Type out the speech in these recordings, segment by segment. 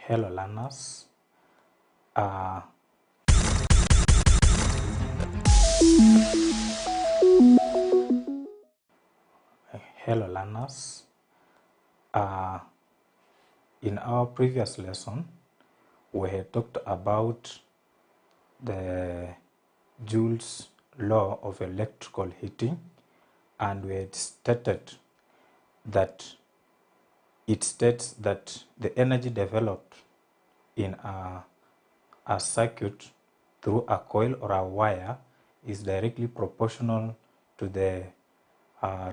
Hello learners. Hello learners. In our previous lesson, we had talked about the Joule's law of electrical heating, and we had stated that it states that the energy developed in a circuit through a coil or a wire is directly proportional to the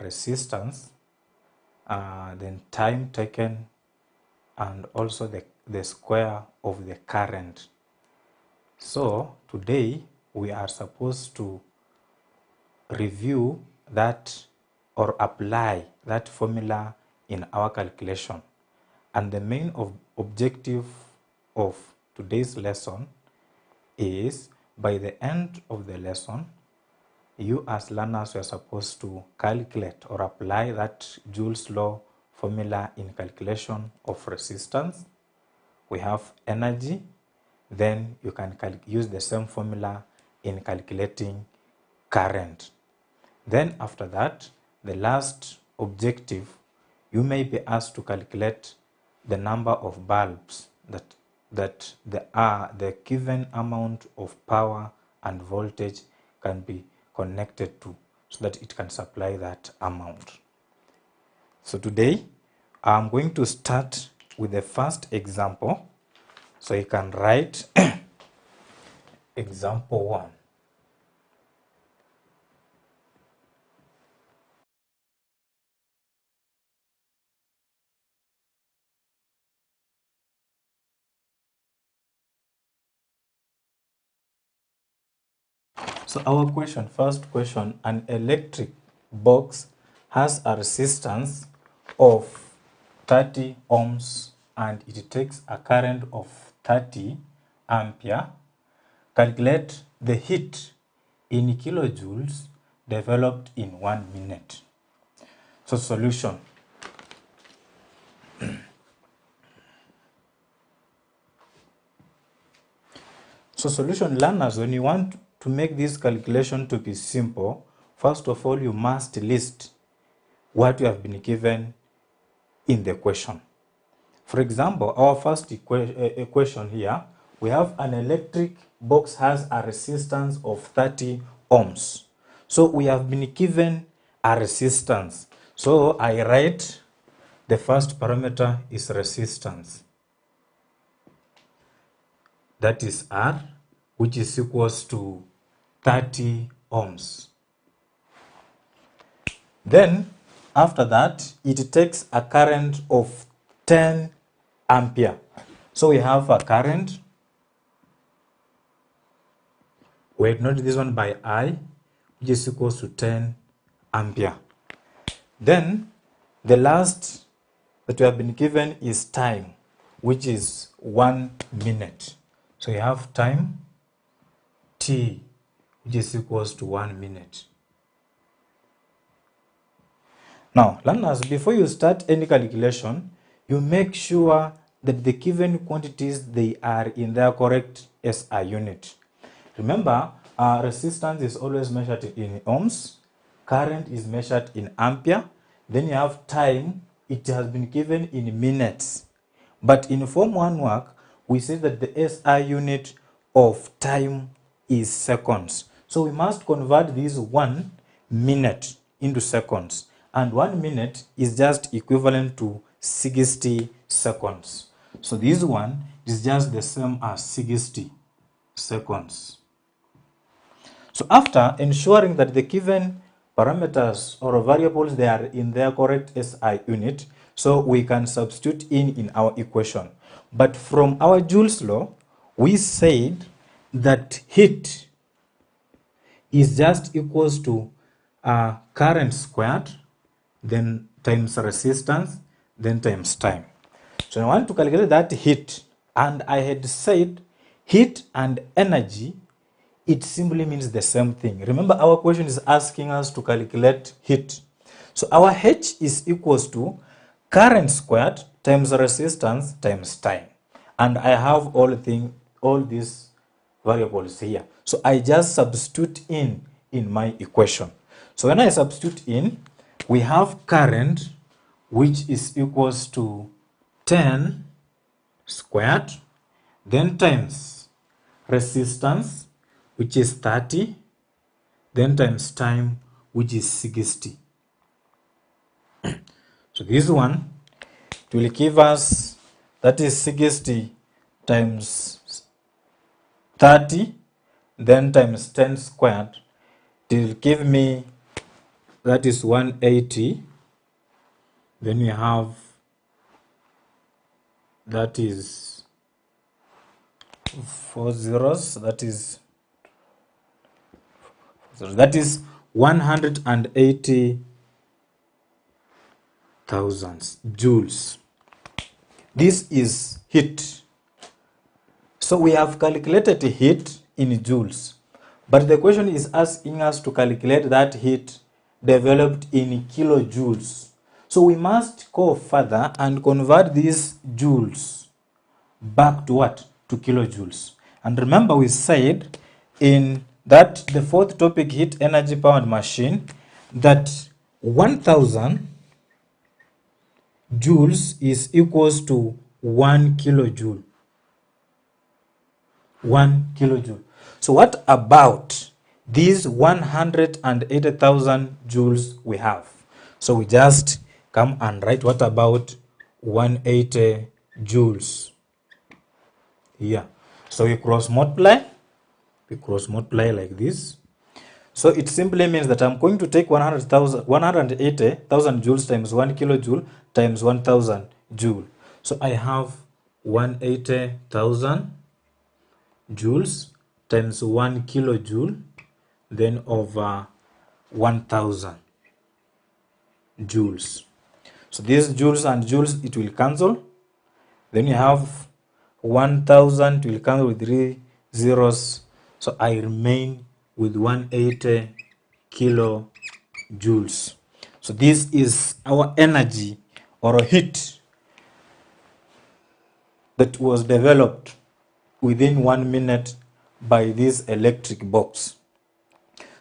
resistance, then time taken, and also the square of the current. So today we are supposed to review that or apply that formula in our calculation. And the main objective of today's lesson is, by the end of the lesson, you as learners are supposed to calculate or apply that Joule's law formula in calculation of resistance. We have energy, then you can use the same formula in calculating current. Then after that, the last objective, you may be asked to calculate the number of bulbs that the given amount of power and voltage can be connected to, so that it can supply that amount. So today I'm going to start with the first example. So you can write example 1. So our question, first question, an electric box has a resistance of 30 ohms and it takes a current of 30 ampere. Calculate the heat in kilojoules developed in 1 minute. So solution. So solution, learners, when you want to make this calculation to be simple, first of all, you must list what you have been given in the question. For example, our first equation here, we have an electric box has a resistance of 30 ohms. So we have been given a resistance. So I write the first parameter is resistance. That is R, which is equals to 30 ohms. Then after that, it takes a current of 10 ampere. So we have a current, we note this one by I, which is equals to 10 ampere. Then the last that we have been given is time, which is 1 minute. So you have time T, which is equals to 1 minute. Now, learners, before you start any calculation, you make sure that the given quantities, they are in their correct SI unit. Remember, resistance is always measured in ohms, current is measured in ampere, then you have time, it has been given in minutes. But in Form 1 work, we say that the SI unit of time is seconds. So we must convert this 1 minute into seconds. And 1 minute is just equivalent to 60 seconds. So this one is just the same as 60 seconds. So after ensuring that the given parameters or variables, they are in their correct SI unit, so we can substitute in our equation. But from our Joule's law, we said that heat is just equals to current squared, then times resistance, then times time. So I want to calculate that heat, and I had said heat and energy, it simply means the same thing. Remember, our question is asking us to calculate heat. So our H is equals to current squared times resistance times time. And I have all these variables here. So I just substitute in my equation. So when I substitute in, we have current, which is equals to 10 squared, then times resistance, which is 30, then times time, which is 60. So this one will give us, that is 60 times 30, then times 10 squared. It will give me, that is 180. Then we have, that is 4 zeros, that is 180,000 joules. This is heat. So we have calculated heat in joules, but the question is asking us to calculate that heat developed in kilojoules. So we must go further and convert these joules back to what? To kilojoules. And remember, we said in that the fourth topic, heat energy powered machine, that 1000 joules is equals to 1 kilojoule. 1 kilojoule. So what about these 180,000 joules we have? So we just come and write what about 180 joules here. So we cross multiply like this. So it simply means that I'm going to take 180,000 joules times 1 kilojoule times 1000 joule. So I have 180,000 joules times 1 kilojoule, then over 1000 joules. So these joules and joules, it will cancel. Then you have 1000 will cancel with 3 zeros. So I remain with 180 kilojoules. So this is our energy or heat that was developed within 1 minute by this electric box.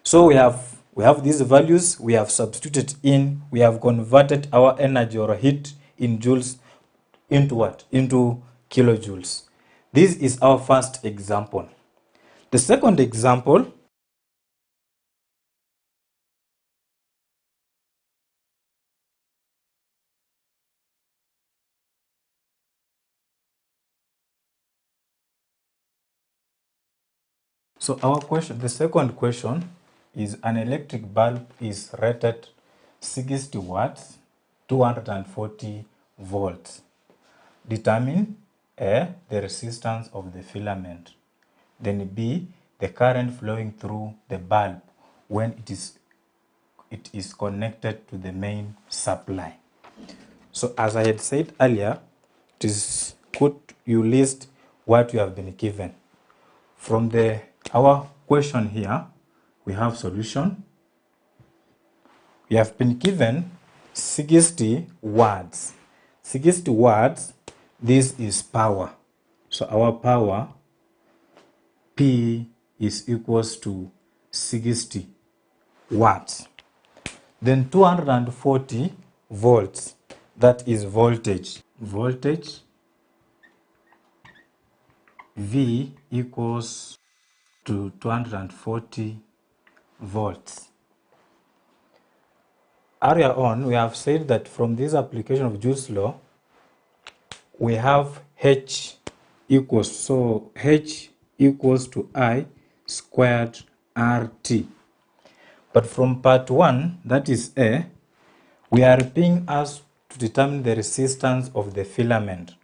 So we have these values, we have substituted in, we have converted our energy or heat in joules into what? Into kilojoules. This is our first example. The second example, so the second question is an electric bulb is rated 60 watts, 240 volts. Determine A, the resistance of the filament. Then B, the current flowing through the bulb when it is connected to the main supply. So as I had said earlier, it is good you list what you have been given. From our question here, we have solution. We have been given 60 watts. 60 watts, this is power. So our power, P, is equals to 60 watts. Then 240 volts, that is voltage. Voltage, V equals to 240 volts. Earlier on, we have said that from this application of Joule's law, we have H equals, so H equals to I squared RT. But from part 1, that is A, we are being asked to determine the resistance of the filament.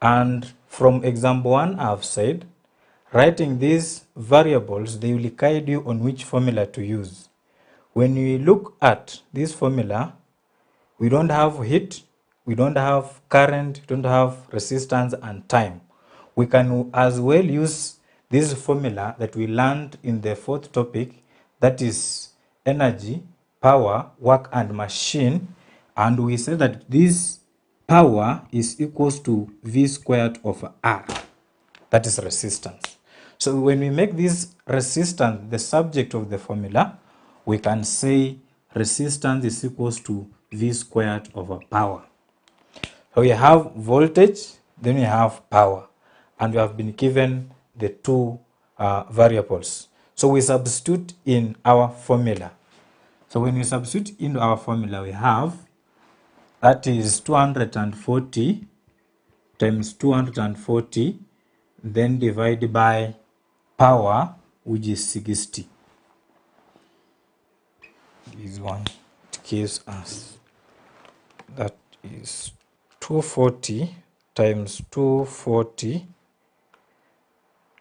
And from example 1, I have said, writing these variables, they will guide you on which formula to use. When we look at this formula, we don't have heat, we don't have current, we don't have resistance and time. We can as well use this formula that we learned in the fourth topic, that is energy, power, work and machine, And we say that this power is equals to V squared over R. That is resistance. So when we make this resistance the subject of the formula, we can say resistance is equals to V squared over power. So we have voltage, then we have power, and we have been given the two variables. So we substitute in our formula. So when we substitute into our formula, we have that is 240 times 240, then divide by power, which is 60. This one, it gives us that is 240 times 240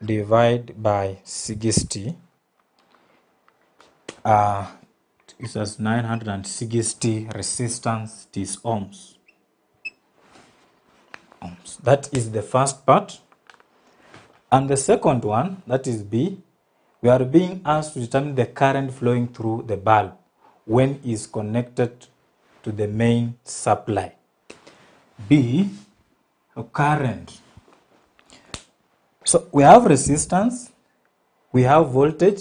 divide by 60 is as 960 resistance. It is ohms. That is the first part. And the second one, that is B, we are being asked to determine the current flowing through the bulb when it is connected to the main supply. B, current. So we have resistance, we have voltage,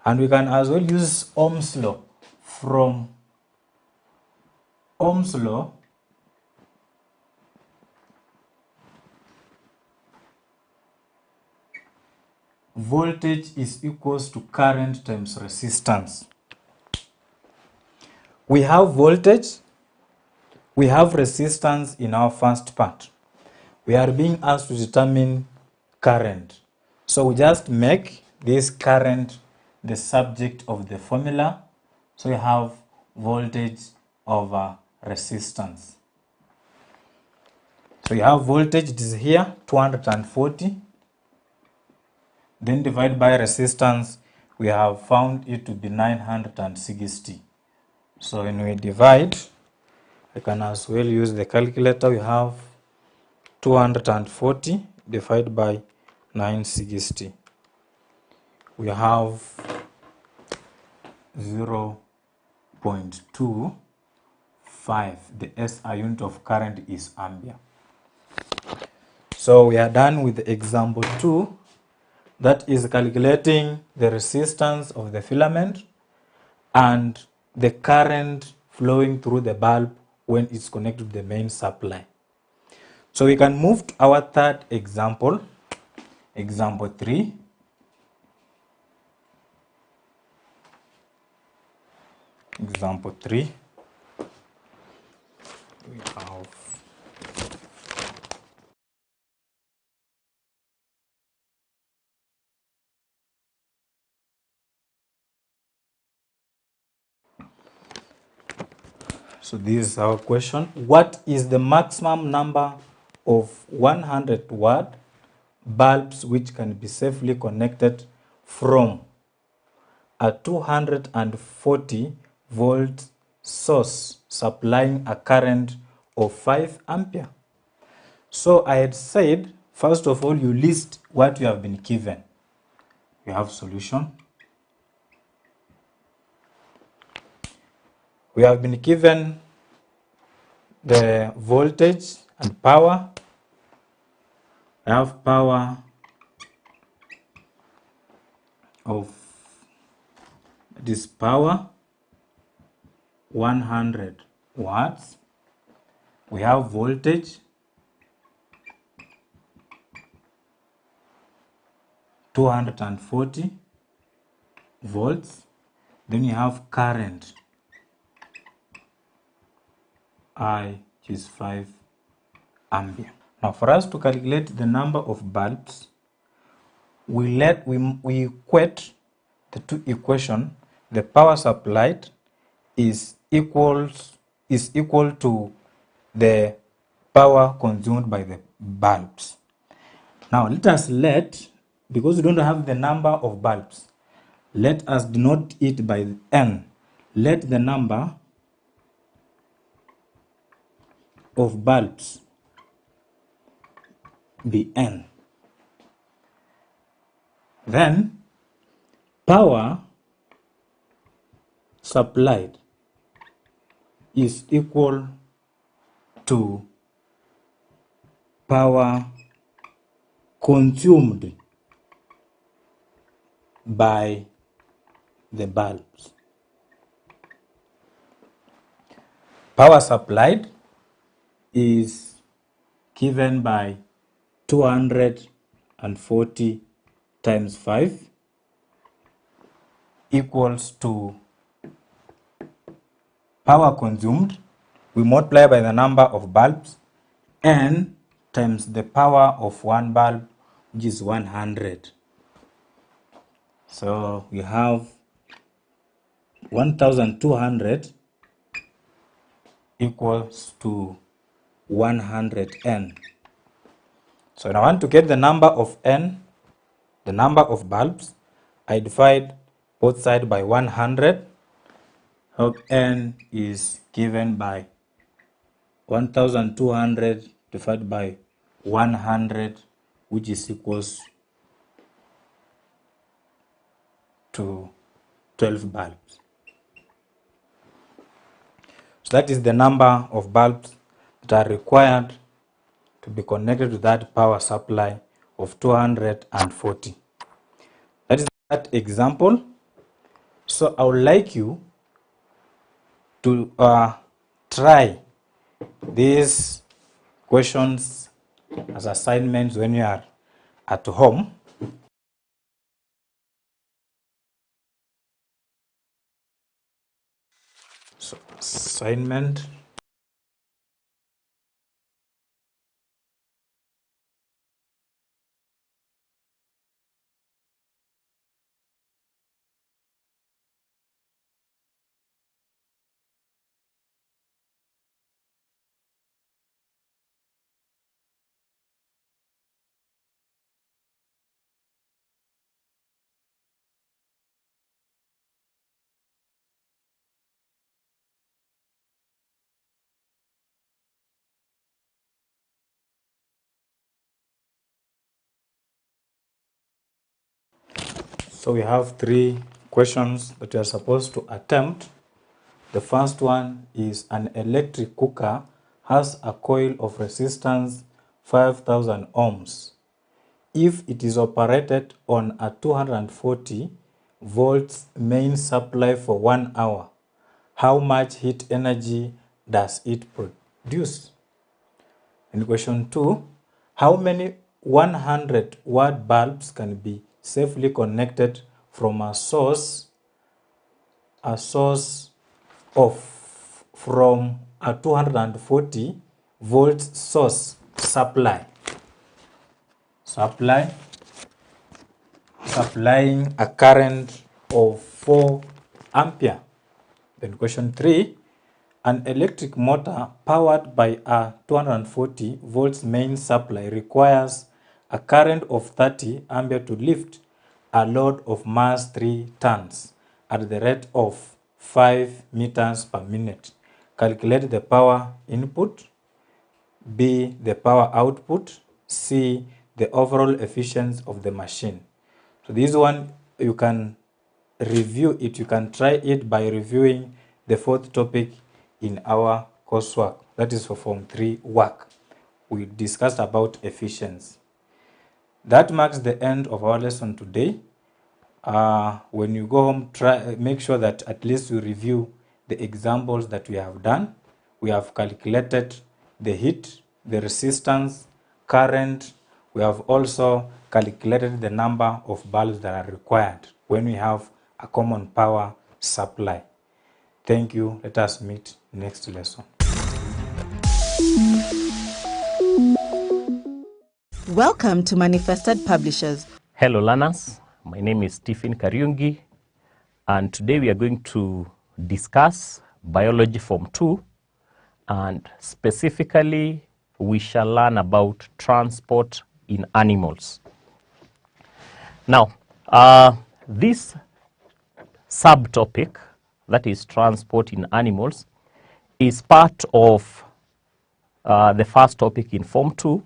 and we can as well use Ohm's law. From Ohm's law, voltage is equals to current times resistance. We have voltage, we have resistance in our first part. We are being asked to determine current. So we just make this current the subject of the formula. So we have voltage over resistance. So you have voltage, it is here, 240. Then divide by resistance, we have found it to be 960. So when we divide, I can as well use the calculator. We have 240 divided by 960. We have 0.25. The SI unit of current is ampere. So we are done with example 2. That is calculating the resistance of the filament and the current flowing through the bulb when it's connected to the main supply. So we can move to our third example, example 3. Example 3. We have so this is our question. What is the maximum number of 100 watt bulbs which can be safely connected from a 240 volt source supplying a current of 5 ampere? So I had said, first of all, you list what you have been given. You have solution. We have been given the voltage and power. I have power of this power 100 watts. We have voltage 240 volts. Then you have current I, which is 5 ampere. Now for us to calculate the number of bulbs, we equate the two equations. The power supplied is equal to the power consumed by the bulbs. Now because we don't have the number of bulbs, let us denote it by n. Let the number of bulbs be n. Then power supplied is equal to power consumed by the bulbs. Power supplied is given by 240 times 5 equals to power consumed. We multiply by the number of bulbs, N times the power of one bulb, which is 100. So we have 1200 equals to 100N. So when I want to get the number of N, the number of bulbs, I divide both sides by 100. So N is given by 1200 divided by 100, which is equals to 12 bulbs. So that is the number of bulbs that are required to be connected to that power supply of 240. That is that example. So I would like you to try these questions as assignments when you are at home. So assignment. So we have 3 questions that you are supposed to attempt. The first one is an electric cooker has a coil of resistance 5000 ohms. If it is operated on a 240 volts main supply for 1 hour, how much heat energy does it produce? And question 2, how many 100 watt bulbs can be safely connected from a source from a 240 volts source supplying a current of 4 ampere. Then question 3, an electric motor powered by a 240 volts main supply requires a current of 30 ampere to lift a load of mass 3 tons at the rate of 5 meters per minute. Calculate the power input, B, the power output, C, the overall efficiency of the machine. So this one, you can review it, you can try it by reviewing the 4th topic in our coursework. That is for Form 3 work. We discussed about efficiency. That marks the end of our lesson today. When you go home, make sure that at least you review the examples that we have done. We have calculated the heat, the resistance, current. We have also calculated the number of bulbs that are required when we have a common power supply. Thank you. Let us meet next lesson. Welcome to Manifested Publishers. Hello learners, my name is Stephen Kariungi, and today we are going to discuss Biology Form 2, and specifically we shall learn about transport in animals. Now, this subtopic, that is transport in animals, is part of the first topic in Form 2,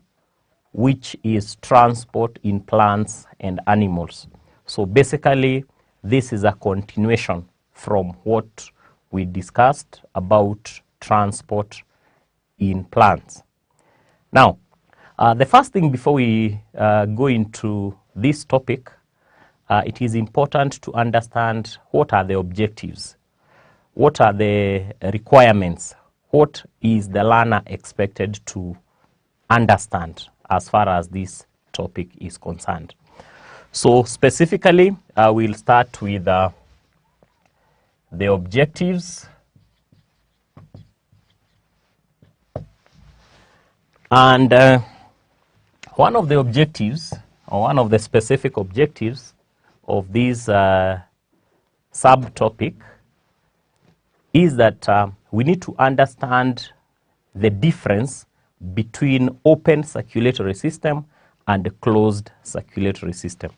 which is transport in plants and animals. So basically, this is a continuation from what we discussed about transport in plants. Now, the first thing before we go into this topic, it is important to understand what are the objectives, what are the requirements, what is the learner expected to understand as far as this topic is concerned. So specifically, we'll start with the objectives. And one of the objectives, or one of the specific objectives of this subtopic is that we need to understand the difference between open circulatory system and closed circulatory system.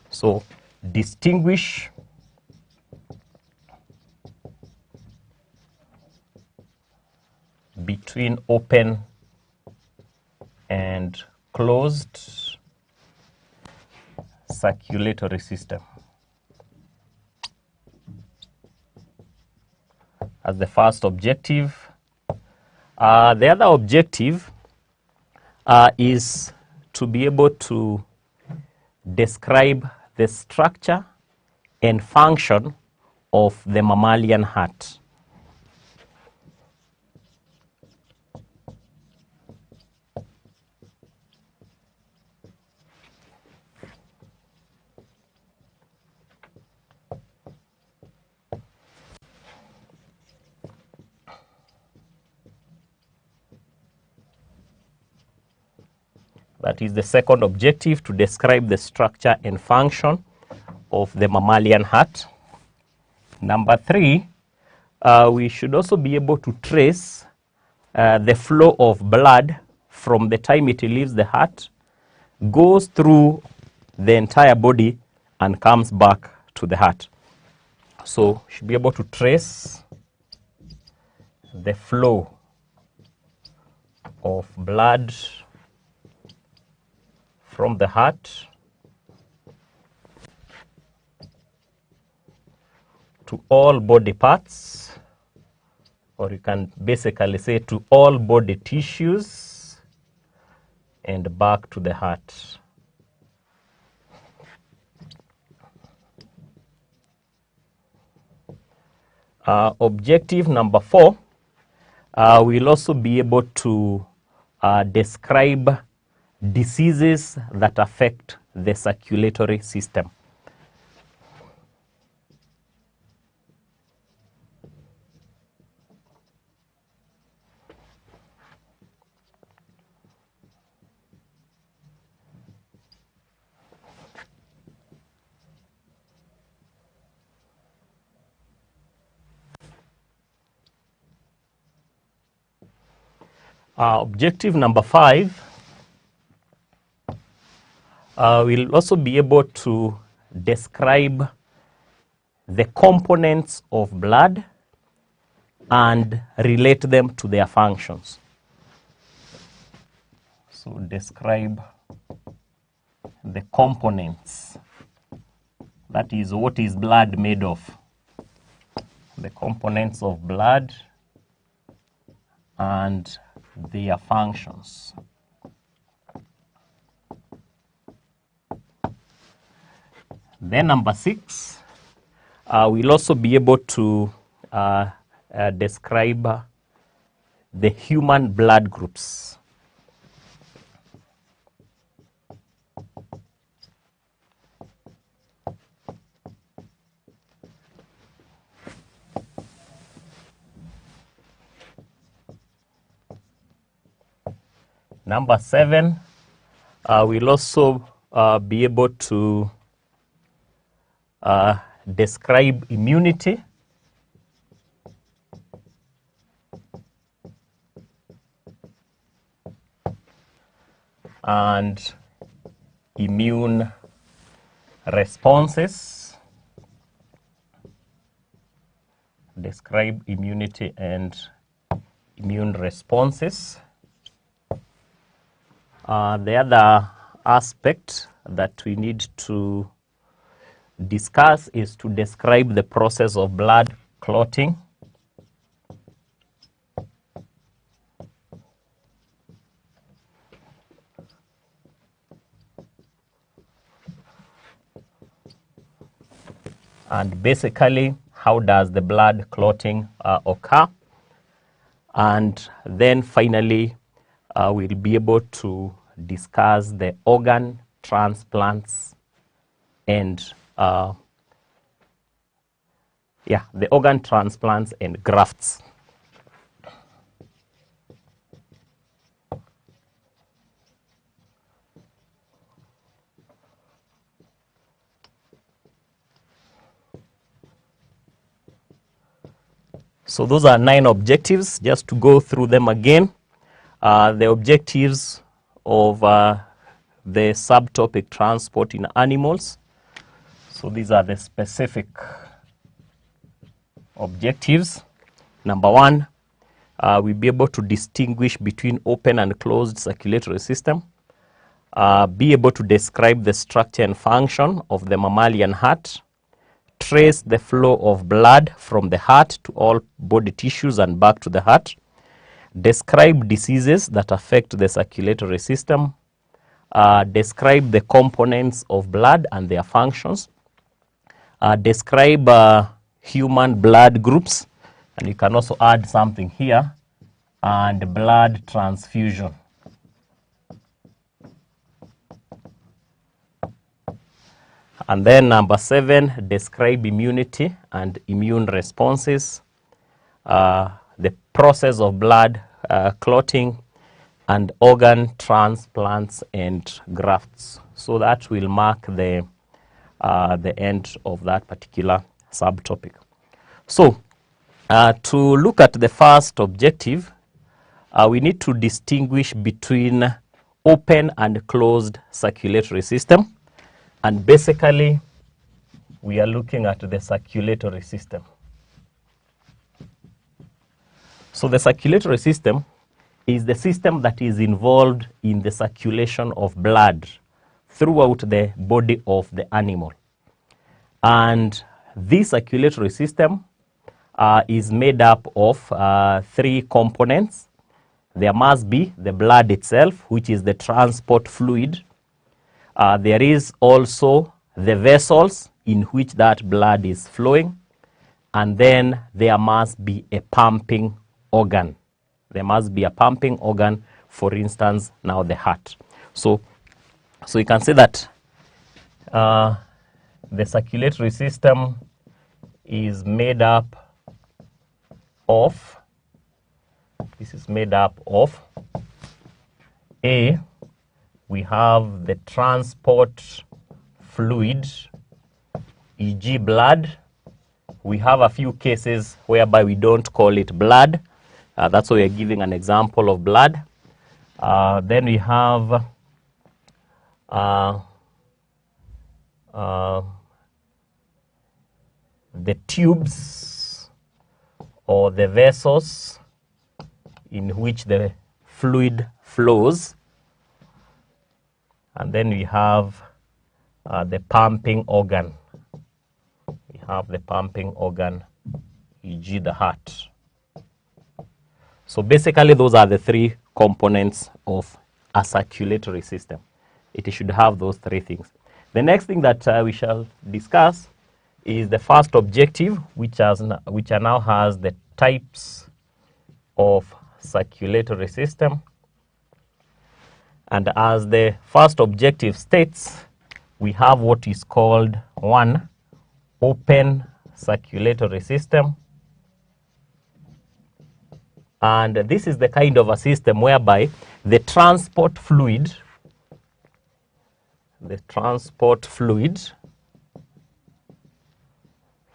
So distinguish between open and closed circulatory system as the first objective. The other objective is to be able to describe the structure and function of the mammalian heart. That is the second objective, to describe the structure and function of the mammalian heart. Number 3, we should also be able to trace the flow of blood from the time it leaves the heart, goes through the entire body, and comes back to the heart. So, should be able to trace the flow of blood from the heart to all body parts, or you can basically say to all body tissues, and back to the heart. Objective number 4, we'll also be able to describe diseases that affect the circulatory system. Objective number 5, we'll also be able to describe the components of blood and relate them to their functions. So describe the components, that is, what is blood made of, the components of blood and their functions. Then number 6, we'll also be able to describe the human blood groups. Number 7, we'll also be able to describe immunity. And immune responses. Describe immunity and immune responses. The other aspect that we need to discuss is to describe the process of blood clotting. and basically how does the blood clotting occur, and then finally we'll be able to discuss the organ transplants and the organ transplants and grafts. So those are 9 objectives. Just to go through them again, the objectives of the subtopic transport in animals. So these are the specific objectives. Number 1, we'll be able to distinguish between open and closed circulatory system, be able to describe the structure and function of the mammalian heart, trace the flow of blood from the heart to all body tissues and back to the heart, describe diseases that affect the circulatory system, describe the components of blood and their functions, describe human blood groups, and you can also add something here, and blood transfusion. And then number 7, describe immunity and immune responses, the process of blood clotting, and organ transplants and grafts. So that will mark the end of that particular subtopic. So to look at the first objective, we need to distinguish between open and closed circulatory system. And basically, we are looking at the circulatory system. So the circulatory system is the system that is involved in the circulation of blood throughout the body of the animal. And this circulatory system is made up of 3 components. There must be the blood itself, which is the transport fluid. There is also the vessels in which that blood is flowing, and then there must be a pumping organ. There must be a pumping organ, for instance, now the heart. So you can say that the circulatory system is made up of, A, we have the transport fluid, e.g. blood. We have a few cases whereby we don't call it blood. That's why we're giving an example of blood. Then we have the tubes or the vessels in which the fluid flows. And then we have the pumping organ. We have the pumping organ, e.g. the heart. So basically, those are the 3 components of a circulatory system. It should have those 3 things. The next thing that we shall discuss is the first objective, which now has the types of circulatory system. And as the first objective states, we have what is called 1, open circulatory system. And this is the kind of a system whereby the transport fluid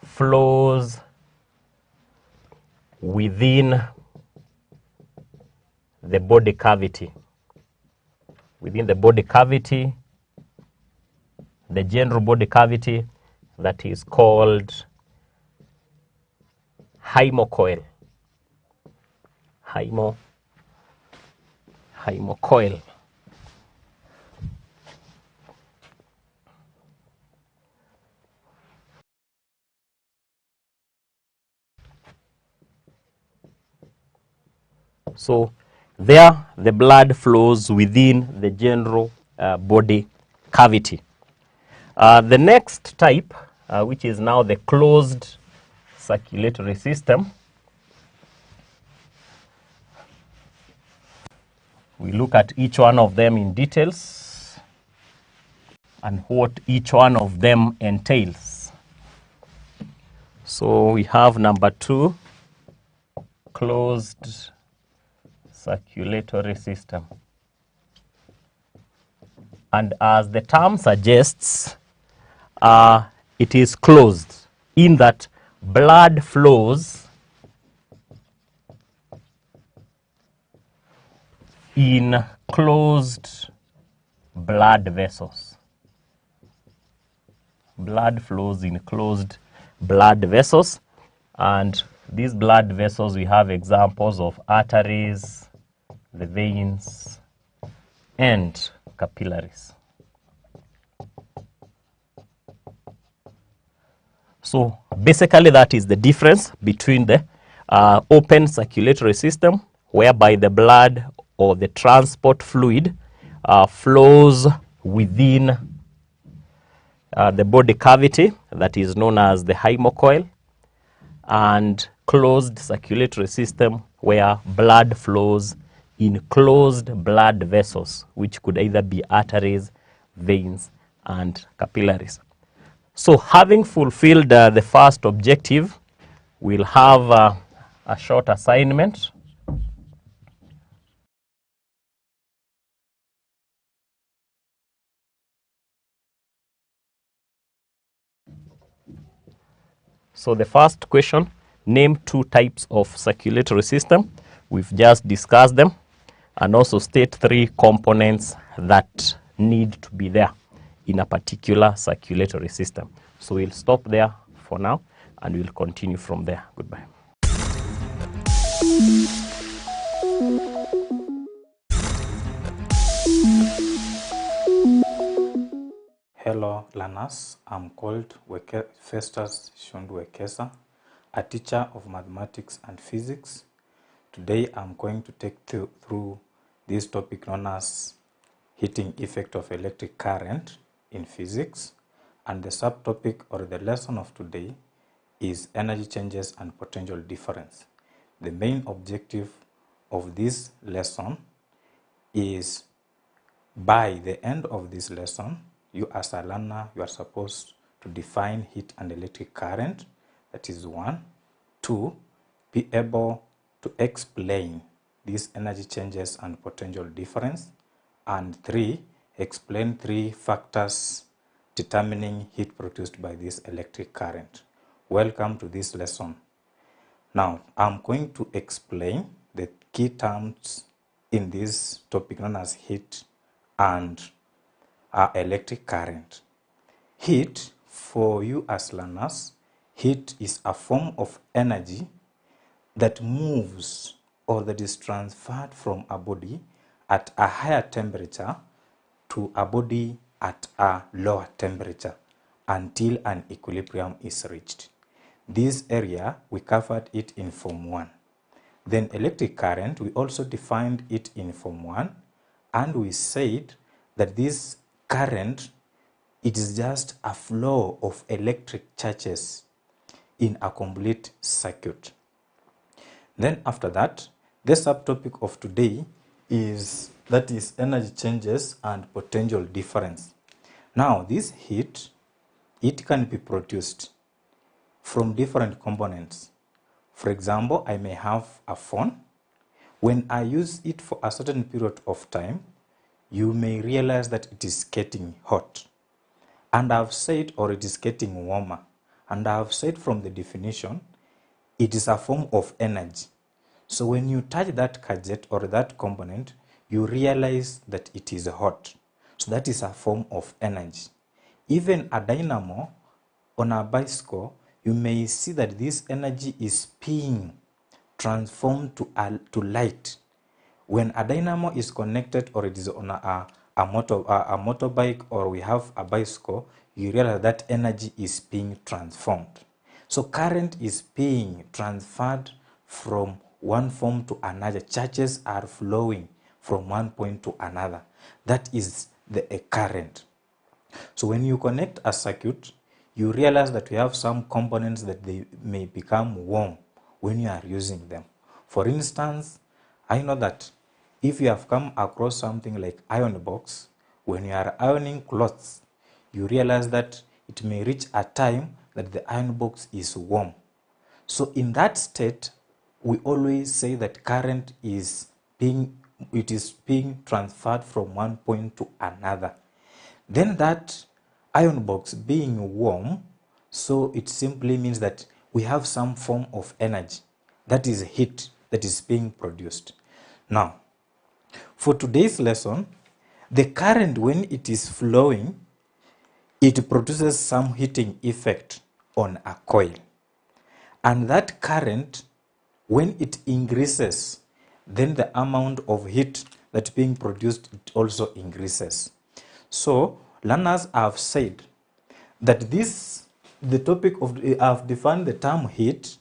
flows within the body cavity. Within the body cavity, the general body cavity, that is called hymocoel. Hymocoel. So there, the blood flows within the general body cavity. The next type which is now the closed circulatory system. We look at each one of them in details and what each one of them entails. So we have number 2, closed circulatory system. And as the term suggests, it is closed in that blood flows in closed blood vessels. Blood flows in closed blood vessels, and these blood vessels, we have examples of arteries, the veins, and capillaries. So basically that is the difference between the open circulatory system, whereby the blood or the transport fluid flows within the body cavity, that is known as the hemocoel, and closed circulatory system where blood flows in closed blood vessels, which could either be arteries, veins, and capillaries. So having fulfilled the first objective, we'll have a short assignment. So the first question, name 2 types of circulatory system. We've just discussed them, and also state 3 components that need to be there in a particular circulatory system. So we'll stop there for now and we'll continue from there. Goodbye. Hello learners, I'm called Festus Shundu Wekesa, a teacher of mathematics and physics. Today I'm going to take you through this topic known as heating effect of electric current in physics, and the subtopic or the lesson of today is energy changes and potential difference. The main objective of this lesson is, by the end of this lesson, you as a learner, you are supposed to define heat and electric current. That is 1. 2, be able to explain these energy changes and potential difference. And 3, explain 3 factors determining heat produced by this electric current. Welcome to this lesson. Now, I'm going to explain the key terms in this topic known as heat and electric current. Heat, for you as learners, heat is a form of energy that moves or that is transferred from a body at a higher temperature to a body at a lower temperature until an equilibrium is reached. This area, we covered it in Form 1. Then electric current, we also defined it in Form 1, and we said that this current, it is just a flow of electric charges in a complete circuit. Then after that, the subtopic of today is energy changes and potential difference. Now this heat, it can be produced from different components. For example, I may have a phone. When I use it for a certain period of time, you may realize that it is getting hot. And I've said, or it is getting warmer. And I've said from the definition, it is a form of energy. So when you touch that gadget or that component, you realize that it is hot. So that is a form of energy. Even a dynamo on a bicycle, you may see that this energy is being transformed to light. When a dynamo is connected or it is on a motorbike, or we have a bicycle, you realize that energy is being transformed. So current is being transferred from one form to another. Charges are flowing from one point to another. That is the current. So when you connect a circuit, you realize that we have some components that they may become warm when you are using them. For instance, I know that if you have come across something like iron box, when you are ironing clothes, you realize that it may reach a time that the iron box is warm. So in that state, we always say that current is being transferred from one point to another. Then that iron box being warm, so it simply means that we have some form of energy, that is heat, that is being produced. Now, for today's lesson, the current, when it is flowing, it produces some heating effect on a coil. And that current, when it increases, then the amount of heat that being produced, it also increases. So learners have said that the topic of, I've defined the term heat,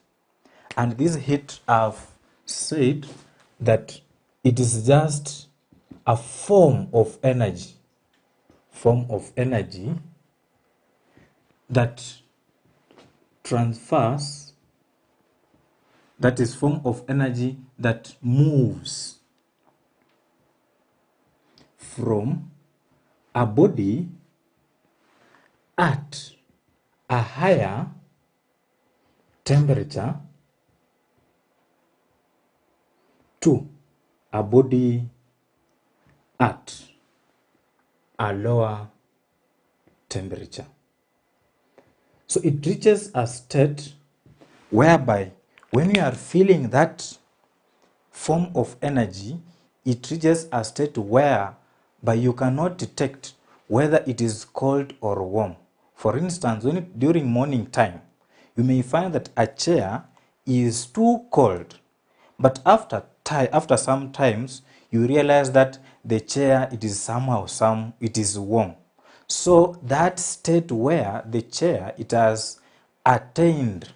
and this heat I've said that it is just a form of energy that transfers, that is form of energy that moves from a body at a higher temperature to a body at a lower temperature. So it reaches a state whereby when you are feeling that form of energy, it reaches a state whereby you cannot detect whether it is cold or warm. For instance, during morning time, you may find that a chair is too cold, but after some times, you realize that the chair, it is warm. So that state where the chair, it has attained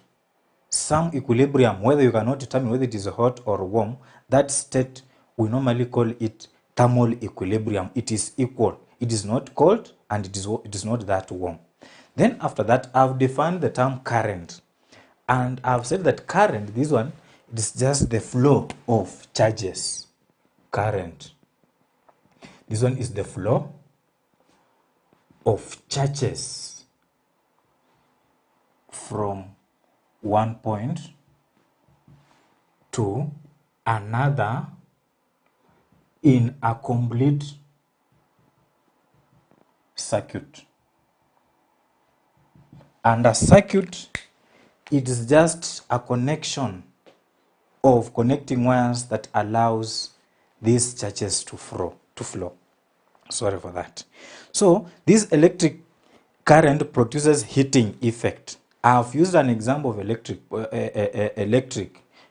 some equilibrium, whether you cannot determine whether it is hot or warm, that state we normally call it thermal equilibrium. It is equal. It is not cold and it is not that warm. Then after that, I've defined the term current. And I've said that current, this one, it is just the flow of charges. Current. This one is the flow of charges from one point to another in a complete circuit. And a circuit, it is just a connection of connecting wires that allows these charges to flow. Sorry for that. So this electric current produces heating effect. I've used an example of electric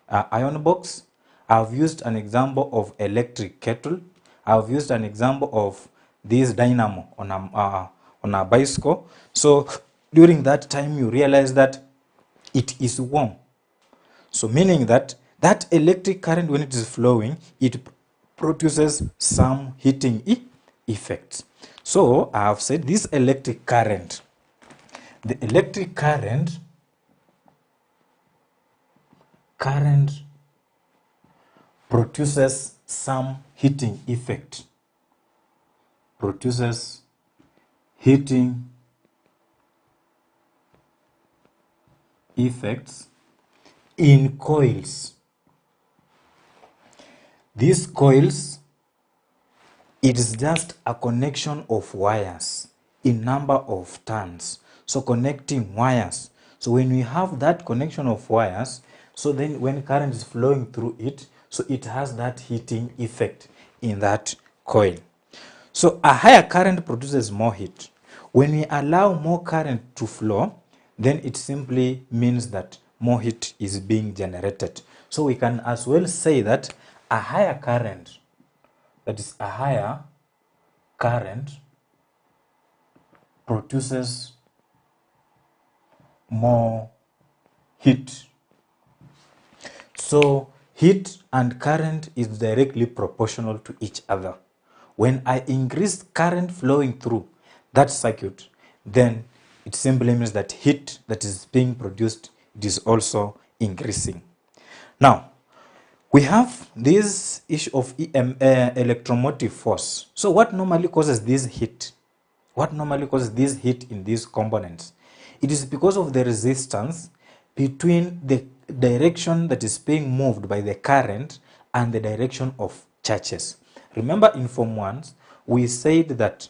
iron box. I've used an example of electric kettle. I've used an example of this dynamo on a bicycle. So during that time, you realize that it is warm. So meaning that electric current, when it is flowing, it produces some heating effects. So I have said this electric current, the electric current produces some heating effect, produces heating effects in coils. These coils, it is just a connection of wires in number of turns. So connecting wires. So when we have that connection of wires, so then when current is flowing through it, so it has that heating effect in that coil. So a higher current produces more heat. When we allow more current to flow, then it simply means that more heat is being generated. So we can as well say that a higher current, that is a higher current, produces more heat. So heat and current is directly proportional to each other. When I increase current flowing through that circuit, then it simply means that heat that is being produced, it is also increasing. Now, we have this issue of electromotive force. So what normally causes this heat? What normally causes this heat in these components? It is because of the resistance between the direction that is being moved by the current and the direction of charges. Remember in Form 1, we said that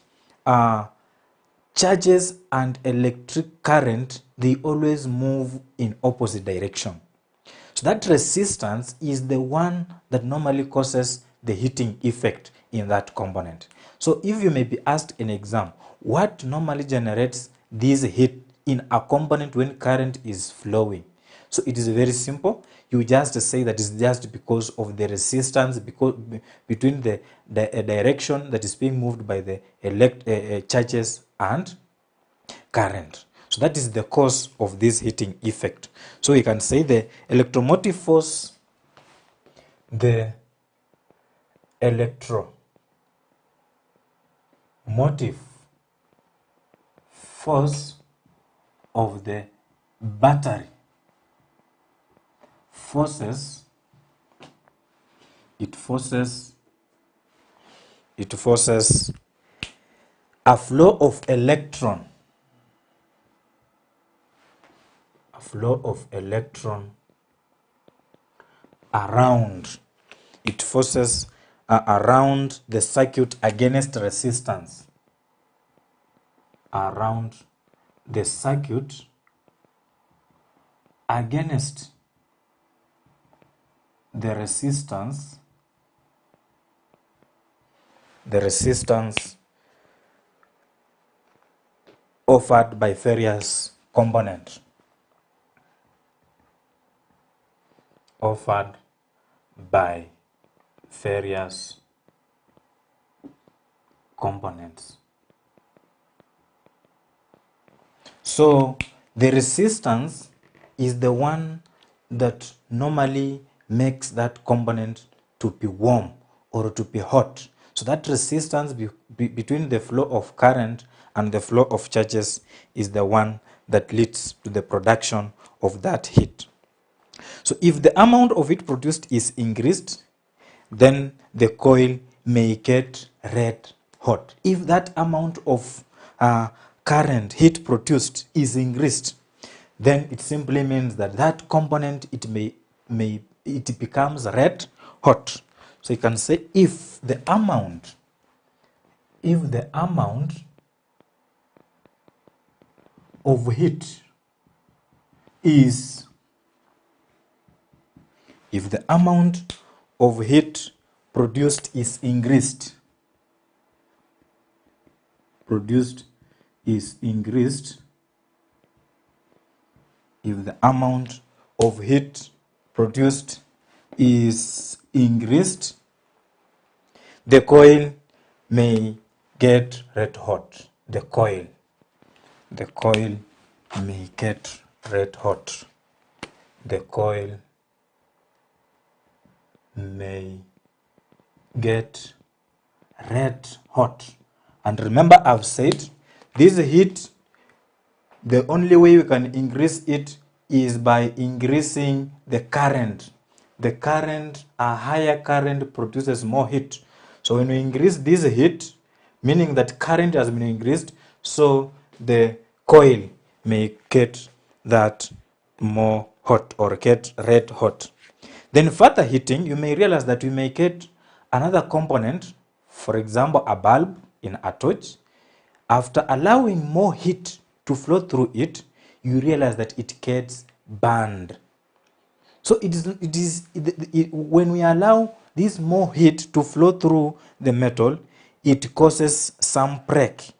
charges and electric current, they always move in opposite direction. So that resistance is the one that normally causes the heating effect in that component. So if you may be asked in exam, what normally generates this heat in a component when current is flowing? So it is very simple. You just say that it's just because of the resistance between the direction that is being moved by the charges and current. So that is the cause of this heating effect. So we can say the electromotive force, the electromotive force of the battery forces a flow of electron around. It forces around the circuit against resistance. Around the circuit against the resistance offered by various components. Offered by various components. So the resistance is the one that normally makes that component to be warm or to be hot. So that resistance between the flow of current and the flow of charges is the one that leads to the production of that heat. So if the amount of heat produced is increased, then the coil may get red hot. If that amount of current heat produced is increased, then it simply means that that component it becomes red hot. So you can say if the amount of heat is if the amount of heat produced is increased, if the amount of heat produced is increased, the coil may get red hot. The coil may get red hot. The coil may get red hot. And remember, I've said this heat, the only way we can increase it is by increasing the current. The current, a higher current produces more heat. So when we increase this heat, meaning that current has been increased, so the coil may get that more hot or get red hot. Then further heating, you may realize that we may get another component, for example, a bulb in a torch. After allowing more heat to flow through it, you realize that it gets burned. So when we allow this more heat to flow through the metal, it causes some break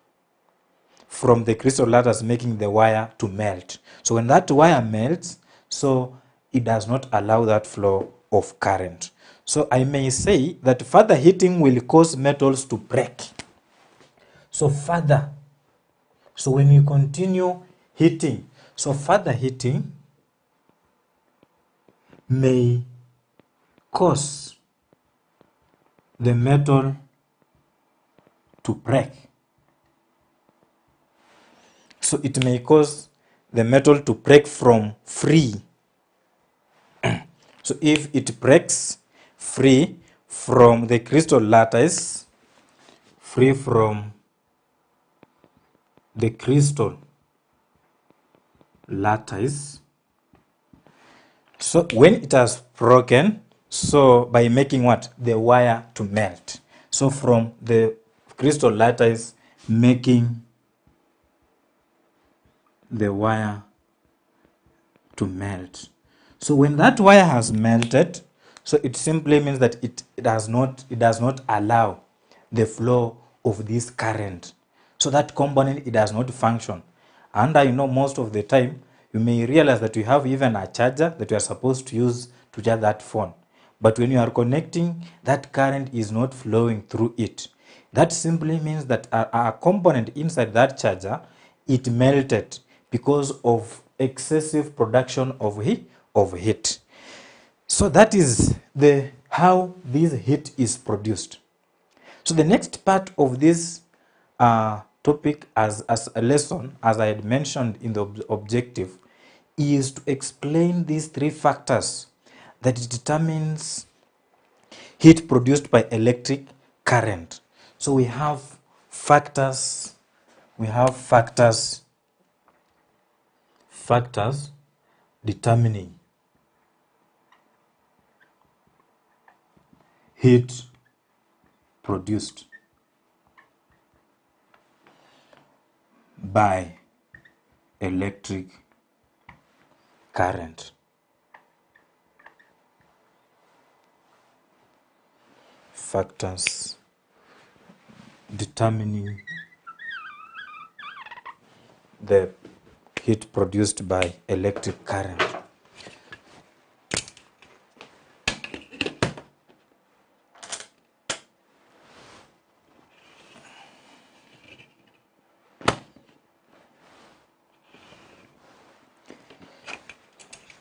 from the crystal lattice, making the wire to melt. So when that wire melts, so it does not allow that flow of current. So I may say that further heating will cause metals to break. So when you continue heating, so further heating may cause the metal to break. So it may cause the metal to break from free. So if it breaks free from the crystal lattice, free from the crystal lattice, so when it has broken, so by making what? The wire to melt. So from the crystal lattice, making the wire to melt. So when that wire has melted, so it simply means that it does not allow the flow of this current. So that component, it does not function. And I know most of the time you may realize that you have even a charger that you are supposed to use to charge that phone. But when you are connecting, that current is not flowing through it. That simply means that a component inside that charger, it melted because of excessive production of heat. So that is how this heat is produced. So the next part of this topic as a lesson, as I had mentioned in the objective, is to explain these three factors that determines heat produced by electric current. So we have factors determining heat produced by electric current. Factors determining the heat produced by electric current.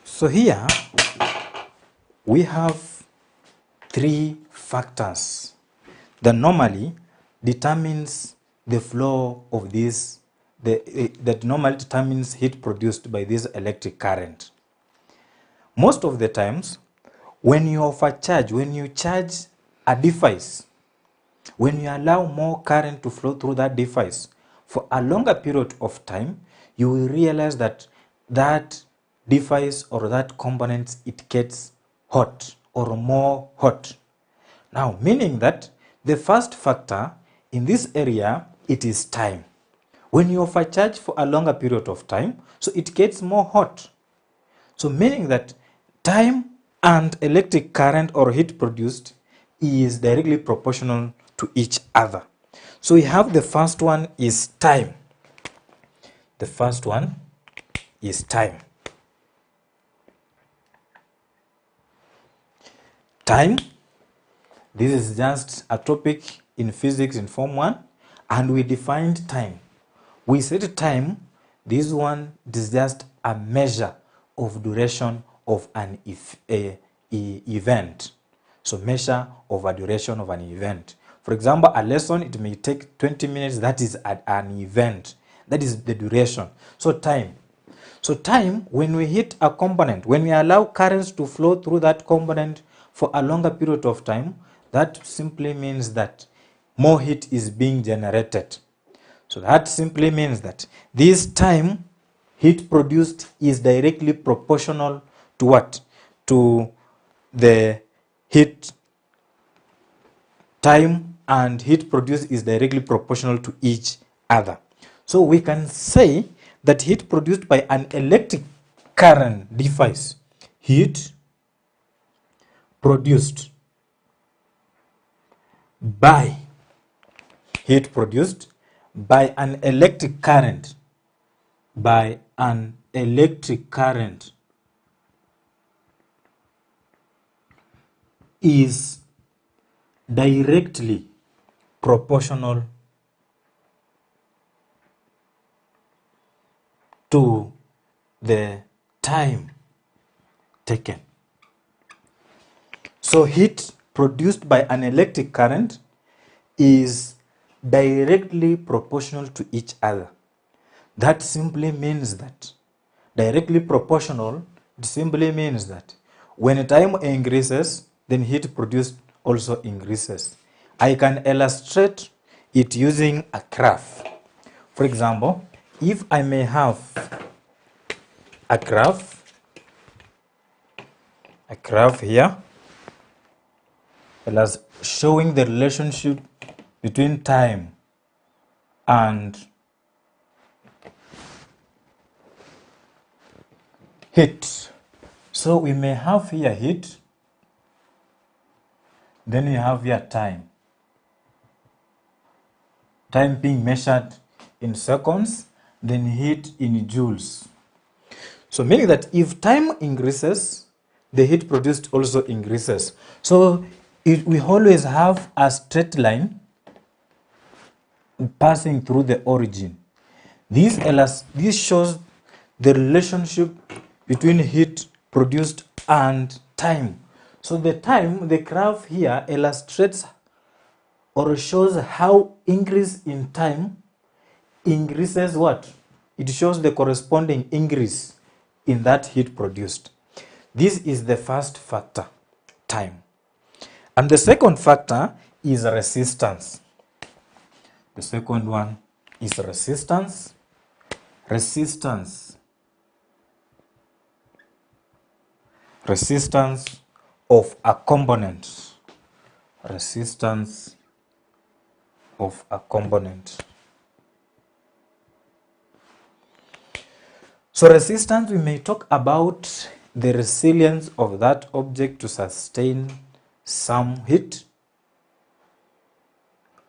So here we have three factors that normally determines the flow of this, that normally determines heat produced by this electric current. Most of the times, when you overcharge, when you charge a device, when you allow more current to flow through that device for a longer period of time, you will realize that that device or that component, it gets hot or more hot. Now, meaning that the first factor in this area, it is time. When you overcharge for a longer period of time, so it gets more hot. So meaning that time and electric current or heat produced is directly proportional to each other. So we have the first one is time. The first one is time. Time, this is just a topic in physics in Form 1, and we defined time. We said time, this one is just a measure of duration of an event. So measure of a duration of an event. For example, a lesson, it may take 20 minutes. That is an event. That is the duration. So time. So time, when we hit a component, when we allow currents to flow through that component for a longer period of time, that simply means that more heat is being generated. So that simply means that this time heat produced is directly proportional to what? To the heat time, and heat produced is directly proportional to each other. So we can say that heat produced by an electric current device, heat produced by an electric current, is directly proportional to the time taken. So heat produced by an electric current is directly proportional to each other. That simply means that directly proportional, it simply means that when time increases, then heat produced also increases. I can illustrate it using a graph. For example, if I may have a graph here, as showing the relationship between time and heat. So we may have here heat, then we have here time. Time being measured in seconds, then heat in joules. So meaning that if time increases, the heat produced also increases. So we always have a straight line passing through the origin. This shows the relationship between heat produced and time. So the graph here illustrates or shows how increase in time increases what? It shows the corresponding increase in that heat produced. This is the first factor, time. And the second factor is resistance. The second one is resistance. Resistance of a component. Resistance of a component. So resistance, we may talk about the resilience of that object to sustain some heat,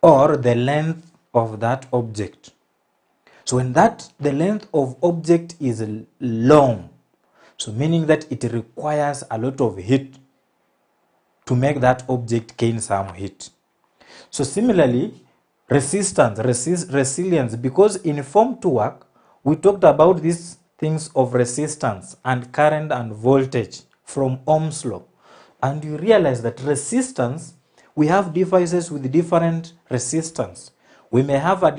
or the length of that object. So when the length of object is long, so meaning that it requires a lot of heat to make that object gain some heat. So similarly, resilience, because in Form 2 work, we talked about these things of resistance and current and voltage from Ohm's law. And you realize that resistance, we have devices with different resistance. We may have a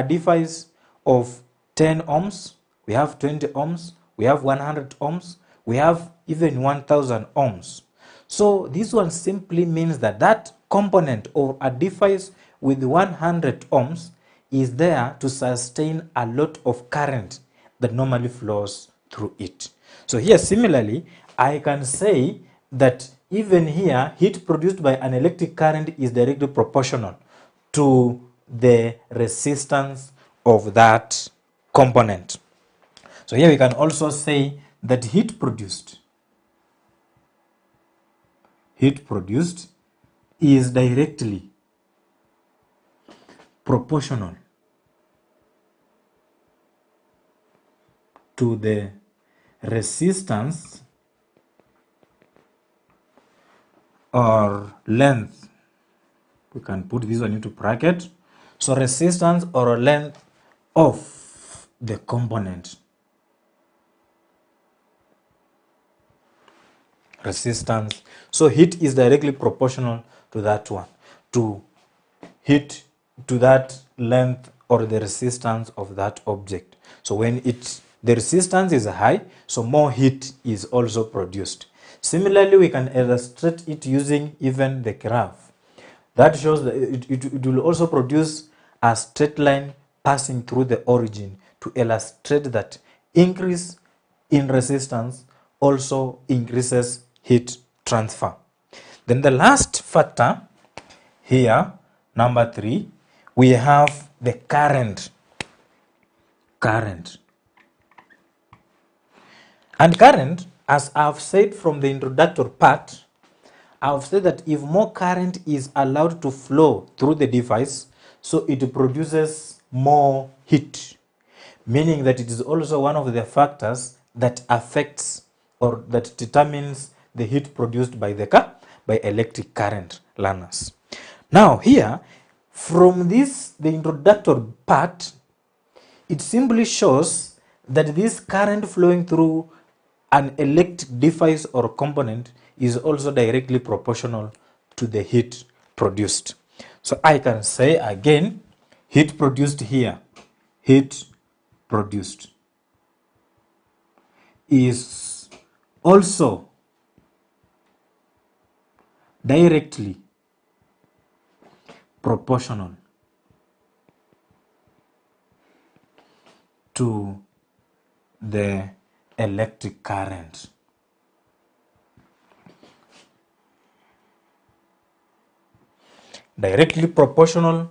device of 10 ohms, we have 20 ohms, we have 100 ohms, we have even 1000 ohms. So this one simply means that that component or a device with 100 ohms is there to sustain a lot of current that normally flows through it. So here similarly, I can say that even here, heat produced by an electric current is directly proportional to the resistance of that component. So here we can also say that heat produced is directly proportional to the resistance or length. We can put this one into bracket. So resistance or length of the component. Resistance. So heat is directly proportional to that one, to heat, to that length or the resistance of that object. So when the resistance is high, so more heat is also produced. Similarly, we can illustrate it using even the graph. That shows that it will also produce a straight line passing through the origin to illustrate that increase in resistance also increases heat transfer. Then the last factor here, number 3, we have the current. And current, as I've said from the introductory part, I've said that if more current is allowed to flow through the device, so it produces more heat, meaning that it is also one of the factors that affects or that determines the heat produced by by electric current learners. Now here, from the introductory part, it simply shows that this current flowing through an electric device or component is also directly proportional to the heat produced. So I can say again, heat produced here, heat produced is also directly proportional to the electric current. Directly proportional,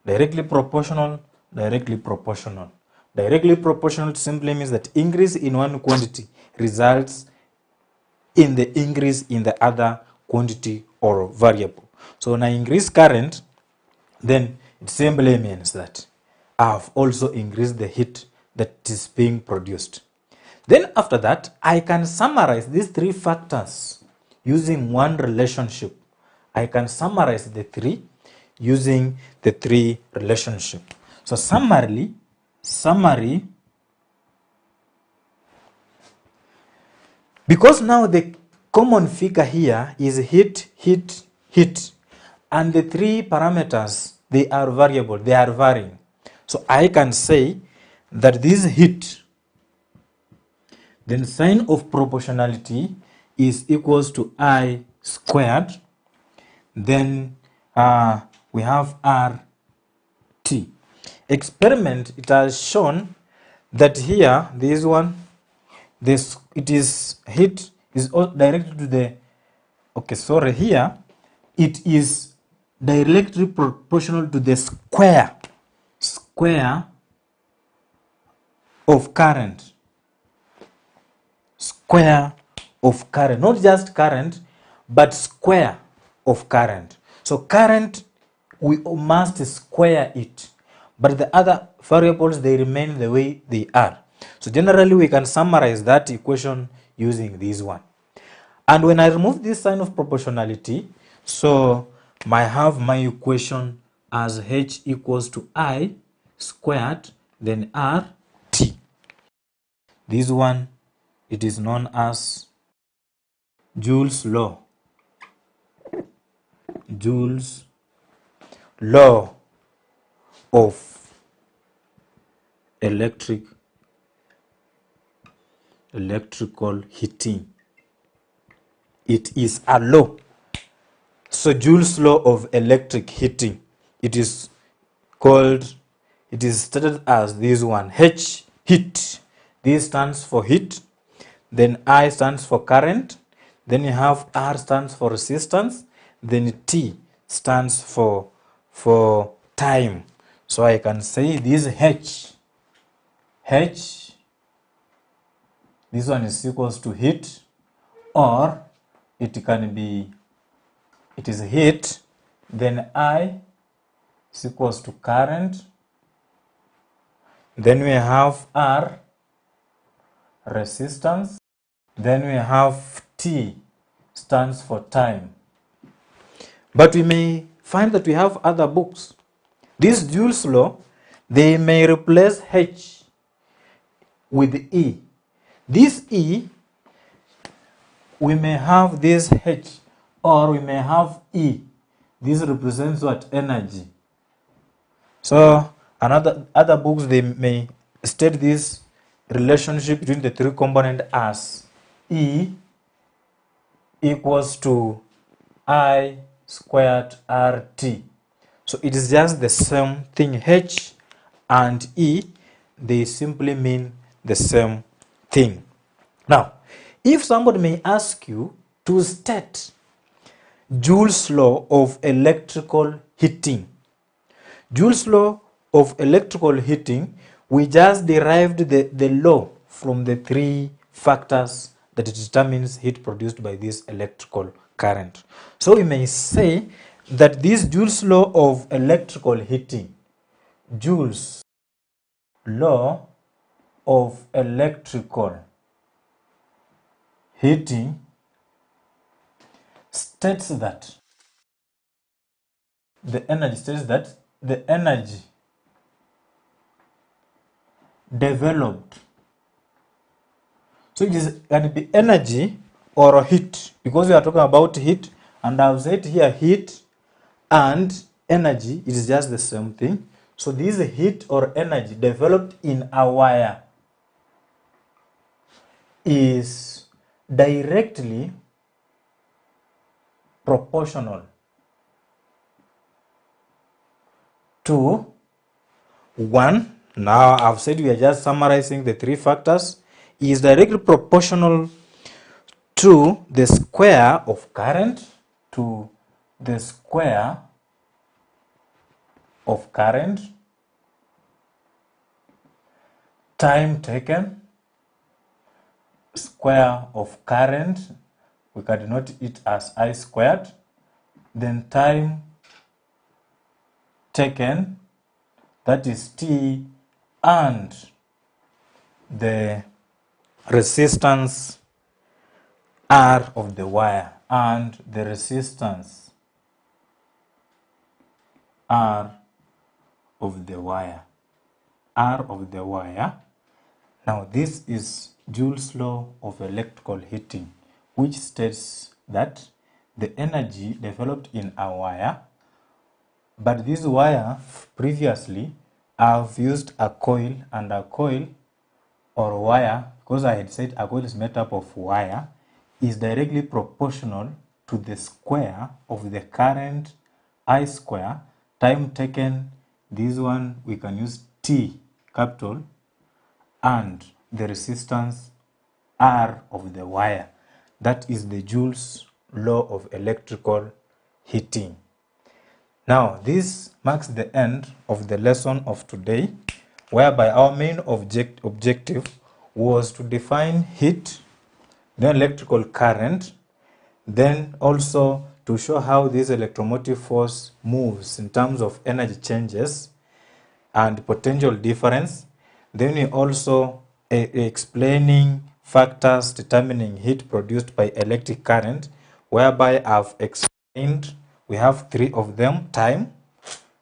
directly proportional, directly proportional. Directly proportional simply means that increase in one quantity results in the increase in the other quantity or variable. So when I increase current, then it simply means that I have also increased the heat that is being produced. Then after that, I can summarize these three factors using one relationship. I can summarize the three using the three relationship. So summary, because now the common figure here is heat, heat, heat, and the three parameters, they are variable, they are varying. So I can say that this heat, then sign of proportionality is equals to I squared. Then we have RT. Experiment, it has shown that here, this one, this it is heat is directed to the, okay, sorry, here it is directly proportional to the square of current. Square of current, not just current, but square of current. So current, we must square it, but the other variables, they remain the way they are. So generally we can summarize that equation using this one. And when I remove this sign of proportionality, so I have my equation as H equals to I squared, then RT. This one, it is known as Joule's law. Joule's law of electrical heating. It is a law. So Joule's law of electric heating, it is stated as this one, H, heat. This stands for heat. Then I stands for current. Then you have R stands for resistance. Then T stands for time. So I can say this H, this one is equals to heat, or it can be, it is heat, then I is equals to current. Then we have R, resistance. Then we have T, stands for time. But we may find that we have other books. This Joule's law, they may replace H with E. This E, we may have this H, or we may have E. This represents what? Energy. So other books, they may state this relationship between the three components as E equals to I squared RT. So it is just the same thing. H and E, they simply mean the same thing. Now, if somebody may ask you to state Joule's law of electrical heating. Joule's law of electrical heating, we just derived the law from the three factors that determines heat produced by this electrical current. So we may say that this Joule's law of electrical heating, Joule's law of electrical heating states that the energy developed. So it is going to be energy or heat, because we are talking about heat, and I've said here heat and energy, it is just the same thing. So this heat or energy developed in a wire is directly proportional to 1. Now I've said we are just summarizing the 3 factors. Is directly proportional to the square of current, time taken, square of current, we can denote it as I squared, then time taken, that is T, and the resistance R of the wire, and the resistance R of the wire. Now this is Joule's law of electrical heating, which states that the energy developed in a wire, but this wire previously I've used a coil, and a coil or wire, because I had said a coil is made up of wire, is directly proportional to the square of the current I square, time taken, this one we can use T capital, and the resistance R of the wire. That is the Joule's law of electrical heating. Now this marks the end of the lesson of today, whereby our main objective was to define heat, then electrical current, then also to show how this electromotive force moves in terms of energy changes and potential difference. Then we also explaining factors determining heat produced by electric current, whereby I've explained we have 3 of them. Time,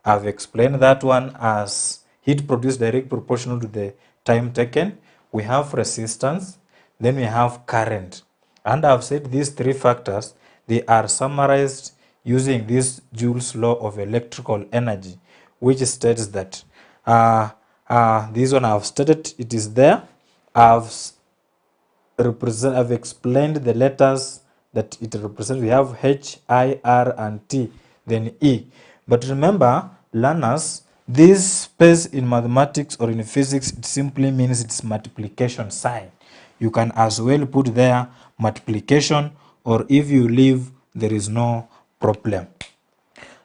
I've explained that one as heat produced direct proportional to the time taken. We have resistance, then we have current. And I've said these 3 factors, they are summarized using this Joule's law of electrical energy, which states that this one I've stated, it is there. I've explained the letters that it represents. We have H, I, R, and T, then E. But remember, learners, this space in mathematics or in physics, it simply means it's multiplication sign. You can as well put there multiplication, or if you leave, there is no problem.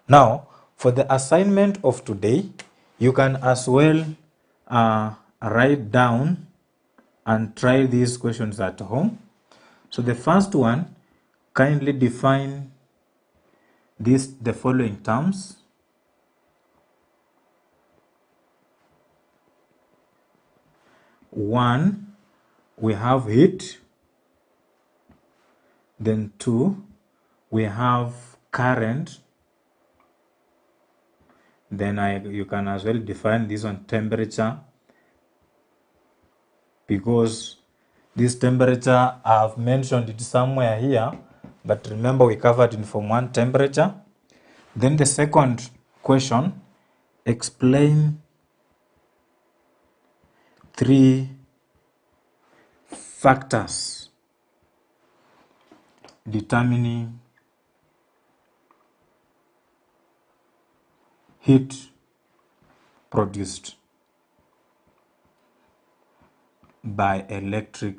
Now, for the assignment of today, you can as well write down and try these questions at home. So the first one, kindly define the following terms. One, we have heat. Then 2, we have current. Then you can as well define this one, temperature, because this temperature I've mentioned it somewhere here, but remember we covered in Form 1 temperature. Then the second question, explain 3 factors determining heat produced by electric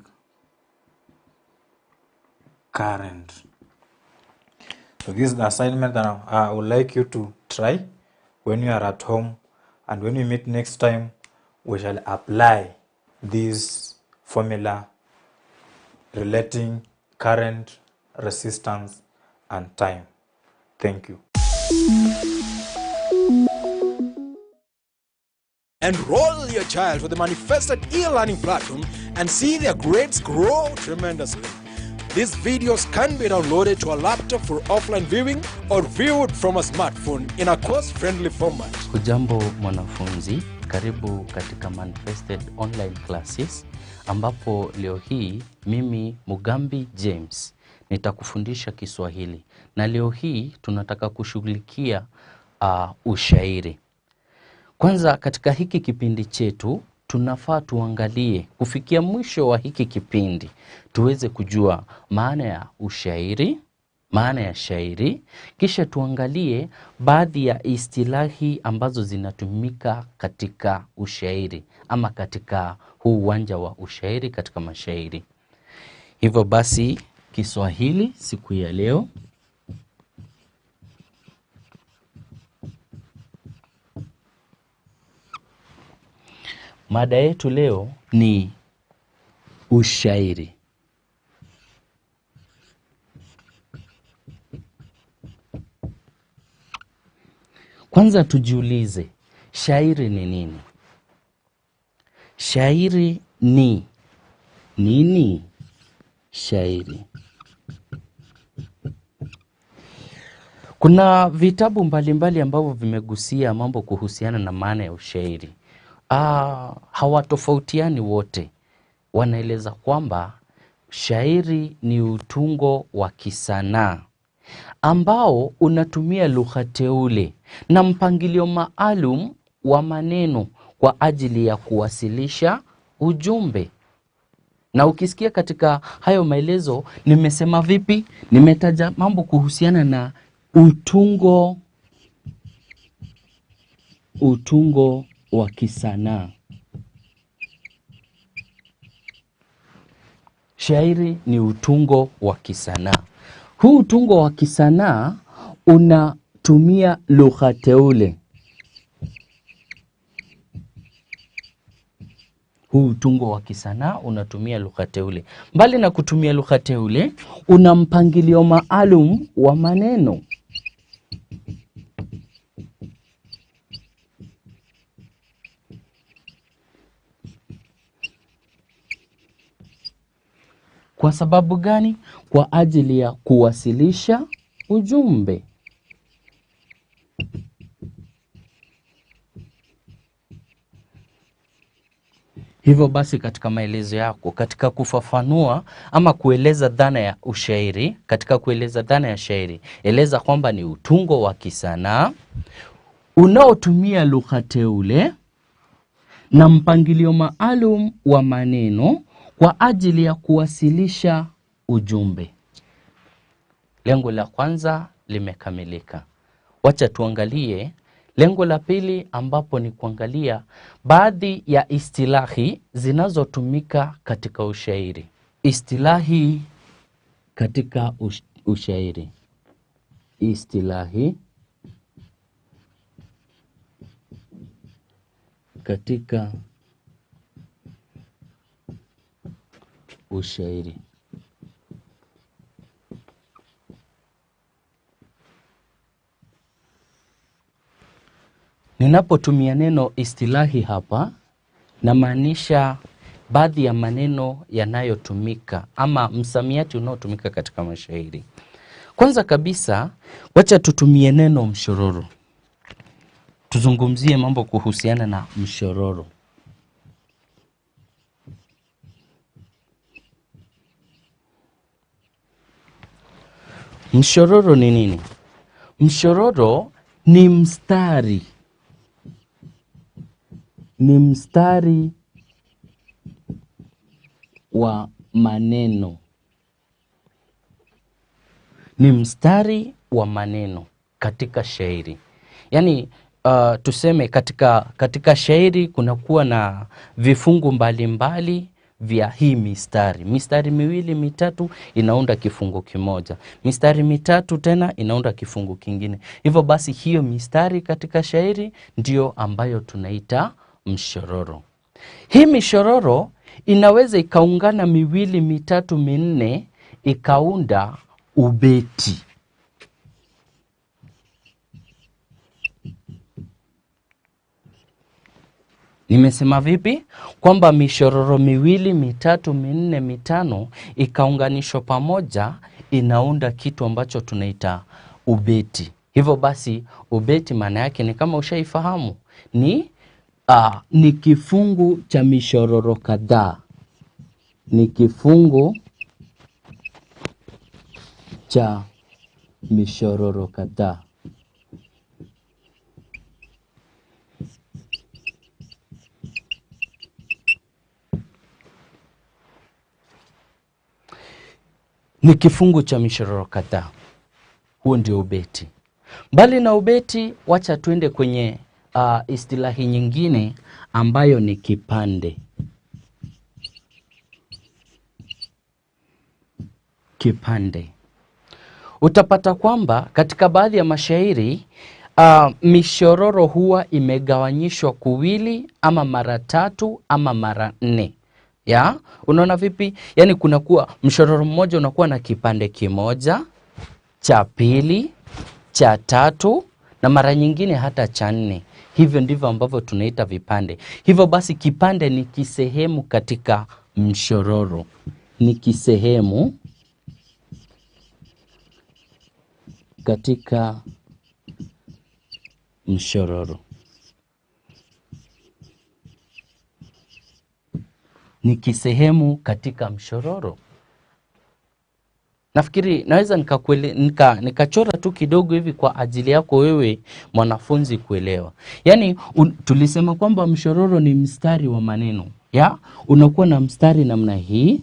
current. So this is the assignment that I would like you to try when you are at home, and when we meet next time, we shall apply this formula relating current, resistance, and time. Thank you. Enroll your child for the Manifested e-learning platform and see their grades grow tremendously. These videos can be downloaded to a laptop for offline viewing or viewed from a smartphone in a course-friendly format. Hujambo mwanafunzi, karibu katika Manifested online classes, ambapo leo hii mimi Mugambi James nitakufundisha Kiswahili, na leo hii tunataka kushughulikia ushairi. Kwanza katika hiki kipindi chetu tunafaa tuangalie kufikia mwisho wa hiki kipindi tuweze kujua maana ya ushairi, maana ya shairi, kisha tuangalie baadhi ya istilahi ambazo zinatumika katika ushairi ama katika huu uwanja wa ushairi katika mashairi. Hivyo basi Kiswahili siku ya leo mada yetu leo ni ushairi. Kwanza tujiulize, shairi ni nini? Shairi ni nini? Shairi. Kuna vitabu mbalimbali ambavyo vimegusia mambo kuhusiana na maana ya ushairi. Hawatofautiani wote. Wanaeleza kwamba shairi ni utungo wa kisanaa ambao unatumia lugha teule na mpangilio maalum wa maneno kwa ajili ya kuwasilisha ujumbe. Na ukisikia katika hayo maelezo nimesema vipi? Nimetaja mambo kuhusiana na utungo wa kisanaa. Shairi ni utungo wa kisanaa. Huu utungo wa kisanaa unatumia lugha teule. Huu utungo wa kisanaa unatumia lugha teule. Mbali na kutumia lugha teule, una mpangilio maalum wa maneno. Kwa sababu gani? Kwa ajili ya kuwasilisha ujumbe. Hivyo basi katika maelezo yako, katika kufafanua ama kueleza dhana ya ushairi, katika kueleza dhana ya shairi, eleza kwamba ni utungo wa kisanaa unaotumia lugha teule na mpangilio maalum wa maneno kwa ajili ya kuwasilisha ujumbe. Lengo la kwanza limekamilika. Wacha tuangalie lengo la pili, ambapo ni kuangalia baadhi ya istilahi zinazotumika katika ushairi. Istilahi katika ushairi. Istilahi katika ushairi. Ninapotumia neno istilahi hapa, namaanisha baadhi ya maneno yanayotumika ama msamiati unaotumika katika mashairi. Kwanza kabisa, wacha tutumie neno mshororo. Tuzungumzie mambo kuhusiana na mshororo. Mshororo ni nini? Mshororo ni mstari. Ni mstari wa maneno. Ni mstari wa maneno katika shairi. Yaani tuseme katika shairi kunakuwa na vifungu mbalimbali vya hii mistari. Mistari miwili mitatu inaunda kifungu kimoja. Mistari mitatu tena inaunda kifungu kingine. Hivyo basi hiyo mistari katika shairi ndio ambayo tunaita mshororo. Hii mishororo inaweza ikaungana miwili mitatu minne ikaunda ubeti. Nimesema vipi? Kwamba mishororo miwili mitatu minne mitano ikaunganishwa pamoja inaunda kitu ambacho tunaita ubeti. Hivyo basi ubeti maana yake ni kama ushaifahamu, ni kifungu cha mishororo kadhaa. Ni kifungu cha mishororo kadhaa. ni kifungu cha mishororo kadhaa. Huo ndio ubeti. Mbali na ubeti, wacha tuende kwenye istilahi nyingine ambayo ni kipande. Kipande. Utapata kwamba katika baadhi ya mashairi mishororo huwa imegawanyishwa kuwili ama mara 3 ama mara 4. Ya, unaona vipi? Yani kunakuwa mshororo mmoja unakuwa na kipande kimoja, cha pili, cha 3 na mara nyingine hata cha 4. Hivyo ndivyo ambavyo tunaita vipande. Hivyo basi kipande ni kisehemu katika mshororo. Ni kisehemu katika mshororo. Ni kisehemu katika mshororo. Nafikiri naweza nikachora tu kidogo hivi kwa ajili yako wewe mwanafunzi kuelewa. Yani tulisema kwamba mshororo ni mstari wa maneno. Ya, unakuwa na mstari namna hii.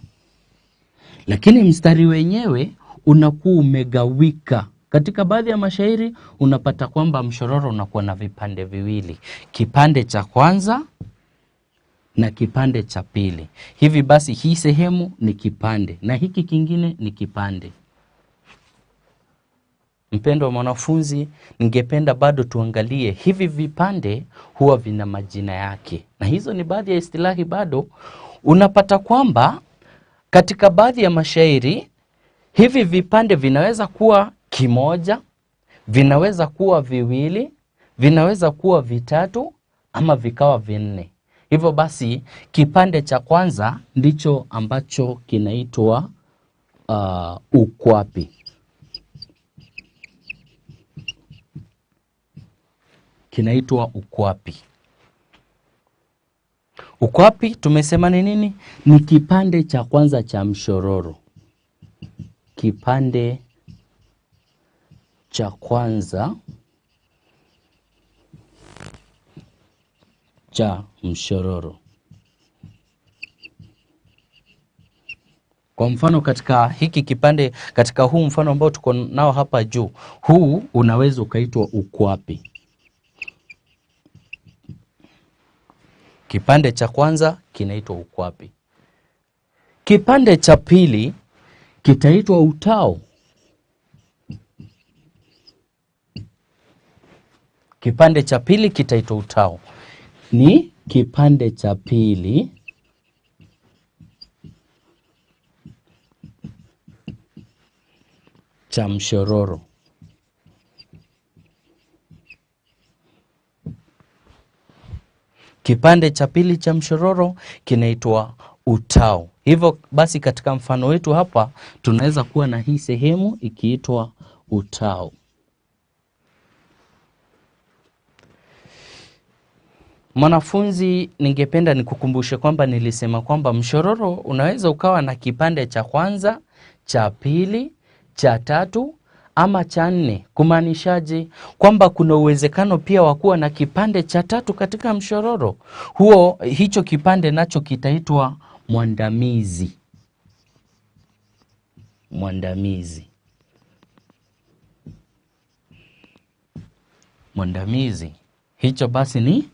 Lakini mstari wenyewe unakuwa umegawika. Katika baadhi ya mashairi unapata kwamba mshororo unakuwa na vipande viwili. Kipande cha kwanza na kipande cha pili. Hivi basi hii sehemu ni kipande na hiki kingine ni kipande. Mpendwa mwanafunzi, ningependa bado tuangalie hivi vipande huwa vina majina yake. Na hizo ni baadhi ya istilahi bado. Unapata kwamba katika baadhi ya mashairi hivi vipande vinaweza kuwa kimoja, vinaweza kuwa viwili, vinaweza kuwa vitatu ama vikawa vinne. Hivyo basi kipande cha kwanza ndicho ambacho kinaitwa ukwapi. Kinaitwa ukwapi. Ukwapi tumesema ni nini? Ni kipande cha kwanza cha mshororo. Kipande cha kwanza cha mshororo. Kwa mfano katika hiki kipande, katika huu mfano ambao tuko nao hapa juu, huu unaweza ukaitwa ukwapi. Kipande cha kwanza kinaitwa ukwapi. Kipande cha pili kitaitwa utao. Kipande cha pili kitaitwa utao. Ni kipande cha pili cha mshororo. Kipande cha pili cha mshororo kinaitwa utao. Hivyo basi katika mfano wetu hapa tunaweza kuwa na hii sehemu ikiitwa utao. Mwanafunzi, ningependa nikukumbushe kwamba nilisema kwamba mshororo unaweza ukawa na kipande cha kwanza, cha pili, cha 3 ama cha 4. Kumaanishaje? Kwamba kuna uwezekano pia wa kuwa na kipande cha 3 katika mshororo. Hicho kipande nacho kitaitwa mwandamizi. Mwandamizi. Mwandamizi. Hicho basi ni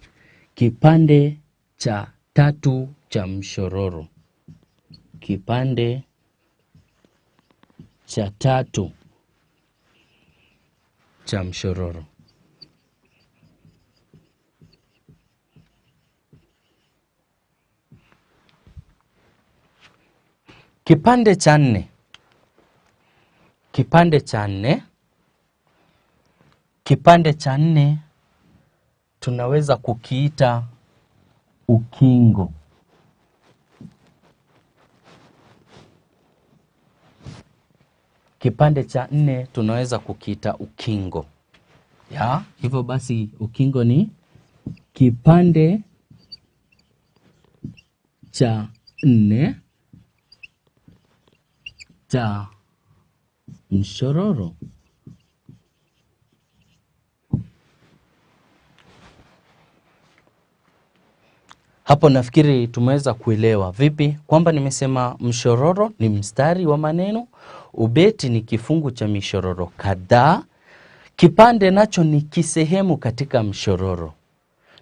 kipande cha 3 cha mshororo. Kipande cha 3 cha mshororo. Kipande cha 4. Kipande cha 4. Kipande cha 4 tunaweza kukiita ukingo. Kipande cha 4 tunaweza kukiita ukingo. Ya, hivyo basi ukingo ni kipande cha 4 cha mshororo. Hapo nafikiri tumeweza kuelewa vipi kwamba nimesema mshororo ni mstari wa maneno, ubeti ni kifungu cha mishororo kadhaa. Kipande nacho ni kisehemu katika mshororo.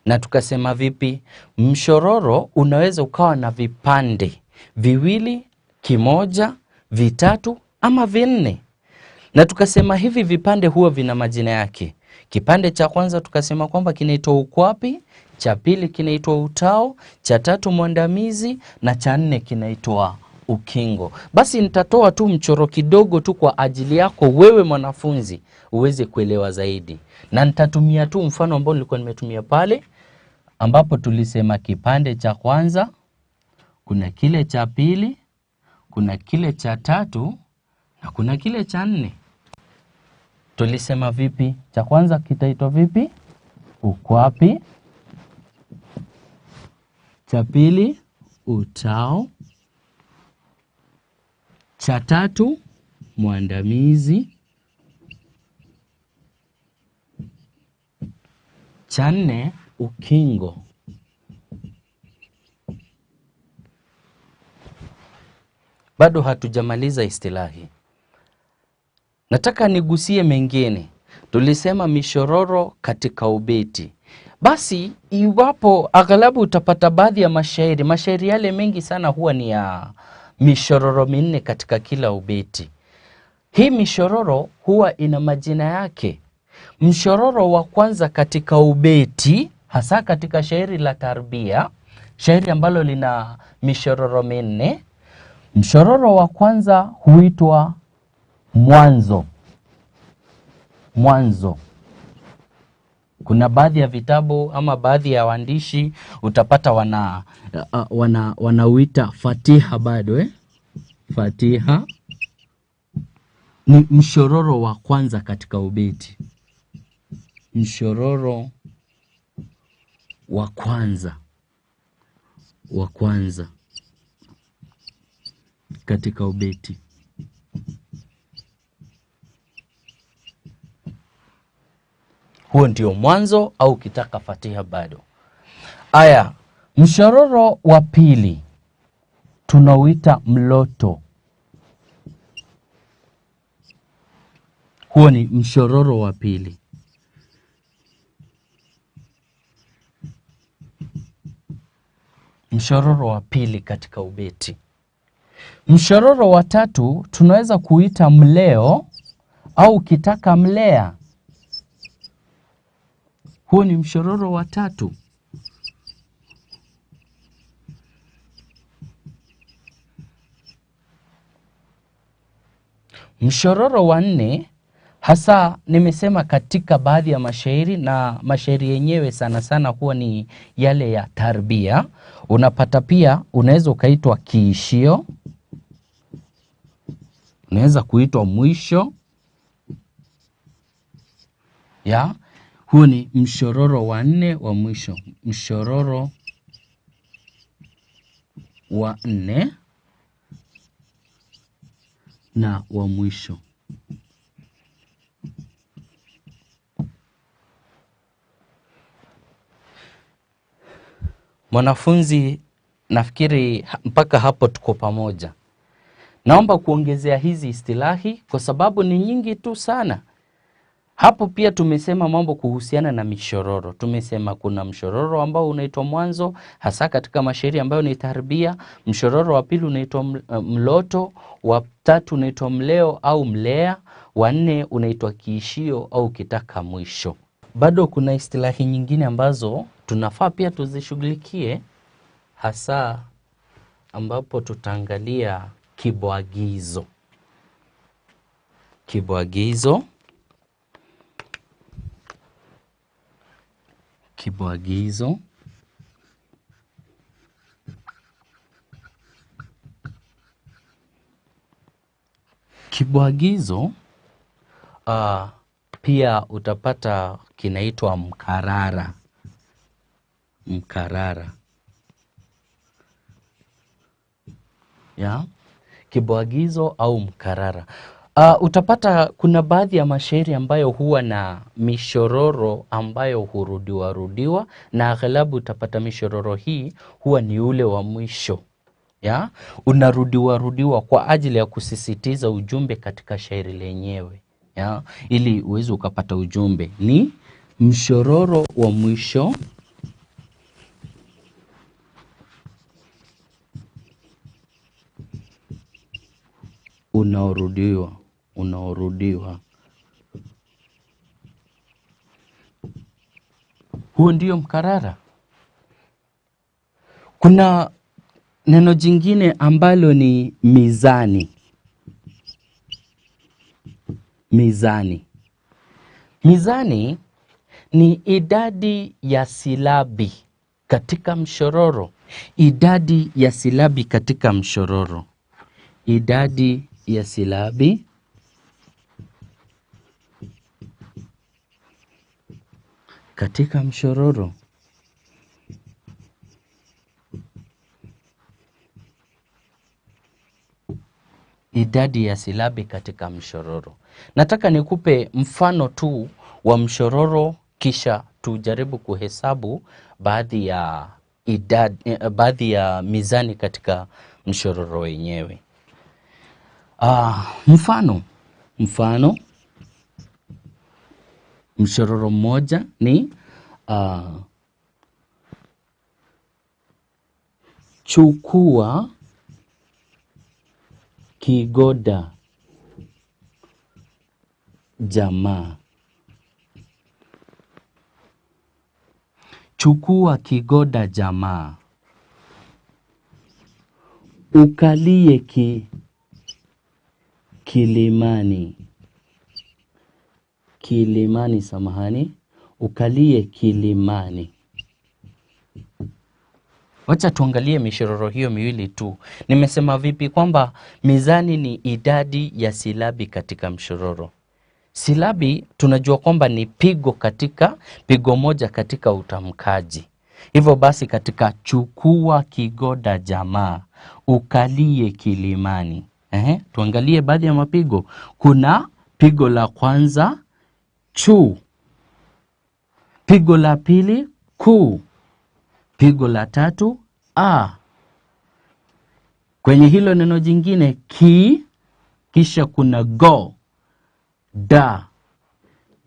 Na tukasema vipi? Mshororo unaweza ukawa na vipande viwili, kimoja, vitatu ama vinne. Na tukasema hivi vipande huwa vina majina yake. Kipande cha kwanza tukasema kwamba kinaitwa ukwapi, cha pili kinaitwa utao, cha tatu mwandamizi na cha nne kinaitwa ukingo. Basi nitatoa tu mchoro kidogo tu kwa ajili yako wewe mwanafunzi uweze kuelewa zaidi. Na nitatumia tu mfano ambao nilikuwa nimetumia pale, ambapo tulisema kipande cha kwanza, kuna kile cha pili, kuna kile cha tatu na kuna kile cha nne. Tulisema vipi? Cha kwanza kitaitwa vipi? Ukwapi. Cha pili utao. Cha tatu mwandamizi. Cha nne ukingo. Bado hatujamaliza istilahi. Nataka nigusie mengine. Tulisema mishororo katika ubeti. Basi iwapo aghalabu utapata baadhi ya mashairi yale mengi sana huwa ni ya mishororo minne katika kila ubeti. Hii mishororo huwa ina majina yake. Mshororo wa kwanza katika ubeti, hasa katika shairi la tarbia, shairi ambalo lina mishororo minne, mshororo wa kwanza huitwa mwanzo. Mwanzo. Kuna baadhi ya vitabu ama baadhi ya waandishi utapata wanauita fatiha bado Fatiha ni mshororo wa kwanza katika ubeti. Mshororo wa kwanza katika ubeti. Huo ndio mwanzo au kitaka fatiha bado. Aya, mshororo wa pili tunauita mloto. Huo ni mshororo wa pili. Mshororo wa pili katika ubeti. Mshororo wa tatu tunaweza kuita mleo au kitaka mlea. Huo ni mshororo wa tatu. Mshororo wa nne, hasa nimesema katika baadhi ya mashairi, na mashairi yenyewe sana sana huwa ni yale ya tarbia. Unapata pia unaweza ukaitwa kiishio, unaweza kuitwa mwisho. Huo ni mshororo wa nne wa mwisho. Mshororo wa nne na wa mwisho. Mwanafunzi, nafikiri mpaka hapo tuko pamoja. Naomba kuongezea hizi istilahi kwa sababu ni nyingi tu sana. Hapo pia tumesema mambo kuhusiana na mishororo. Tumesema kuna mshororo ambao unaitwa mwanzo, hasa katika mashairi ambayo ni tarbia. Mshororo wa pili unaitwa mloto, wa tatu unaitwa mleo au mlea, wa nne unaitwa kiishio au kitaka mwisho. Bado kuna istilahi nyingine ambazo tunafaa pia tuzishughulikie, hasa ambapo tutaangalia kibwagizo. Kibwagizo. Kibwagizo. Kibwagizo pia utapata kinaitwa mkarara. Mkarara. Kibwagizo au mkarara. Utapata kuna baadhi ya mashairi ambayo huwa na mishororo ambayo hurudiwa, na aghalabu utapata mishororo hii huwa ni ule wa mwisho ya unarudiwa kwa ajili ya kusisitiza ujumbe katika shairi lenyewe, ya ili uweze ukapata ujumbe. Ni mshororo wa mwisho unaorudiwa. Huo ndio mkarara. Kuna neno jingine ambalo ni mizani. Mizani ni idadi ya silabi katika mshororo. Idadi ya silabi katika mshororo. Idadi ya silabi katika mshororo. Idadi ya silabi katika mshororo. Nataka nikupe mfano tu wa mshororo, kisha tujaribu kuhesabu baadhi ya mizani katika mshororo wenyewe. Mfano mshororo mmoja ni chukua kigoda jamaa. Chukua kigoda jamaa. Ukalie kilimani. Ukalie kilimani. Wacha tuangalie mishororo hiyo miwili tu. Nimesema vipi kwamba mizani ni idadi ya silabi katika mshororo. Silabi tunajua kwamba ni pigo moja katika utamkaji. Hivyo basi katika chukua kigoda jamaa, ukalie kilimani. Tuangalie baadhi ya mapigo. Kuna pigo la kwanza chu. Pigo la pili ku. Pigo la tatu a. Kwenye hilo neno jingine kisha kuna go, da,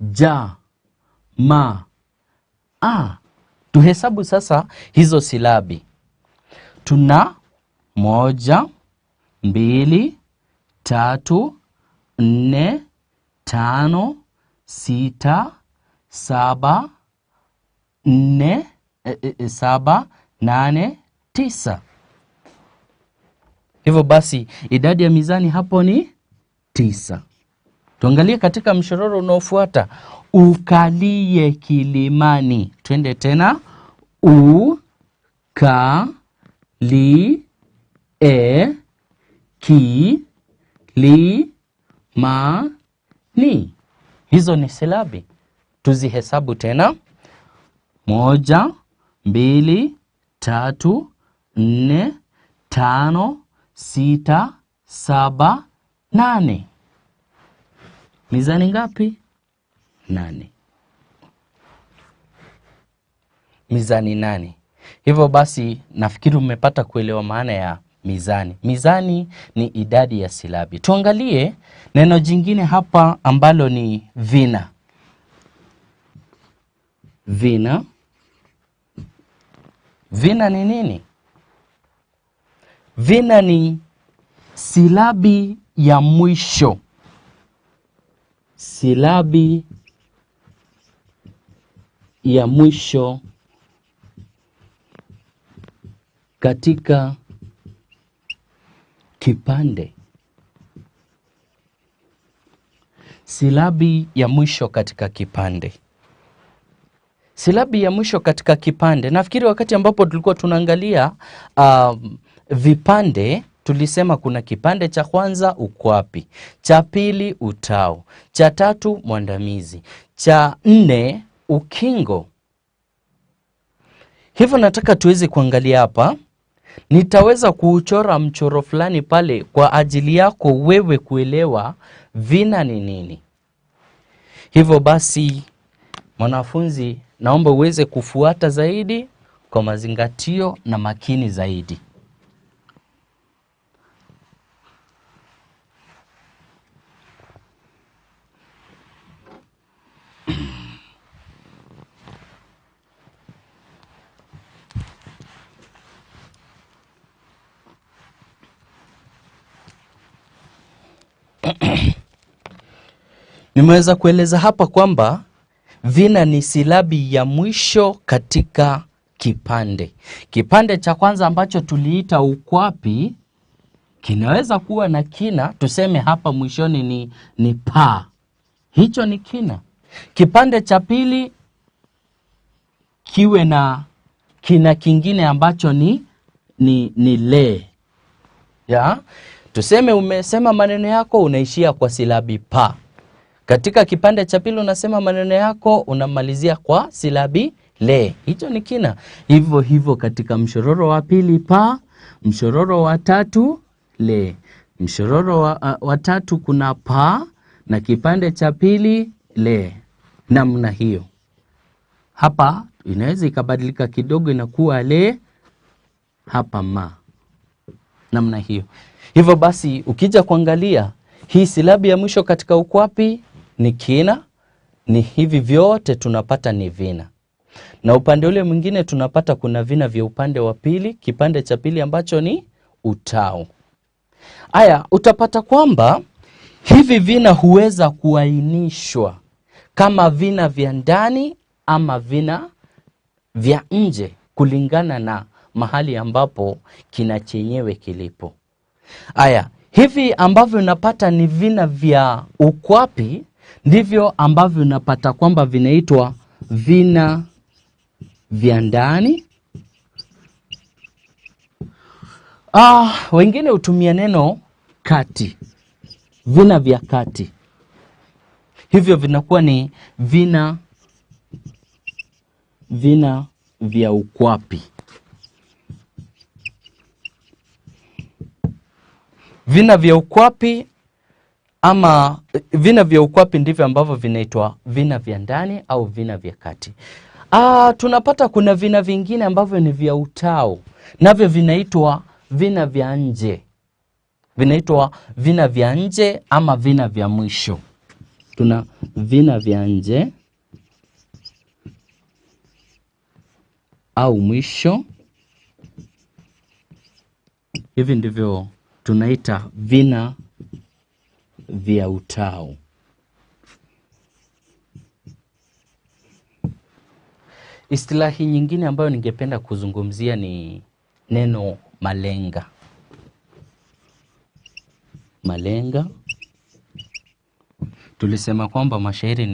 ja, ma, a. Tuhesabu sasa hizo silabi. Tuna 1, 2, 3, 4, 5, 6, 7, 8, 9. Hivyo basi idadi ya mizani hapo ni 9. Tuangalie katika mshororo unaofuata. Ukalie kilimani. Twende tena. Kilimani. Hizo ni silabi. Tuzihesabu tena. 1, 2, 3, 4, 5, 6, 7, 8. Mizani ngapi? 8. Mizani 8. Hivyo basi nafikiri umepata kuelewa maana ya mizani. Mizani ni idadi ya silabi. Tuangalie neno jingine hapa ambalo ni vina. Vina ni nini? Vina ni silabi ya mwisho. Silabi ya mwisho katika kipande. Silabi ya mwisho katika kipande. Silabi ya mwisho katika kipande. Nafikiri wakati ambapo tulikuwa tunaangalia vipande, tulisema kuna kipande cha kwanza ukwapi, cha pili utao, cha tatu mwandamizi, cha 4 ukingo. Hivyo nataka tuweze kuangalia hapa. Nitaweza kuuchora mchoro fulani pale kwa ajili yako wewe kuelewa vina ni nini. Hivyo basi mwanafunzi, naomba uweze kufuata zaidi kwa mazingatio na makini zaidi. Nimeweza kueleza hapa kwamba vina ni silabi ya mwisho katika kipande. Kipande cha kwanza ambacho tuliita ukwapi kinaweza kuwa na kina, tuseme hapa mwishoni ni pa. Hicho ni kina. Kipande cha pili kiwe na kina kingine ambacho ni le. Ya? Tuseme umesema maneno yako unaishia kwa silabi pa. Katika kipande cha pili unasema maneno yako unamalizia kwa silabi le. Hicho ni kina. Hivyo hivyo katika mshororo wa pili pa, mshororo wa tatu le. Mshororo wa tatu kuna pa na kipande cha pili le. Namna hiyo. Hapa inaweza ikabadilika kidogo inakuwa le, hapa ma. Namna hiyo. Hivyo basi ukija kuangalia hii silabi ya mwisho katika ukwapi ni kina, ni hivi vyote tunapata ni vina. Na upande ule mwingine tunapata kuna vina vya upande wa pili, kipande cha pili ambacho ni utao. Aya, utapata kwamba hivi vina huweza kuainishwa kama vina vya ndani ama vina vya nje kulingana na mahali ambapo kina chenyewe kilipo. Aya, hivi ambavyo unapata ni vina vya ukwapi ndivyo ambavyo unapata kwamba vinaitwa vina vya ndani. Wengine hutumia neno kati. Vina vya kati. Hivyo vinakuwa ni vina vya ukwapi. Vina vya ukwapi ama vina vya ukwapi ndivyo ambavyo vinaitwa vina vya ndani au vina vya kati. Tunapata kuna vina vingine ambavyo ni vya utao. Navyo vinaitwa vina vya nje. Vinaitwa vina vya nje ama vina vya mwisho. Tuna vina vya nje au mwisho. Hivi ndivyo tunaita vina vya utao. Istilahi nyingine ambayo ningependa kuzungumzia ni neno malenga. Malenga. Tulisema kwamba mashairi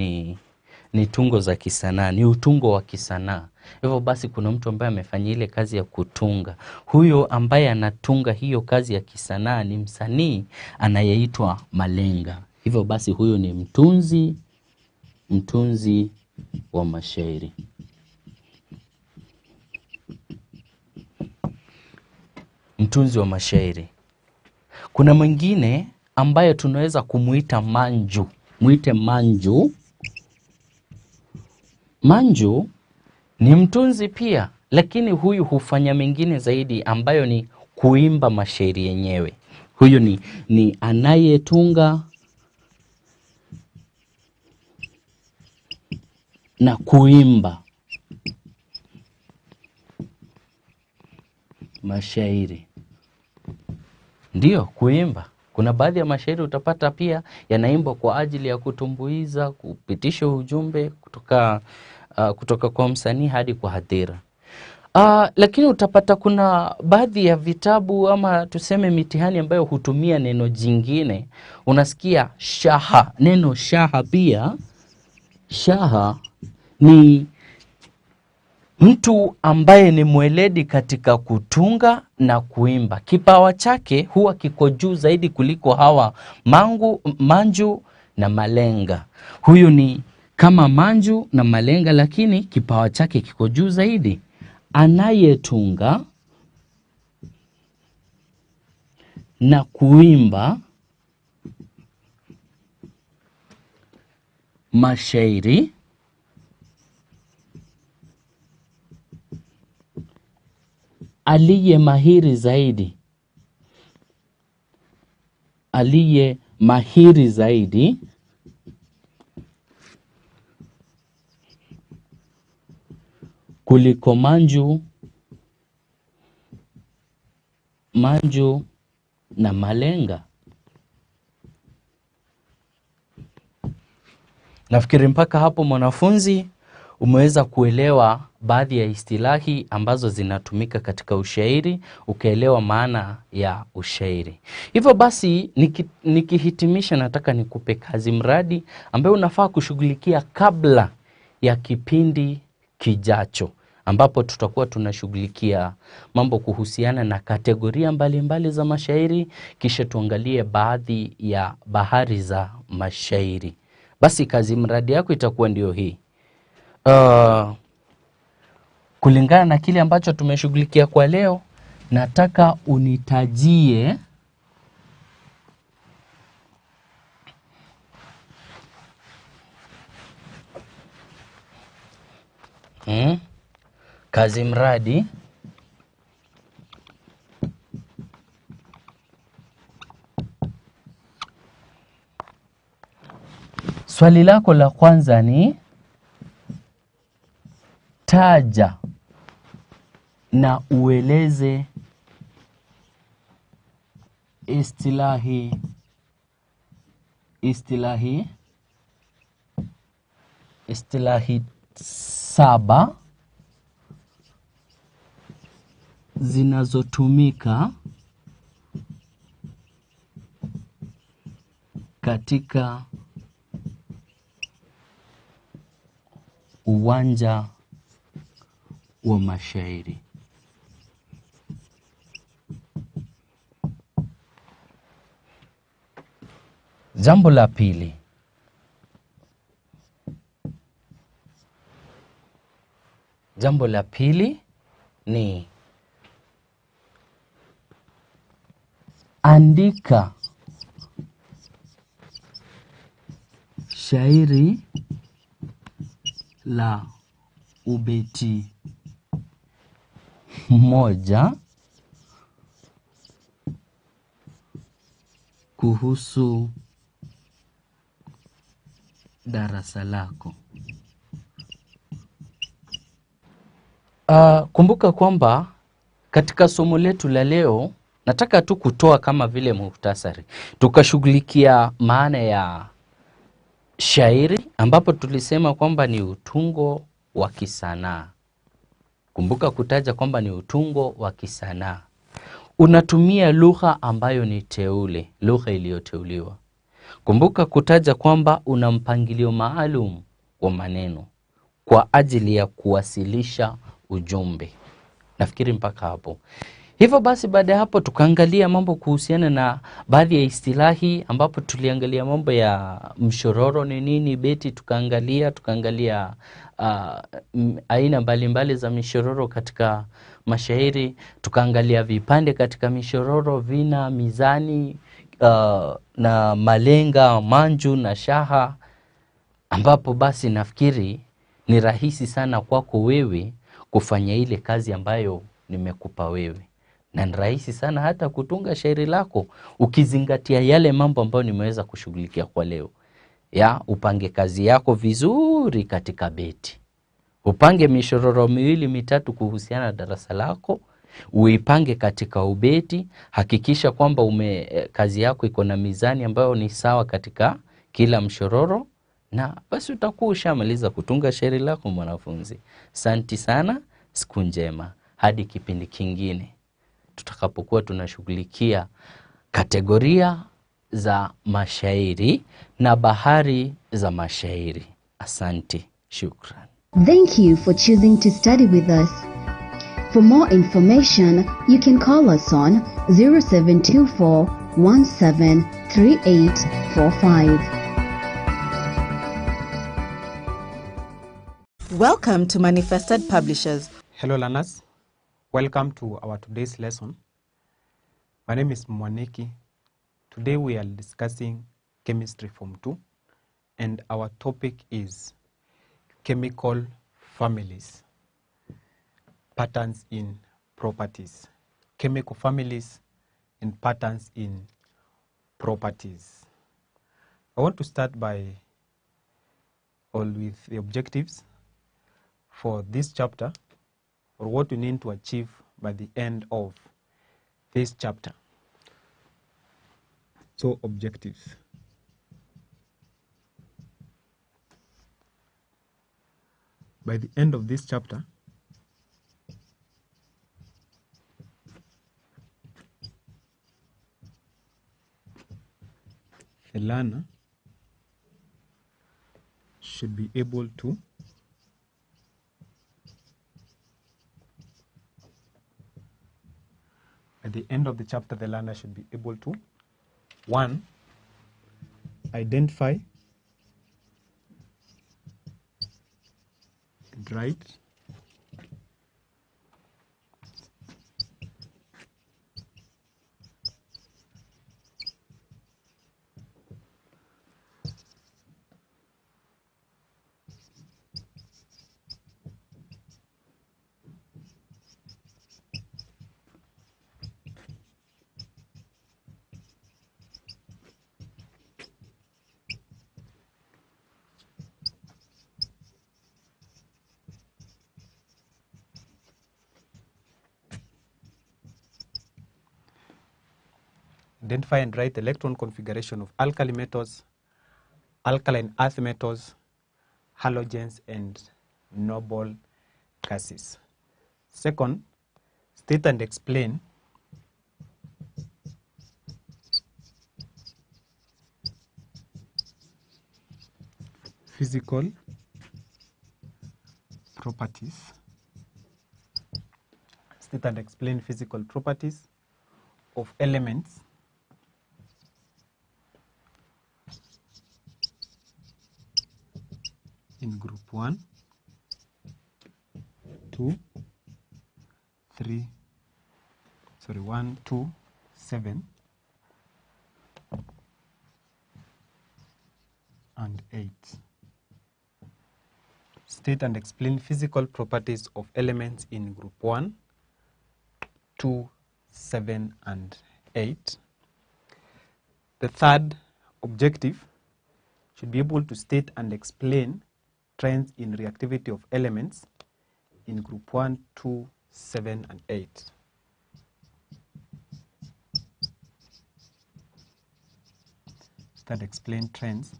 ni tungo za kisanaa, ni utungo wa kisanaa. Hivyo basi kuna mtu ambaye amefanya ile kazi ya kutunga. Huyo ambaye anatunga hiyo kazi ya kisanaa ni msanii anayeitwa malenga. Hivyo basi huyo ni mtunzi wa mashairi. Mtunzi wa mashairi. Kuna mwingine ambaye tunaweza kumuita manju. Muite manju. Manju ni mtunzi pia, lakini huyu hufanya mengine zaidi ambayo ni kuimba mashairi yenyewe. Huyu ni anayetunga na kuimba mashairi. Ndiyo, kuimba. Kuna baadhi ya mashairi utapata pia yanaimbwa kwa ajili ya kutumbuiza, kupitisha ujumbe kutoka kwa msanii hadi kwa hadhira. Lakini utapata kuna baadhi ya vitabu ama tuseme mitihani ambayo hutumia neno jingine. Unasikia shaha. Neno shaha pia. Shaha ni mtu ambaye ni mweledi katika kutunga na kuimba. Kipawa chake huwa kiko juu zaidi kuliko hawa manju na malenga. Huyu ni kama manju na malenga, lakini kipawa chake kiko juu zaidi. Anayetunga na kuimba mashairi aliye mahiri zaidi kuliko manju na malenga. Nafikiri mpaka hapo mwanafunzi umeweza kuelewa baadhi ya istilahi ambazo zinatumika katika ushairi, ukaelewa maana ya ushairi. Hivyo basi nikihitimisha, nataka nikupe kazi mradi ambayo unafaa kushughulikia kabla ya kipindi kijacho, ambapo tutakuwa tunashughulikia mambo kuhusiana na kategoria mbalimbali za mashairi, kisha tuangalie baadhi ya bahari za mashairi. Basi kazi mradi yako itakuwa ndio hii. Kulingana na kile ambacho tumeshughulikia kwa leo, nataka unitajie kazi mradi swali lako la kwanza ni taja na ueleze istilahi 7 zinazotumika katika uwanja wa mashairi. Jambo la pili, ni andika shairi la ubeti moja kuhusu darasa lako. Kumbuka kwamba katika somo letu la leo nataka tu kutoa kama vile muhtasari. Tukashughulikia maana ya shairi, ambapo tulisema kwamba ni utungo wa kisanaa. Kumbuka kutaja kwamba ni utungo wa kisanaa. Unatumia lugha ambayo ni teule, lugha iliyoteuliwa. Kumbuka kutaja kwamba una mpangilio maalum wa maneno kwa ajili ya kuwasilisha ujumbe. Nafikiri mpaka hapo. Hivyo basi baada ya hapo tukaangalia mambo kuhusiana na baadhi ya istilahi, ambapo tuliangalia mambo ya mshororo ni nini, beti tukaangalia aina mbalimbali za mishororo katika mashairi, tukaangalia vipande katika mishororo, vina, mizani, na malenga, manju na shaha, ambapo basi nafikiri ni rahisi sana kwako wewe kufanya ile kazi ambayo nimekupa wewe. Na ni rahisi sana hata kutunga shairi lako ukizingatia yale mambo ambayo nimeweza kushughulikia kwa leo. Upange kazi yako vizuri katika beti. Upange mishororo 2-3 kuhusiana na darasa lako, uipange katika ubeti, hakikisha kwamba kazi yako iko na mizani ambayo ni sawa katika kila mshororo, na basi utakuwa ushamaliza kutunga shairi lako mwanafunzi. Asante sana, siku njema. Hadi kipindi kingine tutakapokuwa tunashughulikia kategoria za mashairi na bahari za mashairi. Asante, shukran. Thank you for choosing to study with us. For more information, you can call us on 0724 173845. Welcome to Manifested Publishers. Hello learners, welcome to our today's lesson. My name is Mwaniki. Today we are discussing chemistry form 2 and our topic is chemical families, patterns in properties. Chemical families and patterns in properties. I want to start with the objectives for this chapter, or what we need to achieve by the end of this chapter. So, objectives. by the end of this chapter, the learner should be able to at the end of the chapter, the learner should be able to, 1, identify and write identify and write the electron configuration of alkali metals, alkaline earth metals, halogens, and noble gases. Second, state and explain physical properties. State and explain physical properties of elements in group 1, 2, 3, 1, 2, 7, and 8. State and explain physical properties of elements in group 1, 2, 7, and 8. The third objective should be able to state and explain trends in reactivity of elements in group 1, 2, 7, and 8. Start explain trends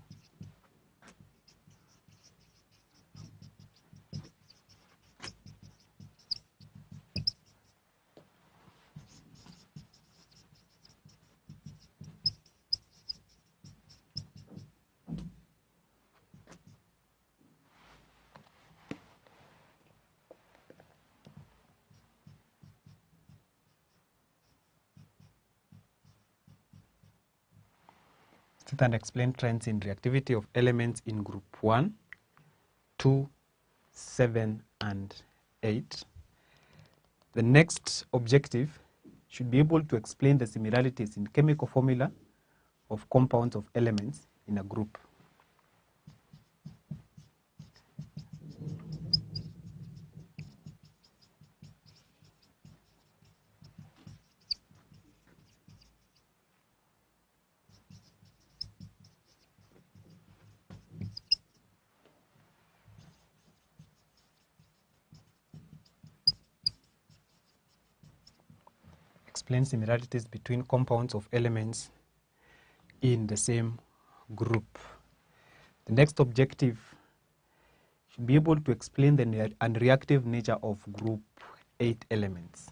State and explain trends in reactivity of elements in group 1, 2, 7, and 8. The next objective should be able to explain the similarities in chemical formula of compounds of elements in a group. Explain similarities between compounds of elements in the same group. The next objective should be able to explain the unreactive nature of group 8 elements.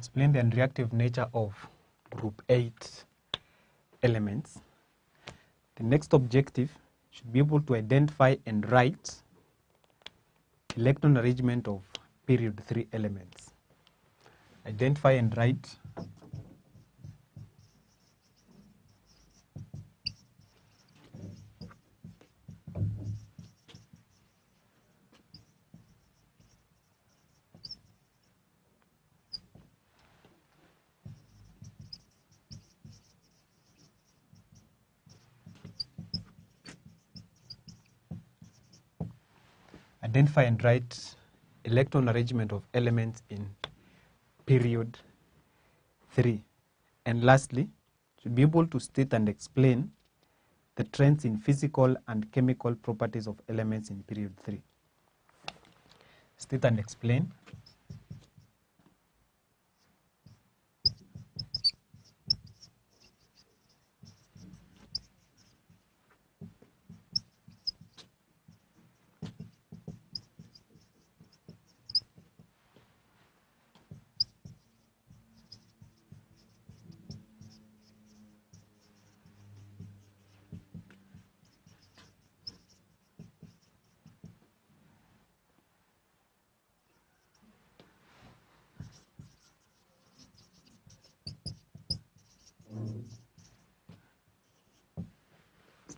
Explain the unreactive nature of group 8 elements. The next objective should be able to identify and write electron arrangement of period 3 elements. Identify and write identify and write electron arrangement of elements in period 3. And lastly, should be able to state and explain the trends in physical and chemical properties of elements in period 3. State and explain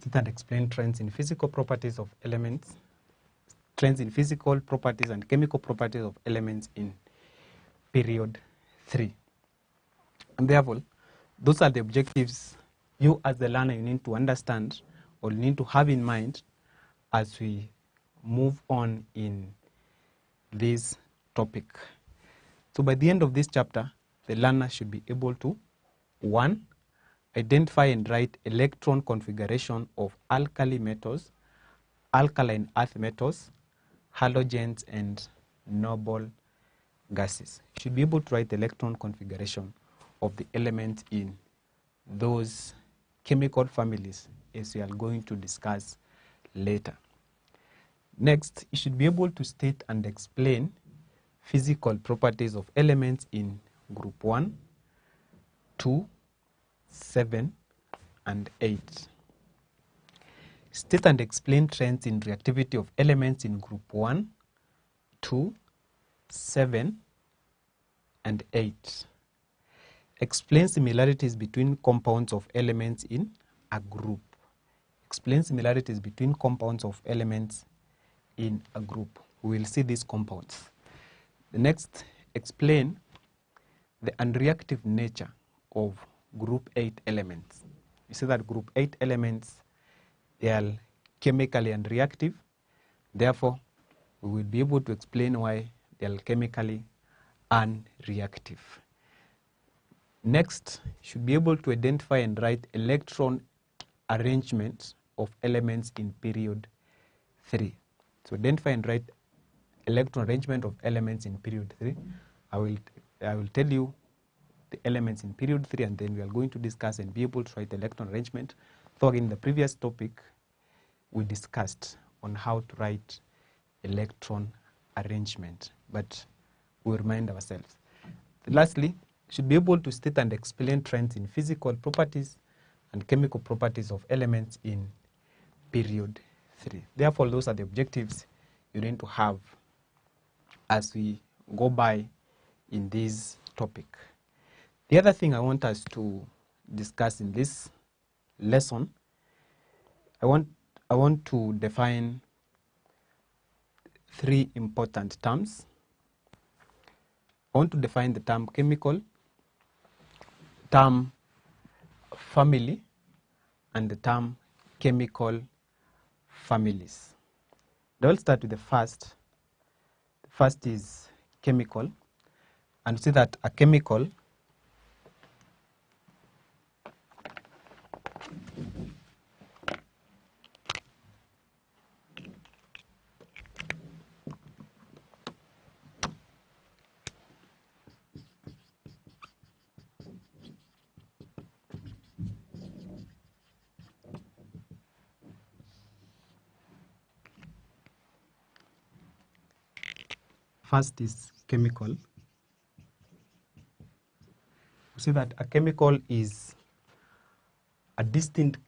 state and explain trends in physical properties of elements, trends in physical properties and chemical properties of elements in period 3. And therefore, those are the objectives you as the learner you need to understand or you need to have in mind as we move on in this topic. So by the end of this chapter, the learner should be able to 1. Identify and write electron configuration of alkali metals, alkaline earth metals, halogens, and noble gases. You should be able to write electron configuration of the elements in those chemical families, as we are going to discuss later. Next, you should be able to state and explain physical properties of elements in group 1, 2, 7, and 8. State and explain trends in reactivity of elements in group 1, 2, 7, and 8. Explain similarities between compounds of elements in a group. Explain similarities between compounds of elements in a group. We will see these compounds. The next, explain the unreactive nature of group 8 elements. You see that group 8 elements, they are chemically unreactive. Therefore, we will be able to explain why they are chemically unreactive. Next, you should be able to identify and write electron arrangement of elements in period 3. So identify and write electron arrangement of elements in period 3. I will tell you the elements in period 3, and then we are going to discuss and be able to write electron arrangement. So in the previous topic, we discussed on how to write electron arrangement, but we remind ourselves. Lastly, should be able to state and explain trends in physical properties and chemical properties of elements in period 3. Therefore, those are the objectives you need to have as we go by in this topic. The other thing I want us to discuss in this lesson, I want to define 3 important terms. I want to define the term chemical, term family, and the term chemical families. I'll start with the first. The first is chemical, and see that a chemical first is chemical. We see that a chemical is a distinct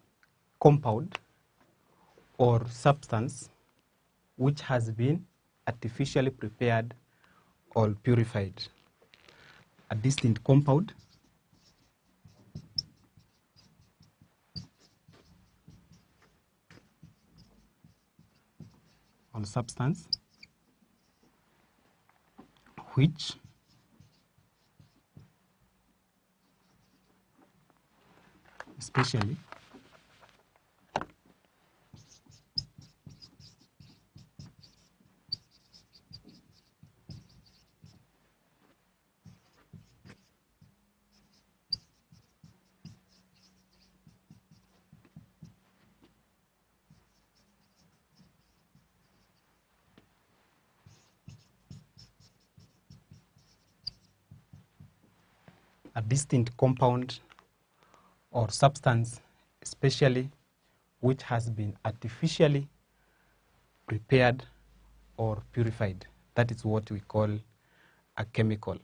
compound or substance which has been artificially prepared or purified. A distinct compound or substance which especially a distinct compound or substance, especially which has been artificially prepared or purified. That is what we call a chemical.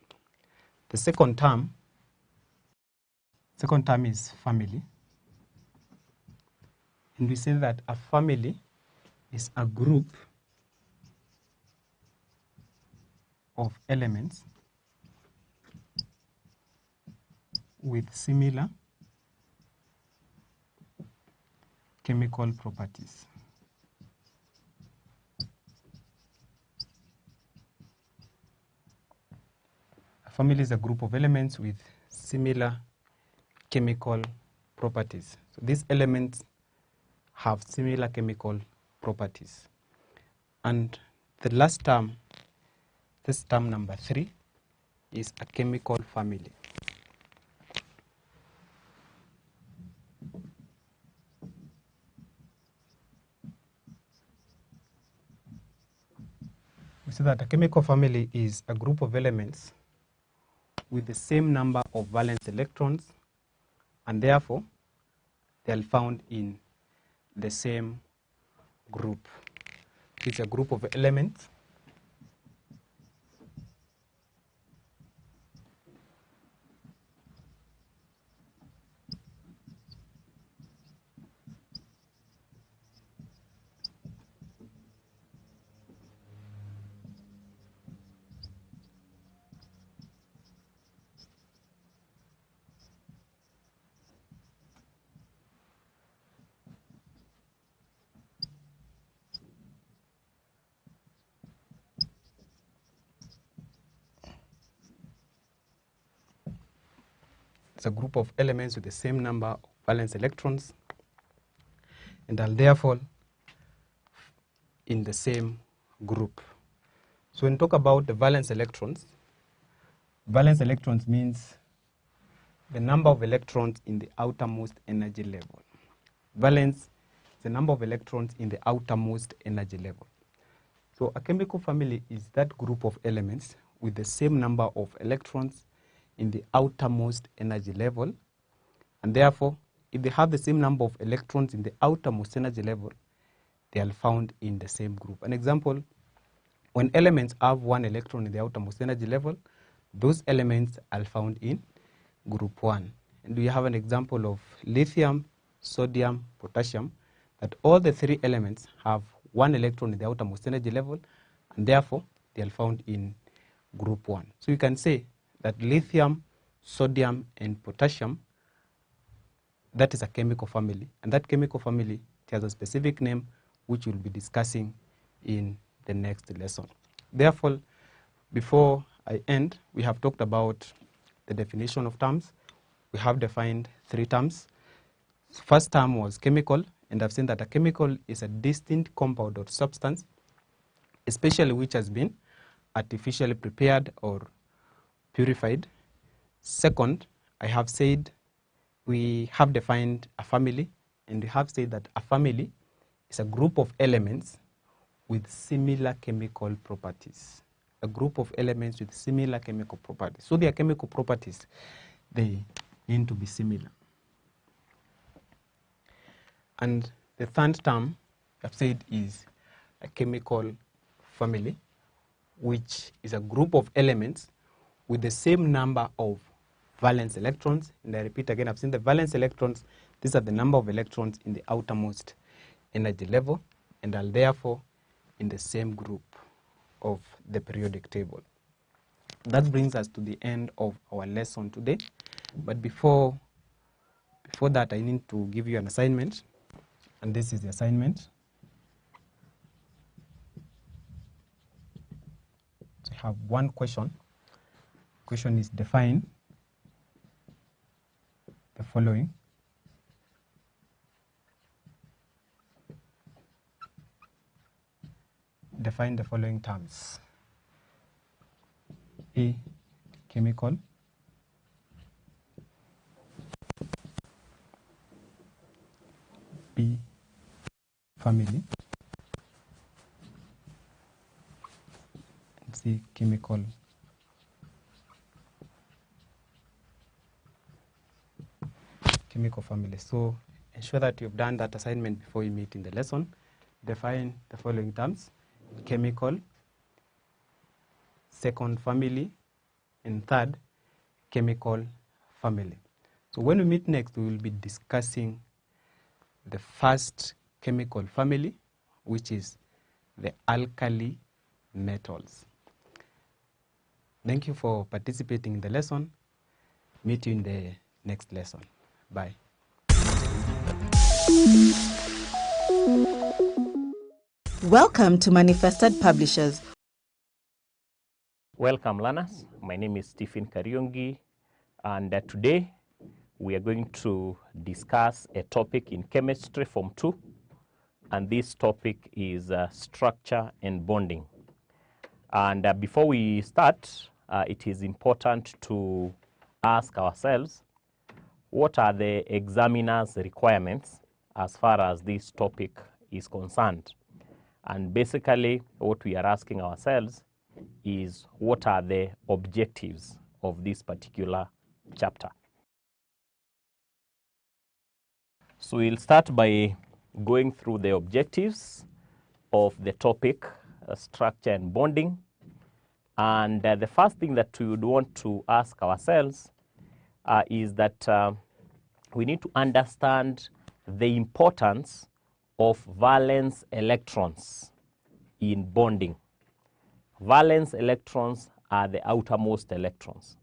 The second term is family. And we say that a family is a group of elements with similar chemical properties. A family is a group of elements with similar chemical properties. So these elements have similar chemical properties. And the last term, this term number 3, is a chemical family. We say that a chemical family is a group of elements with the same number of valence electrons, and therefore they are found in the same group. It's a group of elements It's a group of elements with the same number of valence electrons and are therefore in the same group. So when we talk about the valence electrons means the number of electrons in the outermost energy level. Valence is the number of electrons in the outermost energy level. So a chemical family is that group of elements with the same number of electrons in the outermost energy level, and therefore if they have the same number of electrons in the outermost energy level, they are found in the same group. An example, when elements have 1 electron in the outermost energy level, those elements are found in group 1. And we have an example of lithium, sodium, potassium, that all the 3 elements have 1 electron in the outermost energy level, and therefore they are found in group 1. So you can say that lithium, sodium, and potassium, that is a chemical family, and that chemical family has a specific name which we'll be discussing in the next lesson. Therefore, before I end, we have talked about the definition of terms. We have defined 3 terms. First term was chemical, and I've seen that a chemical is a distinct compound or substance, especially which has been artificially prepared or purified. Second, I have said we have defined a family, and we have said that a family is a group of elements with similar chemical properties. A group of elements with similar chemical properties. So their chemical properties, they need to be similar. And the third term I've said is a chemical family, which is a group of elements with the same number of valence electrons. And I repeat again, I've seen the valence electrons. These are the number of electrons in the outermost energy level, and are therefore in the same group of the periodic table. That brings us to the end of our lesson today. But before that, I need to give you an assignment, and this is the assignment. So I have one question. Question is define the following. Define the following terms. A, chemical. B, family. And C, chemical chemical family. So ensure that you've done that assignment before you meet in the lesson. Define the following terms: chemical, second family, and third, chemical family. So when we meet next, we will be discussing the first chemical family, which is the alkali metals. Thank you for participating in the lesson. Meet you in the next lesson. Bye. Welcome to Manifested Publishers. Welcome, learners. My name is Stephen Kariungi, and today we are going to discuss a topic in chemistry form 2, and this topic is structure and bonding. And before we start, it is important to ask ourselves, what are the examiner's requirements as far as this topic is concerned? And basically, what we are asking ourselves is, what are the objectives of this particular chapter? So we'll start by going through the objectives of the topic, structure and bonding. And the first thing that we would want to ask ourselves is that we need to understand the importance of valence electrons in bonding. Valence electrons are the outermost electrons.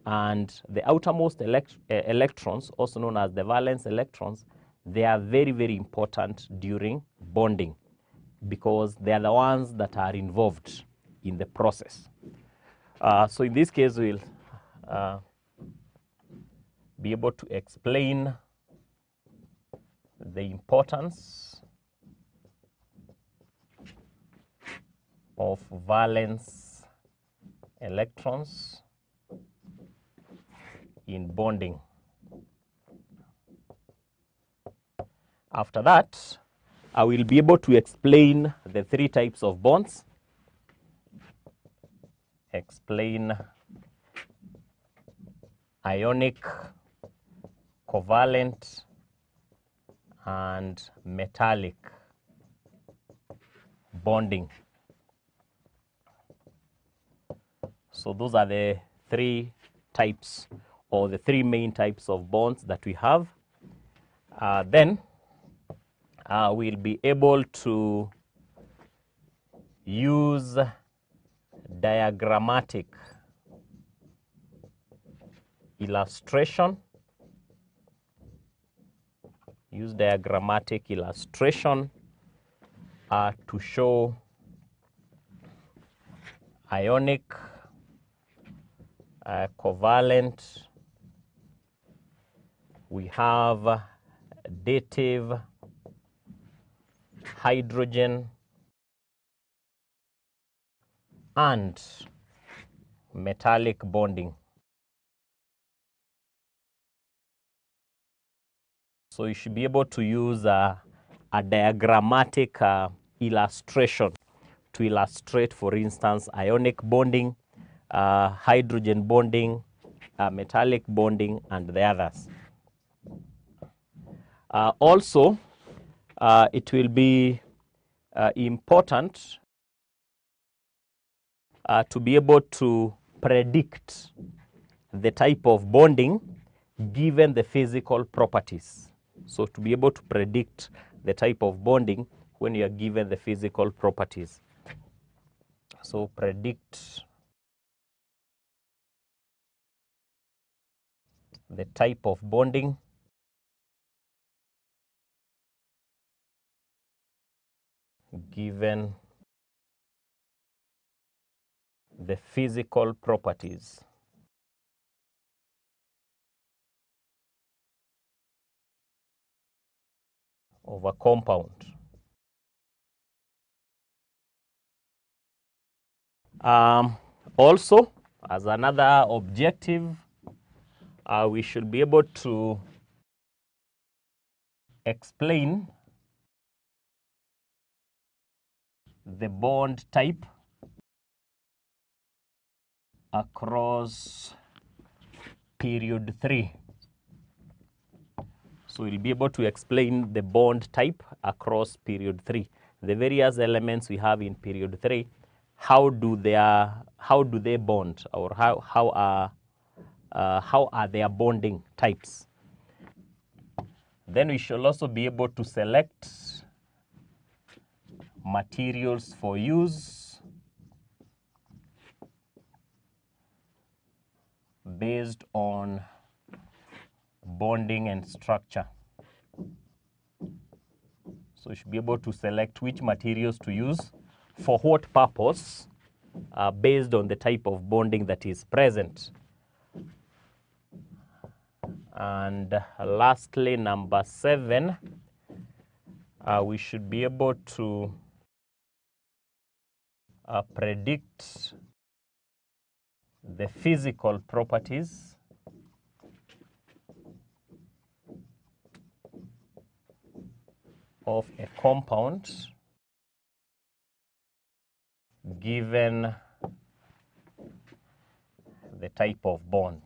And the outermost electrons, also known as the valence electrons, they are very, very important during bonding because they are the ones that are involved in the process. So in this case, we'll be able to explain the importance of valence electrons in bonding. After that, I will be able to explain the three types of bonds, explain ionic, covalent, and metallic bonding. So those are the three types, or the three main types of bonds that we have. Then we'll be able to use diagrammatic illustration, to show ionic, covalent, we have dative, hydrogen, and metallic bonding. So you should be able to use a diagrammatic illustration to illustrate, for instance, ionic bonding, hydrogen bonding, metallic bonding, and the others. Also, it will be important to be able to predict the type of bonding given the physical properties. So to be able to predict the type of bonding when you are given the physical properties. So predict the type of bonding given the physical properties of a compound. Also, as another objective, we should be able to explain the bond type across period 3. So we'll be able to explain the bond type across period 3. The various elements we have in period 3, how do they bond, or how are their bonding types. Then we shall also be able to select materials for use based on bonding and structure. So you should be able to select which materials to use for what purpose based on the type of bonding that is present. And lastly, number 7, we should be able to predict the physical properties of a compound given the type of bond.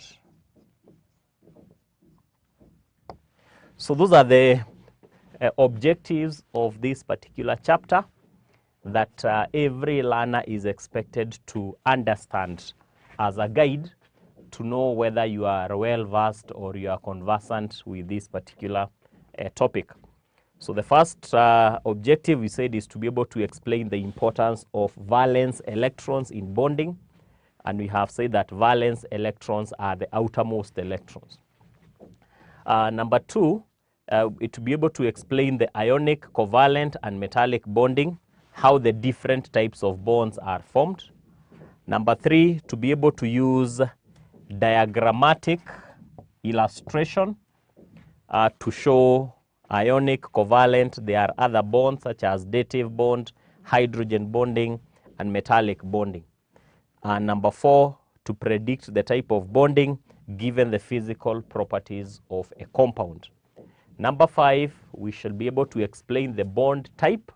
So those are the objectives of this particular chapter that every learner is expected to understand as a guide to know whether you are well versed or you are conversant with this particular topic. So the first objective we said is to be able to explain the importance of valence electrons in bonding, and we have said that valence electrons are the outermost electrons. Number 2, to be able to explain the ionic, covalent, and metallic bonding, how the different types of bonds are formed. Number 3, to be able to use diagrammatic illustration to show ionic, covalent. There are other bonds such as dative bond, hydrogen bonding, and metallic bonding. And number 4, to predict the type of bonding given the physical properties of a compound. Number 5, we shall be able to explain the bond type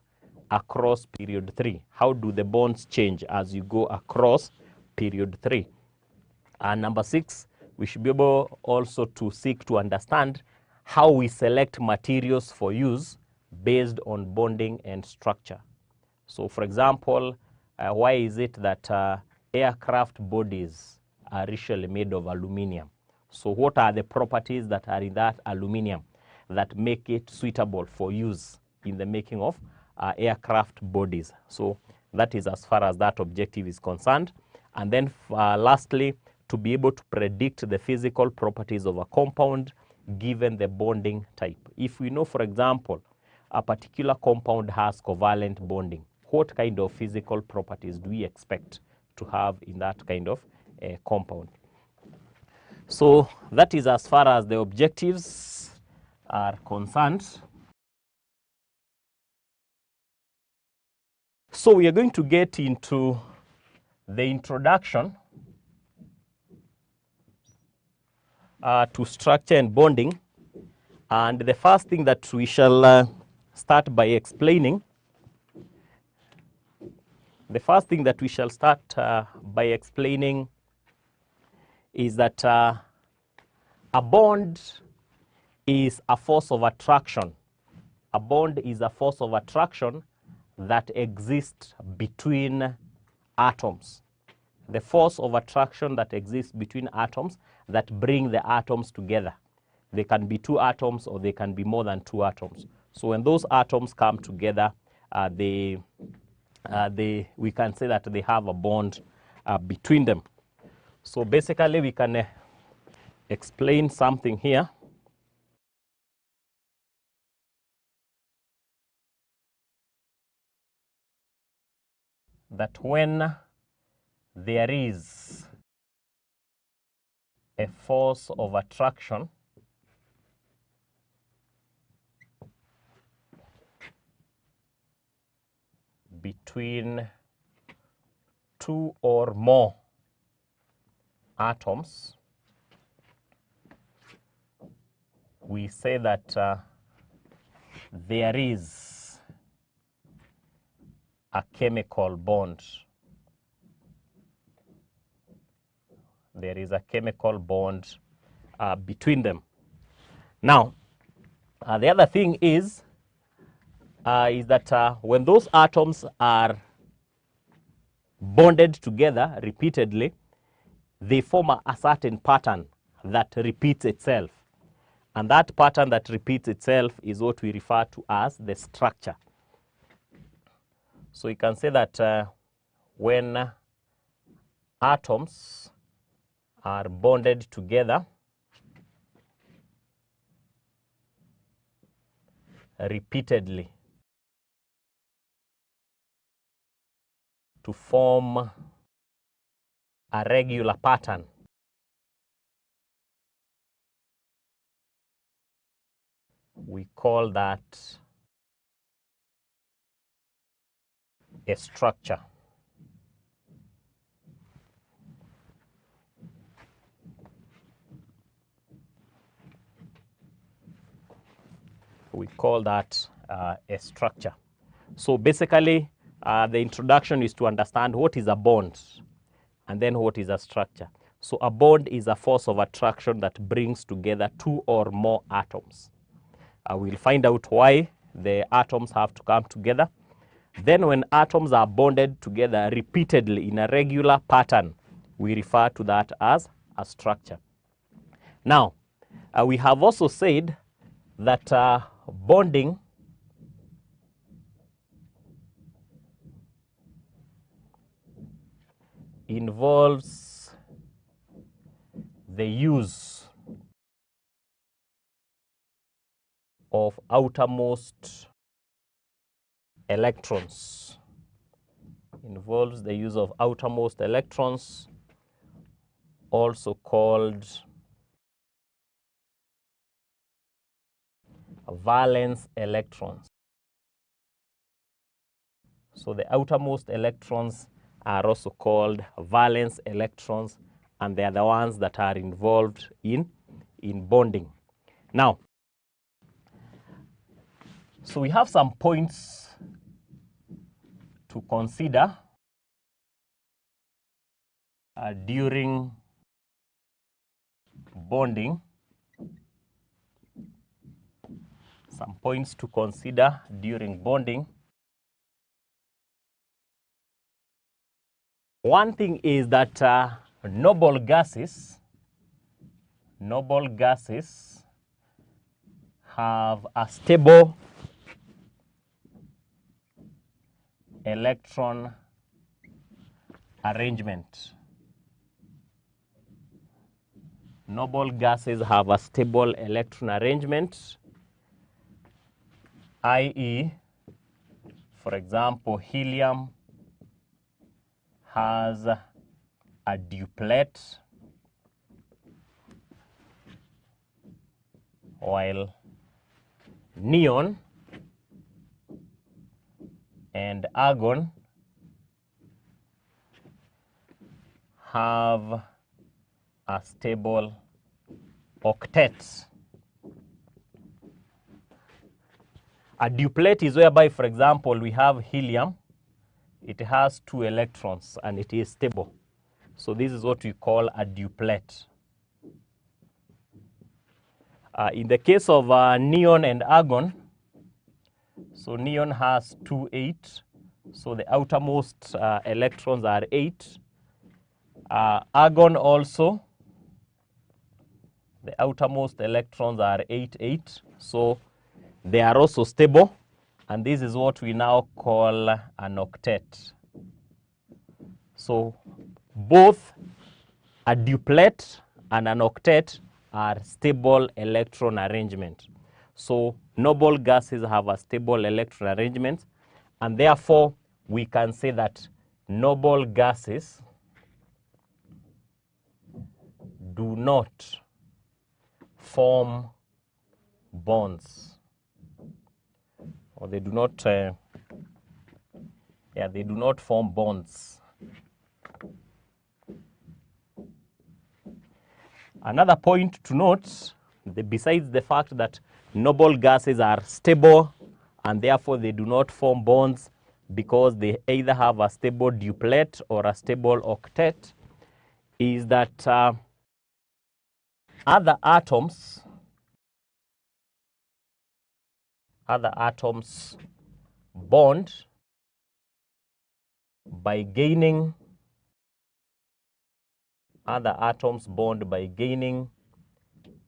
across period 3. How do the bonds change as you go across period 3? And number 6, we should be able also to seek to understand how we select materials for use based on bonding and structure. So for example, why is it that aircraft bodies are usually made of aluminum? So what are the properties that are in that aluminum that make it suitable for use in the making of aircraft bodies? So that is as far as that objective is concerned. And then lastly, to be able to predict the physical properties of a compound given the bonding type. If we know, for example, a particular compound has covalent bonding, what kind of physical properties do we expect to have in that kind of compound? So that is as far as the objectives are concerned. So we are going to get into the introduction to structure and bonding. And the first thing that we shall start by explaining, is that a bond is a force of attraction. A bond is a force of attraction that exists between atoms. The force of attraction that exists between atoms that bring the atoms together. They can be 2 atoms or they can be more than 2 atoms. So when those atoms come together, we can say that they have a bond between them. So basically we can explain something here. That when there is a force of attraction between 2 or more atoms, we say that there is a chemical bond. There is a chemical bond between them. Now, The other thing is that when those atoms are bonded together repeatedly, they form a certain pattern that repeats itself. And that pattern that repeats itself is what we refer to as the structure. So you can say that when atoms are bonded together repeatedly to form a regular pattern, we call that a structure. We call that a structure. So basically, the introduction is to understand what is a bond and then what is a structure. So a bond is a force of attraction that brings together two or more atoms. We'll find out why the atoms have to come together. Then when atoms are bonded together repeatedly in a regular pattern, we refer to that as a structure. Now, we have also said that bonding involves the use of outermost electrons. Involves the use of outermost electrons, also called valence electrons. So the outermost electrons are also called valence electrons, and they are the ones that are involved in bonding. Now, so we have some points to consider during bonding. Some points to consider during bonding. One thing is that noble gases have a stable electron arrangement. Noble gases have a stable electron arrangement, i.e., for example, helium has a duplet, while neon and argon have a stable octet. A duplet is whereby, for example, we have helium. It has 2 electrons and it is stable. So this is what we call a duplet. In the case of neon and argon, so neon has 2, 8. So the outermost electrons are 8. Argon also, the outermost electrons are 8, 8. So they are also stable. And this is what we now call an octet. So both a duplet and an octet are stable electron arrangement. So noble gases have a stable electron arrangement, and therefore we can say that noble gases do not form bonds. Or they do not, they do not form bonds. Another point to note, besides the fact that noble gases are stable and therefore they do not form bonds because they either have a stable duplet or a stable octet, is that other atoms other atoms bond by gaining, other atoms bond by gaining,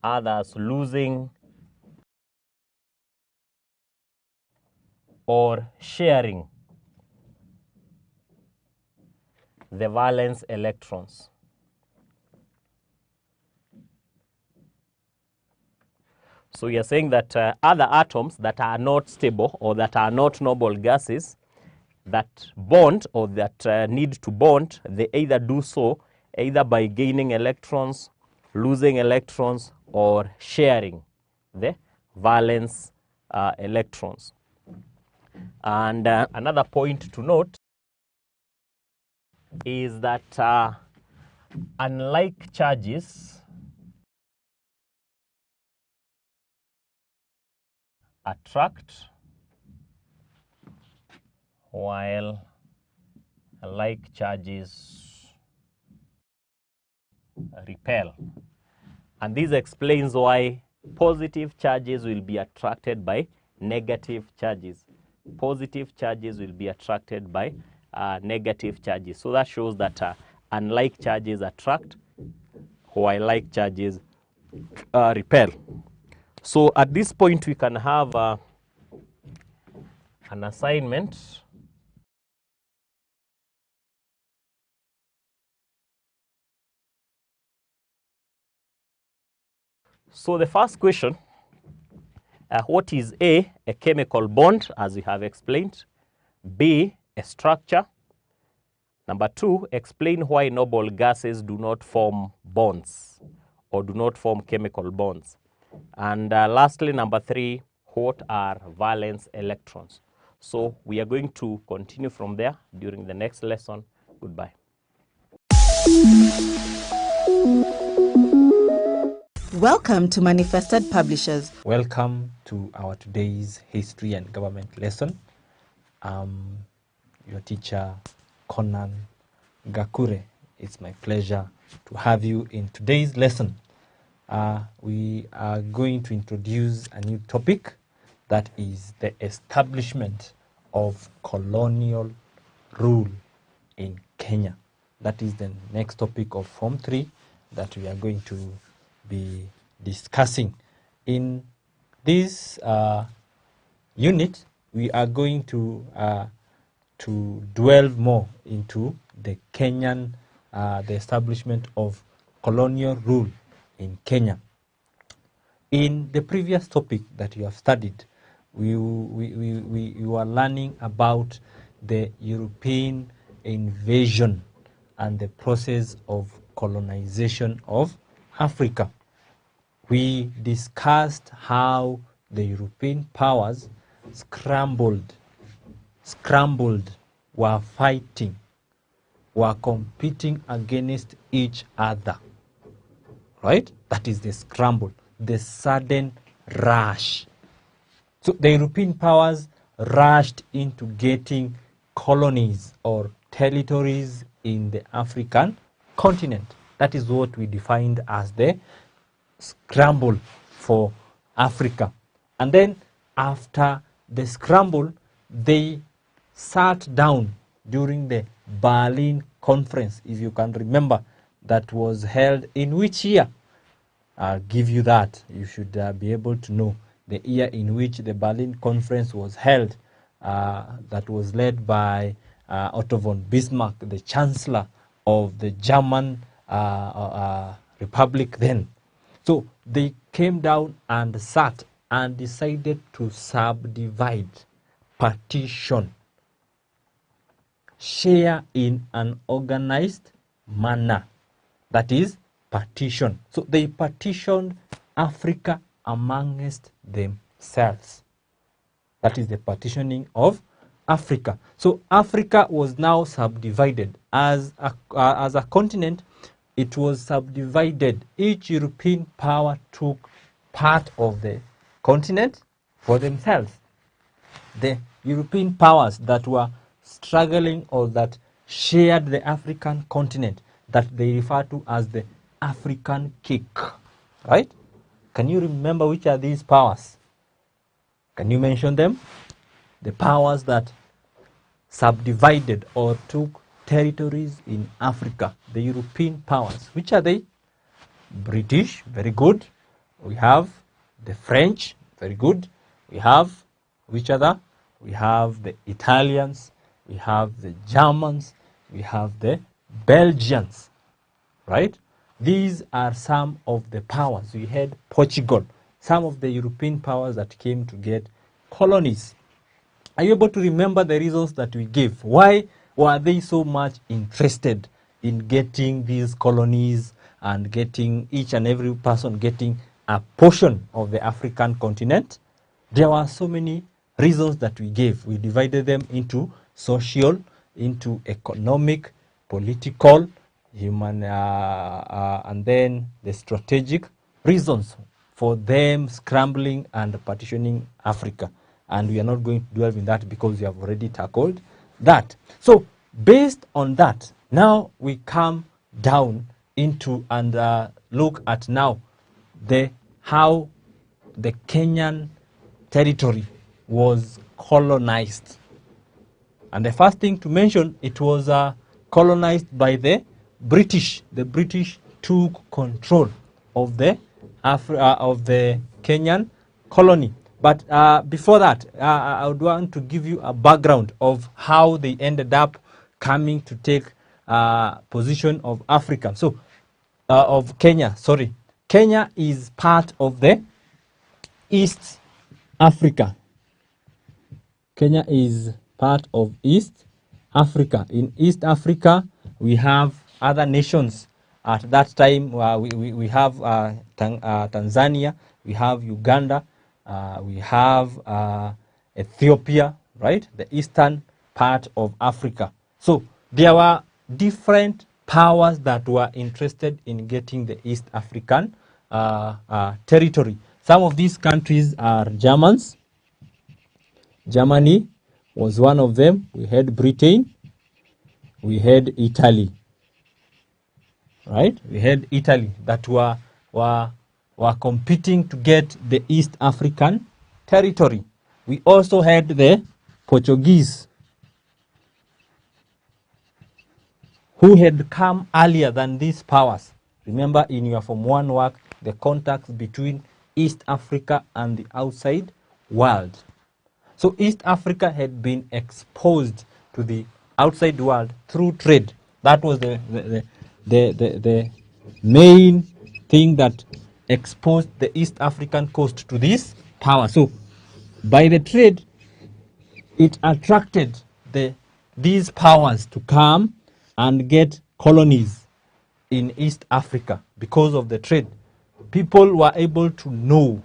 others losing, or sharing the valence electrons. So we are saying that other atoms that are not stable or that are not noble gases that bond or that need to bond, they either do so either by gaining electrons, losing electrons, or sharing the valence electrons. And another point to note is that unlike charges, attract while like charges repel. And this explains why positive charges will be attracted by negative charges. Positive charges will be attracted by negative charges. So that shows that unlike charges attract while like charges repel. So at this point we can have an assignment. So the first question, what is A, a chemical bond, as we have explained, B, a structure. Number 2, explain why noble gases do not form bonds or do not form chemical bonds. And lastly, number 3, what are valence electrons? So we are going to continue from there during the next lesson. Goodbye. Welcome to Manifested Publishers. Welcome to our today's history and government lesson. Your teacher, Conan Gakure. It's my pleasure to have you in today's lesson. We are going to introduce a new topic, that is the establishment of colonial rule in Kenya. That is the next topic of Form 3 that we are going to be discussing. In this unit, we are going to dwell more into the Kenyan, the establishment of colonial rule in Kenya. In the previous topic that you have studied, we were learning about the European invasion and the process of colonization of Africa. We discussed how the European powers scrambled, were fighting, were competing against each other, right? That is the scramble, the sudden rush. So the European powers rushed into getting colonies or territories in the African continent. That is what we defined as the scramble for Africa. And then after the scramble, they sat down during the Berlin Conference, if you can remember, that was held in which year? I'll give you that. You should be able to know the year in which the Berlin Conference was held, that was led by Otto von Bismarck, the Chancellor of the German Republic then. So they came down and sat and decided to subdivide, partition, share in an organized manner. That is partition. So they partitioned Africa amongst themselves. That is the partitioning of Africa. So Africa was now subdivided as a continent. It was subdivided. Each European power took part of the continent for themselves. The European powers that were struggling or that shared the African continent, that they refer to as the African kick, right? Can you remember which are these powers? Can you mention them? The powers that subdivided or took territories in Africa, the European powers. Which are they? British, very good. We have the French, very good. We have which other? We have the Italians, we have the Germans, we have the Belgians, right? These are some of the powers. We had Portugal, some of the European powers that came to get colonies. Are you able to remember the reasons that we gave? Why were they so much interested in getting these colonies and getting each and every person getting a portion of the African continent? There were so many reasons that we gave. We divided them into social, into economic, political, human, and then the strategic reasons for them scrambling and partitioning Africa. And we are not going to dwell in that because we have already tackled that. So based on that, now we come down into and look at now how the Kenyan territory was colonized. And the first thing to mention, it was colonized by the British. The British took control of the Kenyan colony. But before that, I would want to give you a background of how they ended up coming to take position of Africa. So, of Kenya, sorry. Kenya is part of the East Africa. Kenya is part of East Africa. In East Africa, we have other nations. At that time, we have Tanzania, we have Uganda, we have Ethiopia, right? The eastern part of Africa. So there were different powers that were interested in getting the East African territory. Some of these countries are Germans. Germany was one of them. We had Britain. We had Italy. Right? We had Italy that were competing to get the East African territory. We also had the Portuguese, who had come earlier than these powers. Remember in your Form 1 work, the contacts between East Africa and the outside world. So East Africa had been exposed to the outside world through trade. That was the main thing that exposed the East African coast to this power. So by the trade, it attracted these powers to come and get colonies in East Africa. Because of the trade, people were able to know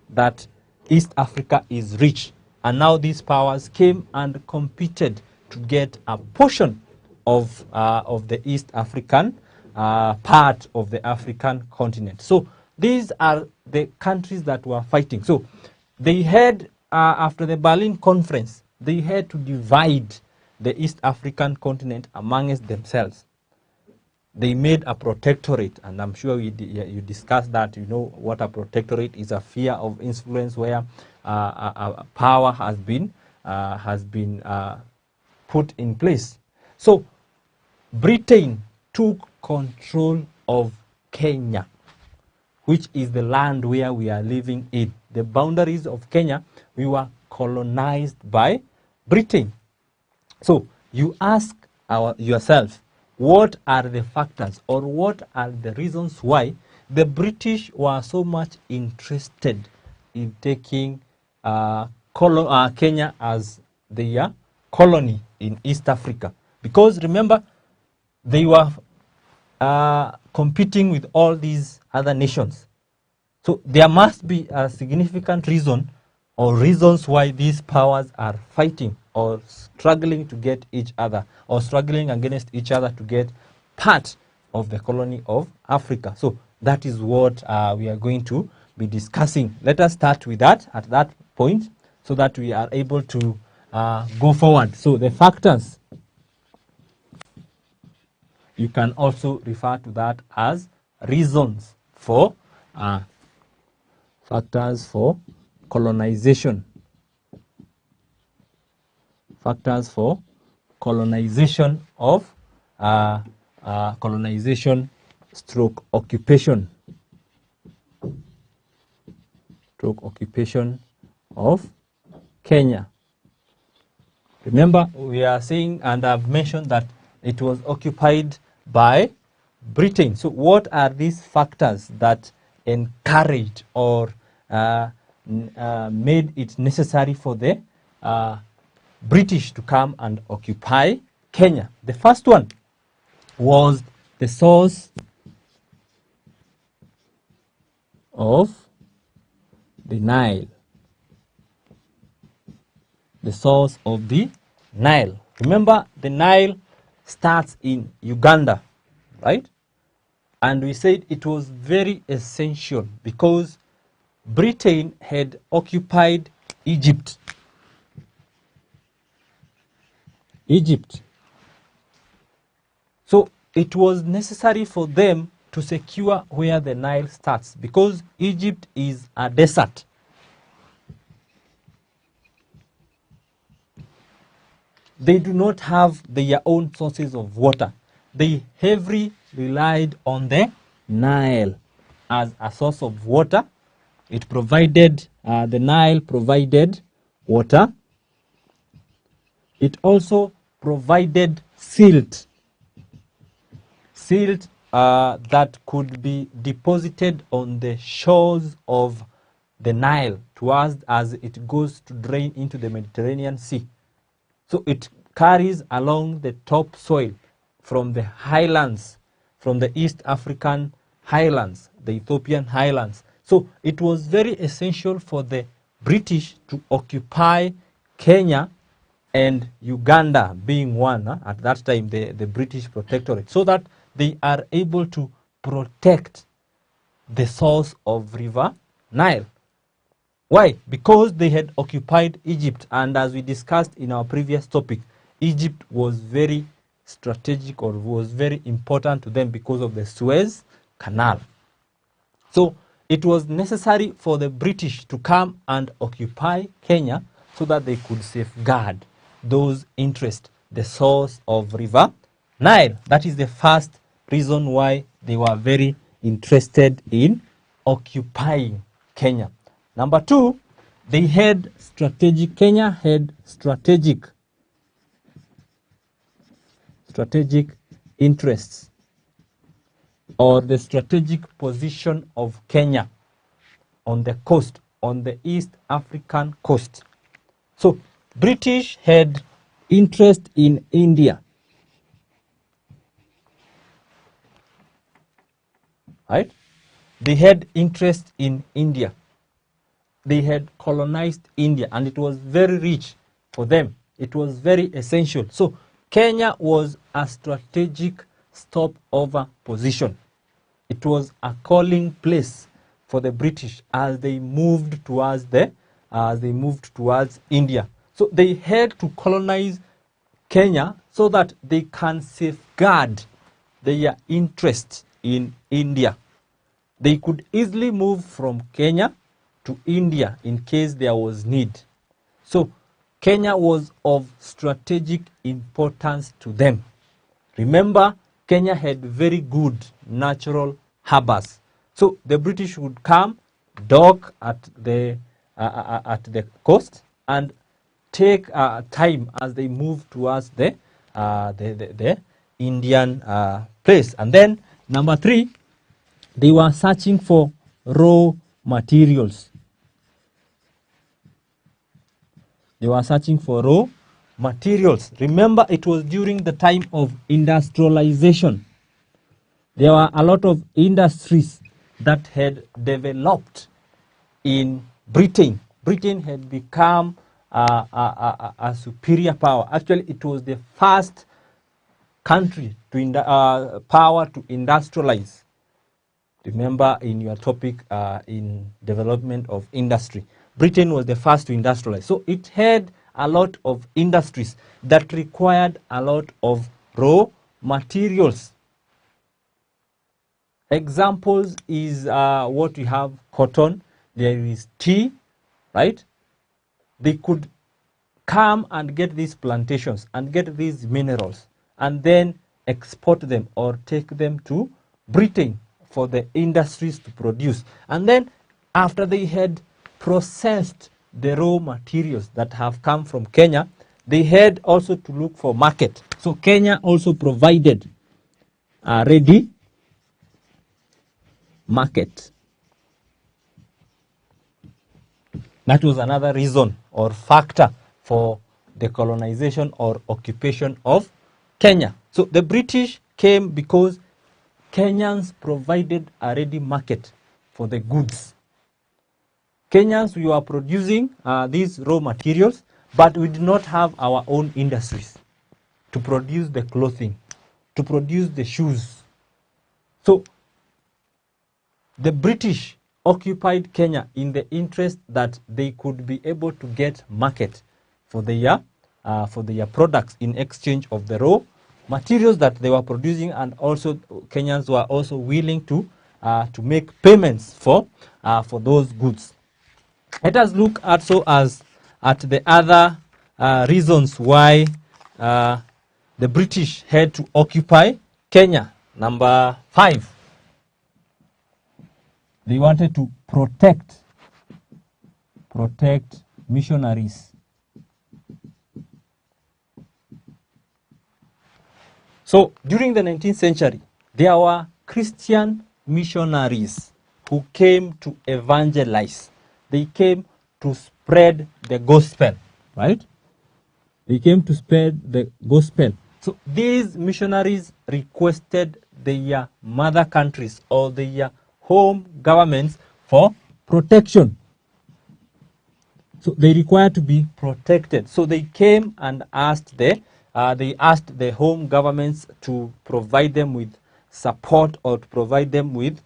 that East Africa is rich. And now these powers came and competed to get a portion of the East African part of the African continent. So these are the countries that were fighting. So they had, after the Berlin Conference, they had to divide the East African continent amongst themselves. They made a protectorate, and I'm sure you discussed that. You know what a protectorate is: a sphere of influence where a power has been put in place. So Britain took control of Kenya, which is the land where we are living in. The boundaries of Kenya, we were colonized by Britain. So you ask yourself, what are the factors or what are the reasons why the British were so much interested in taking Kenya as their colony in East Africa? Because remember, they were competing with all these other nations. So there must be a significant reason or reasons why these powers are fighting or struggling to get each other, or struggling against each other to get part of the colony of Africa. So that is what we are going to be discussing. Let us start with that at that point so that we are able to go forward. So the factors, you can also refer to that as reasons for factors for colonization Factors for colonization of colonization stroke occupation. Stroke occupation of Kenya. Remember, we are saying, and I've mentioned that it was occupied by Britain. So what are these factors that encouraged or made it necessary for the British to come and occupy Kenya? The first one was the source of the Nile. The source of the Nile. Remember, the Nile starts in Uganda, right? And we said it was very essential because Britain had occupied Egypt. So it was necessary for them to secure where the Nile starts because Egypt is a desert. They do not have their own sources of water. They heavily relied on the Nile as a source of water. It provided, the Nile provided water. It also provided silt. Silt that could be deposited on the shores of the Nile towards as it goes to drain into the Mediterranean Sea. So it carries along the topsoil from the highlands, from the East African highlands, the Ethiopian highlands. So it was very essential for the British to occupy Kenya and Uganda being one, at that time the British protectorate, so that they are able to protect the source of River Nile. Why? Because they had occupied Egypt, and as we discussed in our previous topic, Egypt was very strategic or was very important to them because of the Suez Canal. So it was necessary for the British to come and occupy Kenya so that they could safeguard those interests, the source of River Nile. That is the first reason why they were very interested in occupying Kenya. Number two, they had strategic, Kenya had strategic interests, or the strategic position of Kenya on the coast, on the East African coast. So British had interest in India, right? They had interest in India. They had colonized India, and it was very rich for them. It was very essential. So Kenya was a strategic stopover position. It was a calling place for the British as they moved towards India. So they had to colonize Kenya so that they can safeguard their interest in India. They could easily move from Kenya to India in case there was need. So Kenya was of strategic importance to them. Remember, Kenya had very good natural harbors. So the British would come, dock at the coast, and take time as they move towards the Indian place. And then number three, they were searching for raw materials. They were searching for raw materials. Remember, it was during the time of industrialization. There were a lot of industries that had developed in Britain. Britain had become a superior power. Actually, it was the first country to power to industrialize. Remember in your topic in development of industry, Britain was the first to industrialize. So it had a lot of industries that required a lot of raw materials. Examples is what we have: cotton, there is tea, right? They could come and get these plantations and get these minerals and then export them or take them to Britain for the industries to produce. And then after they had processed the raw materials that have come from Kenya, they had also to look for market. So Kenya also provided a ready market. That was another reason or factor for the colonization or occupation of Kenya. So the British came because Kenyans provided a ready market for the goods. Kenyans, we were producing these raw materials, but we did not have our own industries to produce the clothing, to produce the shoes. So the British occupied Kenya in the interest that they could be able to get market for their products in exchange of the raw materials that they were producing, and also Kenyans were also willing to make payments for those goods. Let us look also at the other reasons why the British had to occupy Kenya. Number 5. They wanted to protect missionaries. So during the 19th century, there were Christian missionaries who came to evangelize. They came to spread the gospel, right? They came to spread the gospel. So these missionaries requested their mother countries or their home governments for protection. So they required to be protected. So they came and asked the home governments to provide them with support or to provide them with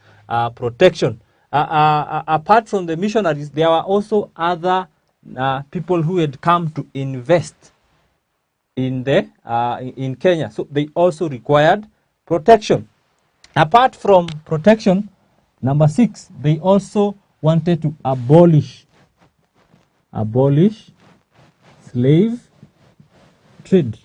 protection. Apart from the missionaries, there were also other people who had come to invest in Kenya. So they also required protection. Apart from protection, number 6, they also wanted to abolish slave trade.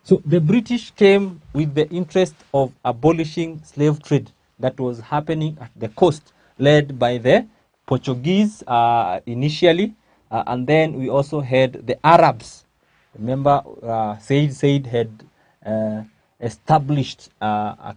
So the British came with the interest of abolishing slave trade that was happening at the coast, led by the Portuguese initially, and then we also had the Arabs. Remember, Said had established a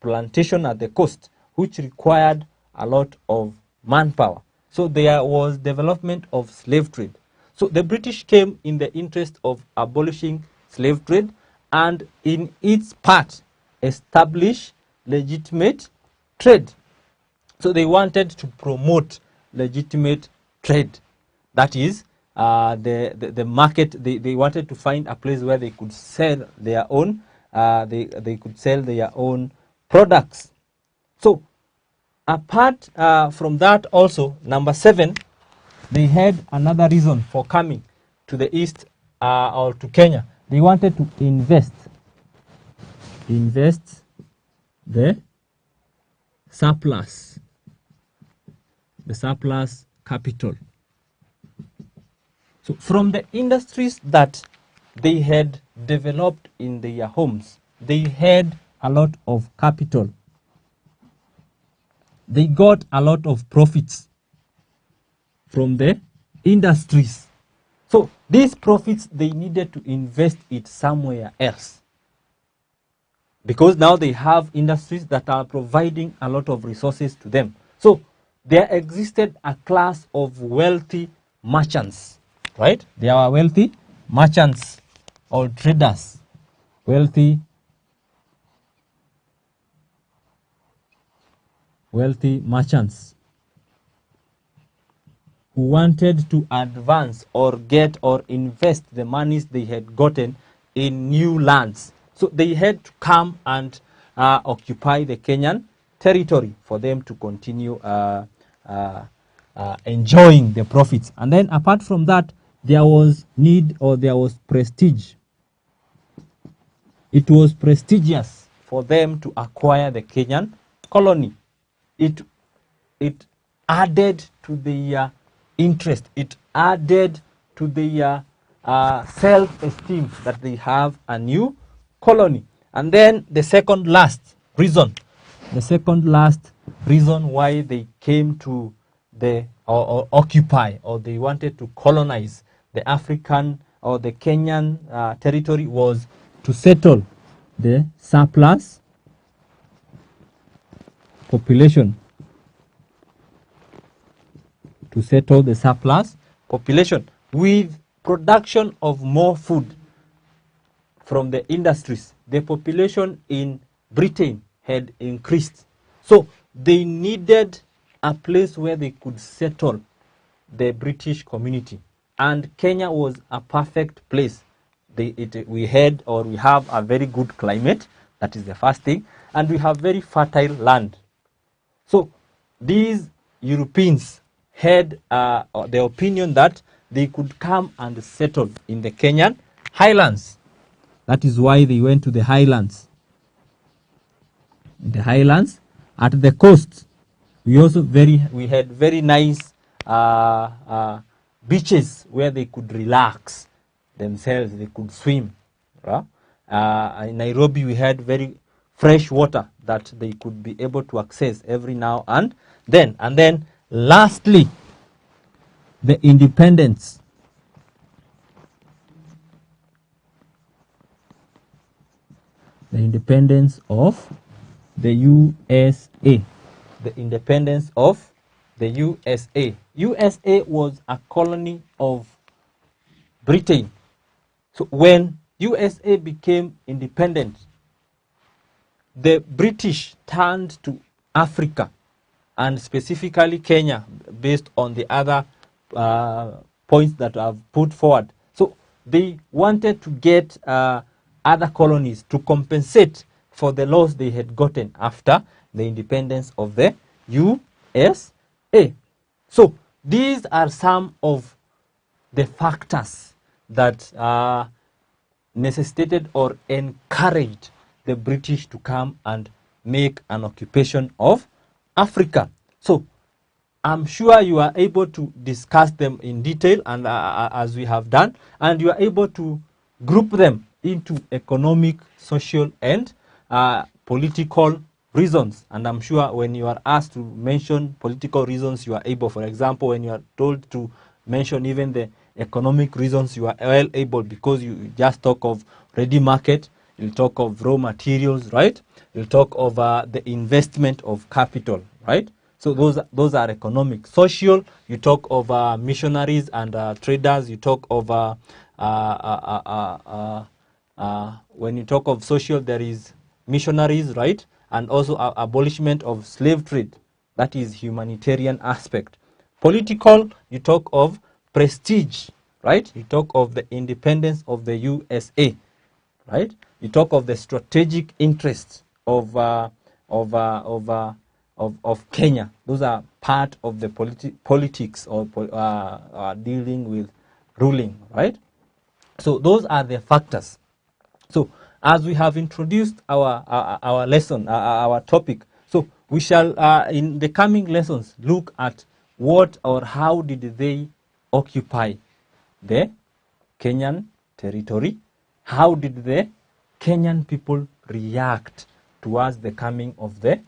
plantation at the coast, which required a lot of manpower. So there was development of slave trade. So the British came in the interest of abolishing slave trade, and in its part establish legitimate trade. So they wanted to promote legitimate trade. That is, the market. They wanted to find a place where they could sell their own. They could sell their own products. So apart from that, also number 7, they had another reason for coming to the east or to Kenya. They wanted to invest the surplus capital. So from the industries that they had developed in their homes, they had a lot of capital. They got a lot of profits from the industries. So these profits, they needed to invest it somewhere else, because now they have industries that are providing a lot of resources to them. So there existed a class of wealthy merchants, right? There are wealthy merchants or traders, wealthy merchants who wanted to advance or get or invest the monies they had gotten in new lands. So they had to come and occupy the Kenyan territory for them to continue enjoying the profits. And then apart from that, there was need or there was prestige. It was prestigious for them to acquire the Kenyan colony. It added to their interest. It added to their self-esteem that they have a new colony. And then the second last reason why they came to the or occupy, or they wanted to colonize the African or the Kenyan territory, was to settle the surplus population. To settle the surplus population with production of more food from the industries. The population in Britain had increased, so they needed a place where they could settle the British community, and Kenya was a perfect place. We have a very good climate. That is the first thing, and we have very fertile land. So these Europeans had the opinion that they could come and settle in the Kenyan highlands. That is why they went to the highlands. In the highlands, at the coast, we had very nice beaches where they could relax themselves. They could swim. In Nairobi, we had very fresh water that they could be able to access every now and then. And then, lastly, the independence. The independence of the USA. The independence of the USA. USA was a colony of Britain. So when USA became independent, the British turned to Africa, and specifically Kenya, based on the other points that I've put forward. So they wanted to get other colonies to compensate for the loss they had gotten after the independence of the USA. So these are some of the factors that necessitated or encouraged the British to come and make an occupation of Africa. So I'm sure you are able to discuss them in detail, and as we have done, and you are able to group them into economic, social, and political reasons. And I'm sure when you are asked to mention political reasons, you are able. For example, when you are told to mention even the economic reasons, you are well able, because you just talk of ready market, you'll talk of raw materials, right? You'll talk of the investment of capital, right? So those are economic. Social, you talk of missionaries and traders. You talk of when you talk of social, there is missionaries, right? And also abolishment of slave trade. That is humanitarian aspect. Political, you talk of prestige, right? You talk of the independence of the USA, right? You talk of the strategic interests of Kenya. Those are part of the politics or dealing with ruling, right? So those are the factors. So as we have introduced our lesson, our topic, so we shall in the coming lessons look at what or how did they occupy the Kenyan territory. How did the Kenyan people react towards the coming of the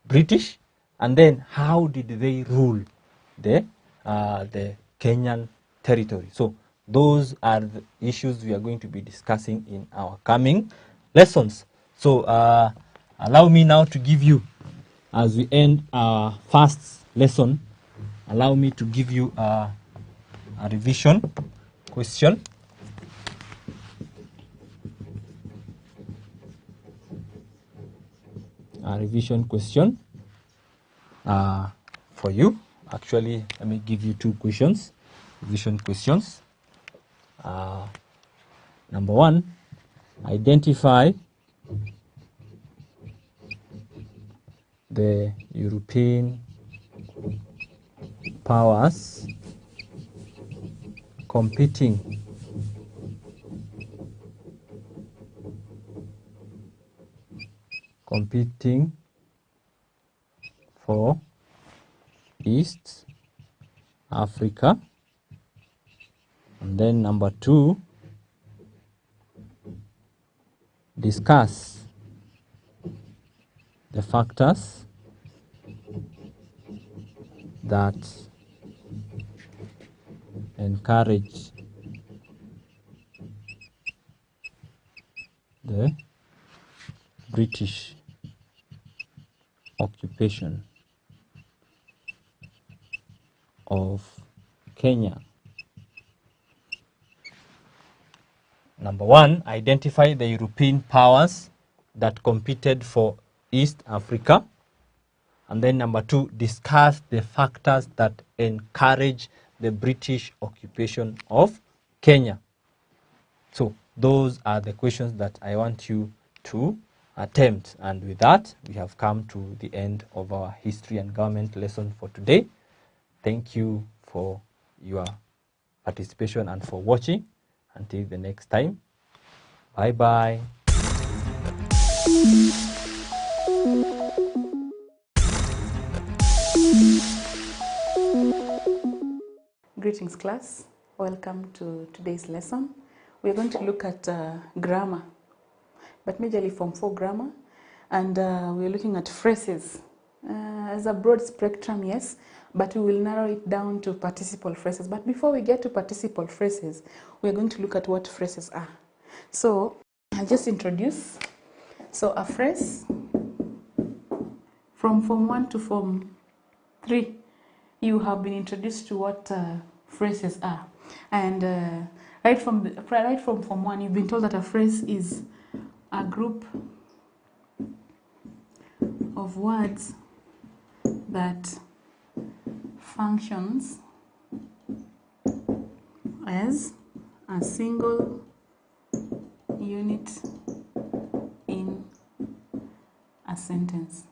British, and then how did they rule the Kenyan territory? So those are the issues we are going to be discussing in our coming lessons. So allow me now to give you, as we end our first lesson, allow me to give you a revision question. A revision question for you. Actually, let me give you two questions, revision questions. Number one, identify the European powers competing for East Africa And then number 2, discuss the factors that encourage the British occupation of Kenya. Number 1, identify the European powers that competed for East Africa. And then number 2, discuss the factors that encourage the British occupation of Kenya. So those are the questions that I want you to attempt. And with that, we have come to the end of our history and government lesson for today. Thank you for your participation and for watching. Until the next time, bye-bye. Greetings, class. Welcome to today's lesson. We're going to look at grammar, but majorly Form 4 grammar, and we're looking at phrases as a broad spectrum, yes, but we will narrow it down to participle phrases. But before we get to participle phrases, we're going to look at what phrases are. So I'll just introduce. So a phrase from Form 1 to Form 3, you have been introduced to what phrases are. And right from Form 1, you've been told that a phrase is a group of words that functions as a single unit in a sentence.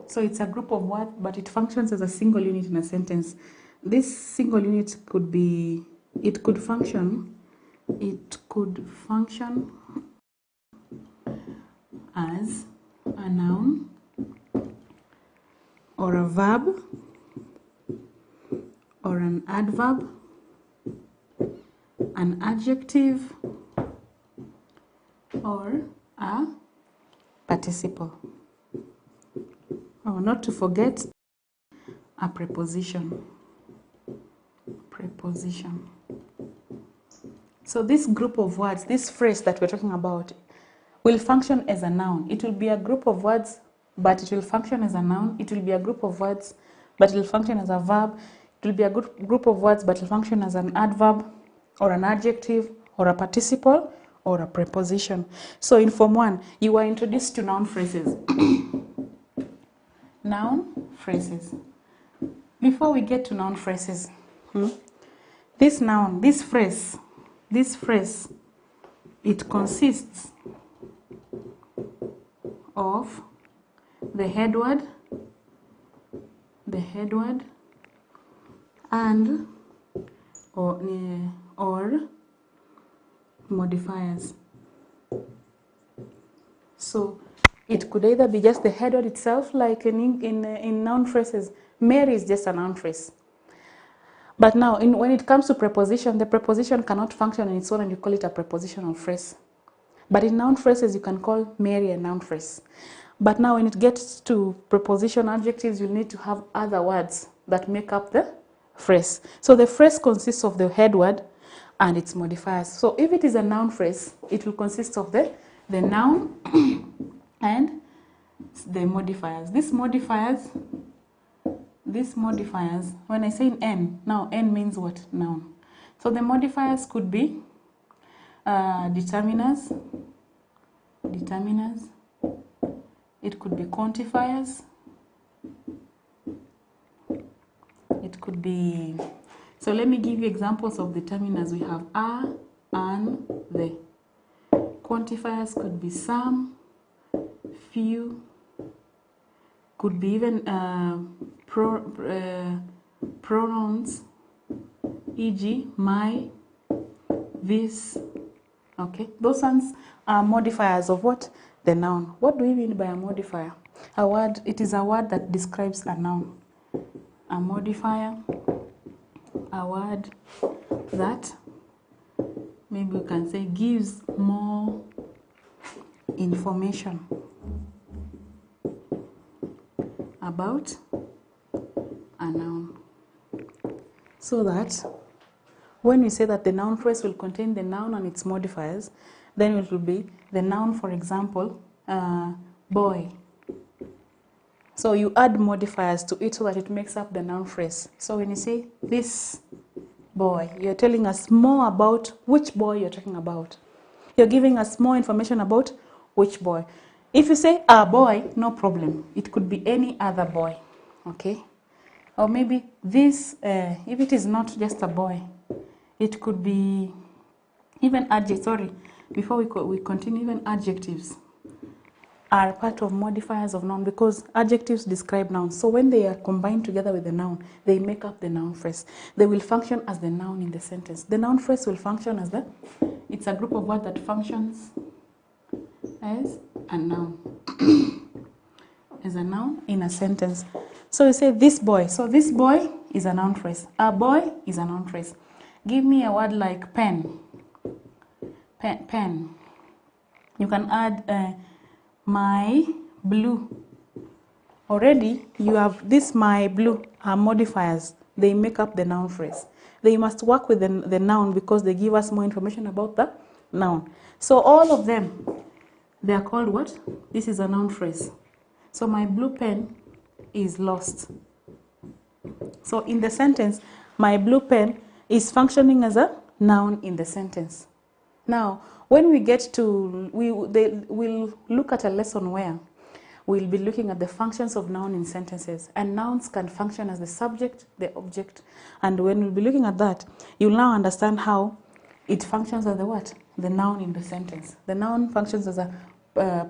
So it's a group of words, but it functions as a single unit in a sentence. This single unit could be, it could function as a noun or a verb or an adverb, an adjective, or a participle. Oh, not to forget a preposition. Preposition. So this group of words, this phrase that we're talking about, will function as a noun. It will be a group of words, but it will function as a noun. It will be a group of words, but it will function as a verb. It will be a group of words, but it will function as an adverb, or an adjective, or a participle, or a preposition. So in Form 1, you were introduced to noun phrases. Noun phrases. Before we get to noun phrases, this noun, this phrase, it consists of the head word, and or modifiers. So it could either be just the head word itself, like in noun phrases. Mary is just a noun phrase. But now, when it comes to preposition, the preposition cannot function on its own and you call it a prepositional phrase. But in noun phrases, you can call Mary a noun phrase. But now, when it gets to preposition adjectives, you'll need to have other words that make up the phrase. So the phrase consists of the head word and its modifiers. So if it is a noun phrase, it will consist of the noun and the modifiers. These modifiers, when I say N, now N means what? Noun. So the modifiers could be determiners. It could be quantifiers. It could be, so let me give you examples of determiners. We have a, an, the. Quantifiers could be some, few, could be even pronouns, e.g. my, this. Okay, those ones are modifiers of what? The noun. What do we mean by a modifier? A word, it is a word that describes a noun. A modifier, a word that maybe we can say gives more information about a noun. So that when we say that the noun phrase will contain the noun and its modifiers, then it will be the noun, for example, boy. So you add modifiers to it so that it makes up the noun phrase. So when you say this boy, you're telling us more about which boy you're talking about. You're giving us more information about which boy. If you say a boy, no problem. It could be any other boy, okay? Or maybe this, if it is not just a boy, it could be even adjectives. Sorry, before we continue, even adjectives are part of modifiers of noun because adjectives describe nouns. So when they are combined together with the noun, they make up the noun phrase. They will function as the noun in the sentence. The noun phrase will function as it's a group of words that functions as a noun. As a noun in a sentence. So you say this boy. So this boy is a noun phrase. A boy is a noun phrase. Give me a word like pen. Pen. You can add my blue. Already you have this my blue are modifiers. They make up the noun phrase. They must work with the noun because they give us more information about the noun. So all of them, they are called what? This is a noun phrase. So my blue pen is lost. So in the sentence, my blue pen is functioning as a noun in the sentence. Now, when we get to, we'll look at a lesson where we'll be looking at the functions of noun in sentences. And nouns can function as the subject, the object. And when we'll be looking at that, you'll now understand how it functions as the what? The noun in the sentence. The noun functions as a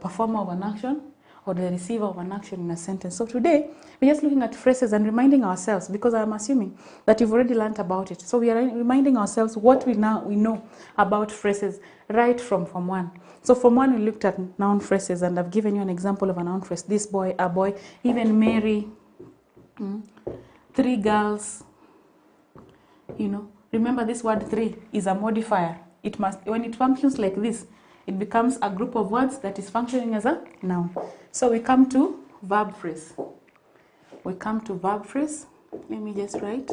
performer of an action or the receiver of an action in a sentence. So today, we're just looking at phrases and reminding ourselves, because I'm assuming that you've already learned about it. So we are reminding ourselves what we know about phrases right from Form 1. So Form 1, we looked at noun phrases, and I've given you an example of a noun phrase. This boy, a boy, even Mary, 3 girls. You know, remember this word 3 is a modifier. It must, when it functions like this, it becomes a group of words that is functioning as a noun. So we come to verb phrase. We come to verb phrase. Let me just write.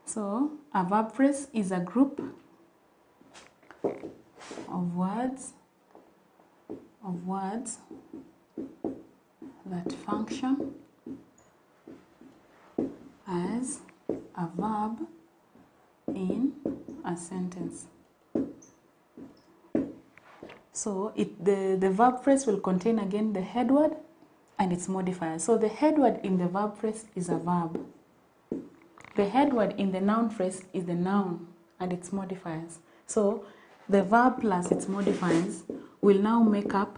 So a verb phrase is a group of words that function as a verb in a sentence. So the verb phrase will contain again the head word and its modifier. So the head word in the verb phrase is a verb. The head word in the noun phrase is the noun and its modifiers. So the verb plus its modifiers will now make up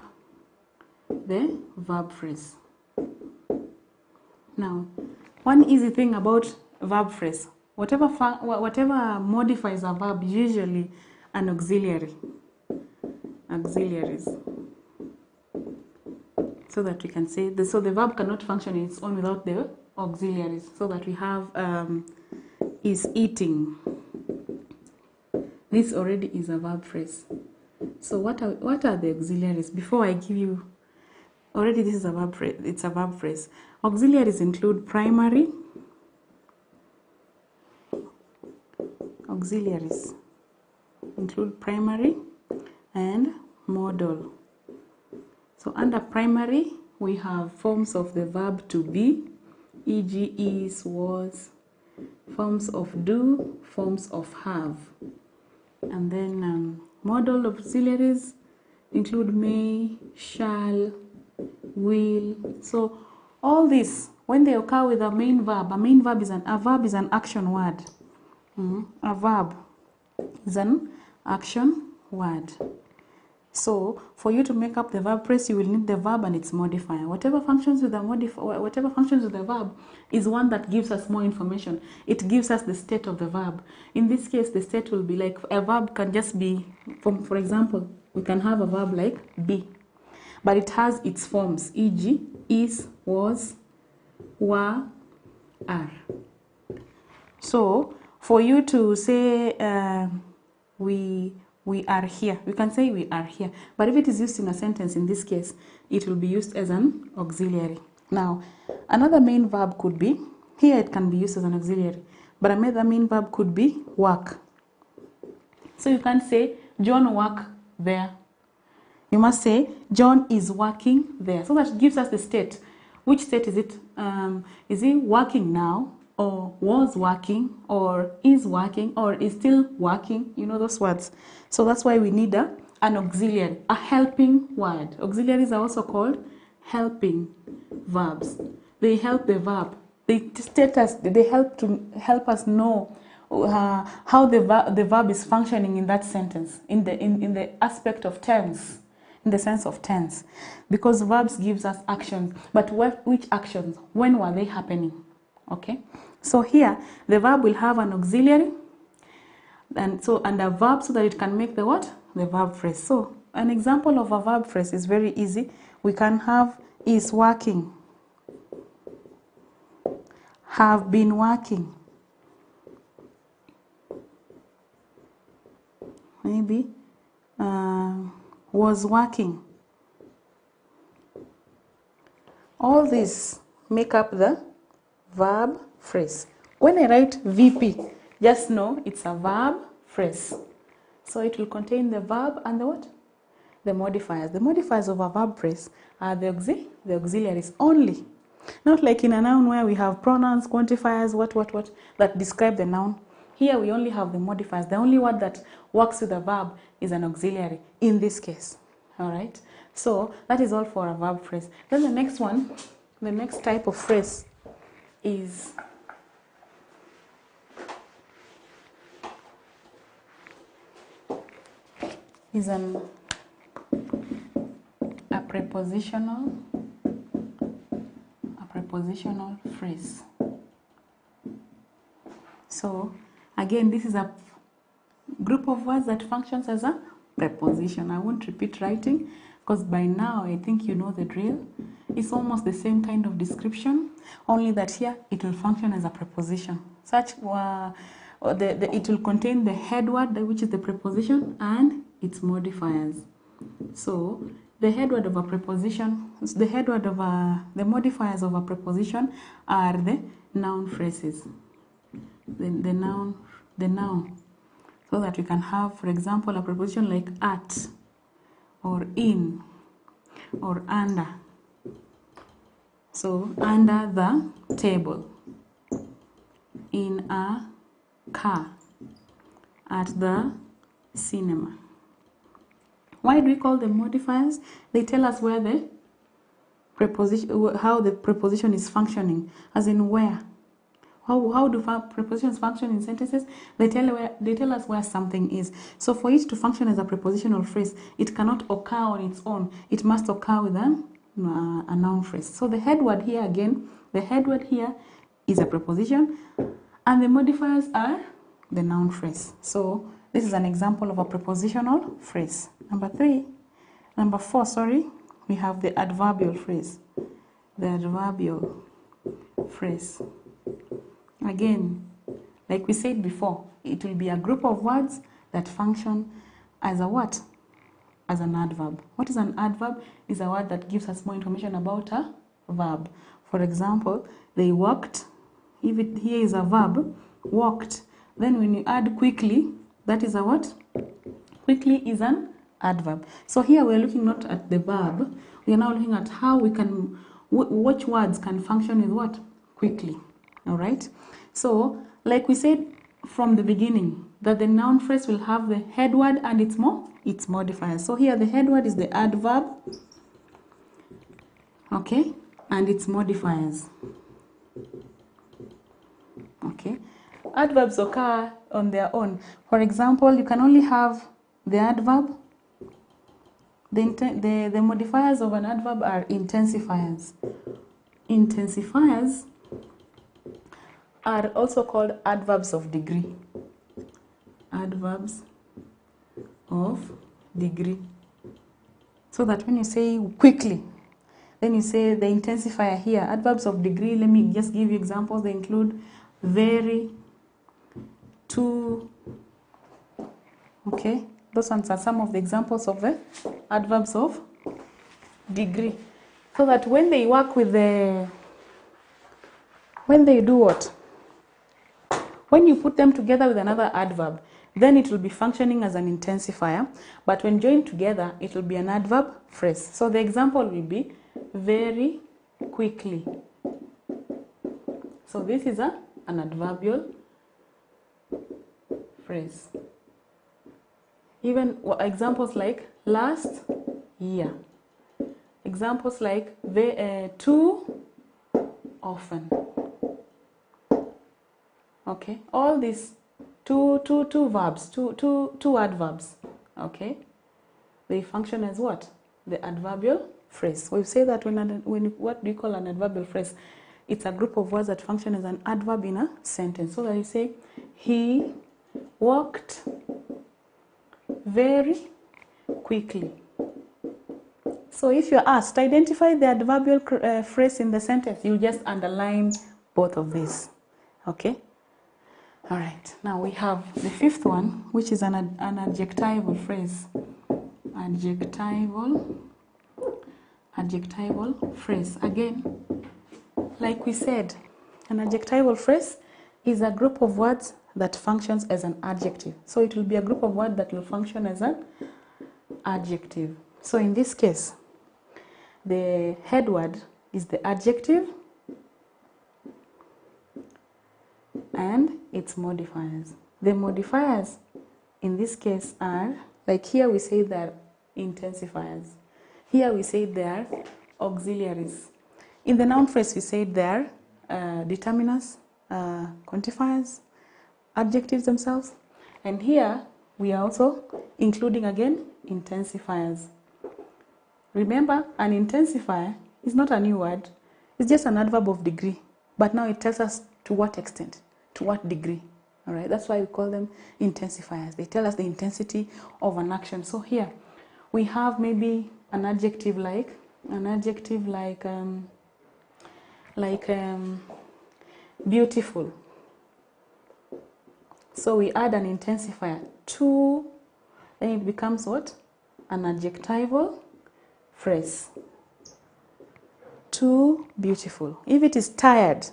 the verb phrase. Now, one easy thing about verb phrase, whatever modifies a verb, usually an auxiliary. Auxiliaries. So that we can say, so the verb cannot function in its own without the auxiliaries. So that we have is eating. This already is a verb phrase. So what are the auxiliaries? Before I give you, already this is a verb phrase. It's a verb phrase. Auxiliaries include primary. Auxiliaries include primary and modal. So under primary, we have forms of the verb to be, e.g. is, was, forms of do, forms of have. And then modal auxiliaries include may, shall, will. So all this, when they occur with a main verb is an action word. A verb is an action word. So for you to make up the verb phrase, you will need the verb and its modifier. Whatever functions with the verb is one that gives us more information. It gives us the state of the verb. In this case, the state will be like a verb can just be, for example, we can have a verb like be, but it has its forms, e.g. is, was, were, are. So for you to say we are here, we can say we are here. But if it is used in a sentence, in this case, it will be used as an auxiliary. Now, another main verb could be, here it can be used as an auxiliary, but another main verb could be work. So you can't say John work there. You must say John is working there. So that gives us the state. Which state is it? Is he working now, or was working, or is working, or is still working? You know those words. So that's why we need an auxiliary, a helping word. Auxiliaries are also called helping verbs. They help the verb. They state us. They help us know how the verb is functioning in that sentence, in the aspect of tense, in the sense of tense, because verbs gives us actions. But which actions? When were they happening? Okay. So here the verb will have an auxiliary, and a verb, so that it can make the what? The verb phrase. So an example of a verb phrase is very easy. We can have is working, have been working, maybe was working. All these make up the verb phrase. When I write VP, just know it's a verb phrase. So it will contain the verb and the what? The modifiers. The modifiers of a verb phrase are the auxiliaries only. Not like in a noun where we have pronouns, quantifiers, what that describe the noun. Here we only have the modifiers. The only word that works with a verb is an auxiliary in this case. All right. So that is all for a verb phrase. Then the next one, the next type of phrase is a prepositional phrase. So again, this is a group of words that functions as a preposition. I won't repeat writing, because by now I think you know the drill. It's almost the same kind of description, only that here it will function as a preposition. It will contain the head word, which is the preposition, and its modifiers. So the head word of a preposition, the modifiers of a preposition are the noun phrases. The noun. So that we can have, for example, a preposition like at, or in, or under. So under the table, in a car, at the cinema. Why do we call them modifiers? They tell us where the preposition, how the preposition is functioning, as in where. How do prepositions function in sentences? They tell us where something is. So for it to function as a prepositional phrase, it cannot occur on its own. It must occur with a noun phrase. So the head word here again, the head word here is a preposition, and the modifiers are the noun phrase. So this is an example of a prepositional phrase. Number four, we have the adverbial phrase. The adverbial phrase. Again, like we said before, it will be a group of words that function as a what? As an adverb. What is an adverb? Is a word that gives us more information about a verb. For example, they walked. If it here is a verb, walked. Then when you add quickly, that is a what? Quickly is an adverb. So here we are looking not at the verb. We are now looking at how we can, which words can function with what? Quickly. All right. So, like we said from the beginning, that the noun phrase will have the head word and its modifiers. So here the head word is the adverb, okay, and its modifiers. Okay. Adverbs occur on their own. For example, you can only have the adverb. The modifiers of an adverb are intensifiers. Intensifiers are also called adverbs of degree. Adverbs of degree. So that when you say quickly, Then you say the intensifier here, adverbs of degree. Let me just give you examples. They include very, to. Okay, those ones are some of the examples of the adverbs of degree. So that when they work with the, when they do what? When you put them together with another adverb, then it will be functioning as an intensifier. But when joined together, it will be an adverb phrase. So the example will be very quickly. So this is an adverbial phrase. Even examples like last year. Examples like too often. Okay, all these two verbs, two adverbs. Okay, they function as what? The adverbial phrase. We say that what do you call an adverbial phrase? It's a group of words that function as an adverb in a sentence. So that you say, he walked very quickly. So if you're asked, identify the adverbial phrase in the sentence, you just underline both of these. Okay? All right. Now we have the fifth one, which is an adjectival phrase. Adjectival phrase. Again, like we said, an adjectival phrase is a group of words that functions as an adjective. So it will be a group of words that will function as an adjective. So in this case, the head word is the adjective and its modifiers. The modifiers in this case are, like here we say they're intensifiers. Here we say they're auxiliaries. In the noun phrase we say they're determiners, quantifiers, adjectives themselves. And here we are also including again intensifiers. Remember, an intensifier is not a new word. It's just an adverb of degree. But now it tells us to what extent, to what degree. All right, that's why we call them intensifiers. They tell us the intensity of an action. So here we have maybe an adjective like beautiful. So we add an intensifier to, then it becomes what? An adjectival phrase. Too beautiful. If it is tired,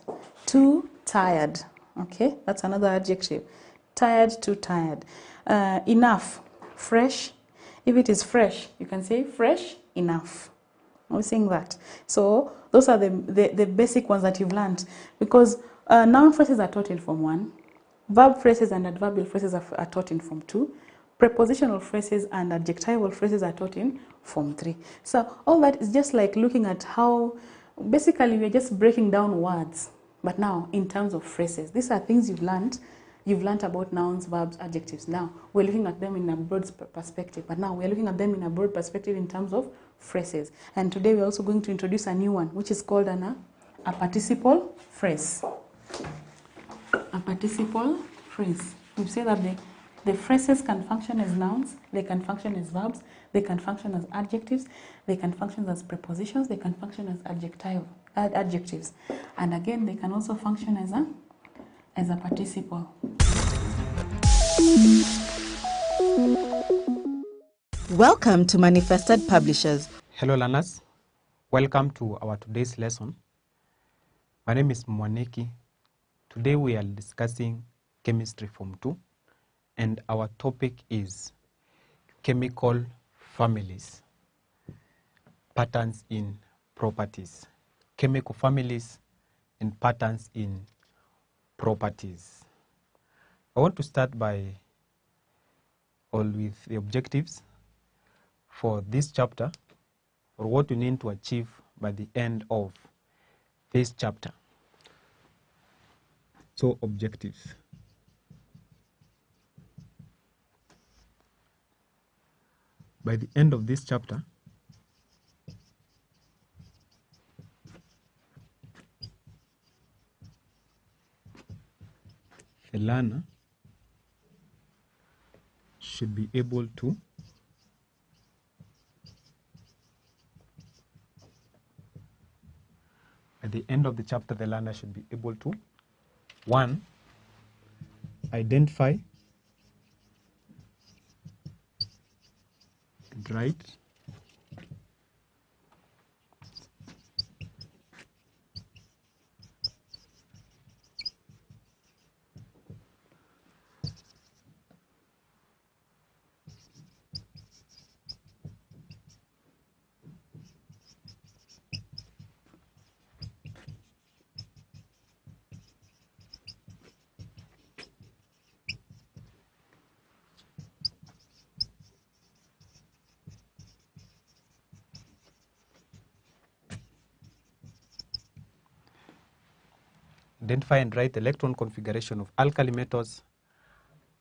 too tired. Okay, that's another adjective. Tired, too tired. Enough, fresh. If it is fresh, you can say fresh enough. We're saying that. So those are the basic ones that you've learned, because noun phrases are taught in Form 1. Verb phrases and adverbial phrases are taught in Form 2. Prepositional phrases and adjectival phrases are taught in Form 3. So all that is just like looking at how, basically we're just breaking down words, but now in terms of phrases. These are things you've learned. You've learned about nouns, verbs, adjectives. Now we're looking at them in a broad perspective, but now we're looking at them in a broad perspective in terms of phrases. And today we're also going to introduce a new one, which is called a participle phrase. A participle phrase. We say that the phrases can function as nouns, they can function as verbs, they can function as adjectives, they can function as prepositions, they can function as adjectives. And again, they can also function as a participle. Welcome to Manifested Publishers. Hello learners, welcome to our today's lesson. My name is Mwaneki. Today we are discussing Chemistry Form 2 and our topic is chemical families, patterns in properties. Chemical families and patterns in properties. I want to start with the objectives for this chapter, or what you need to achieve by the end of this chapter. So objectives. By the end of this chapter, the learner should be able to the end of the chapter, the learner should be able to, 1, identify and write identify and write electron configuration of alkali metals,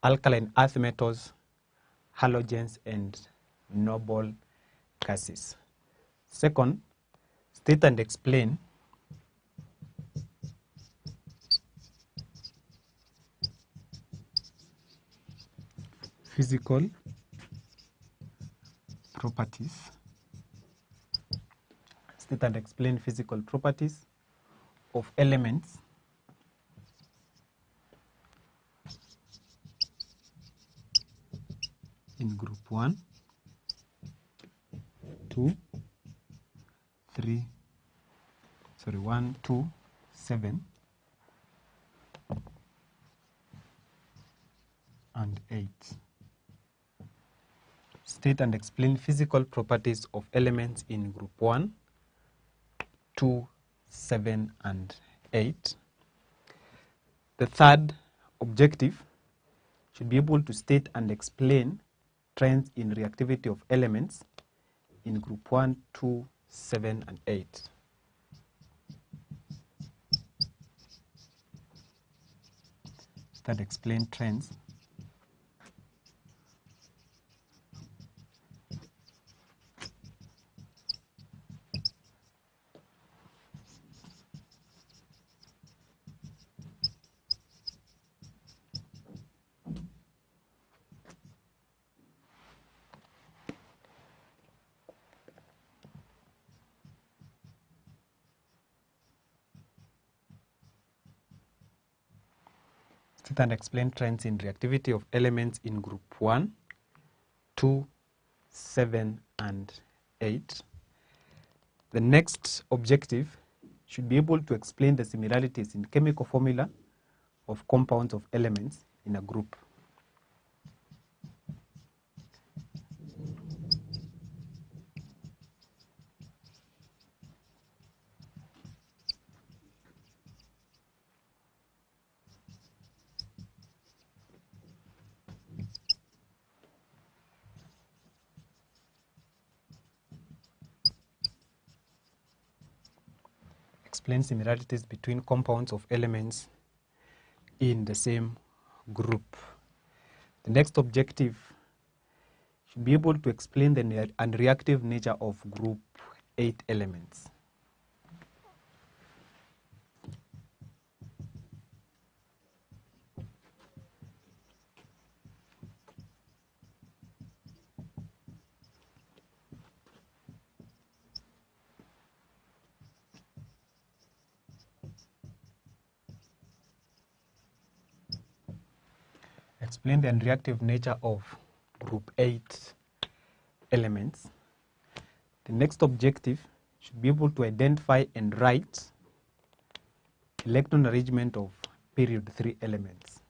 alkaline earth metals, halogens, and noble gases. Second, state and explain physical properties. State and explain physical properties of elements in group 1, 2, 3, 1, 2, 7, and 8. State and explain physical properties of elements in group 1, 2, 7, and 8. The third objective should be able to state and explain trends in reactivity of elements in group 1, 2, 7, and 8. That explain trends and explain trends in reactivity of elements in group 1, 2, 7, and 8. The next objective should be able to explain the similarities in chemical formula of compounds of elements in a group. Explain similarities between compounds of elements in the same group. The next objective should be able to explain the unreactive nature of group 8 elements. Explain the unreactive nature of group 8 elements. The next objective should be able to identify and write electron arrangement of period 3 elements.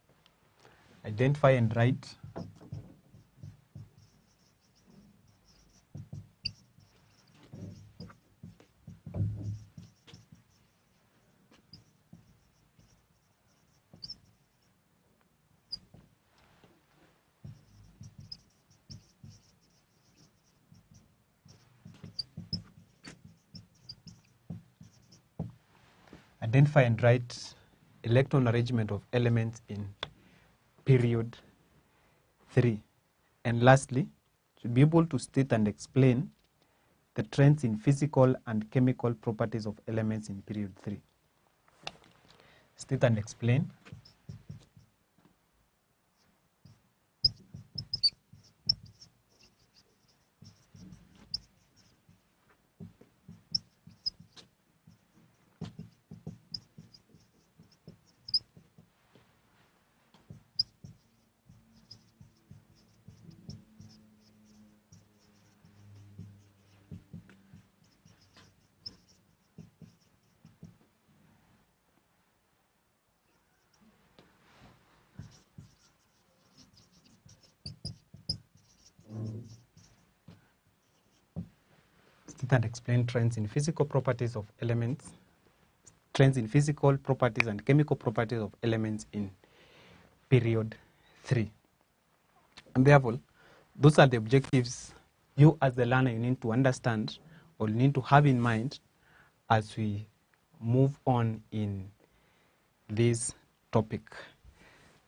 Identify and write electron arrangement of elements in period 3. And lastly, should be able to state and explain the trends in physical and chemical properties of elements in period 3. State and explain state and explain trends in physical properties of elements, trends in physical properties and chemical properties of elements in period 3. And therefore, those are the objectives you as the learner you need to understand or you need to have in mind as we move on in this topic.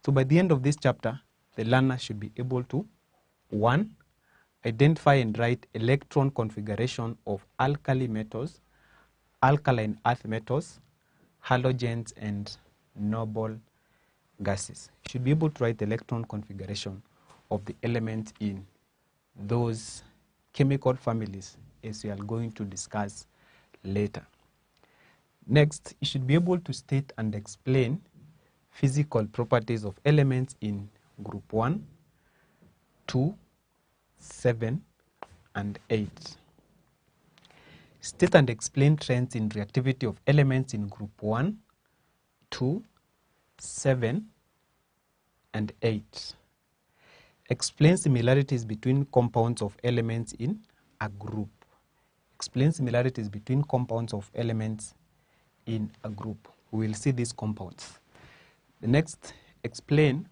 So by the end of this chapter, the learner should be able to 1. Identify and write electron configuration of alkali metals, alkaline earth metals, halogens, and noble gases. You should be able to write electron configuration of the elements in those chemical families, as we are going to discuss later. Next, you should be able to state and explain physical properties of elements in group 1, 2, 7, and 8. State and explain trends in reactivity of elements in group 1, 2, 7, and 8. Explain similarities between compounds of elements in a group. Explain similarities between compounds of elements in a group. We will see these compounds. The next, explain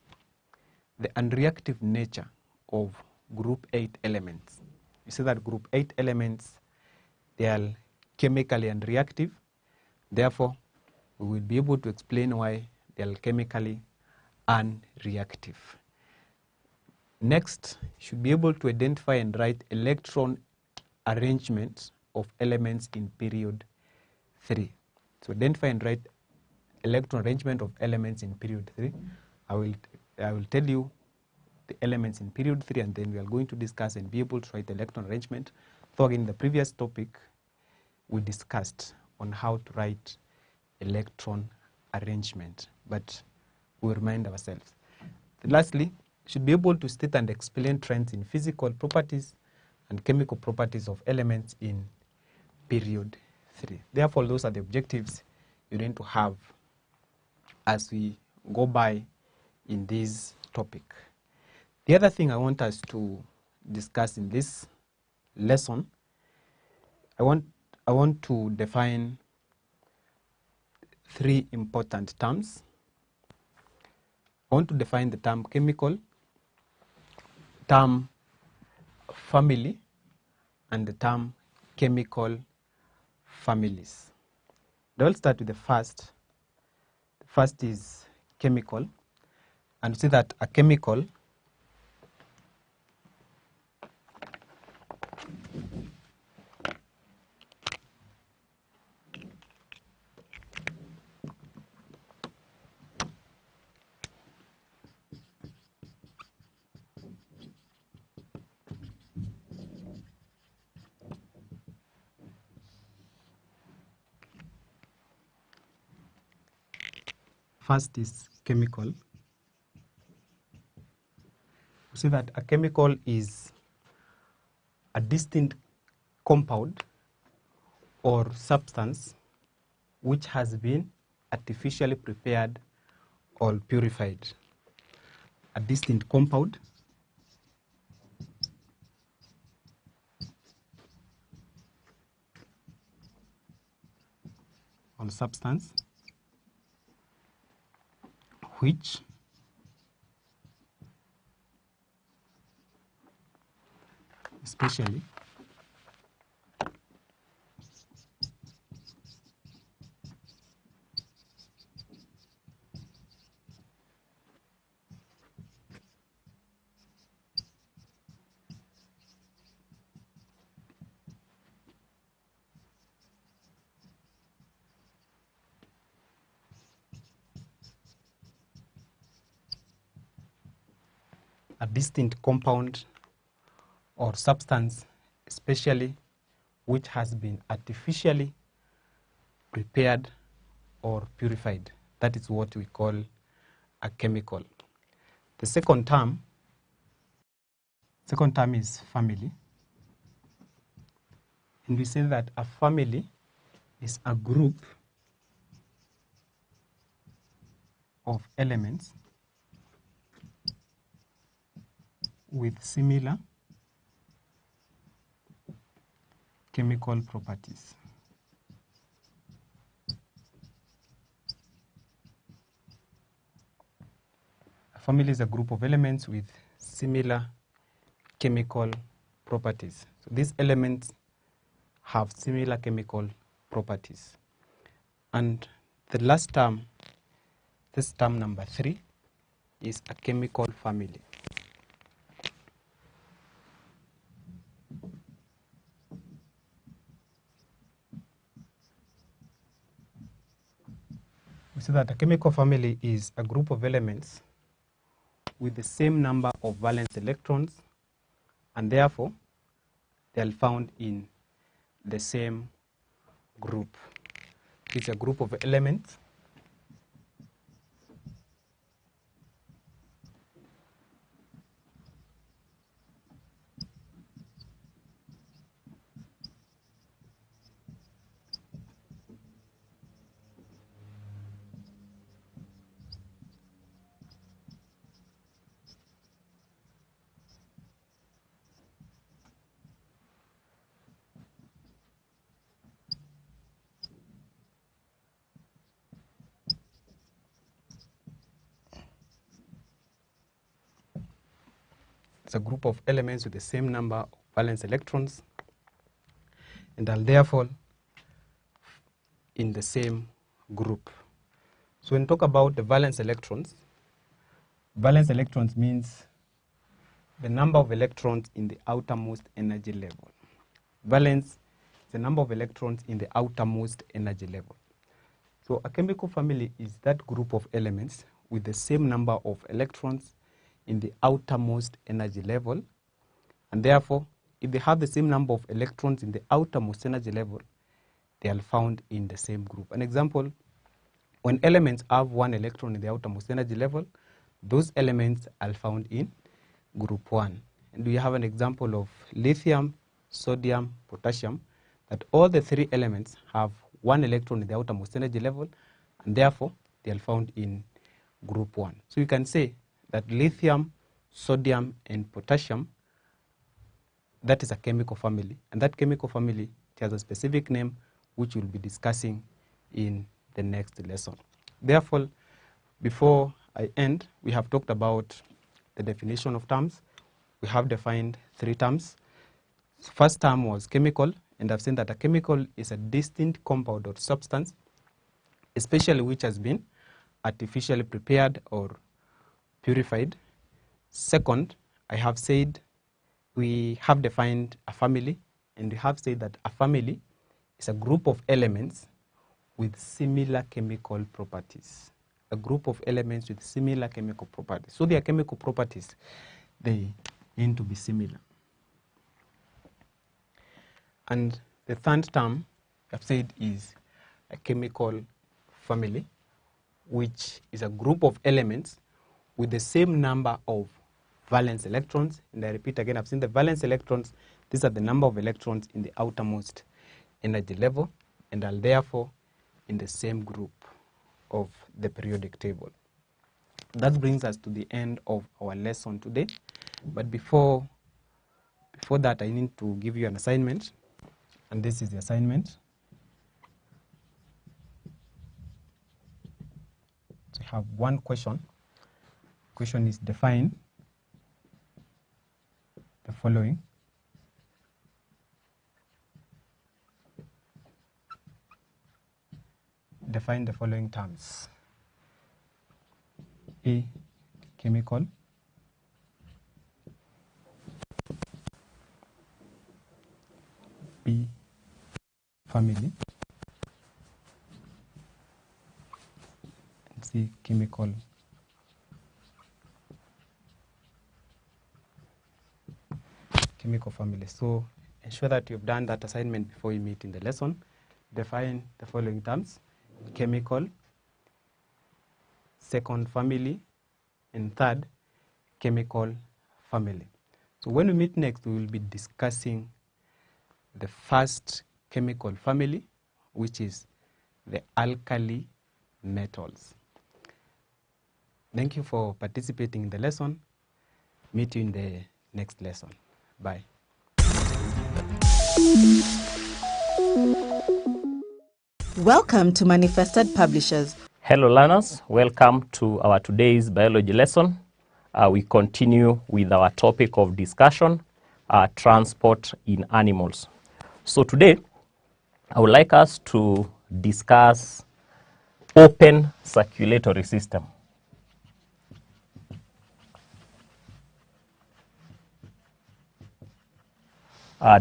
the unreactive nature of group 8 elements. You see that group 8 elements, they are chemically unreactive. Therefore, we will be able to explain why they are chemically unreactive. Next, you should be able to identify and write electron arrangements of elements in period 3. So identify and write electron arrangement of elements in period 3. I will tell you the elements in period 3, and then we are going to discuss and be able to write electron arrangement. So in the previous topic, we discussed on how to write electron arrangement, but we remind ourselves. Lastly, should be able to state and explain trends in physical properties and chemical properties of elements in period 3. Therefore, those are the objectives you need to have as we go by in this topic. The other thing I want us to discuss in this lesson, I want to define 3 important terms. I want to define the term chemical, term family, and the term chemical families. I'll start with the first. The first is chemical, and see that a chemical first is chemical. See that a chemical is a distinct compound or substance which has been artificially prepared or purified. A distinct compound or substance which especially a distinct compound or substance, especially which has been artificially prepared or purified. That is what we call a chemical. The second term is family. And we say that a family is a group of elements with similar chemical properties. A family is a group of elements with similar chemical properties. So these elements have similar chemical properties. And the last term, this term number 3, is a chemical family. We say that a chemical family is a group of elements with the same number of valence electrons, and therefore they are found in the same group. It's a group of elements It's a group of elements with the same number of valence electrons, and are therefore in the same group. So when we talk about the valence electrons means the number of electrons in the outermost energy level. Valence is the number of electrons in the outermost energy level. So a chemical family is that group of elements with the same number of electrons in the outermost energy level, and therefore if they have the same number of electrons in the outermost energy level, they are found in the same group. An example, when elements have 1 electron in the outermost energy level, those elements are found in group 1. And we have an example of lithium, sodium, potassium, that all the 3 elements have 1 electron in the outermost energy level, and therefore they are found in group 1. So you can say that lithium, sodium, and potassium, that is a chemical family, and that chemical family has a specific name which we'll be discussing in the next lesson. Therefore, before I end, we have talked about the definition of terms. We have defined 3 terms. First term was chemical, and I've said that a chemical is a distinct compound or substance, especially which has been artificially prepared or purified. Second, I have said we have defined a family, and we have said that a family is a group of elements with similar chemical properties. A group of elements with similar chemical properties. So their chemical properties, they need to be similar. And the third term I've said is a chemical family, which is a group of elements with the same number of valence electrons. And I repeat again, I've seen the valence electrons. These are the number of electrons in the outermost energy level, and are therefore in the same group of the periodic table. That brings us to the end of our lesson today. But before that, I need to give you an assignment, and this is the assignment. So I have one question. Question is define the following. Define the following terms. A, chemical. B, family. And C, chemical family. So ensure that you've done that assignment before you meet in the lesson. Define the following terms: chemical, second, family, and third, chemical family. So when we meet next, we will be discussing the first chemical family, which is the alkali metals. Thank you for participating in the lesson. Meet you in the next lesson. Bye. Welcome to Manifested Publishers. Hello learners, welcome to our today's biology lesson. We continue with our topic of discussion, transport in animals. So today, I would like us to discuss open circulatory system.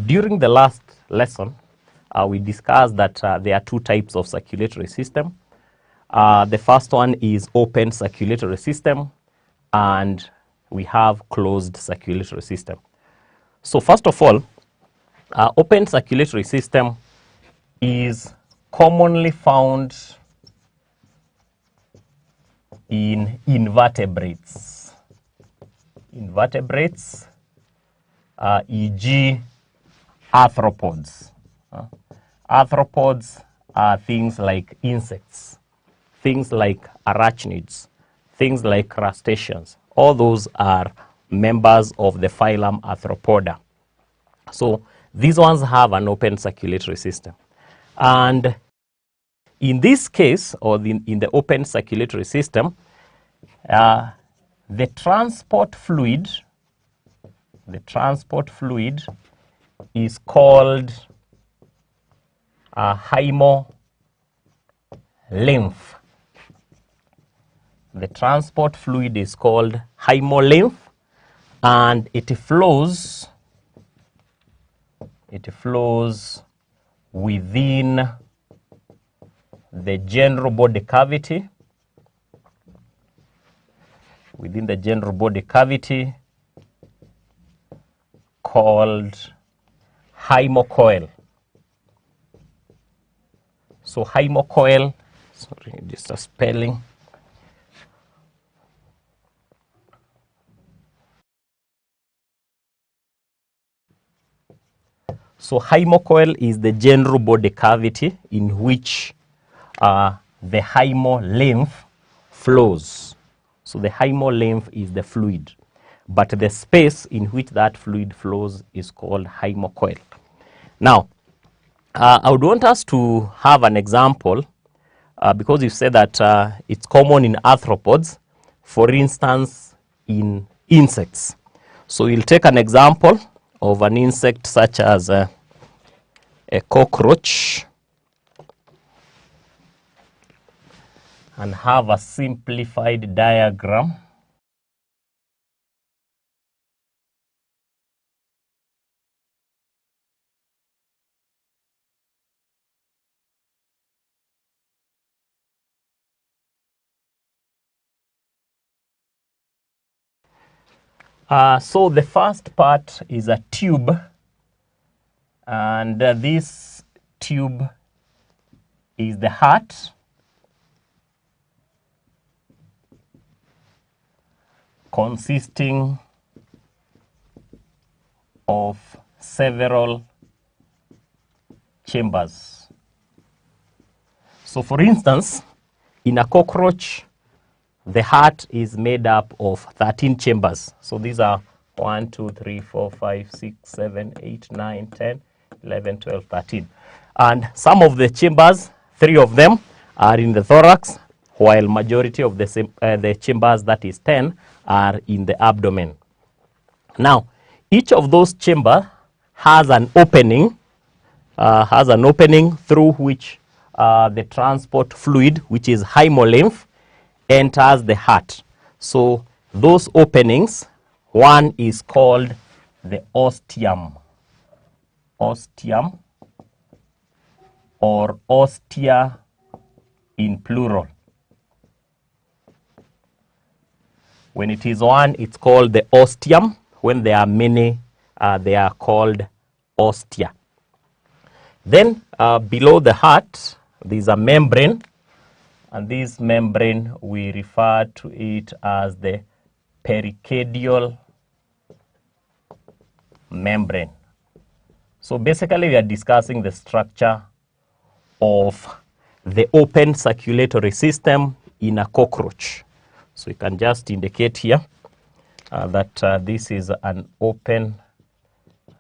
During the last lesson, we discussed that there are two types of circulatory system. The first one is open circulatory system, and we have closed circulatory system. So first of all, open circulatory system is commonly found in invertebrates. Invertebrates, e.g. arthropods. Arthropods are things like insects, things like arachnids, things like crustaceans. All those are members of the phylum Arthropoda. So these ones have an open circulatory system. And in this case, or in the open circulatory system, the transport fluid is called hymolymph. The transport fluid is called hymolymph, and it flows within the general body cavity. Within the general body cavity called hymocoel. So hymocoel, sorry, just a spelling. So hymocoel is the general body cavity in which the hymolymph flows. So the hymolymph is the fluid, but the space in which that fluid flows is called hymocoel. Now, I would want us to have an example because you said that it's common in arthropods, for instance, in insects. So we'll take an example of an insect such as a cockroach and have a simplified diagram. So the first part is a tube, and this tube is the heart, consisting of several chambers. So for instance, in a cockroach, the heart is made up of 13 chambers. So these are 1, 2, 3, 4, 5, 6, 7, 8, 9, 10, 11, 12, 13. And some of the chambers, 3 of them, are in the thorax, while majority of the chambers, that is 10, are in the abdomen. Now, each of those chambers has an opening through which the transport fluid, which is hymolymph, enters the heart. So those openings, one is called the ostium. Ostium, or ostia in plural. When it is one, it's called the ostium. When there are many, they are called ostia. Then below the heart, there is a membrane, and this membrane, we refer to it as the pericardial membrane. So basically, we are discussing the structure of the open circulatory system in a cockroach. So you can just indicate here that this is an open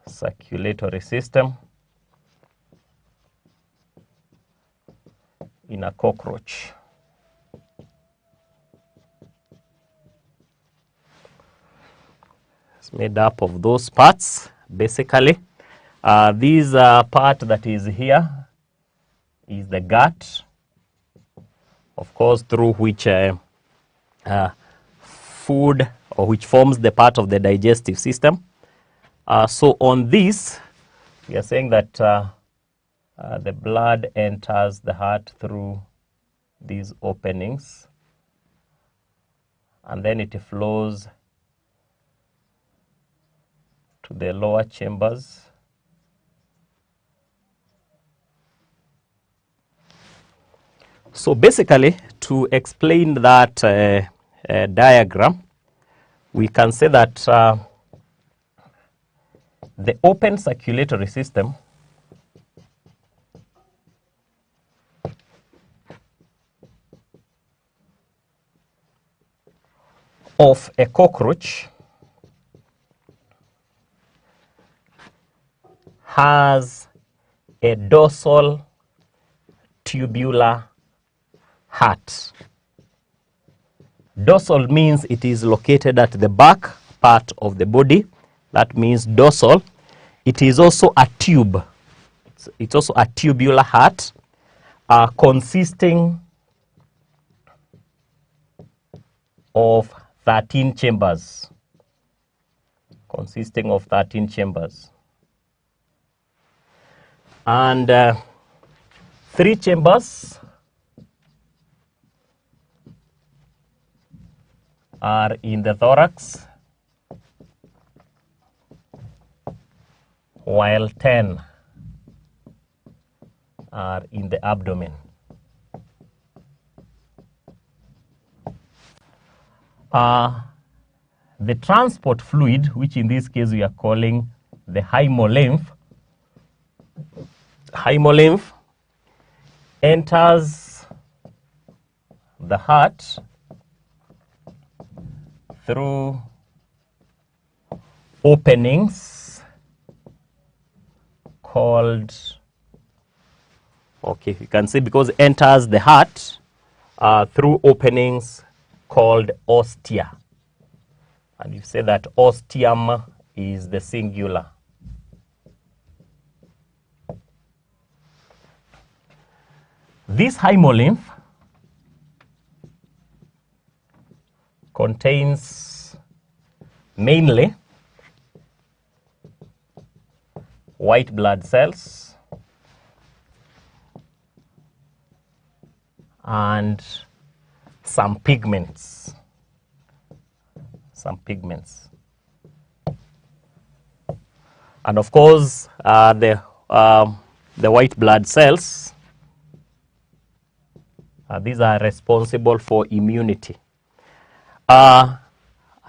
circulatory system. in a cockroach. It's made up of those parts, basically. This part that is here is the gut, of course, through which food, or which forms the part of the digestive system. So on this, we are saying that the blood enters the heart through these openings, and then it flows to the lower chambers. So basically, to explain that diagram, we can say that the open circulatory system of a cockroach has a dorsal tubular heart. Dorsal means it is located at the back part of the body. That means dorsal. It is also a tube. It's also a tubular heart consisting of 13 chambers. Consisting of 13 chambers. And 3 chambers are in the thorax, while 10 are in the abdomen. The transport fluid, which in this case we are calling the hemolymph, enters the heart through openings called, okay, you can see, because it enters the heart through openings called ostia. And you say that ostium is the singular. This hemolymph contains mainly white blood cells and some pigments. And of course, the white blood cells, these are responsible for immunity.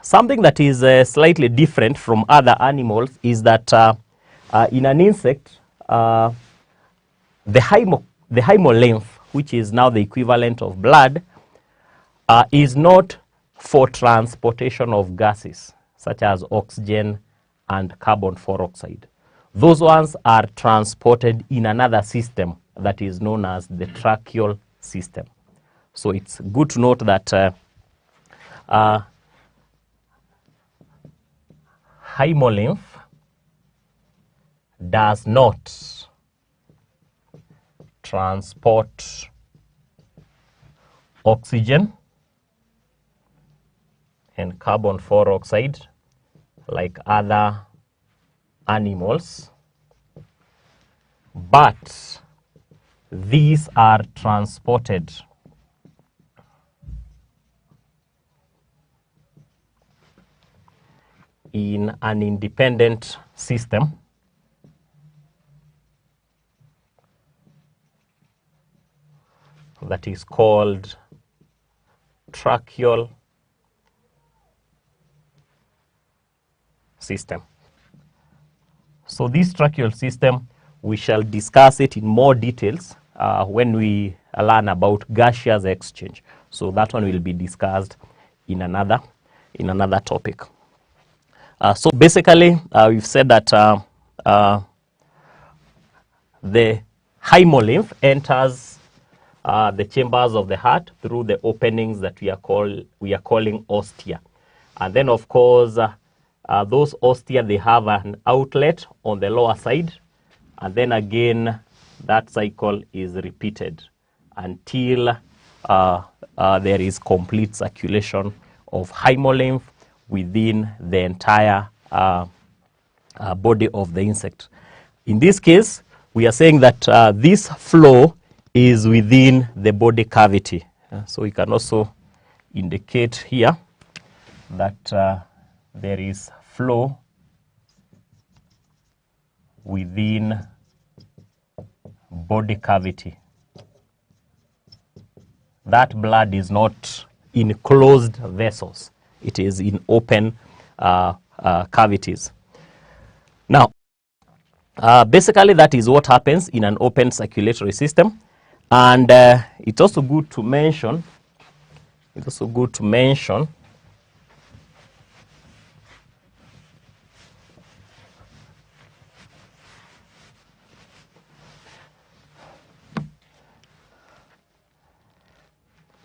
Something that is slightly different from other animals is that in an insect, the hemolymph, which is now the equivalent of blood, is not for transportation of gases such as oxygen and carbon dioxide. Those ones are transported in another system that is known as the tracheal system. So it's good to note that hemolymph does not transport oxygen and carbon dioxide like other animals, but these are transported in an independent system that is called tracheal system. So this tracheal system, we shall discuss it in more details when we learn about gaseous exchange. So that one will be discussed in another topic. So basically, we've said that the hemolymph enters the chambers of the heart through the openings that we are calling ostia. And then, of course, those ostia, they have an outlet on the lower side, and then again that cycle is repeated until there is complete circulation of hemolymph within the entire body of the insect. In this case, we are saying that this flow is within the body cavity. So we can also indicate here that there is flow within body cavity. That blood is not in closed vessels. It is in open cavities. Now, basically that is what happens in an open circulatory system. And it's also good to mention,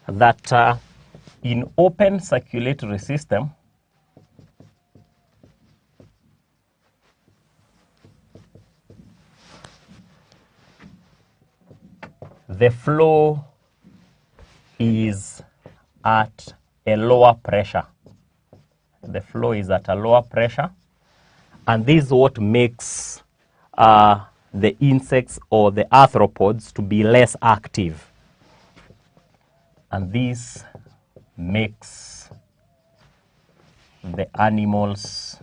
that in open circulatory system, the flow is at a lower pressure. The flow is at a lower pressure, and this is what makes the insects or the arthropods to be less active. And this makes the animals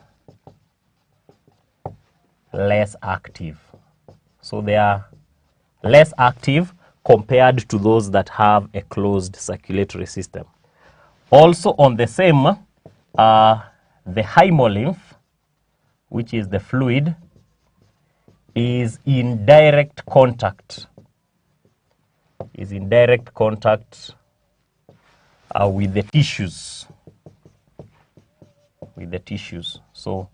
less active. So they are less active compared to those that have a closed circulatory system. Also on the same, the hemolymph, which is the fluid, is in direct contact. With the tissues. So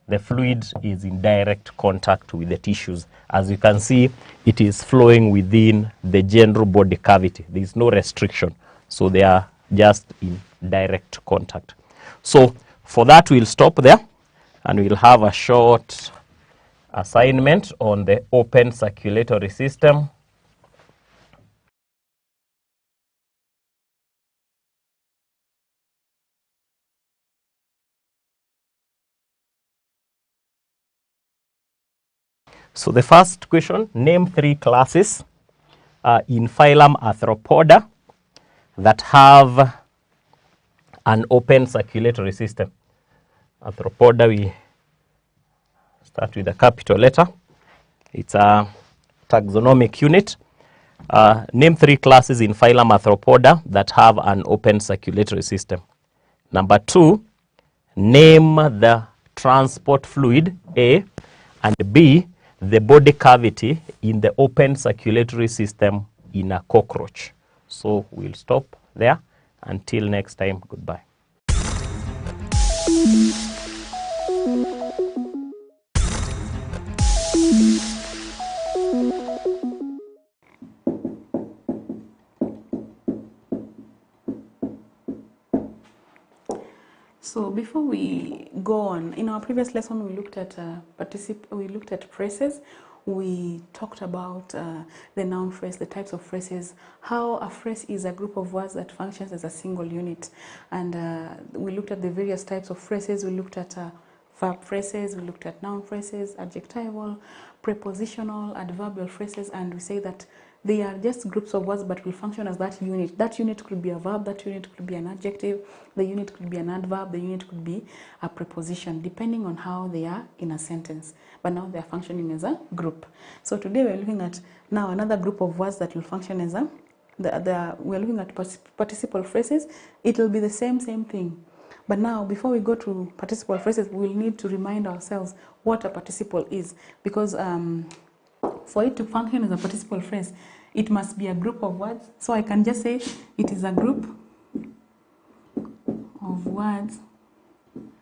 the fluid is in direct contact with the tissues. As you can see, it is flowing within the general body cavity. There is no restriction. So they are just in direct contact. So for that, we'll stop there, and we'll have a short assignment on the open circulatory system. So the first question, name 3 classes in phylum Arthropoda that have an open circulatory system. Arthropoda, we start with a capital letter. It's a taxonomic unit. Name 3 classes in phylum Arthropoda that have an open circulatory system. Number 2, name the transport fluid, A, and B, the body cavity in the open circulatory system in a cockroach. So we'll stop there. Until next time, goodbye. So before we go on, in our previous lesson we looked at phrases. We talked about the noun phrase, the types of phrases, how a phrase is a group of words that functions as a single unit. And we looked at the various types of phrases. We looked at verb phrases, we looked at noun phrases, adjectival, prepositional, adverbial phrases, and we say that they are just groups of words but will function as that unit. That unit could be a verb, that unit could be an adjective, the unit could be an adverb, the unit could be a preposition, depending on how they are in a sentence. But now they are functioning as a group. So today we're looking at now another group of words that will function as a, we're looking at participle phrases. It will be the same thing. But now, before we go to participle phrases, we'll need to remind ourselves what a participle is. Because for it to function as a participle phrase, it must be a group of words. So I can just say it is a group of words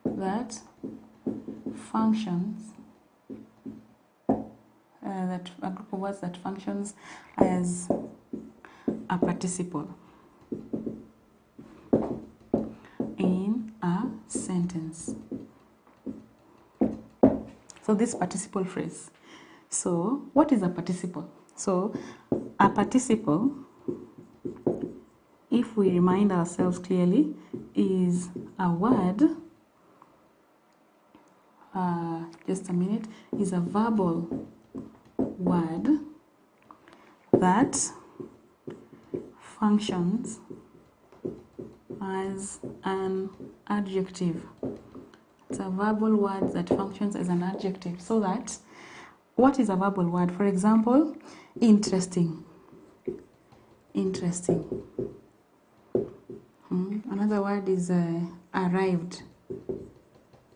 that functions, a group of words that functions as a participle in a sentence. So this participle phrase. So what is a participle? So a participle, if we remind ourselves clearly, is a word, just a minute, is a verbal word that functions as an adjective. It's a verbal word that functions as an adjective. So that, what is a verbal word? For example, interesting. Interesting. Another word is arrived.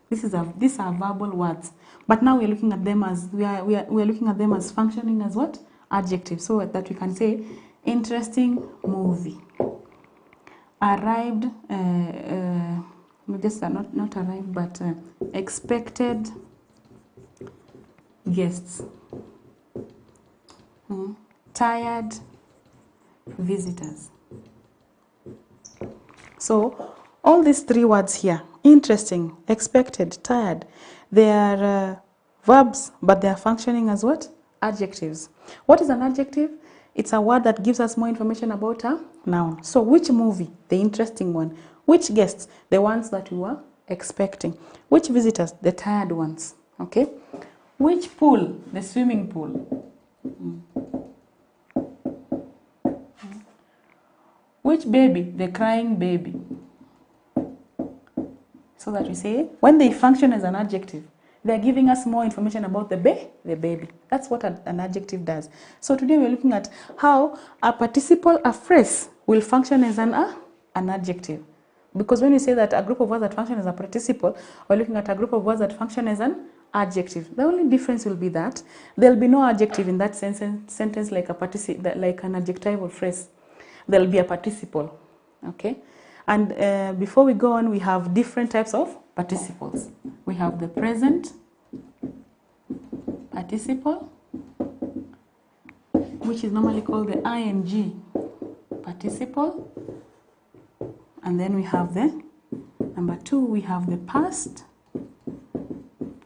These are verbal words. But now we're looking at them as we are looking at them as functioning as what? Adjectives. So that we can say interesting movie. Arrived, just not arrived, but expected guests. Tired visitors. So all these three words here, interesting, expected, tired, they are verbs, but they are functioning as what? Adjectives. What is an adjective? It's a word that gives us more information about a noun. So which movie? The interesting one. Which guests? The ones that we were expecting. Which visitors? The tired ones. Okay? Which pool? The swimming pool. Which baby? The crying baby. So that we say, when they function as an adjective, they're giving us more information about the baby. That's what an adjective does. So today we're looking at how a participle, a phrase, will function as an adjective. Because when we say that a group of words that function as a participle, we're looking at a group of words that function as an adjective. The only difference will be that there'll be no adjective in that sentence like an adjectival phrase. There'll be a participle. Okay? And before we go on, we have different types of participles. We have the present participle, which is normally called the ing participle. And then we have the, number 2, we have the past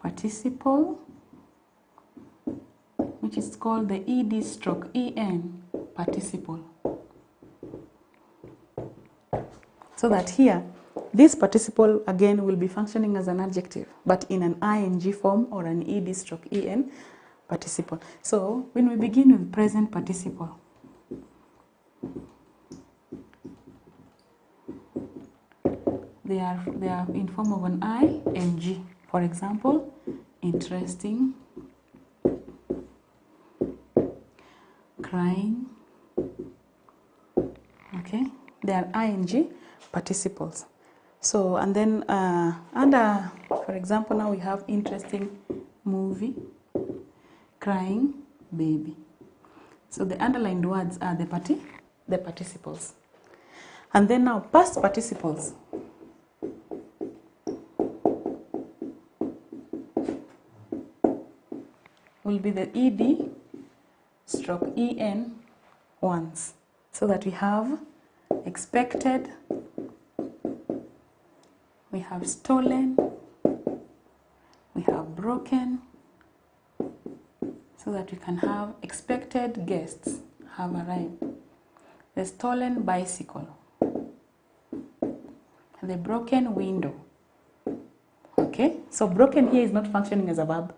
participle, which is called the ed/en participle. So that here, this participle again will be functioning as an adjective, but in an ing form or an ed/en participle. So when we begin with present participle, they are in form of an ing. For example, interesting, crying. Okay, they are ing participles. So, and then under, for example, now we have interesting movie, crying baby. So the underlined words are the participles. And then now past participles. Will be the ed/en ones. So that we have expected, we have stolen, we have broken, so that we can have expected guests have arrived. The stolen bicycle, the broken window. Okay, so broken here is not functioning as a verb.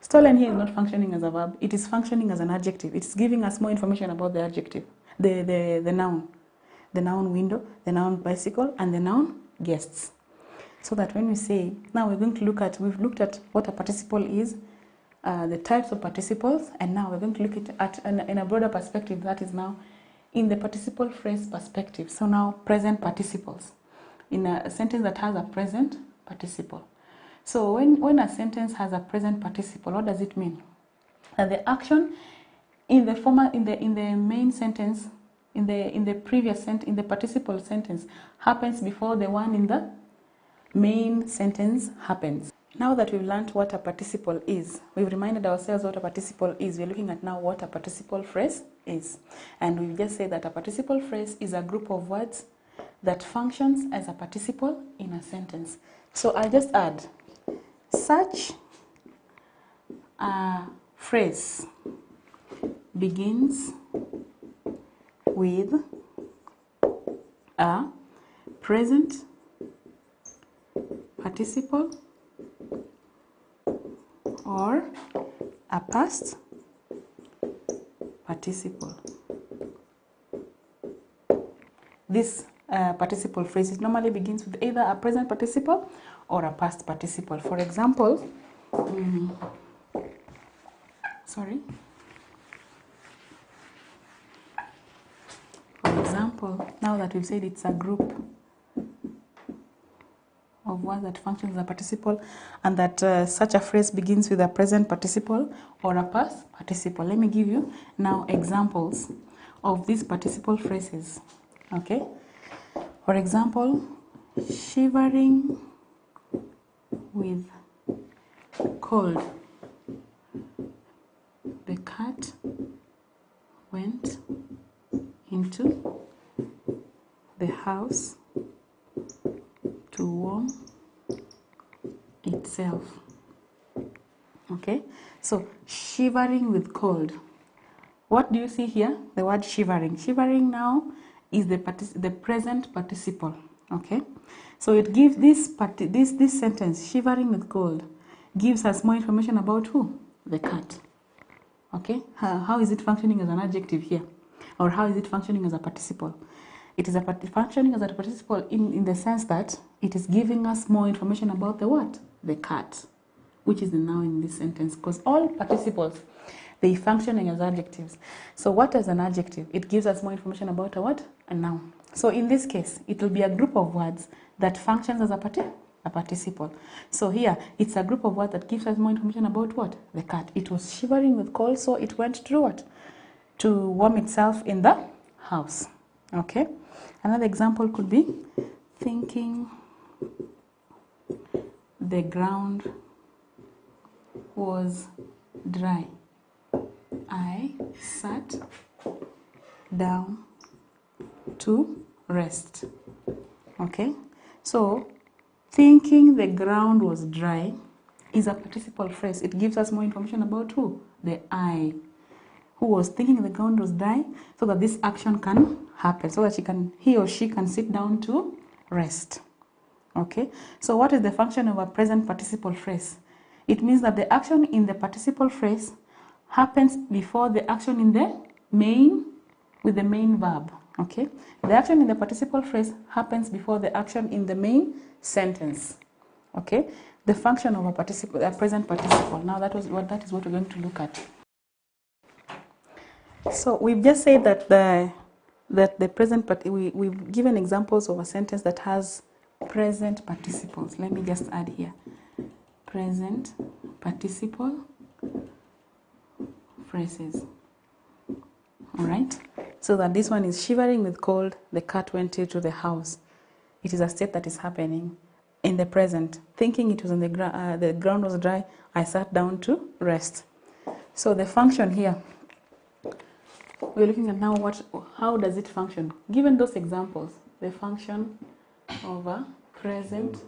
Stolen here is not functioning as a verb. It is functioning as an adjective. It is giving us more information about the adjective, the noun. The noun window, the noun bicycle, and the noun guests. So that when we say, now we're going to look at, we've looked at what a participle is, the types of participles, and now we're going to look at in a broader perspective, that is now in the participle phrase perspective. So now present participles, in a sentence that has a present participle. So when a sentence has a present participle, what does it mean? That the action in the former, in the main sentence, in the previous sentence, in the participle sentence, happens before the one in the main sentence happens. Now that we've learned what a participle is, we've reminded ourselves what a participle is, we're looking at now what a participle phrase is. And we've just said that a participle phrase is a group of words that functions as a participle in a sentence. So I'll just add, such a phrase begins with a present participle or a past participle. This participle phrase it normally begins with either a present participle or a past participle. For example, now that we've said it's a group of words that functions as a participle and that such a phrase begins with a present participle or a past participle. Let me give you now examples of these participle phrases. Okay? For example, shivering with cold. The cat went into the house to warm itself. Okay, so shivering with cold. What do you see here? The word shivering. Shivering now is the present participle. Okay, so it gives this sentence, shivering with cold, gives us more information about who? The cat. Okay, how is it functioning as an adjective here? Or how is it functioning as a participle? It is functioning as a participle in the sense that it is giving us more information about the what? The cat, which is the noun in this sentence. Because all participles, they functioning as adjectives. So what is an adjective? It gives us more information about a what? A noun. So in this case, it will be a group of words that functions as a participle. So here, it's a group of words that gives us more information about what? The cat. It was shivering with cold, so it went to what? To warm itself in the house. Okay? Another example could be thinking the ground was dry. I sat down to rest. Okay? So, thinking the ground was dry is a participle phrase. It gives us more information about who? The I, who was thinking the ground was dry, so that this action can happen, so that he or she can sit down to rest. Okay? So what is the function of a present participle phrase? It means that the action in the participle phrase happens before the action in the main, with the main verb. Okay? The action in the participle phrase happens before the action in the main sentence. Okay? The function of a present participle. Now that is what we're going to look at. So we've just said that the present we've given examples of a sentence that has present participles. Let me just add here. Present participle phrases. All right? So that this one is shivering with cold, the cat went into the house. It is a state that is happening in the present. Thinking it was on the ground was dry, I sat down to rest. So the function here, we're looking at now how does it function? Given those examples, the function of a present.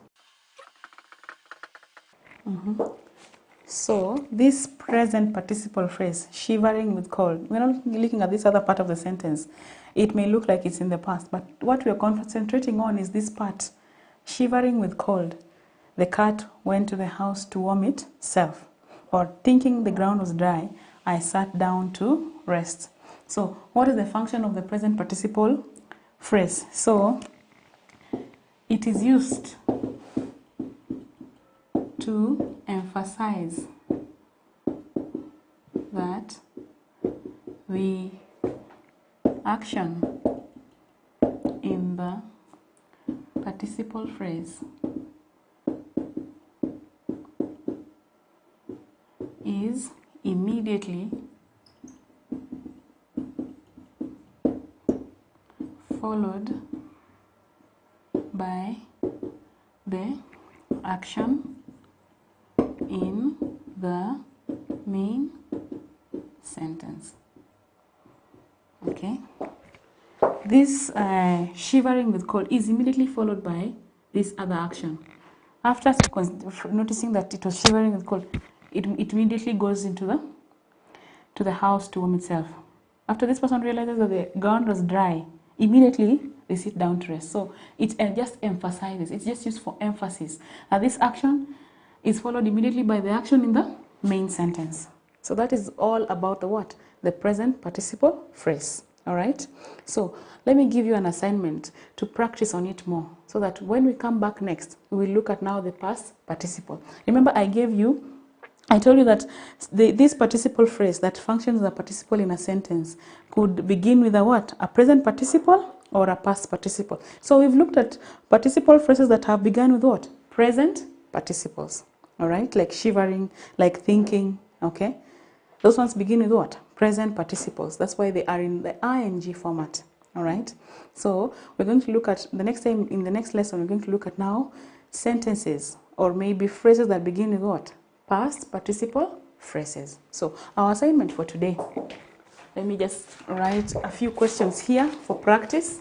So this present participle phrase, shivering with cold, we're not looking at this other part of the sentence. It may look like it's in the past, but what we're concentrating on is this part, shivering with cold. The cat went to the house to warm itself. Or thinking the ground was dry, I sat down to rest. So what is the function of the present participle phrase? So it is used to emphasize that the action in the participle phrase is immediately followed by the action in the main sentence. Okay. This shivering with cold is immediately followed by this other action. After noticing that it was shivering with cold, it immediately goes into the house to warm itself. After this person realizes that the ground was dry, immediately they sit down to rest. So it just emphasizes, it's just used for emphasis. And this action is followed immediately by the action in the main sentence. So that is all about the what? The present participle phrase. All right? So let me give you an assignment to practice on it more so that when we come back next, we will look at now the past participle. Remember I told you that this participle phrase that functions as a participle in a sentence could begin with a what? A present participle or a past participle. So we've looked at participle phrases that have begun with what? Present participles. All right? Like shivering, like thinking, okay? Those ones begin with what? Present participles. That's why they are in the ing format. All right? So we're going to look at, in the next lesson, we're going to look at now sentences or maybe phrases that begin with what? Past participle phrases. So our assignment for today, let me just write a few questions here for practice.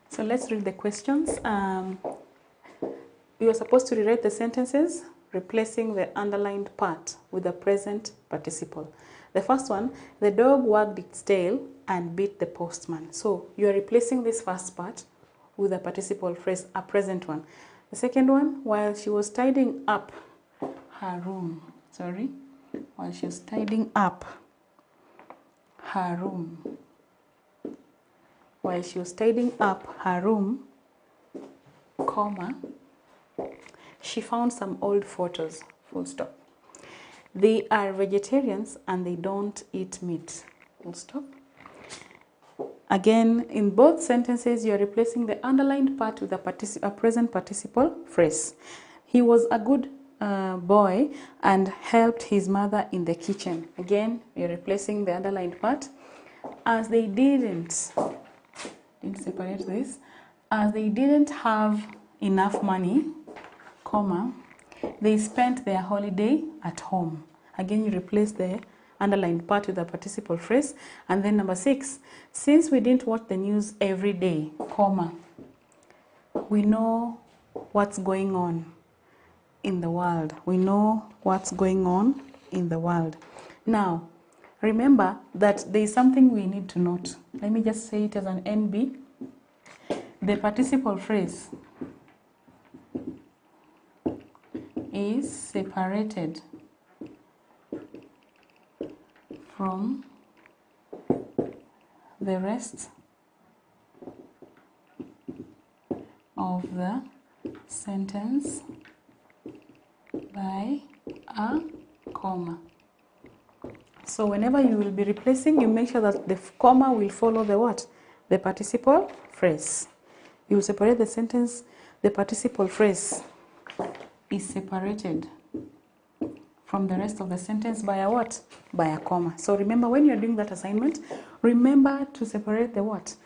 So let's read the questions. You are supposed to rewrite the sentences, replacing the underlined part with the present participle. The first one, the dog wagged its tail and beat the postman. So you are replacing this first part with a participle phrase, a present one. The second one, while she was tidying up her room, while she was tidying up her room, while she was tidying up her room, comma, she found some old photos, full stop. They are vegetarians and they don't eat meat, full stop. Again, in both sentences, you are replacing the underlined part with a present participle phrase. He was a good boy and helped his mother in the kitchen. Again, you're replacing the underlined part. As they didn't separate this, as they didn't have enough money, comma, they spent their holiday at home. Again, you replace the underlined part with a participle phrase. And then number 6, since we didn't watch the news every day, comma, we know what's going on in the world. We know what's going on in the world. Now, remember that there is something we need to note. Let me just say it as an NB. The participle phrase is separated from the rest of the sentence by a comma. So whenever you will be replacing, you make sure that the comma will follow the what? The participle phrase. You will separate the sentence. The participle phrase is separated from the rest of the sentence by a what? By a comma. So remember, when you're doing that assignment, remember to separate the what?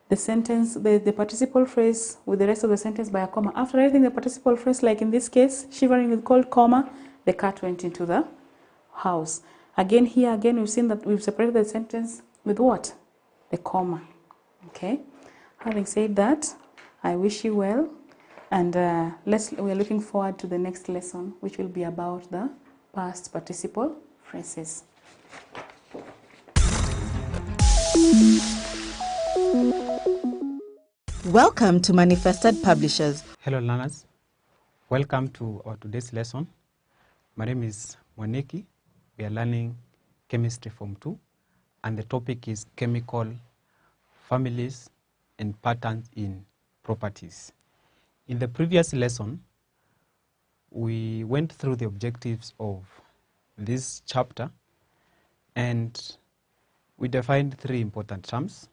The sentence, the participle phrase with the rest of the sentence by a comma. After writing the participle phrase, like in this case, shivering with cold, comma, the cat went into the house. Again, here, we've seen that we've separated the sentence with what? The comma. Okay? Having said that, I wish you well, and we are looking forward to the next lesson, which will be about the past participle phrases. Welcome to Manifested Publishers. Hello learners, Welcome to our today's lesson. My name is Mwaneki. We are learning chemistry form 2 and the topic is chemical families and patterns in properties. In the previous lesson, we went through the objectives of this chapter and we defined 3 important terms,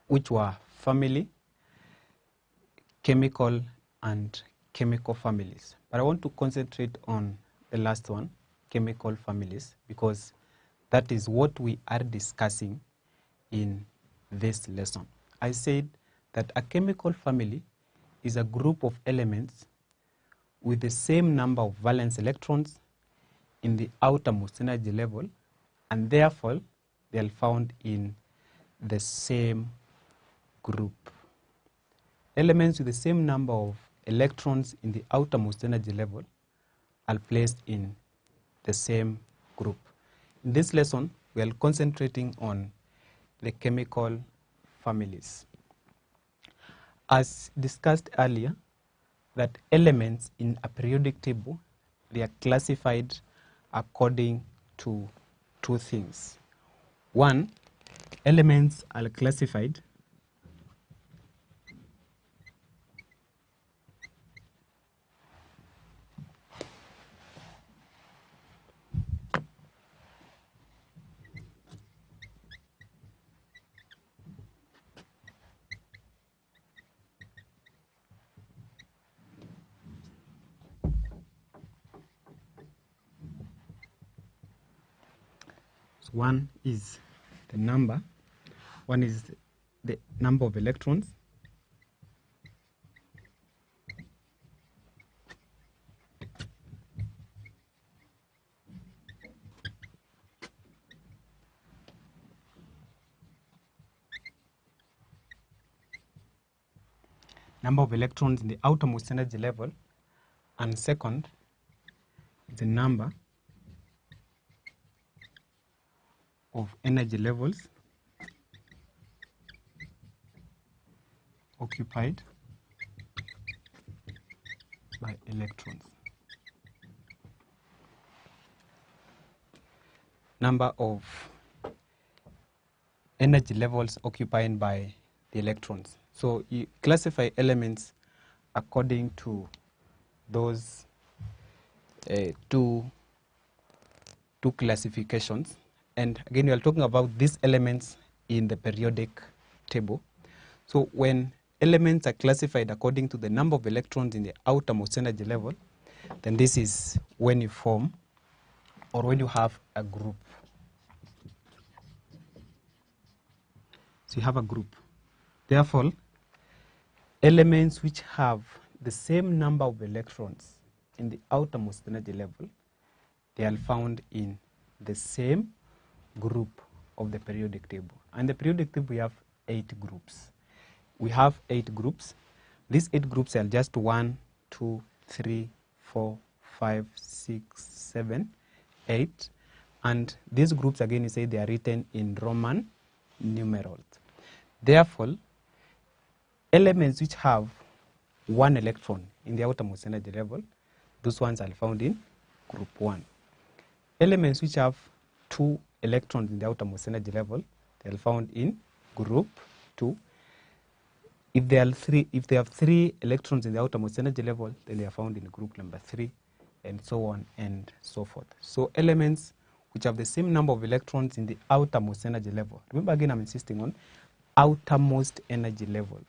which were family, chemical, and chemical families. But I want to concentrate on the last one, chemical families, because that is what we are discussing in this lesson. I said that a chemical family is a group of elements with the same number of valence electrons in the outermost energy level, and therefore they are found in the same group. Elements with the same number of electrons in the outermost energy level are placed in the same group. In this lesson, we are concentrating on the chemical families. As discussed earlier, that elements in a periodic table, they are classified according to 2 things. One, elements are classified one is the number of electrons. Number of electrons in the outermost energy level, and second, the number of energy levels occupied by electrons. Number of energy levels occupied by the electrons. So you classify elements according to those two classifications. And again, we are talking about these elements in the periodic table. So when elements are classified according to the number of electrons in the outermost energy level, then this is when you form or when you have a group. So you have a group. Therefore, elements which have the same number of electrons in the outermost energy level, they are found in the same group of the periodic table. And the periodic table, we have 8 groups. We have 8 groups. These 8 groups are just 1, 2, 3, 4, 5, 6, 7, 8. And these groups, again, you say they are written in Roman numerals. Therefore, elements which have 1 electron in the outermost energy level, those ones are found in group 1. Elements which have 2 electrons in the outermost energy level, they are found in group 2. If they have 3 electrons in the outermost energy level, then they are found in group number 3, and so on and so forth. So elements which have the same number of electrons in the outermost energy level. Remember, again, I'm insisting on outermost energy level.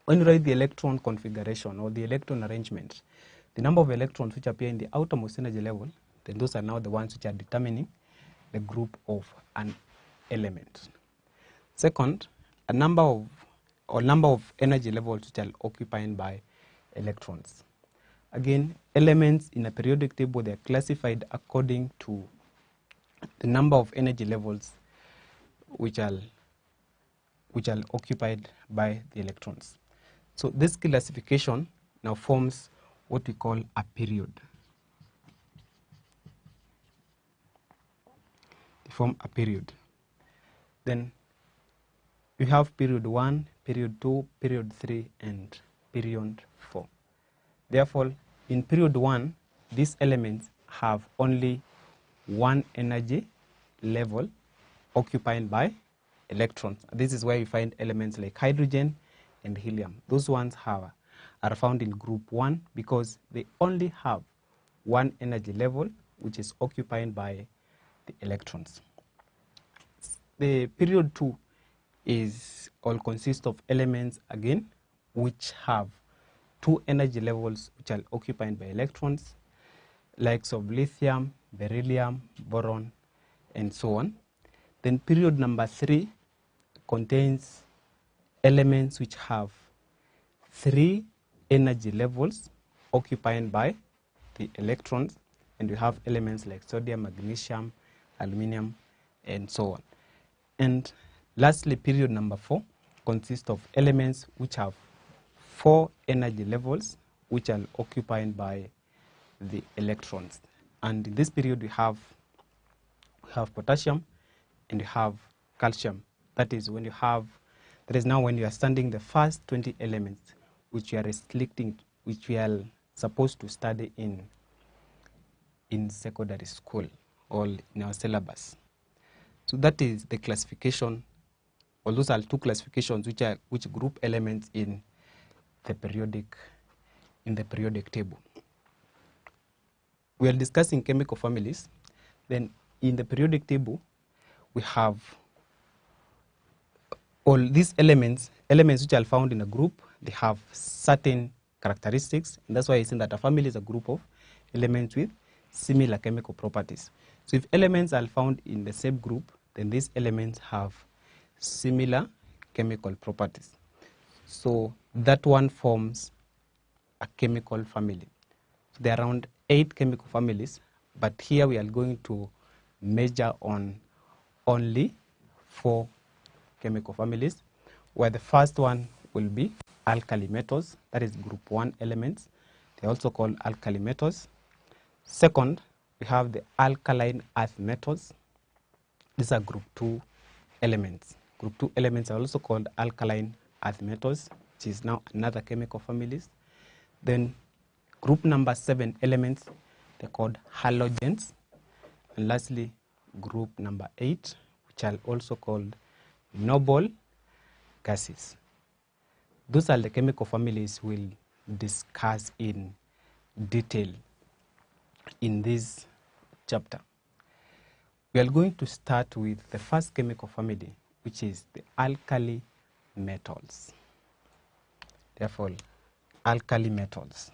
When you write the electron configuration or the electron arrangement, the number of electrons which appear in the outermost energy level, then those are now the ones which are determining the group of an element. Second, a number of energy levels which are occupied by electrons. Again, elements in a periodic table, they are classified according to the number of energy levels which are occupied by the electrons. So this classification now forms what we call a period. They form a period. Then we have period 1, period 2, period 3, and period 4. Therefore, in period 1, these elements have only one energy level occupied by electrons. This is where you find elements like hydrogen and helium. Those ones are found in group 1 because they only have one energy level, which is occupied by the electrons. The period 2 is all consists of elements again which have two energy levels which are occupied by electrons, likes of lithium, beryllium, boron, and so on. Then period number 3 contains elements which have three energy levels occupied by the electrons, and we have elements like sodium, magnesium, aluminum, and so on. And lastly, period number 4 consists of elements which have four energy levels which are occupied by the electrons. And in this period we have potassium and we have calcium. That is when you have, that is now when you are studying the first 20 elements which you are restricting, which we are supposed to study in secondary school or in our syllabus. So that is the classification, or those are two classifications which group elements in the periodic table. We are discussing chemical families. Then in the periodic table, we have all these elements which are found in a group. They have certain characteristics, and that's why I say that a family is a group of elements with similar chemical properties. So if elements are found in the same group, then these elements have similar chemical properties. So that one forms a chemical family. So there are around 8 chemical families, but here we are going to measure on only 4 chemical families, where the first one will be alkali metals, that is group 1 elements. They are also called alkali metals. Second, we have the alkaline earth metals. These are group 2 elements. Group 2 elements are also called alkaline earth metals, which is now another chemical family. Then group number 7 elements, they're called halogens. And lastly, group number 8, which are also called noble gases. Those are the chemical families we'll discuss in detail in this chapter. We are going to start with the first chemical family, which is the alkali metals. Therefore, alkali metals.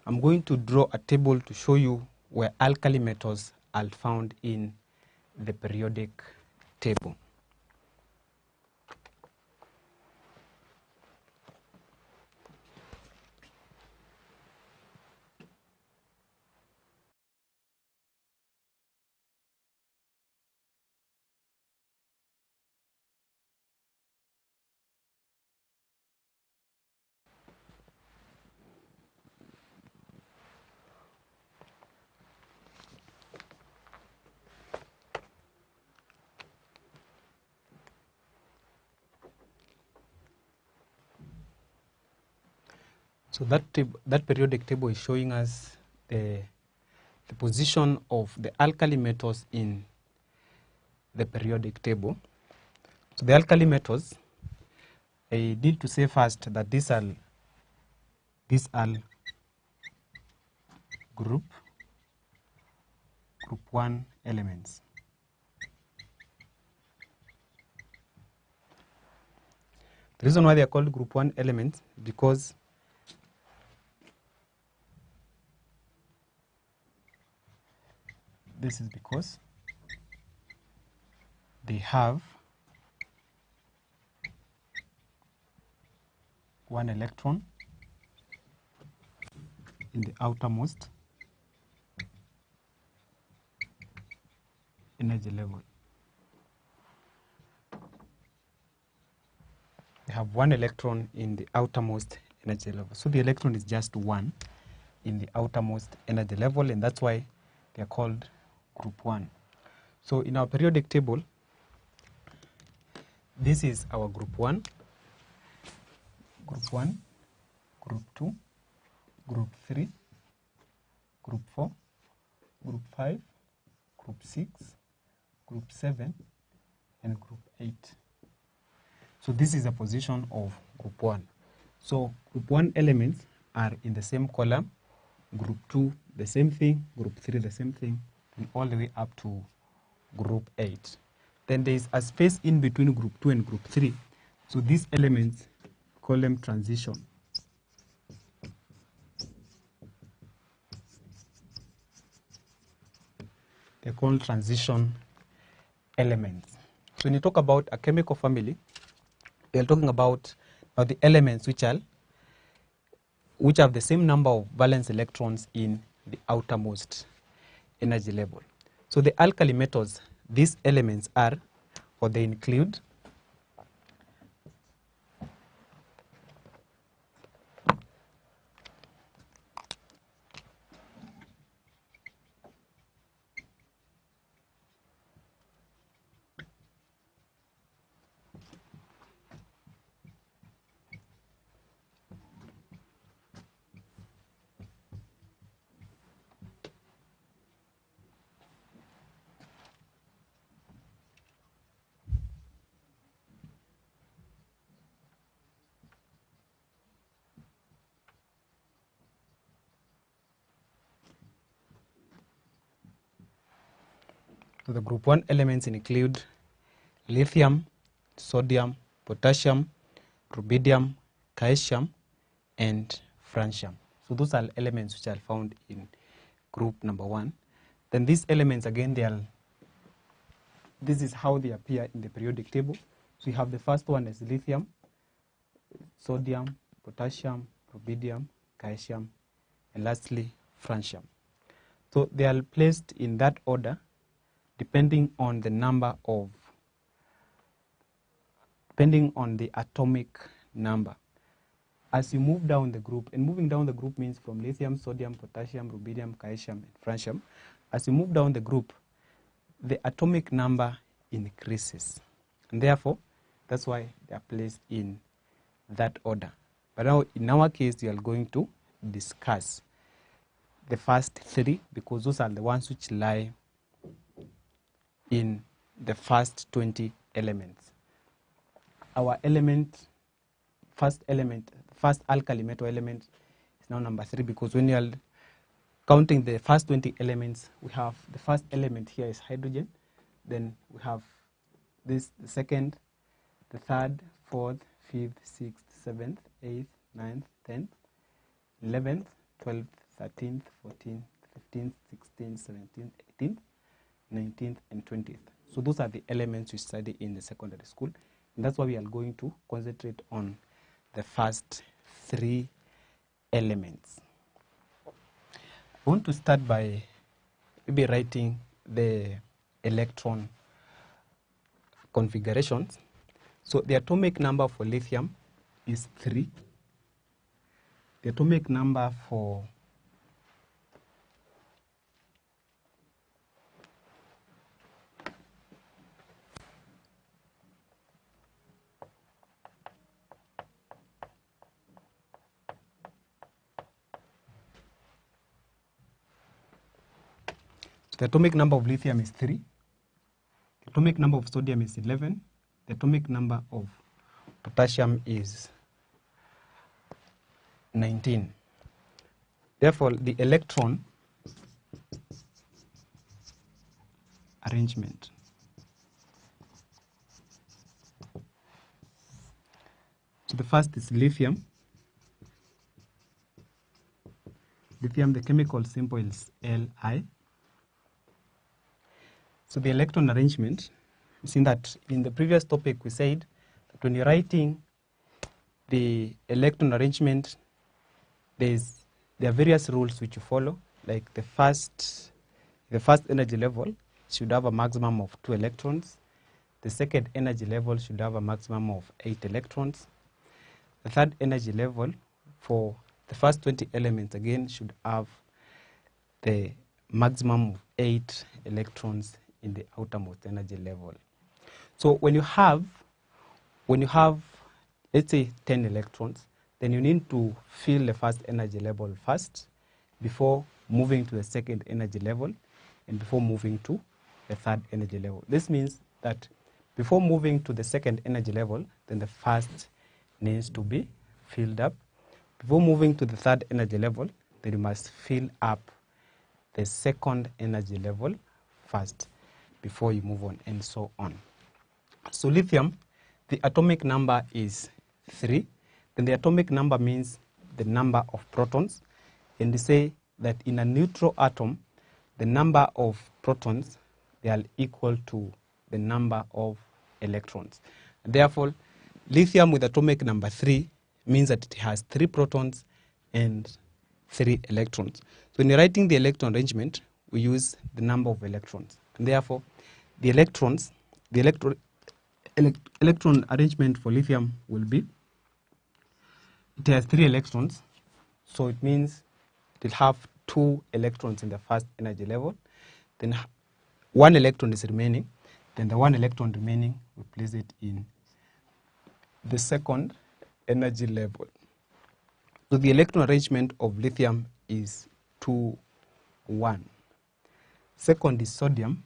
I'm going to draw a table to show you where alkali metals are found in the periodic table. So that periodic table is showing us the position of the alkali metals in the periodic table. So the alkali metals, I need to say first that these are group 1 elements. The reason why they are called group 1 elements because this is because they have one electron in the outermost energy level. they have one electron in the outermost energy level. So the electron is just one in the outermost energy level, and that's why they are called group 1. So in our periodic table, this is our group 1, group 1, group 2, group 3, group 4, group 5, group 6, group 7, and group 8. So this is the position of group 1. So group 1 elements are in the same column, group 2 the same thing, group 3 the same thing, and all the way up to group 8. Then there is a space in between group 2 and group 3. So these elements, call them transition. They're called transition elements. So when you talk about a chemical family, we are talking about the elements which have the same number of valence electrons in the outermost energy level. So the alkali metals, these elements are, or they include, so the group 1 elements include lithium, sodium, potassium, rubidium, caesium, and francium. So those are elements which are found in group number 1. Then these elements, again, this is how they appear in the periodic table. So you have the first one as lithium, sodium, potassium, rubidium, caesium, and lastly francium. So they are placed in that order depending on the atomic number. As you move down the group, and moving down the group means from lithium, sodium, potassium, rubidium, caesium, and francium. As you move down the group, the atomic number increases, and therefore that's why they are placed in that order. But now in our case, we are going to discuss the first 3 because those are the ones which lie in the first 20 elements. Our first alkali metal element is now number 3 because when you are counting the first 20 elements, we have the first element here is hydrogen, then we have this, the second, the third, fourth, fifth, sixth, 7th, 8th, 9th, 10th, 11th, 12th, 13th, 14th, 15th, 16th, 17th, 18th, 19th, and 20th. So those are the elements we study in the secondary school. And that's why we are going to concentrate on the first 3 elements. I want to start by maybe writing the electron configurations. So the atomic number for lithium is 3. The atomic number for the atomic number of lithium is 3. The atomic number of sodium is 11. The atomic number of potassium is 19. Therefore, the electron arrangement so the first is lithium. Lithium, the chemical symbol is Li. So the electron arrangement, you've seen that in the previous topic we said that when you're writing the electron arrangement, there are various rules which you follow. Like the first energy level should have a maximum of 2 electrons. The second energy level should have a maximum of 8 electrons. the third energy level for the first 20 elements again should have the maximum of 8 electrons in the outermost energy level. So when you have, let's say 10 electrons, then you need to fill the first energy level first before moving to the second energy level and before moving to the third energy level. This means that before moving to the second energy level, then the first needs to be filled up. Before moving to the third energy level, then you must fill up the second energy level first before you move on, and so on. So lithium, the atomic number is 3. Then the atomic number means the number of protons. And they say that in a neutral atom, the number of protons, they are equal to the number of electrons. Therefore, lithium with atomic number 3 means that it has 3 protons and 3 electrons. So when you're writing the electron arrangement, we use the number of electrons. And therefore, the electrons, the electron arrangement for lithium will be, it has 3 electrons, so it means it will have 2 electrons in the first energy level, then 1 electron is remaining, then the 1 electron remaining, we place it in the second energy level. So the electron arrangement of lithium is 2, 1. Second is sodium.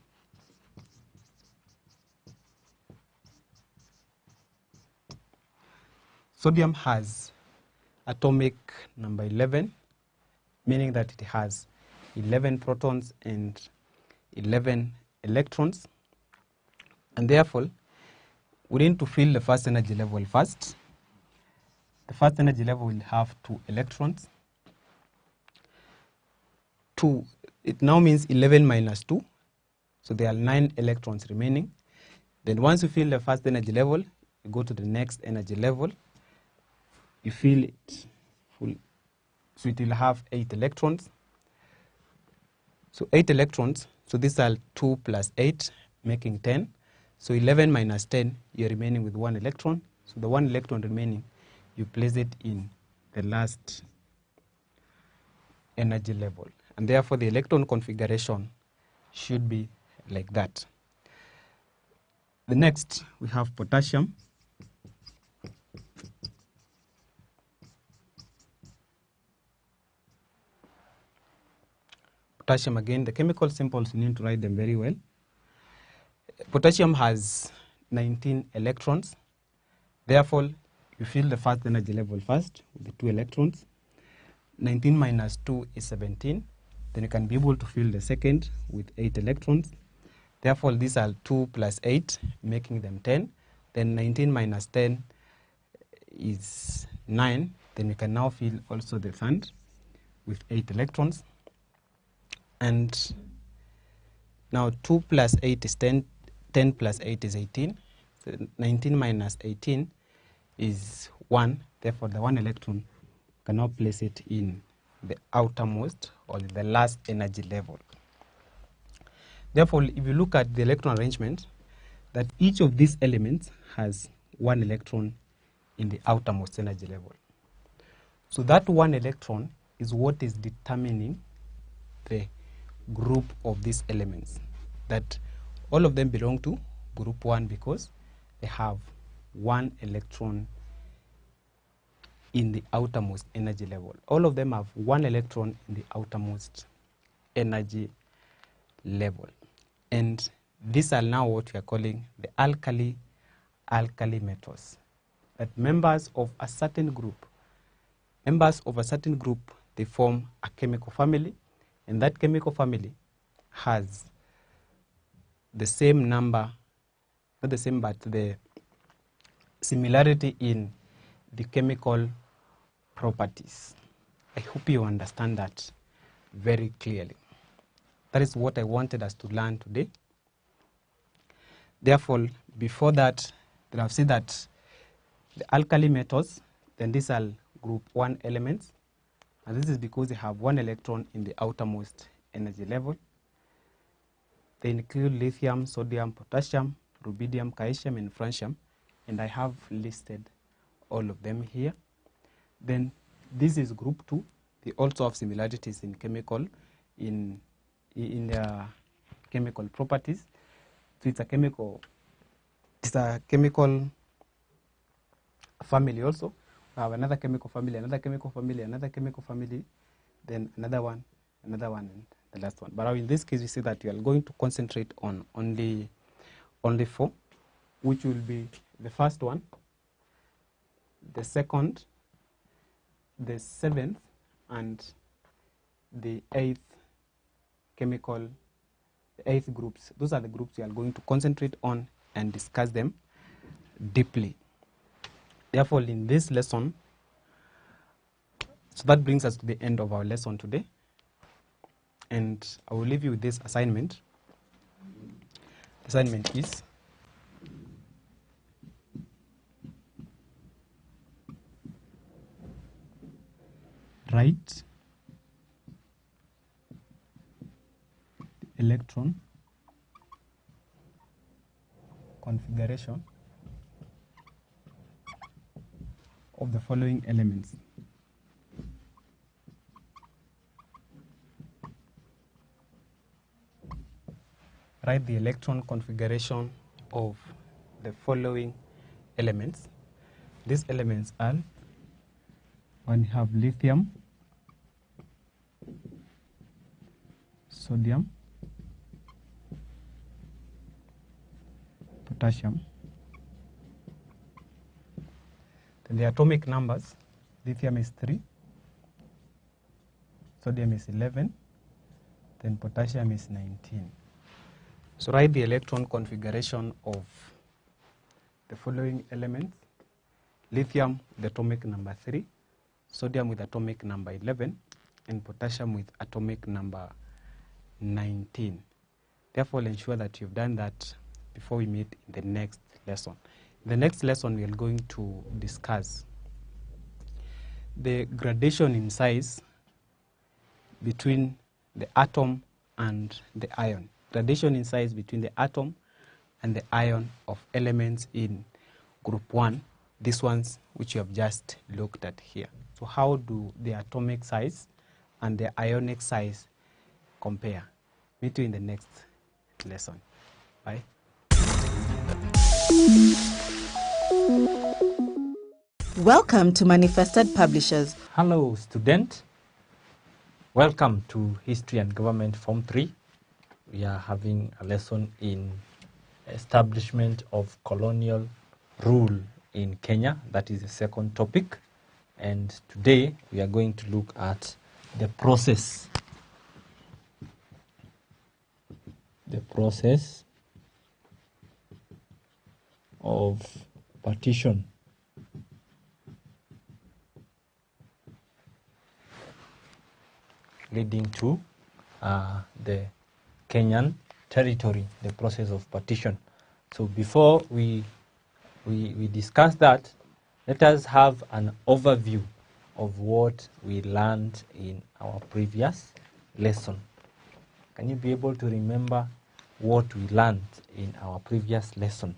Sodium has atomic number 11, meaning that it has 11 protons and 11 electrons. And therefore, we need to fill the first energy level first. The first energy level will have 2 electrons. 2, it now means 11 minus 2. So there are 9 electrons remaining. Then once you fill the first energy level, you go to the next energy level. You fill it full. So it will have 8 electrons. So 8 electrons. So these are 2 plus 8, making 10. So 11 minus 10, you're remaining with 1 electron. So the 1 electron remaining, you place it in the last energy level. And therefore, the electron configuration should be like that. The next, we have potassium. Potassium, again, the chemical symbols, you need to write them very well. Potassium has 19 electrons. Therefore, you fill the first energy level first with the 2 electrons. 19 minus 2 is 17. Then you can be able to fill the second with 8 electrons. Therefore, these are 2 plus 8, making them 10. Then 19 minus 10 is 9. Then you can now fill also the third with 8 electrons. And now 2 plus 8 is 10. 10 plus 8 is 18. So 19 minus 18 is 1. Therefore, the 1 electron can now place it in the outermost or the last energy level. Therefore, if you look at the electron arrangement, that each of these elements has 1 electron in the outermost energy level. So that 1 electron is what is determining the group of these elements. That all of them belong to group 1 because they have 1 electron in the outermost energy level. All of them have 1 electron in the outermost energy level. And these are now what we are calling the alkali metals. That members of a certain group, they form a chemical family, and that chemical family has the same number, not the same, but the similarity in the chemical properties. I hope you understand that very clearly. That is what I wanted us to learn today. Therefore, before that, then I've said that the alkali metals, then these are group 1 elements, and this is because they have 1 electron in the outermost energy level. They include lithium, sodium, potassium, rubidium, caesium, and francium, and I have listed all of them here. Then this is group 2. They also have similarities in chemical, in their chemical properties. So it's a chemical family also. We have another chemical family, another chemical family, another chemical family, then another one, and the last one. But in this case, we see that we are going to concentrate on only 4, which will be the first one, the second, the 7th, and the 8th chemical, the 8th groups. Those are the groups we are going to concentrate on and discuss them deeply. Therefore, in this lesson, so that brings us to the end of our lesson today. And I will leave you with this assignment. The assignment is write the electron configuration of the following elements. Write the electron configuration of the following elements. These elements are, when you have lithium, sodium, potassium. Then the atomic numbers, lithium is 3, sodium is 11, then potassium is 19. So write the electron configuration of the following elements: lithium with atomic number 3, sodium with atomic number 11, and potassium with atomic number 19. Therefore, ensure that you've done that before we meet in the next lesson. In the next lesson, we are going to discuss the gradation in size between the atom and the ion. Gradation in size between the atom and the ion of elements in group 1, these ones which you have just looked at here. So how do the atomic size and the ionic size compare? Meet you in the next lesson. Bye. Welcome to Manifested Publishers. Hello, student. Welcome to History and Government Form 3. We are having a lesson in establishment of colonial rule in Kenya. That is the second topic. And today we are going to look at the process of partition leading to the Kenyan territory, the process of partition. So before we discuss that, let us have an overview of what we learned in our previous lesson. Can you be able to remember what we learned in our previous lesson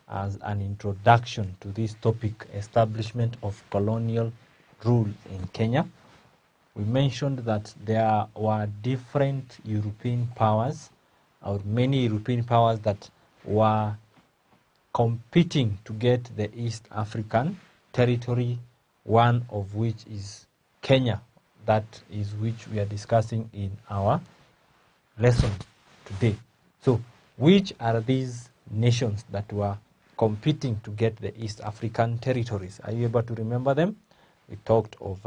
as an introduction to this topic, establishment of colonial rule in Kenya? We mentioned that there were different European powers, or many European powers that were competing to get the East African territory, one of which is Kenya. That is which we are discussing in our lesson today. So, which are these nations that were competing to get the East African territories? Are you able to remember them? We talked of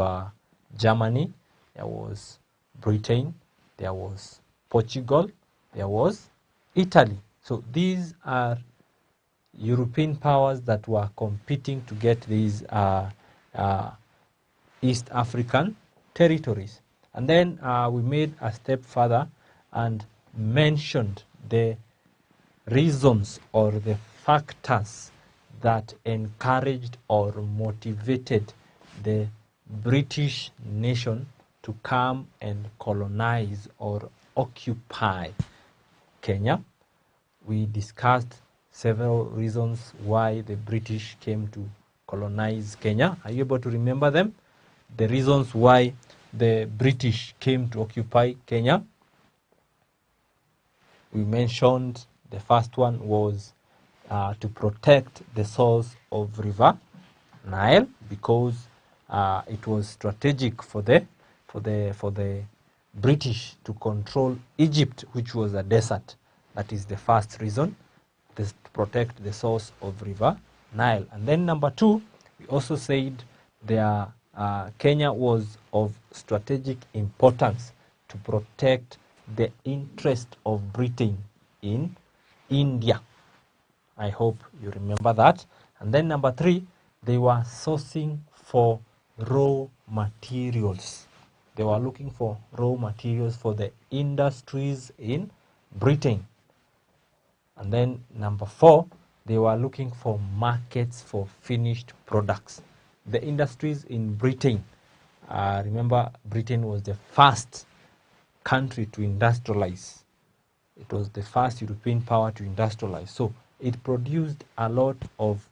Germany, there was Britain, there was Portugal, there was Italy. So these are European powers that were competing to get these East African territories. And then we made a step further and mentioned the reasons or the factors that encouraged or motivated the British nation to come and colonize or occupy Kenya. We discussed several reasons why the British came to colonize Kenya. Are you able to remember them? The reasons why the British came to occupy Kenya. We mentioned the first one was to protect the source of River Nile, because it was strategic for the British to control Egypt, which was a desert. That is the first reason, to protect the source of River Nile. And then number two, we also said Kenya was of strategic importance to protect the interest of Britain in India. I hope you remember that. And then number three, they were sourcing for raw materials. They were looking for raw materials for the industries in Britain. And then number four, they were looking for markets for finished products. The industries in Britain, remember, Britain was the first country to industrialize. It was the first European power to industrialize. So it produced a lot of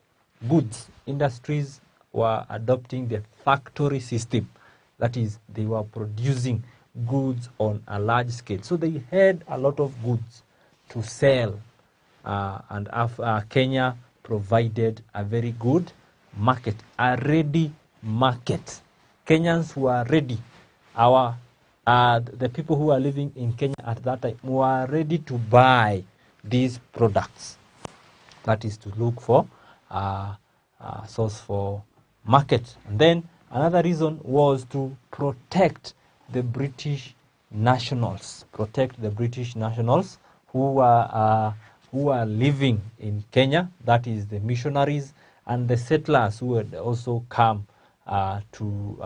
goods. Industries were adopting the factory system. That is, they were producing goods on a large scale. So they had a lot of goods to sell. And Kenya provided a very good market, a ready market. Kenyans were ready. The people who were living in Kenya at that time were ready to buy these products. That is to look for source for market. And then another reason was to protect the British nationals. Protect the British nationals who were living in Kenya. That is the missionaries and the settlers who had also come to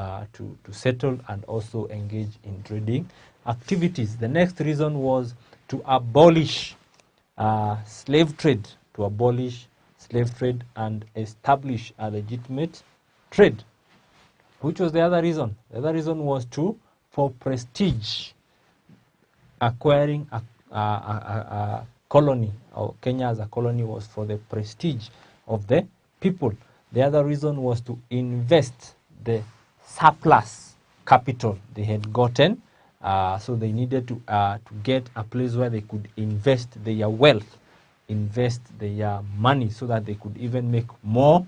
settle and also engage in trading activities. The next reason was to abolish slave trade, and establish a legitimate trade. Which was the other reason? The other reason was for prestige. Acquiring a colony, or Kenya as a colony, was for the prestige of the people. The other reason was to invest the surplus capital they had gotten. So they needed to get a place where they could invest their wealth, invest their money, so that they could even make more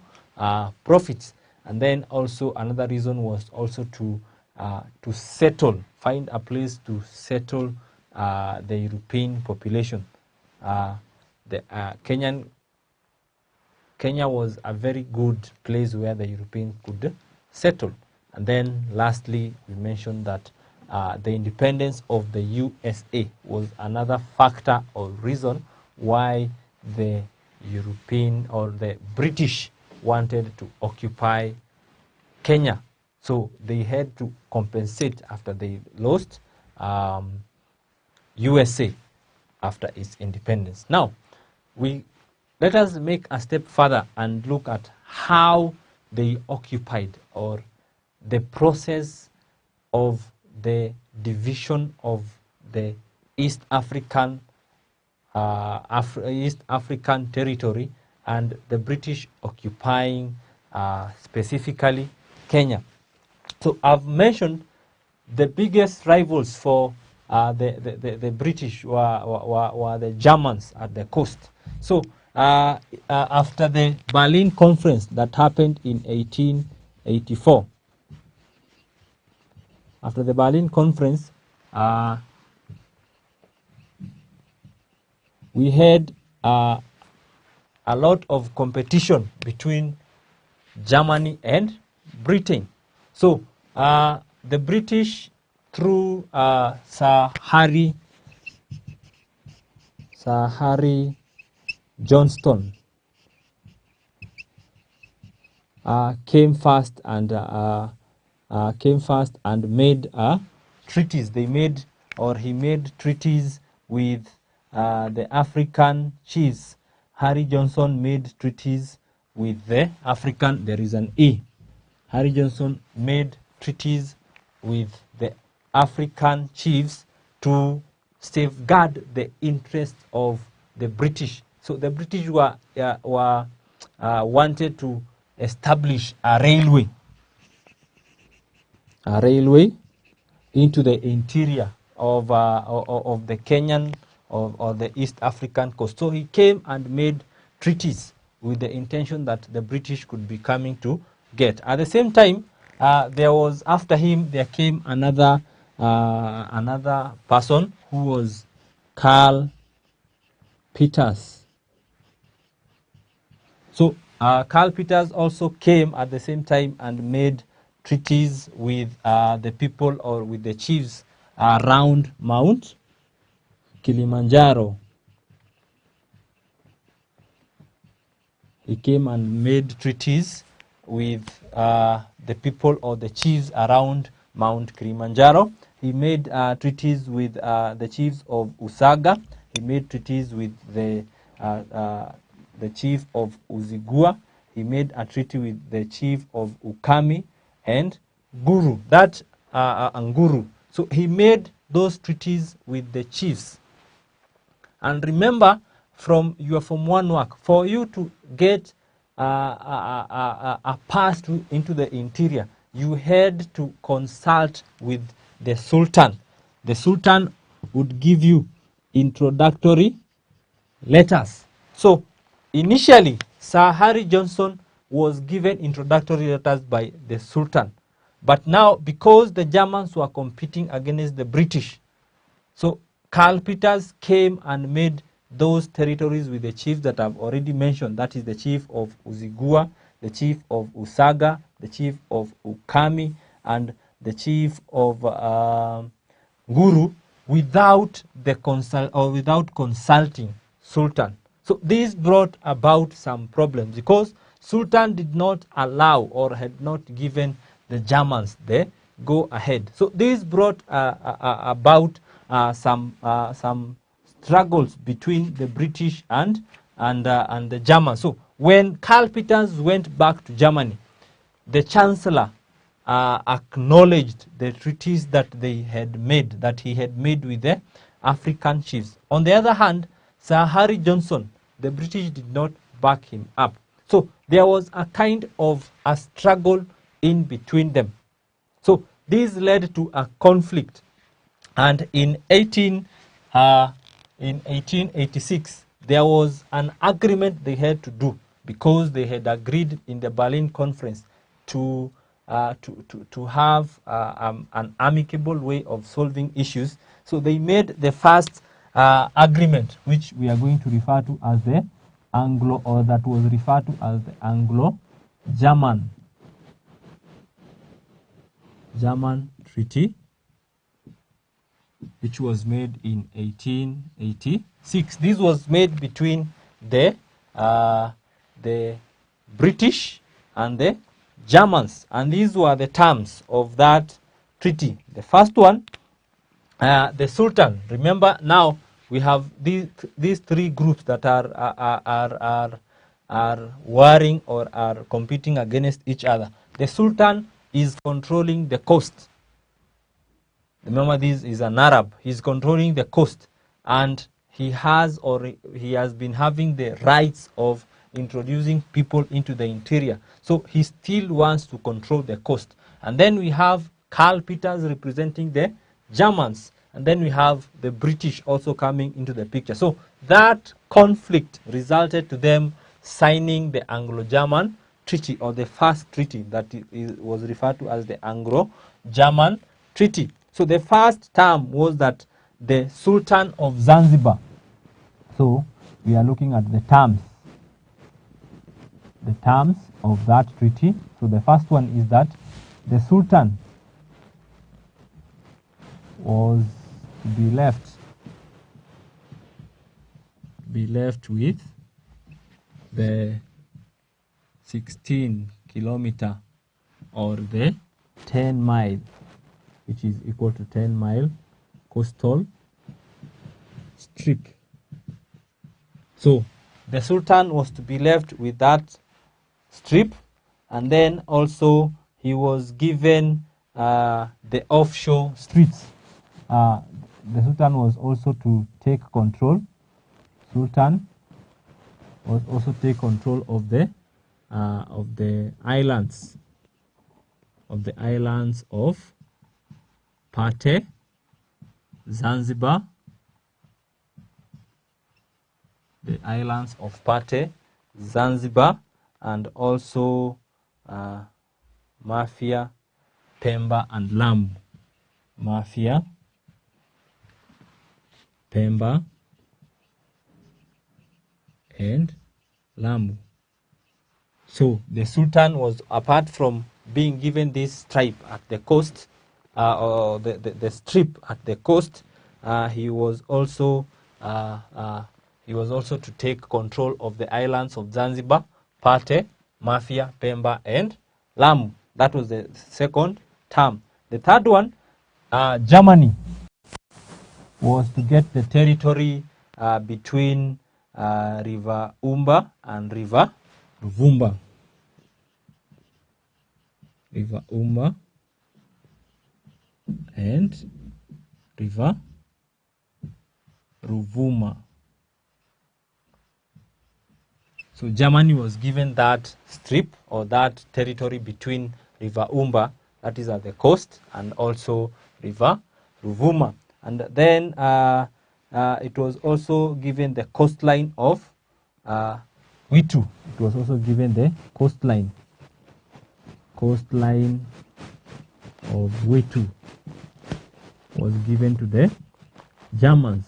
profits. And then also another reason was also to settle, find a place to settle the European population. Kenya was a very good place where the Europeans could settle. And then lastly, we mentioned that the independence of the USA was another factor or reason why the European or the British wanted to occupy Kenya. So they had to compensate after they lost USA after its independence. Now, let us make a step further and look at how they occupied, or the process of the division of the East African territory and the British occupying specifically Kenya. So I've mentioned the biggest rivals for the British were the Germans at the coast. So after the Berlin Conference that happened in 1884, after the Berlin Conference, we had a lot of competition between Germany and Britain. So the British, through Sir Harry Johnston, came first and made treaties. He made treaties with the African chiefs. Harry Johnson made treaties with the African. There is an E. Harry Johnson made treaties with the African chiefs to safeguard the interests of the British. So the British wanted to establish a railway into the interior of the Kenyan or the East African coast. So he came and made treaties with the intention that the British could be coming to get. At the same time, after him there came another person who was Karl Peters. So Karl Peters also came at the same time and made treaties with the people or with the chiefs around Mount Kilimanjaro. He came and made treaties with the people or the chiefs around Mount Kilimanjaro. He made treaties with the chiefs of Usaga. He made treaties with the chief of Uzigua. He made a treaty with the chief of Ukami and Guru. Nguru. So he made those treaties with the chiefs. And remember, from your Form 1 work, for you to get a pass into the interior, you had to consult with the Sultan. The Sultan would give you introductory letters. So initially, Sir Harry Johnson was given introductory letters by the Sultan. But now, because the Germans were competing against the British, so Karl Peters came and made those territories with the chiefs that I've already mentioned. That is the chief of Uzigua, the chief of Usaga, the chief of Ukami, and the chief of Guru, without consulting Sultan. So this brought about some problems because Sultan did not allow or had not given the Germans the go ahead. So this brought about some struggles between the British and the Germans. So when Karl Peters went back to Germany, the Chancellor acknowledged the treaties that he had made with the African chiefs. On the other hand, Sir Harry Johnson, the British did not back him up. So there was a kind of a struggle in between them. So this led to a conflict, and in 1886 there was an agreement they had to do, because they had agreed in the Berlin Conference to have an amicable way of solving issues. So they made the first agreement, which we are going to refer to as the that was referred to as the Anglo-German Treaty, which was made in 1886. This was made between the British and the Germans, and these were the terms of that treaty. The first one, the Sultan. Remember, now we have these three groups that are warring or are competing against each other. The Sultan is controlling the coast. Remember, this is an Arab. He's controlling the coast, and he has been having the rights of introducing people into the interior. So he still wants to control the coast. And then we have Karl Peters representing the Germans, and then we have the British also coming into the picture. So that conflict resulted to them signing the Anglo-German Treaty, or the first treaty that was referred to as the Anglo-German Treaty. So the first term was that the Sultan of Zanzibar. So we are looking at the terms of that treaty. So the first one is that the Sultan was to be left with the 16-kilometer or the 10-mile, which is equal to 10-mile coastal strip. So the Sultan was to be left with that strip, and then also he was given the offshore streets. The Sultan was also to take control. Sultan was also take control of the of the islands of Pate, Zanzibar, the islands of Pate, Zanzibar, and also Mafia, Pemba, and Lamu. Mafia, Pemba, and Lamu. So the Sultan was, apart from being given this stripe at the coast, or the strip at the coast, he was also to take control of the islands of Zanzibar, Pate, Mafia, Pemba, and Lamu. That was the second term. The third one, Germany, was to get the territory between River Umba and River Ruvuma. River Umba and River Ruvuma. So Germany was given that strip or that territory between River Umba, that is at the coast, and also River Ruvuma. And then it was also given the coastline of Witu. It was also given the coastline of Witu was given to the Germans.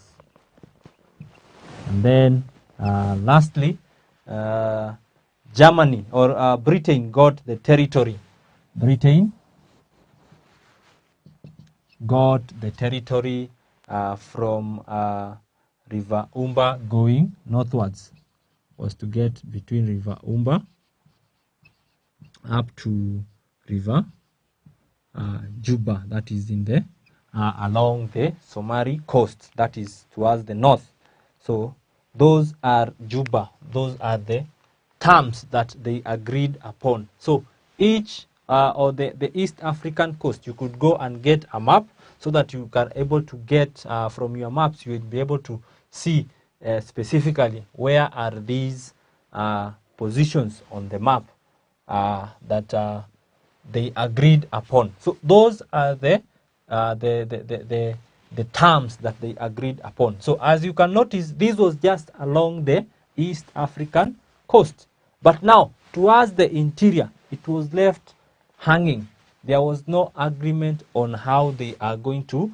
And then lastly, Germany or Britain got the territory. Britain got the territory from River Umba going northwards. Was to get between River Umba up to River Juba, that is in the along the Somali coast, that is towards the north. So those are Juba, those are the terms that they agreed upon. So each or the East African coast, you could go and get a map so that you are able to get from your maps, you will be able to see specifically where are these positions on the map that they agreed upon. So those are the terms that they agreed upon. So as you can notice, this was just along the East African coast. But now, towards the interior, it was left hanging. There was no agreement on how they are going to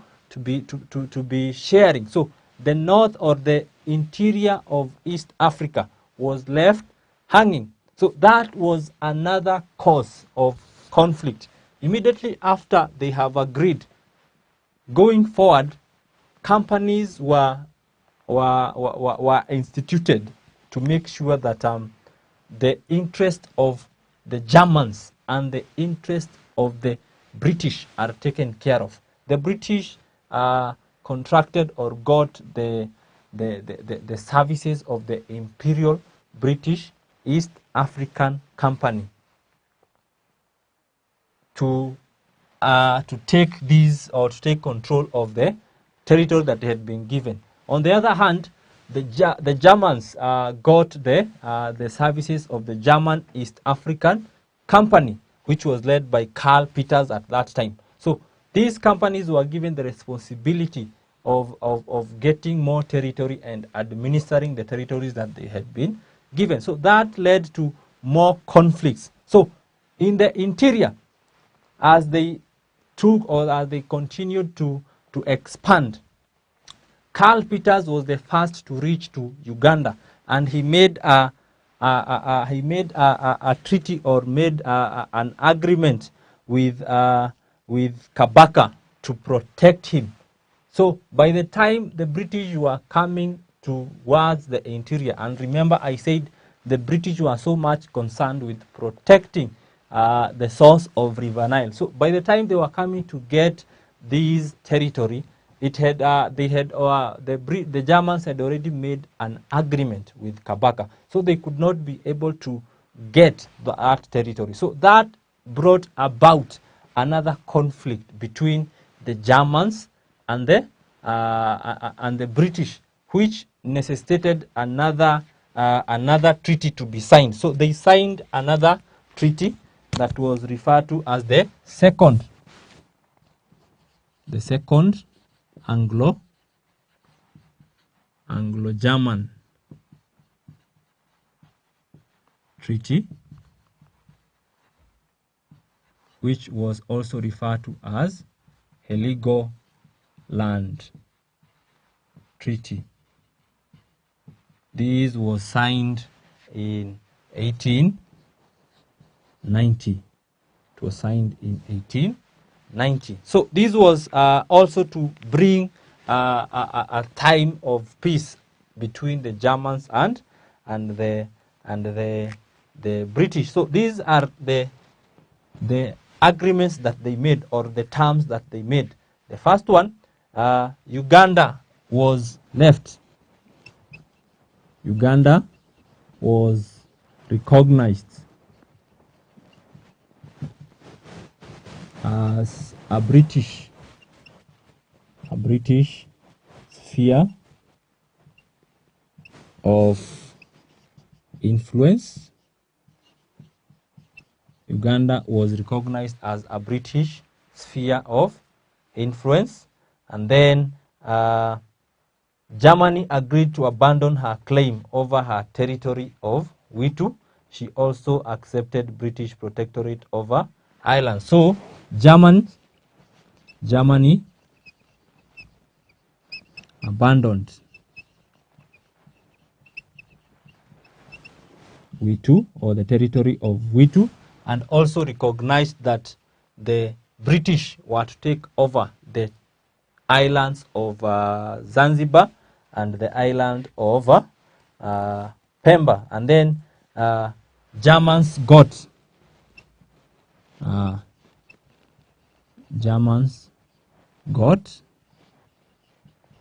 be sharing. So the north or the interior of East Africa was left hanging. So that was another cause of conflict. Immediately after they have agreed, going forward, companies were instituted to make sure that the interest of the Germans and the interest of the British are taken care of. The British contracted or got the services of the Imperial British East African Company to take these or to take control of the territory that had been given. On the other hand, the Germans got the services of the German East African Company, which was led by Karl Peters at that time. So these companies were given the responsibility of getting more territory and administering the territories that they had been given. So that led to more conflicts. So in the interior, as they took or as they continued to expand, Karl Peters was the first to reach to Uganda, and he made a treaty or made an agreement with Kabaka to protect him. So by the time the British were coming towards the interior, and remember I said the British were so much concerned with protecting the source of River Nile. So by the time they were coming to get this territory, the Germans had already made an agreement with Kabaka, so they could not be able to get that territory. So that brought about another conflict between the Germans and the British, which necessitated another another treaty to be signed. So they signed another treaty that was referred to as the second Anglo-German treaty, which was also referred to as Heligoland Treaty. This was signed in 1890. It was signed in 1890. So this was also to bring a time of peace between the Germans and the British. So these are the agreements that they made, or the terms that they made. The first one, Uganda was left. Uganda was recognized as a British sphere of influence. Uganda was recognized as a British sphere of influence, and then Germany agreed to abandon her claim over her territory of Witu. She also accepted British protectorate over Ireland. So Germany abandoned Witu, or the territory of Witu, and also recognized that the British were to take over the islands of Zanzibar and the island of Pemba. And then Germans got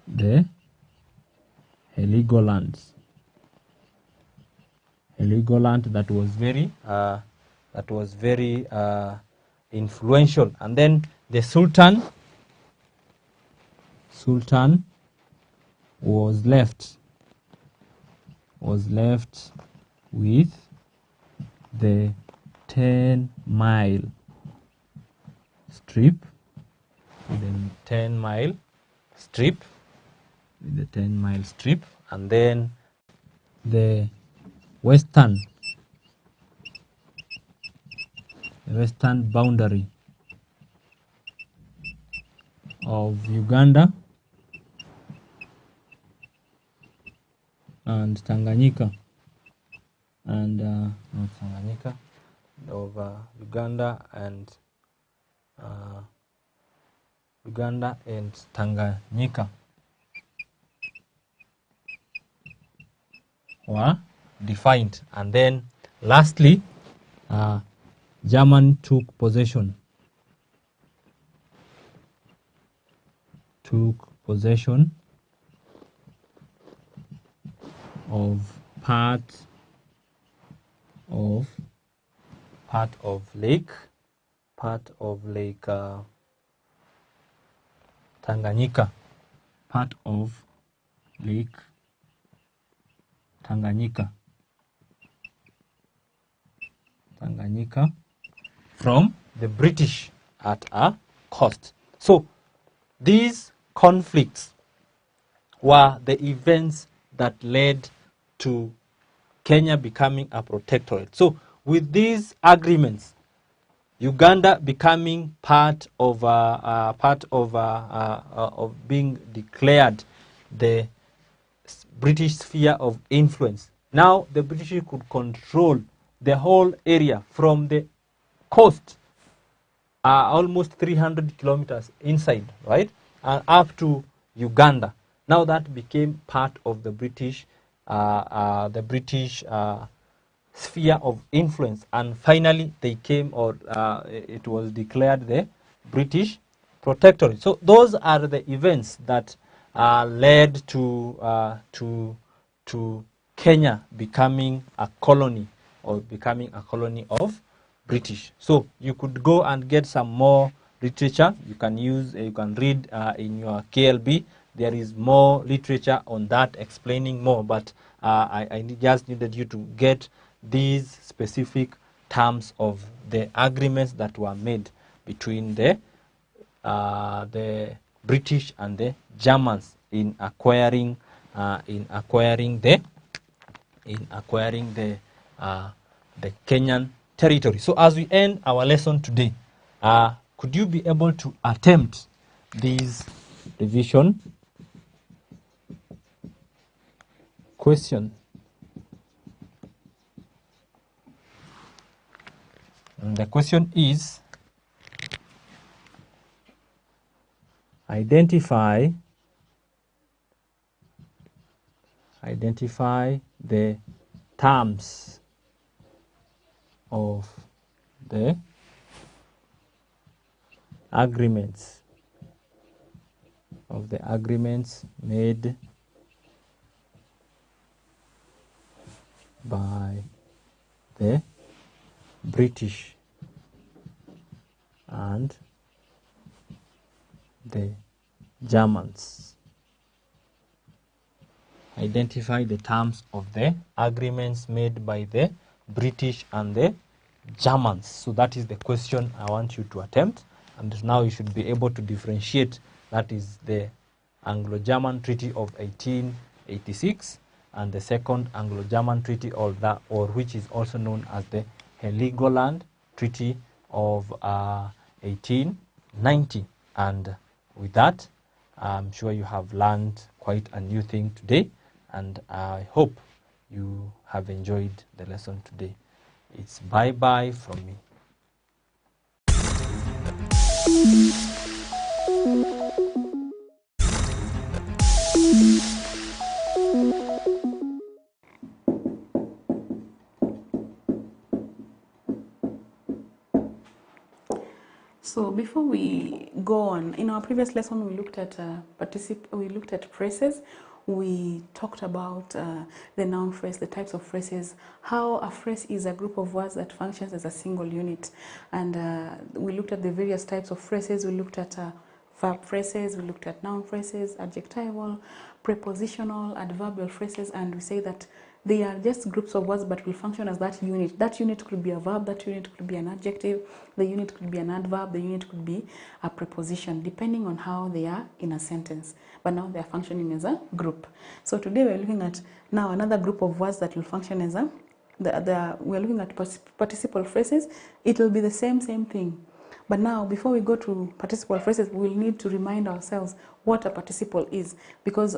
the Heligoland that was very influential. And then the Sultan was left with the 10-mile strip, and then the western boundary of Uganda and Tanganyika, and not Tanganyika, of Uganda and Tanganyika were defined. And then lastly, Germany took possession of part of Lake Tanganyika, from the British at a cost. So these conflicts were the events that led to Kenya becoming a protectorate. So with these agreements, Uganda becoming part of being declared the British sphere of influence. Now the British could control the whole area from the coast, almost 300 kilometers inside, right, and up to Uganda. Now that became part of the British sphere of influence, and finally they came, or it was declared the British protectorate. So those are the events that led to Kenya becoming a colony, or becoming a colony of British. So you could go and get some more literature. You can read in your KLB. There is more literature on that explaining more, but just needed you to get these specific terms of the agreements that were made between the British and the Germans in acquiring the Kenyan territory. So as we end our lesson today, could you be able to attempt these revision question? And the question is, identify the terms of the agreements made by the British and the Germans. Identify the terms of the agreements made by the British and the Germans. So that is the question I want you to attempt, and now you should be able to differentiate. That is the Anglo-German Treaty of 1886 and the Second Anglo-German Treaty, or which is also known as the Heligoland Treaty of 1890. And with that, I'm sure you have learned quite a new thing today, and I hope you have enjoyed the lesson today. It's bye-bye from me. So before we go on, in our previous lesson we looked at phrases. We talked about the noun phrase, the types of phrases, how a phrase is a group of words that functions as a single unit. And we looked at the various types of phrases. We looked at verb phrases, we looked at noun phrases, adjectival, prepositional, adverbial phrases, and we say that they are just groups of words but will function as that unit. That unit could be a verb, that unit could be an adjective, the unit could be an adverb, the unit could be a preposition, depending on how they are in a sentence. But now they are functioning as a group. So today we're looking at now another group of words that will function as a, we're looking at participle phrases. It will be the same thing. But now, before we go to participle phrases, we'll need to remind ourselves what a participle is. Because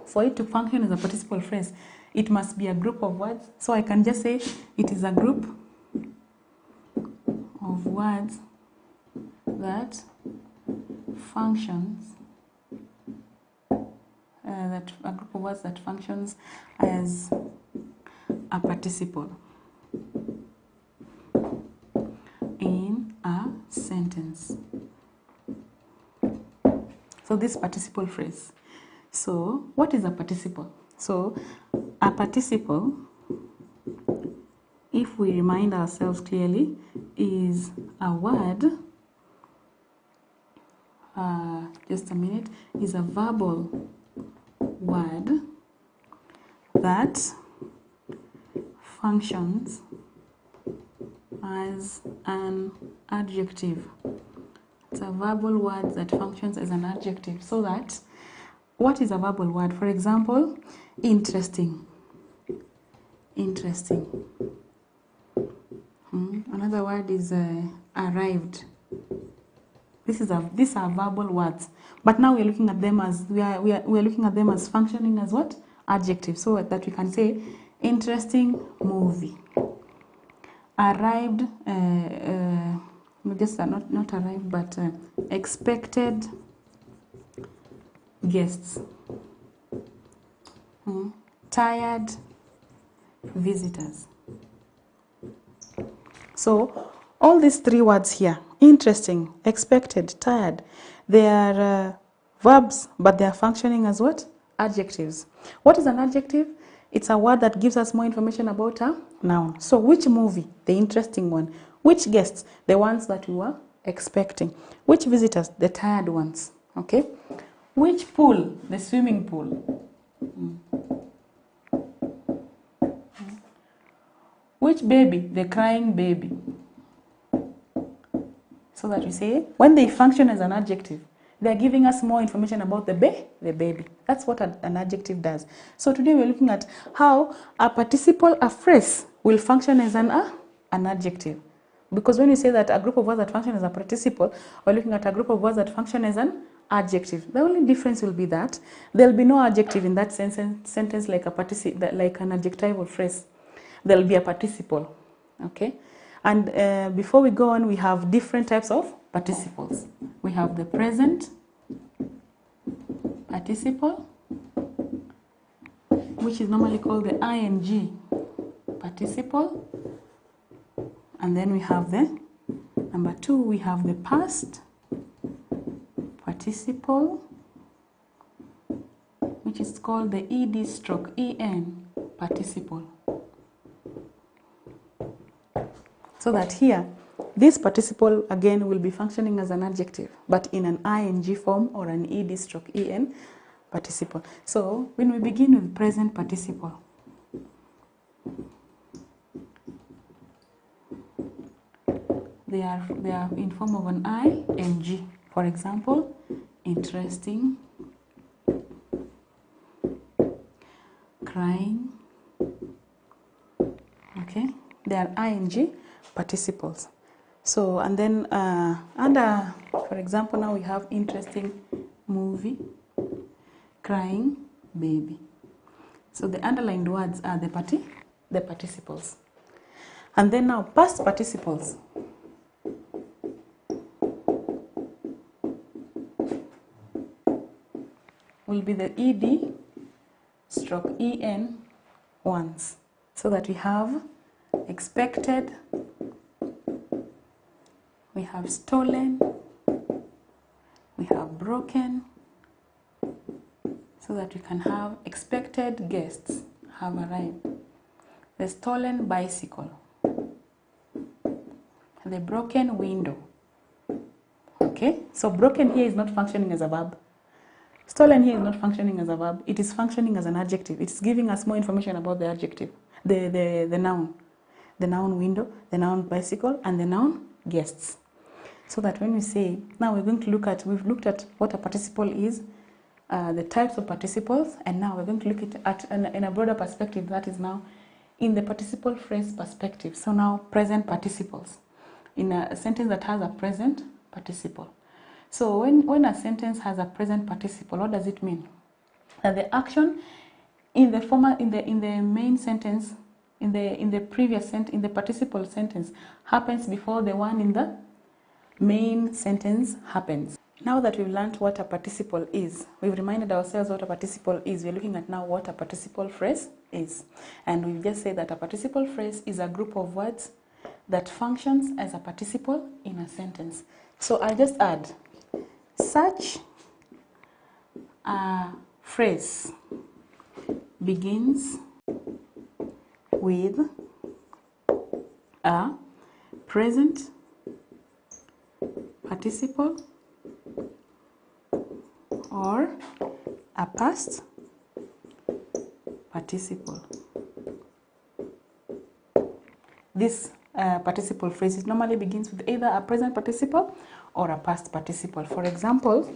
for it to function as a participle phrase, it must be a group of words. So I can just say it is a group of words that functions, a group of words that functions as a participle in a sentence. So this participle phrase. So what is a participle? So a participle, if we remind ourselves clearly, is a word, just a minute, is a verbal word that functions as an adjective. It's a verbal word that functions as an adjective. So that, what is a verbal word? For example, interesting. Interesting. Another word is arrived. These are verbal words. But now we're looking at them as we're looking at them as functioning as what? Adjectives. So that we can say interesting movie. Arrived, just not arrived, but expected guests. Tired visitors. So all these three words here, interesting, expected, tired, they are verbs, but they are functioning as what? Adjectives. What is an adjective? It's a word that gives us more information about a noun. So which movie? The interesting one. Which guests? The ones that we were expecting. Which visitors? The tired ones. Okay? Which pool? The swimming pool. Which baby? The crying baby. So that we say, when they function as an adjective, they're giving us more information about the baby. That's what an adjective does. So today we're looking at how a participle, a phrase, will function as an adjective. Because when we say that a group of words that function as a participle, we're looking at a group of words that function as an adjective. The only difference will be that there'll be no adjective in that sentence like like an adjectival phrase. There'll be a participle. Okay? And before we go on, we have different types of participles. We have the present participle, which is normally called the ing participle. And then we have the, number 2, we have the past participle, which is called the ed stroke en participle. So that here, this participle again will be functioning as an adjective, but in an ing form or an ed stroke en participle. So when we begin with present participle, they are in form of an ing. For example, interesting, crying. Okay, they are ing participles. So, and then under, for example, now we have interesting movie, crying baby. So the underlined words are the participles. And then now past participles. Will be the ed stroke en ones. So that we have expected, we have stolen, we have broken, so that we can have expected guests have arrived. The stolen bicycle, the broken window. Okay, so broken here is not functioning as a verb. Stolen here is not functioning as a verb. It is functioning as an adjective. It is giving us more information about the adjective, the noun. The noun window, the noun bicycle, and the noun guests. So that when we say, now we're going to look at, we've looked at what a participle is, the types of participles, and now we're going to look at in a broader perspective, that is now in the participle phrase perspective. So now present participles, in a sentence that has a present participle. So when a sentence has a present participle, what does it mean? That the action in the main sentence, in the previous sentence, in the participle sentence, happens before the one in the main sentence happens. Now that we've learned what a participle is, we've reminded ourselves what a participle is, we're looking at now what a participle phrase is. And we've just said that a participle phrase is a group of words that functions as a participle in a sentence. So I'll just add, such a phrase begins with a present participle or a past participle. This participle phrase normally begins with either a present participle or a past participle. For example,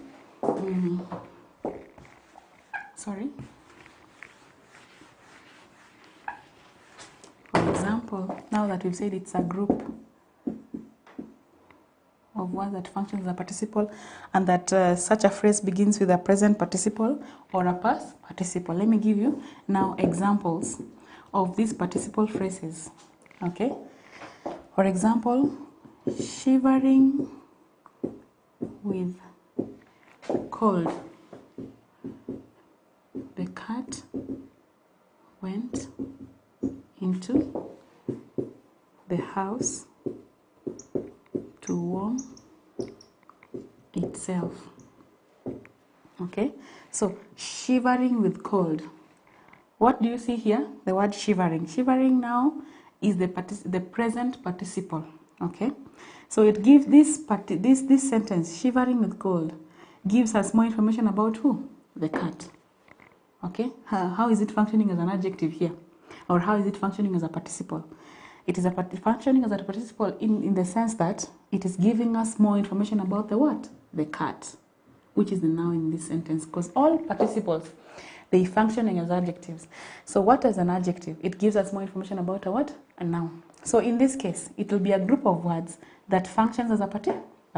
now that we've said it's a group of words that functions as a participle, and that such a phrase begins with a present participle or a past participle. Let me give you now examples of these participle phrases. Okay? For example, shivering with cold. The cat went into the house to warm itself. Okay, so shivering with cold. What do you see here? The word shivering. Shivering now is the present participle. Okay, so it gives this sentence, shivering with cold, gives us more information about who? The cat. Okay, how is it functioning as an adjective here? Or how is it functioning as a participle? It is functioning as a participle in the sense that it is giving us more information about the what? The cat, which is the noun in this sentence, because all participles, they functioning as adjectives. So what is an adjective? It gives us more information about a what? A noun. So in this case, it will be a group of words that functions as a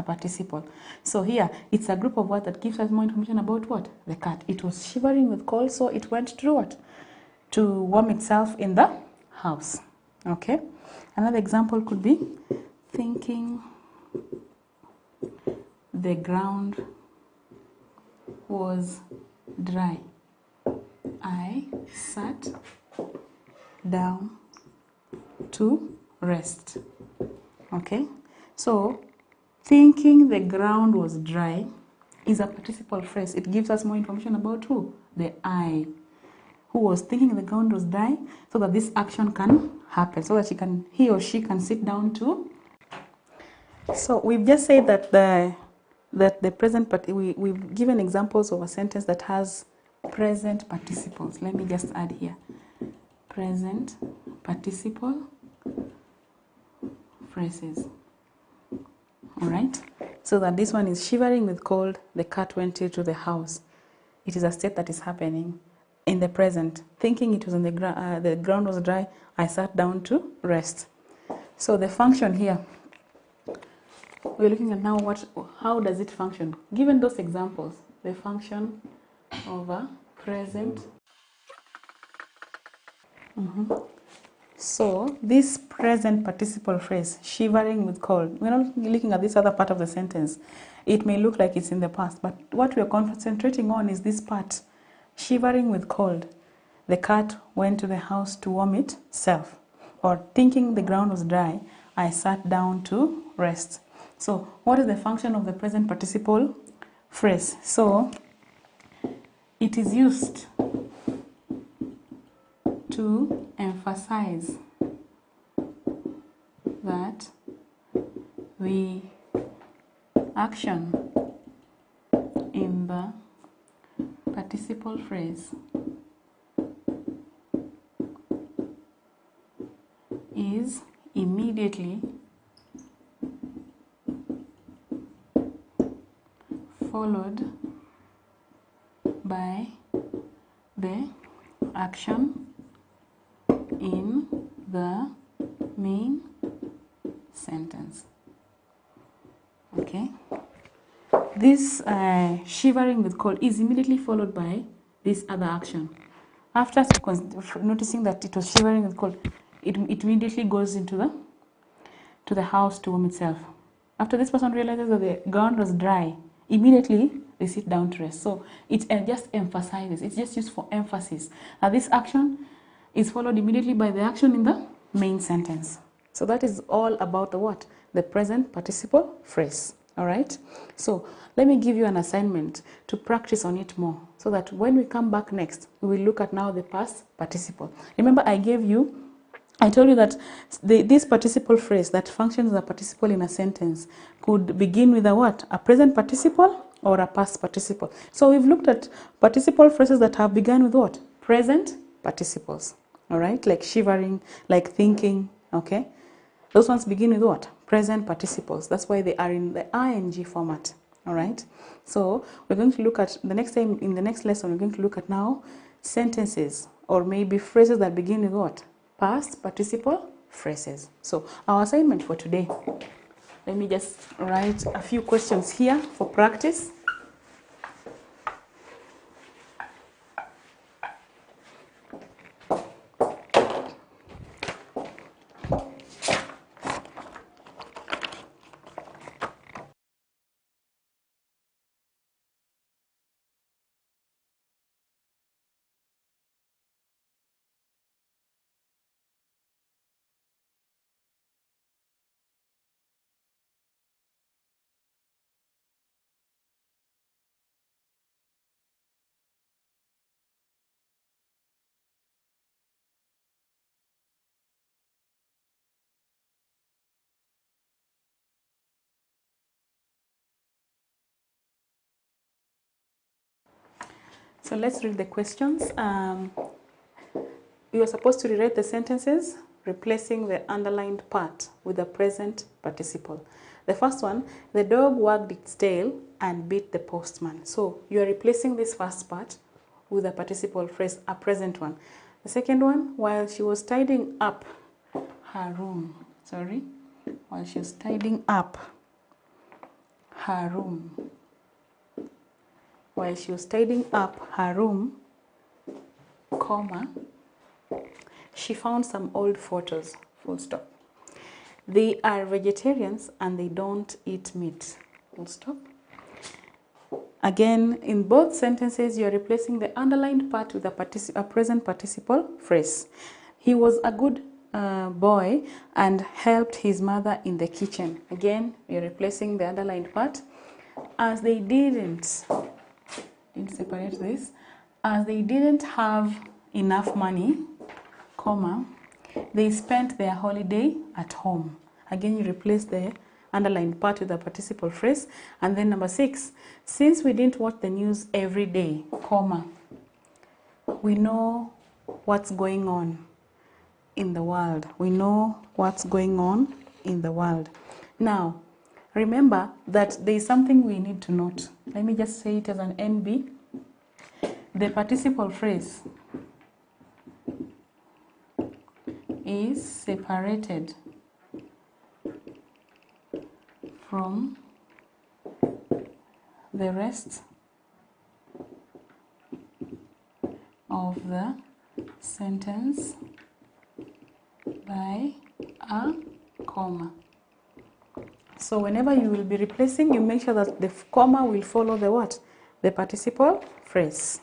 participle. So here, it's a group of words that gives us more information about what? The cat. It was shivering with cold, so it went to what? To warm itself in the house. Okay? Another example could be thinking the ground was dry. I sat down to rest. Okay? So, thinking the ground was dry is a participle phrase. It gives us more information about who? The I, who was thinking the ground was dry, so that this action can happen, so that he or she can sit down to. So we've just said that the present, we've given examples of a sentence that has present participles. Let me just add here. Present participle phrases. All right? So that this one is shivering with cold, the cat went into the house. It is a state that is happening in the present. Thinking it was on the ground was dry, I sat down to rest. So the function here, we're looking at now how does it function? Given those examples, the function of a present. So this present participle phrase, shivering with cold, we're not looking at this other part of the sentence. It may look like it's in the past, but what we're concentrating on is this part, shivering with cold. The cat went to the house to warm itself. Or thinking the ground was dry, I sat down to rest. So what is the function of the present participle phrase? So it is used to emphasize that the action in the participle phrase is immediately followed by the action in the main sentence. Okay? This shivering with cold is immediately followed by this other action. After noticing that it was shivering with cold, it immediately goes into the house to warm itself. After this person realizes that the ground was dry, immediately they sit down to rest. So it just emphasizes, it's just used for emphasis. This action is followed immediately by the action in the main sentence. So that is all about the what? The present participle phrase. All right? So let me give you an assignment to practice on it more, so that when we come back next, we will look at now the past participle. Remember I told you that this participle phrase that functions as a participle in a sentence could begin with a what? A present participle or a past participle. So we've looked at participle phrases that have begun with what? Present participles. All right? Like shivering, like thinking, okay? Those ones begin with what? Present participles. That's why they are in the ing format. All right? So we're going to look at, in the next lesson, we're going to look at now sentences or maybe phrases that begin with what? Past participle phrases. So our assignment for today, let me just write a few questions here for practice. So let's read the questions. You are supposed to rewrite the sentences replacing the underlined part with the present participle. The first one, the dog wagged its tail and beat the postman. So you are replacing this first part with a participle phrase, a present one. The second one, while she was tidying up her room, while she was tidying up her room, while she was tidying up her room, comma, she found some old photos, full stop. They are vegetarians and they don't eat meat, full stop. Again, in both sentences, you are replacing the underlined part with a present participle phrase. He was a good boy and helped his mother in the kitchen. Again, you're replacing the underlined part. As they didn't separate this, as they didn't have enough money, comma, they spent their holiday at home. Again, you replace the underlined part with a participle phrase. And then number 6, since we didn't watch the news every day, comma, we know what's going on in the world. We know what's going on in the world. Now, remember that there is something we need to note. Let me just say it as an NB. The participle phrase is separated from the rest of the sentence by a comma. So whenever you will be replacing, you make sure that the comma will follow the what? The participle phrase.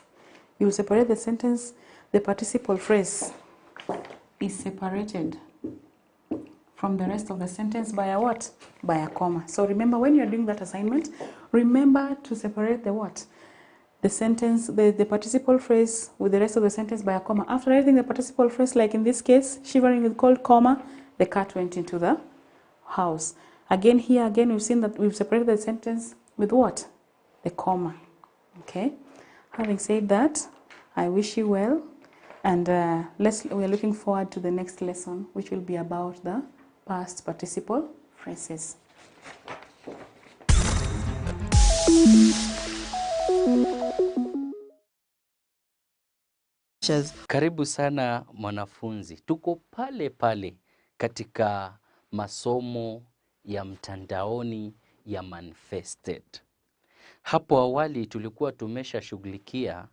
You will separate the sentence. The participle phrase is separated from the rest of the sentence by a what? By a comma. So remember, when you're doing that assignment, remember to separate the what? The sentence, the participle phrase with the rest of the sentence by a comma. After writing the participle phrase, like in this case, shivering with cold, comma, the cat went into the house. Again, we've seen that we've separated the sentence with what? The comma. Okay? Having said that, I wish you well, and we are looking forward to the next lesson, which will be about the past participle phrases. Karibu sana mwanafunzi. Tuko pale pale katika masomo ya mtandaoni ya Manifested. Hapo awali tulikuwa tumeshashughulikia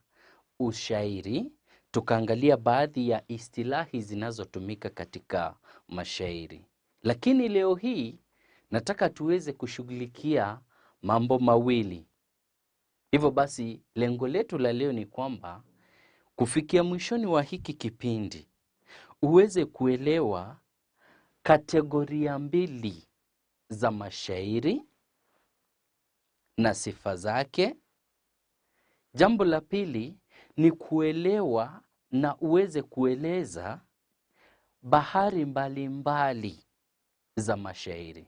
ushairi, tukaangalia baadhi ya istilahi zinazotumika katika mashairi. Lakini leo hii nataka tuweze kushughulikia mambo mawili. Hivyo basi lengo letu la leo ni kwamba kufikia mwishoni wa hiki kipindi uweze kuelewa kategoria mbili za mashairi na sifa zake. Jambo la pili ni kuelewa na uweze kueleza bahari mbalimbali za mashairi.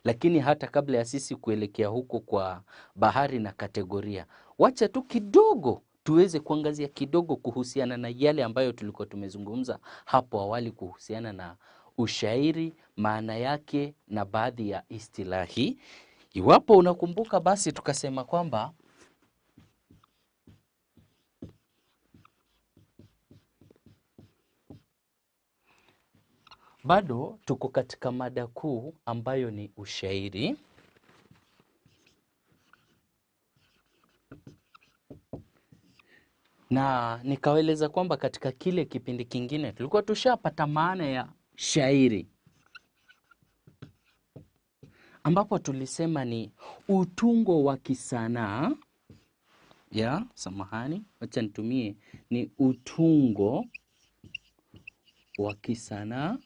Lakini hata kabla ya sisi kuelekea huko kwa bahari na kategoria, wacha tu kidogo tuweze kuangazia kidogo kuhusiana na yale ambayo tulikuwa tumezungumza hapo awali kuhusiana na ushairi, maana yake na baadhi ya istilahi. Iwapo unakumbuka, basi tukasema kwamba bado tuko katika mada kuu ambayo ni ushairi. Na nikaeleza kwamba katika kile kipindi kingine tulikuwa tushapata maana ya shairi, ambapo tulisema ni utungo wa kisanaa. Wacha nitumie, ni utungo wa kisanaa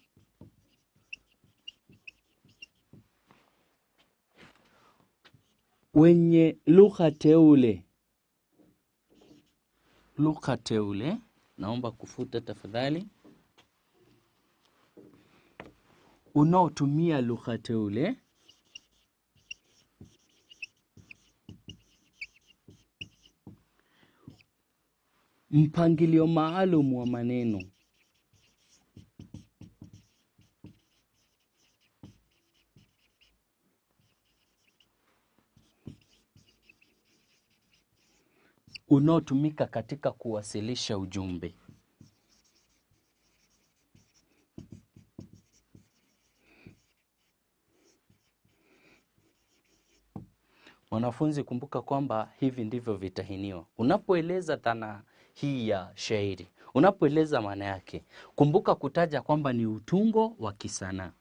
wenye lugha teule. Lugha teule, naomba kufuta tafadhali. Unaotumia lugha teule mpangilio maalum wa maneno unaotumika katika kuwasilisha ujumbe. Wanafunzi, kumbuka kwamba hivi ndivyo vitahiniwa. Unapoeleza dhana hii ya shairi, unapoeleza maana yake, kumbuka kutaja kwamba ni utungo wa kisanaa.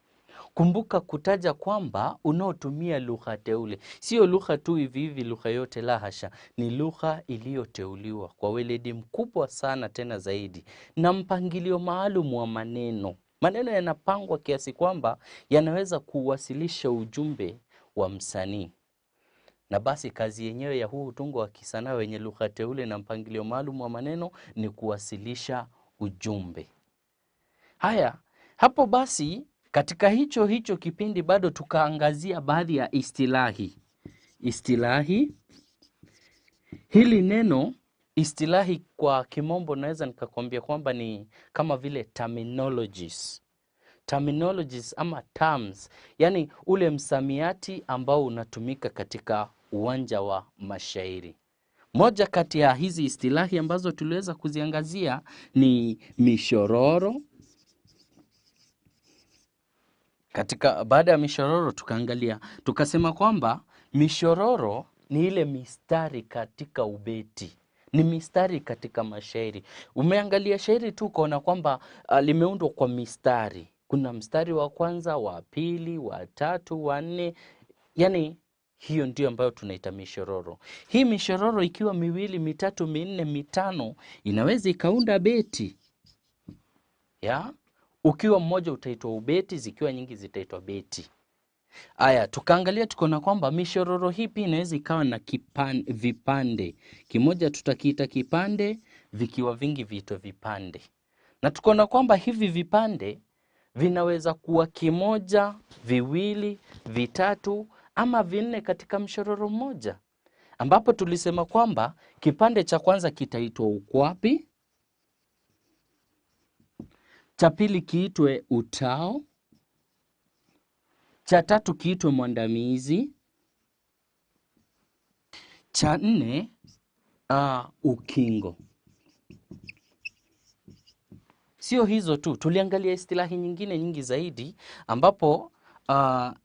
Kumbuka kutaja kwamba unaotumia lugha teule. Sio lugha tu hivi hivi, lugha yote, la hasha. Ni lugha iliyoteuliwa kwa weledi mkubwa sana, tena zaidi, na mpangilio maalum wa maneno. Maneno yanapangwa kiasi kwamba yanaweza kuwasilisha ujumbe wa msanii. Na basi kazi yenyewe ya huu utungo wa kisanaa wenye lugha teule na mpangilio maalum wa maneno ni kuwasilisha ujumbe. Haya, hapo basi katika hicho kipindi bado tukaangazia baadhi ya istilahi. Istilahi, hili neno istilahi kwa kimombo naweza nikakwambia kwamba ni kama vile terminologies. Terminologies ama terms, yani ule msamiati ambao unatumika katika uwanja wa mashairi. Moja kati ya hizi istilahi ambazo tuliweza kuziangazia ni mishororo. Baada ya mishororo tukasema kwamba mishororo ni ile mistari katika ubeti, ni mistari katika mashairi. Umeangalia shairi tu ukaona kwamba limeundwa kwa mistari. Kuna mstari wa kwanza, wa pili, wa tatu, wa nne. Yani hiyo ndio ambayo tunaita mishororo. Hii mishororo ikiwa miwili, mitatu, minne, mitano inaweza ikaunda beti. Ya? Ukiwa mmoja utaitwa ubeti, zikiwa nyingi zitaitwa beti. Aya, tukaangalia tukaona kwamba mishororo hii pia inaweza ikawa na vipande. Kimoja tutakiita kipande, vikiwa vingi viitwe vipande. Na tukaona kwamba hivi vipande vinaweza kuwa kimoja, viwili, vitatu ama vinne katika mshororo mmoja. Ambapo tulisema kwamba kipande cha kwanza kitaitwa ukwapi, cha pili kiitwe utao, cha tatu kiitwe mwandamizi, cha nne ukingo. Sio hizo tu, tuliangalia istilahi nyingine nyingi zaidi, ambapo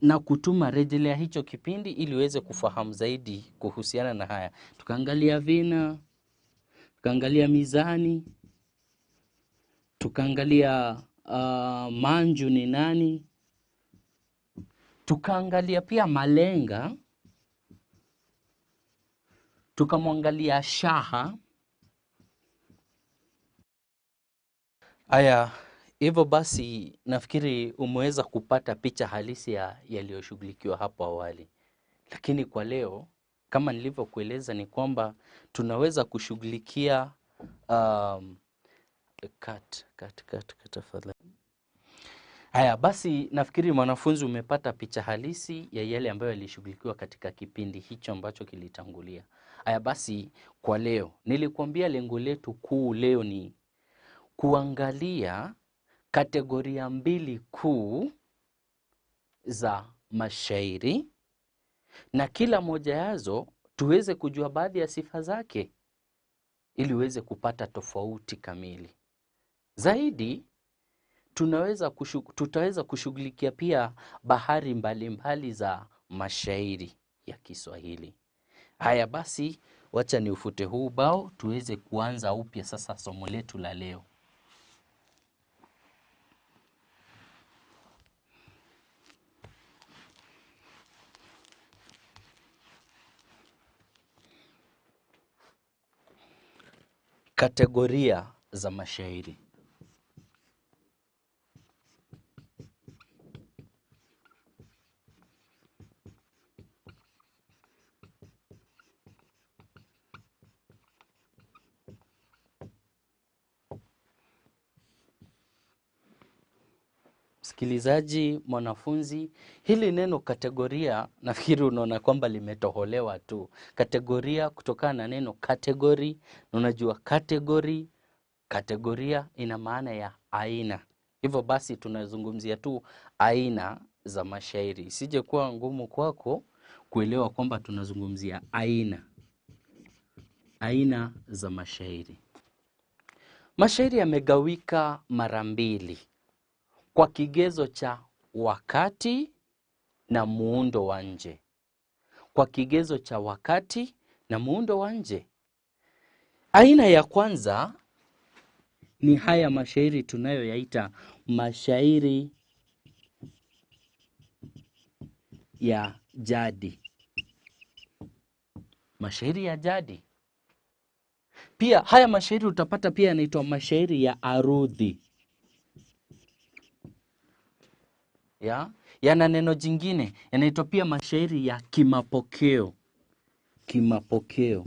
na kutuma rejelea hicho kipindi ili uweze kufahamu zaidi kuhusiana na haya. Tukaangalia vina, tukaangalia mizani, tukaangalia manju ni nani, tukaangalia pia malenga, tukamwangalia shaha. Aya, hivyo basi nafikiri umeweza kupata picha halisi ya yaliyoshughulikiwa hapo awali. Lakini kwa leo, kama nilivyokueleza, ni kwamba tunaweza kushughulikia haya. Basi nafikiri mwanafunzi umepata picha halisi ya yale ambayo yalishughulikiwa katika kipindi hicho ambacho kilitangulia. Haya basi, kwa leo nilikuambia lengo letu kuu leo ni kuangalia kategoria mbili kuu za mashairi, na kila moja yazo tuweze kujua baadhi ya sifa zake ili uweze kupata tofauti kamili. Zaidi tutaweza kushughulikia pia bahari mbalimbali za mashairi ya Kiswahili. Haya basi, wacha ni ufute huu bao tuweze kuanza upya sasa somo letu la leo. Kategoria za mashairi. Msikilizaji, mwanafunzi, hili neno kategoria nafikiri unaona kwamba limetoholewa tu. Kategoria kutokana na neno category, na unajua category, kategoria ina maana ya aina. Hivyo basi tunazungumzia tu aina za mashairi. Isije kuwa ngumu kwako kuelewa kwamba tunazungumzia aina. Aina za mashairi. Mashairi yamegawika mara mbili kwa kigezo cha wakati na muundo wa nje. Kwa kigezo cha wakati na muundo wa nje. Aina ya kwanza ni haya mashairi tunayoyaita mashairi ya jadi. Mashairi ya jadi. Pia haya mashairi utapata pia yanaitwa mashairi ya arudhi. Yana neno jingine, yanaitwa pia mashairi ya kimapokeo. Kimapokeo.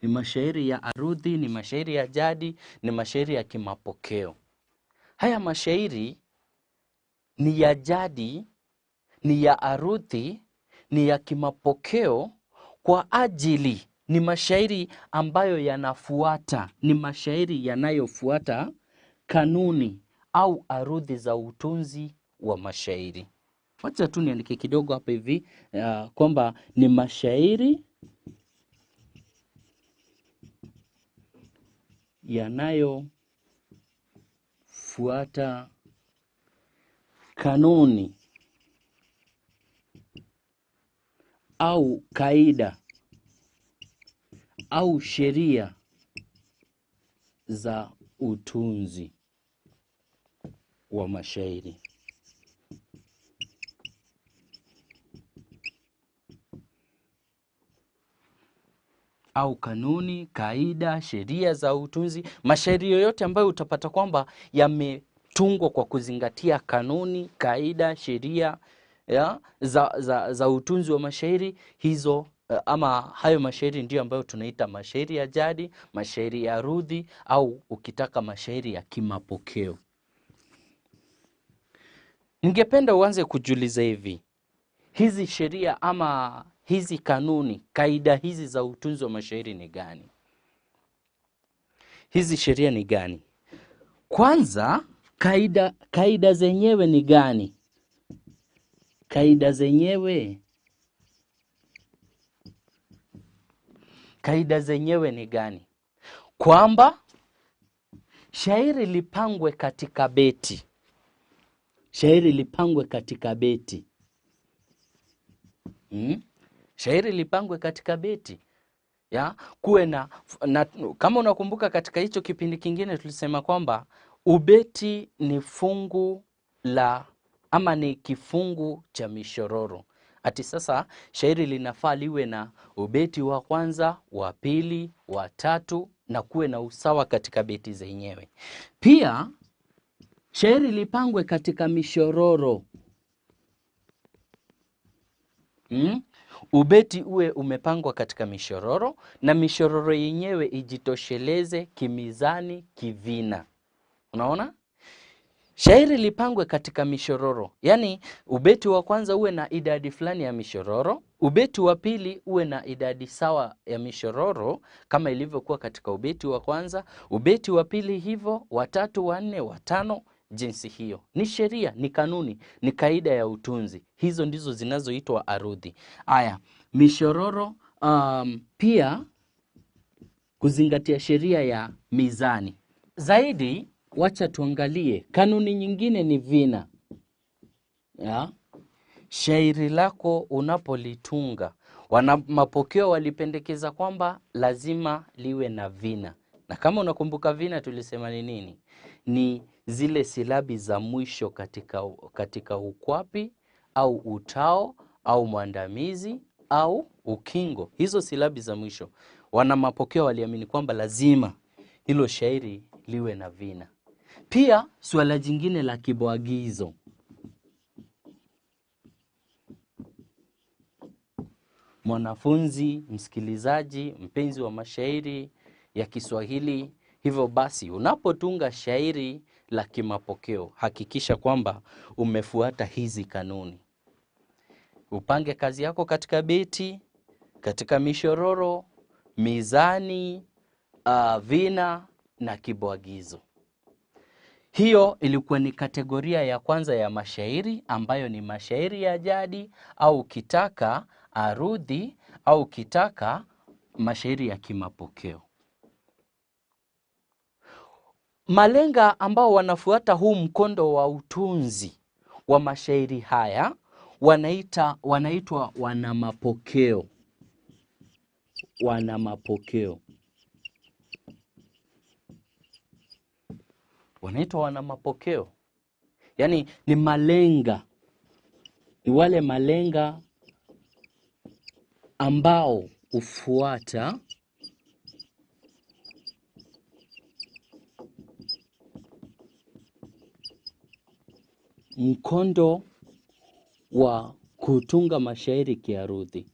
Ni mashairi ya arudhi, ni mashairi ya jadi, ni mashairi ya kimapokeo. Haya mashairi ni ya jadi, ni ya arudhi, ni ya kimapokeo kwa ajili ni mashairi ambayo yanafuata, ni mashairi yanayofuata kanuni au arudhi za utunzi wa mashairi. Wacha tu niandike kidogo hapa hivi kwamba ni mashairi yanayofuata kanuni au kaida au sheria za utunzi wa mashairi. Au kanuni, kaida, sheria za utunzi. Mashairi yoyote ambayo utapata kwamba yametungwa kwa kuzingatia kanuni, kaida, sheria za utunzi wa mashairi, hizo ama hayo mashairi ndio ambayo tunaita mashairi ya jadi, mashairi ya arudhi, au ukitaka mashairi ya kimapokeo. Ningependa uanze kujiuliza hivi, hizi sheria ama hizi kanuni, kaida hizi za utunzi wa mashairi ni gani? Hizi sheria ni gani? Kwanza, kaida zenyewe ni gani? Kaida zenyewe ni gani? Kwamba shairi lipangwe katika beti. Shairi lipangwe katika beti. Shairi lipangwe katika beti. Kuwe na kama unakumbuka katika hicho kipindi kingine tulisema kwamba ubeti ni fungu la ama ni kifungu cha mishororo. Ati sasa shairi linafaa liwe na ubeti wa kwanza, wa pili, wa tatu na kuwe na usawa katika beti zenyewe. Pia shairi lipangwe katika mishororo. Ubeti uwe umepangwa katika mishororo na mishororo yenyewe ijitosheleze kimizani, kivina. Unaona? Shairi lipangwe katika mishororo. Yani ubeti wa kwanza uwe na idadi fulani ya mishororo, ubeti wa pili uwe na idadi sawa ya mishororo kama ilivyokuwa katika ubeti wa kwanza, ubeti wa pili hivyo, wa tatu, wa nne, wa tano, jinsi hiyo. Ni sheria, ni kanuni, ni kaida ya utunzi. Hizo ndizo zinazoitwa arudhi. Aya, mishororo pia kuzingatia sheria ya mizani. Zaidi, wacha tuangalie. Kanuni nyingine ni vina. Shairi lako unapolitunga, mapokeo walipendekeza kwamba lazima liwe na vina. Na kama unakumbuka vina tulisema ni nini? Ni zile silabi za mwisho katika ukwapi au utao au mwandamizi au ukingo. Hizo silabi za mwisho. Mapokeo waliamini kwamba lazima hilo shairi liwe na vina. Pia suala jingine la kibwagizo. Mwanafunzi, msikilizaji, mpenzi wa mashairi ya Kiswahili, hivyo basi unapotunga shairi la kimapokeo, hakikisha kwamba umefuata hizi kanuni. Upange kazi yako katika beti, katika mishororo, mizani, vina na kibwagizo. Hiyo ilikuwa ni kategoria ya kwanza ya mashairi ambayo ni mashairi ya jadi au kitaka arudhi au ukitaka mashairi ya kimapokeo. Malenga ambao wanafuata huu mkondo wa utunzi wa mashairi haya wanaitwa wanamapokeo. Wanamapokeo. Wanaitwa wanamapokeo. Yaani ni malenga. Ni wale malenga ambao hufuata mkondo wa kutunga mashairi kiarudhi.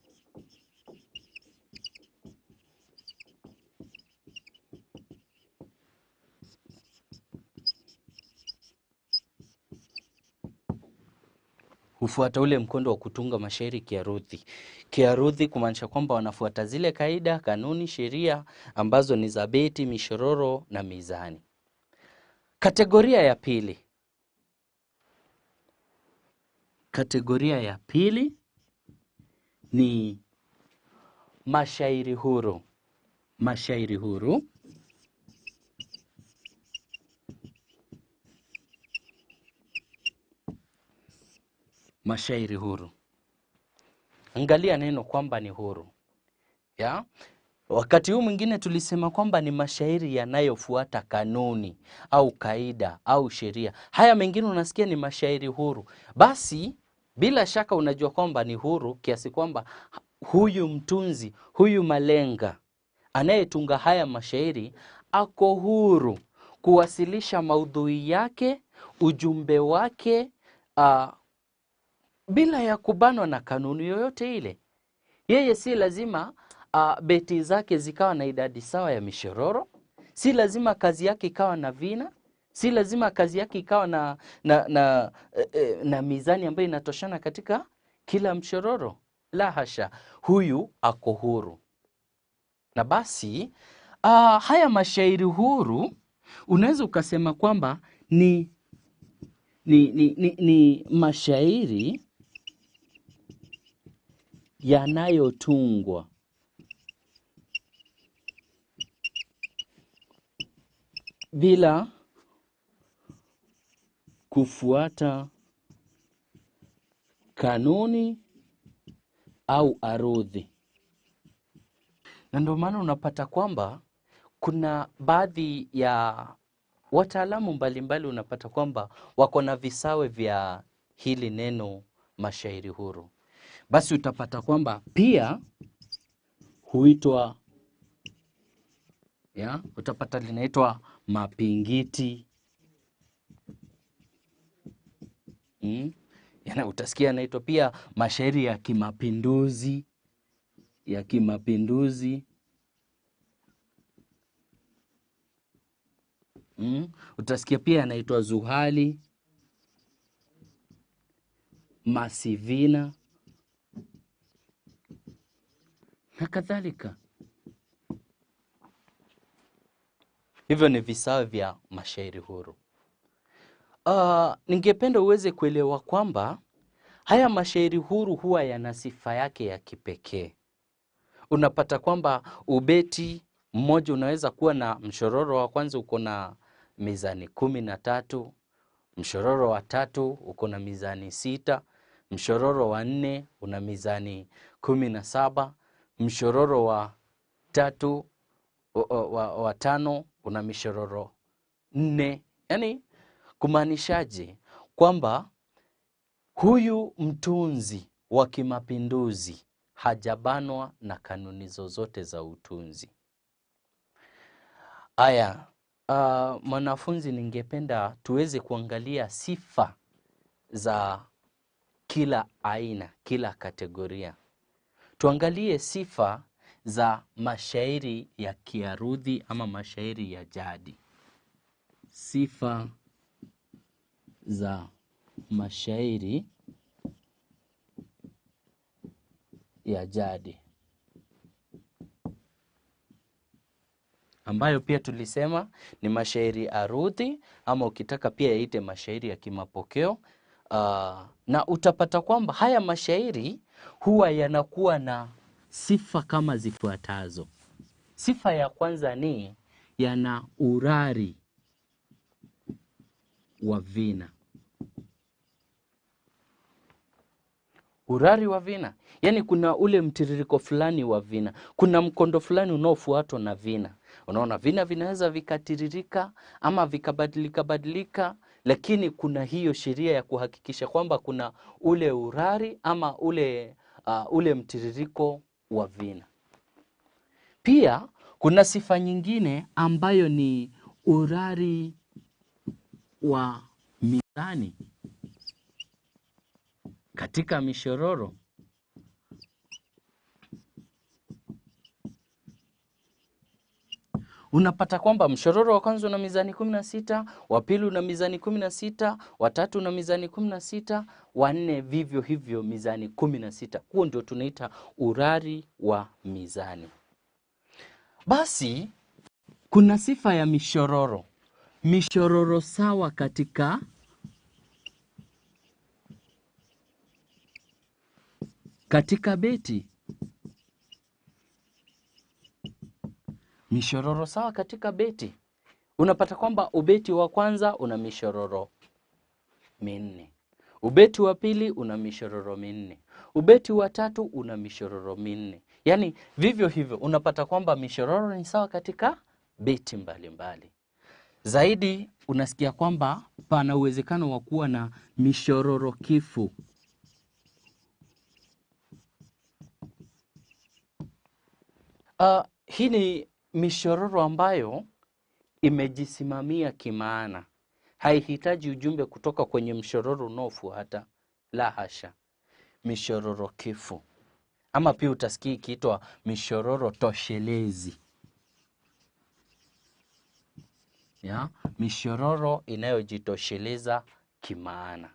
Hufuata ule mkondo wa kutunga mashairi kiarudhi. Kiarudhi kumaanisha kwamba wanafuata zile kaida, kanuni, sheria ambazo ni za beti, mishororo na mizani. Kategoria ya pili. Kategoria ya pili ni mashairi huru. Mashairi huru. Mashairi huru. Angalia neno kwamba ni huru. Ya? Wakati huu mwingine tulisema kwamba ni mashairi yanayofuata kanuni au kaida au sheria. Haya mengine unasikia ni mashairi huru. Basi bila shaka unajua kwamba ni huru kiasi kwamba huyu mtunzi, huyu malenga anayetunga haya mashairi ako huru kuwasilisha maudhui yake, ujumbe wake bila ya kubanwa na kanuni yoyote ile. Yeye si lazima beti zake zikawa na idadi sawa ya mishororo, si lazima kazi yake ikawa na vina, si lazima kazi yake ikawa na mizani ambayo inatoshana katika kila mshororo. La hasha, huyu ako huru. Na basi haya mashairi huru unaweza ukasema kwamba ni mashairi yanayotungwa bila kufuata kanuni au arudhi. Na ndio maana unapata kwamba kuna baadhi ya wataalamu mbalimbali unapata kwamba wako na visawe vya hili neno mashairi huru. Basi utapata kwamba pia huitwa, utapata linaitwa mapingiti. Utasikia naitwa pia mashairi ya kimapinduzi, ya kimapinduzi. Utasikia pia anaitwa zuhali, masivina na kadhalika. Hivyo ni visawe vya mashairi huru. Ningependa uweze kuelewa kwamba haya mashairi huru huwa yana sifa yake ya kipekee. Unapata kwamba ubeti mmoja unaweza kuwa na mshororo wa kwanza uko na mizani 13, mshororo wa 3 uko na mizani 6, mshororo wa 4 una mizani 17, mshororo wa 3 wa 5 una mishororo 4. Yaani kumaanishaje kwamba huyu mtunzi wa kimapinduzi hajabanwa na kanuni zozote za utunzi. Aya, mwanafunzi, ningependa tuweze kuangalia sifa za kila aina, kila kategoria. Tuangalie sifa za mashairi ya kiarudhi ama mashairi ya jadi. Sifa za mashairi ya jadi, ambayo pia tulisema ni mashairi arudhi ama ukitaka pia yaite mashairi ya kimapokeo. na utapata kwamba haya mashairi huwa yanakuwa na sifa kama zifuatazo. Sifa ya kwanza ni yana urari wa vina. Urari wa vina, yani kuna ule mtiririko fulani wa vina, kuna mkondo fulani unaofuatwa na vina. Unaona, vina vinaweza vikatiririka ama vikabadilika, lakini kuna hiyo sheria ya kuhakikisha kwamba kuna ule urari ama ule mtiririko wa vina. Pia kuna sifa nyingine ambayo ni urari wa mizani katika mishororo. Unapata kwamba mshororo wa kwanza una mizani 16, wa pili una mizani 16, wa tatu una mizani 16, wa nne vivyo hivyo mizani 16. Huo ndio tunaita urari wa mizani. Basi kuna sifa ya mishororo. Mishororo sawa katika beti. Mishororo sawa katika beti. Unapata kwamba ubeti wa kwanza una mishororo minne. Ubeti wa pili una mishororo minne. Ubeti wa tatu una mishororo minne. Yani vivyo hivyo unapata kwamba mishororo ni sawa katika beti mbalimbali. Zaidi unasikia kwamba pana uwezekano wa kuwa na mishororo kifu. Hii ni mishororo ambayo imejisimamia kimaana. Haihitaji ujumbe kutoka kwenye mshororo unaofuata. La hasha. Mishororo kifu. Ama pia utasikia ikiitwa mishororo toshelezi. Ya, mishororo inayojitosheleza kimaana.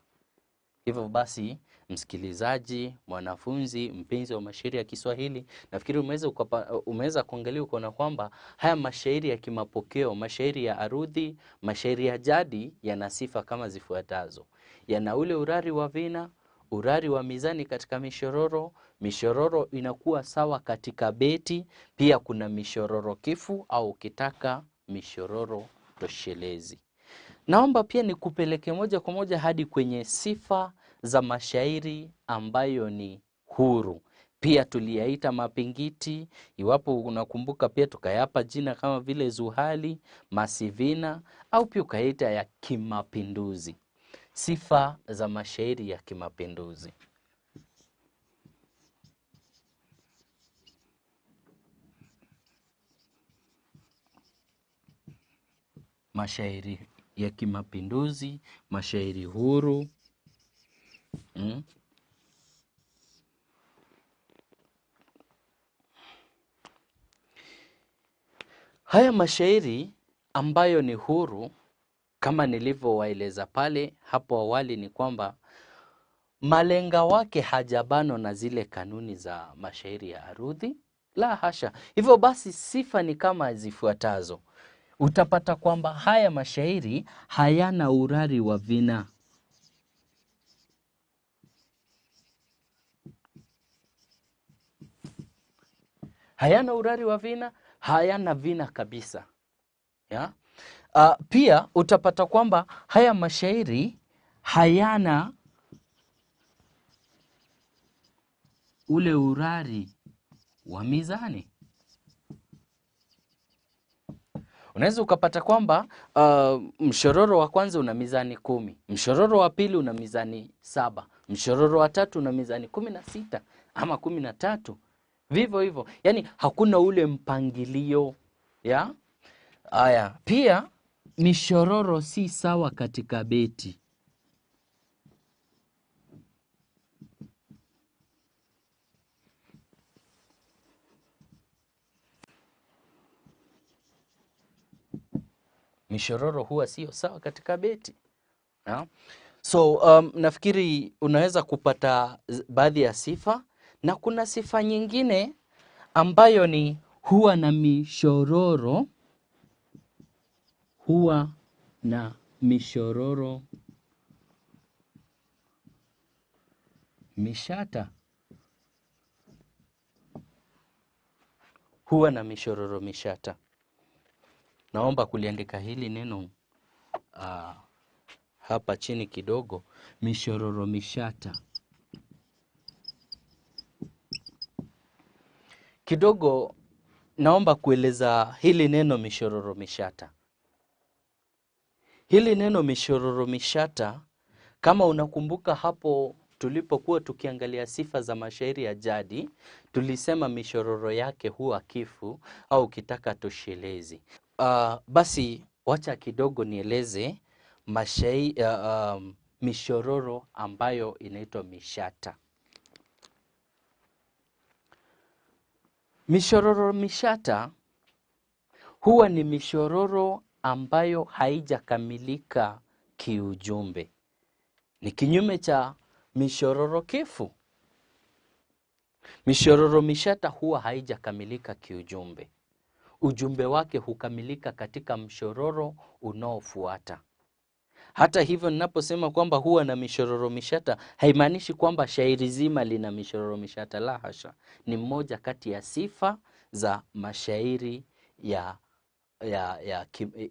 Hivyo basi, msikilizaji, mwanafunzi, mpenzi wa mashairi ya Kiswahili, nafikiri umeweza kuangalia ukaona kwamba haya mashairi ya kimapokeo, mashairi ya arudhi, mashairi ya jadi yana sifa kama zifuatazo. Yana ule urari wa vina, urari wa mizani katika mishororo, mishororo inakuwa sawa katika beti, pia kuna mishororo kifu au ukitaka mishororo toshelezi. Naomba pia nikupeleke moja kwa moja hadi kwenye sifa za mashairi ambayo ni huru. Pia tuliyaita mapingiti, iwapo unakumbuka pia tukayapa jina kama vile zuhali, masivina, au pia ukaita ya kimapinduzi. Sifa za mashairi ya kimapinduzi. Mashairi ya kimapinduzi, mashairi huru. Haya mashairi ambayo ni huru, kama nilivyowaeleza pale hapo awali, ni kwamba malenga wake hajabano na zile kanuni za mashairi ya arudhi. La hasha. Hivyo basi sifa ni kama zifuatazo. Utapata kwamba haya mashairi hayana urari wa vina. Hayana urari wa vina, hayana vina kabisa. Ya? Pia utapata kwamba haya mashairi hayana ule urari wa mizani. Unaweza ukapata kwamba mshororo wa kwanza una mizani 10, mshororo wa pili una mizani 7, mshororo wa tatu una mizani 16 ama 13. Vivyo hivyo. Yani hakuna ule mpangilio. Ya? Aya, pia mishororo si sawa katika beti. Mishororo huwa sio sawa katika beti. Ya? So nafikiri unaweza kupata baadhi ya sifa, na kuna sifa nyingine ambayo ni huwa na mishororo mishata huwa na mishororo mishata. Naomba kuliandika hili neno hapa chini kidogo, mishororo mishata. Kidogo naomba kueleza hili neno mishororo mishata. Hili neno mishororo mishata, kama unakumbuka hapo tulipokuwa tukiangalia sifa za mashairi ya jadi, tulisema mishororo yake huwa kifu au ukitaka toshelezi. Basi wacha kidogo nieleze mishororo ambayo inaitwa mishata. Mishororo mishata huwa ni mishororo ambayo haijakamilika kiujumbe. Ni kinyume cha mishororo kifu. Mishororo mishata huwa haijakamilika kiujumbe. Ujumbe wake hukamilika katika mshororo unaofuata. Hata hivyo ninaposema kwamba huwa na mishororo mishata, haimaanishi kwamba shairi zima lina mishororo mishata, la hasha. Ni mmoja kati ya sifa za mashairi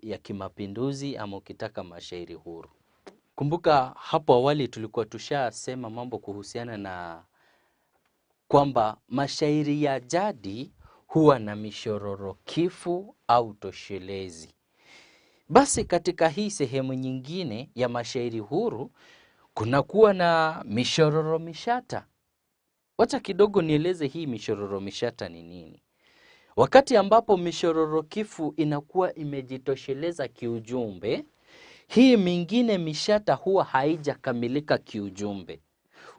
ya kimapinduzi ama ukitaka mashairi huru. Kumbuka hapo awali tulikuwa tushasema mambo kuhusiana na kwamba mashairi ya jadi huwa na mishororo kifu au toshelezi. Basi katika hii sehemu nyingine ya mashairi huru kunakuwa na mishororo mishata. Wacha kidogo nieleze hii mishororo mishata ni nini. Wakati ambapo mishororo kifu inakuwa imejitosheleza kiujumbe, hii mingine mishata huwa haijakamilika kiujumbe.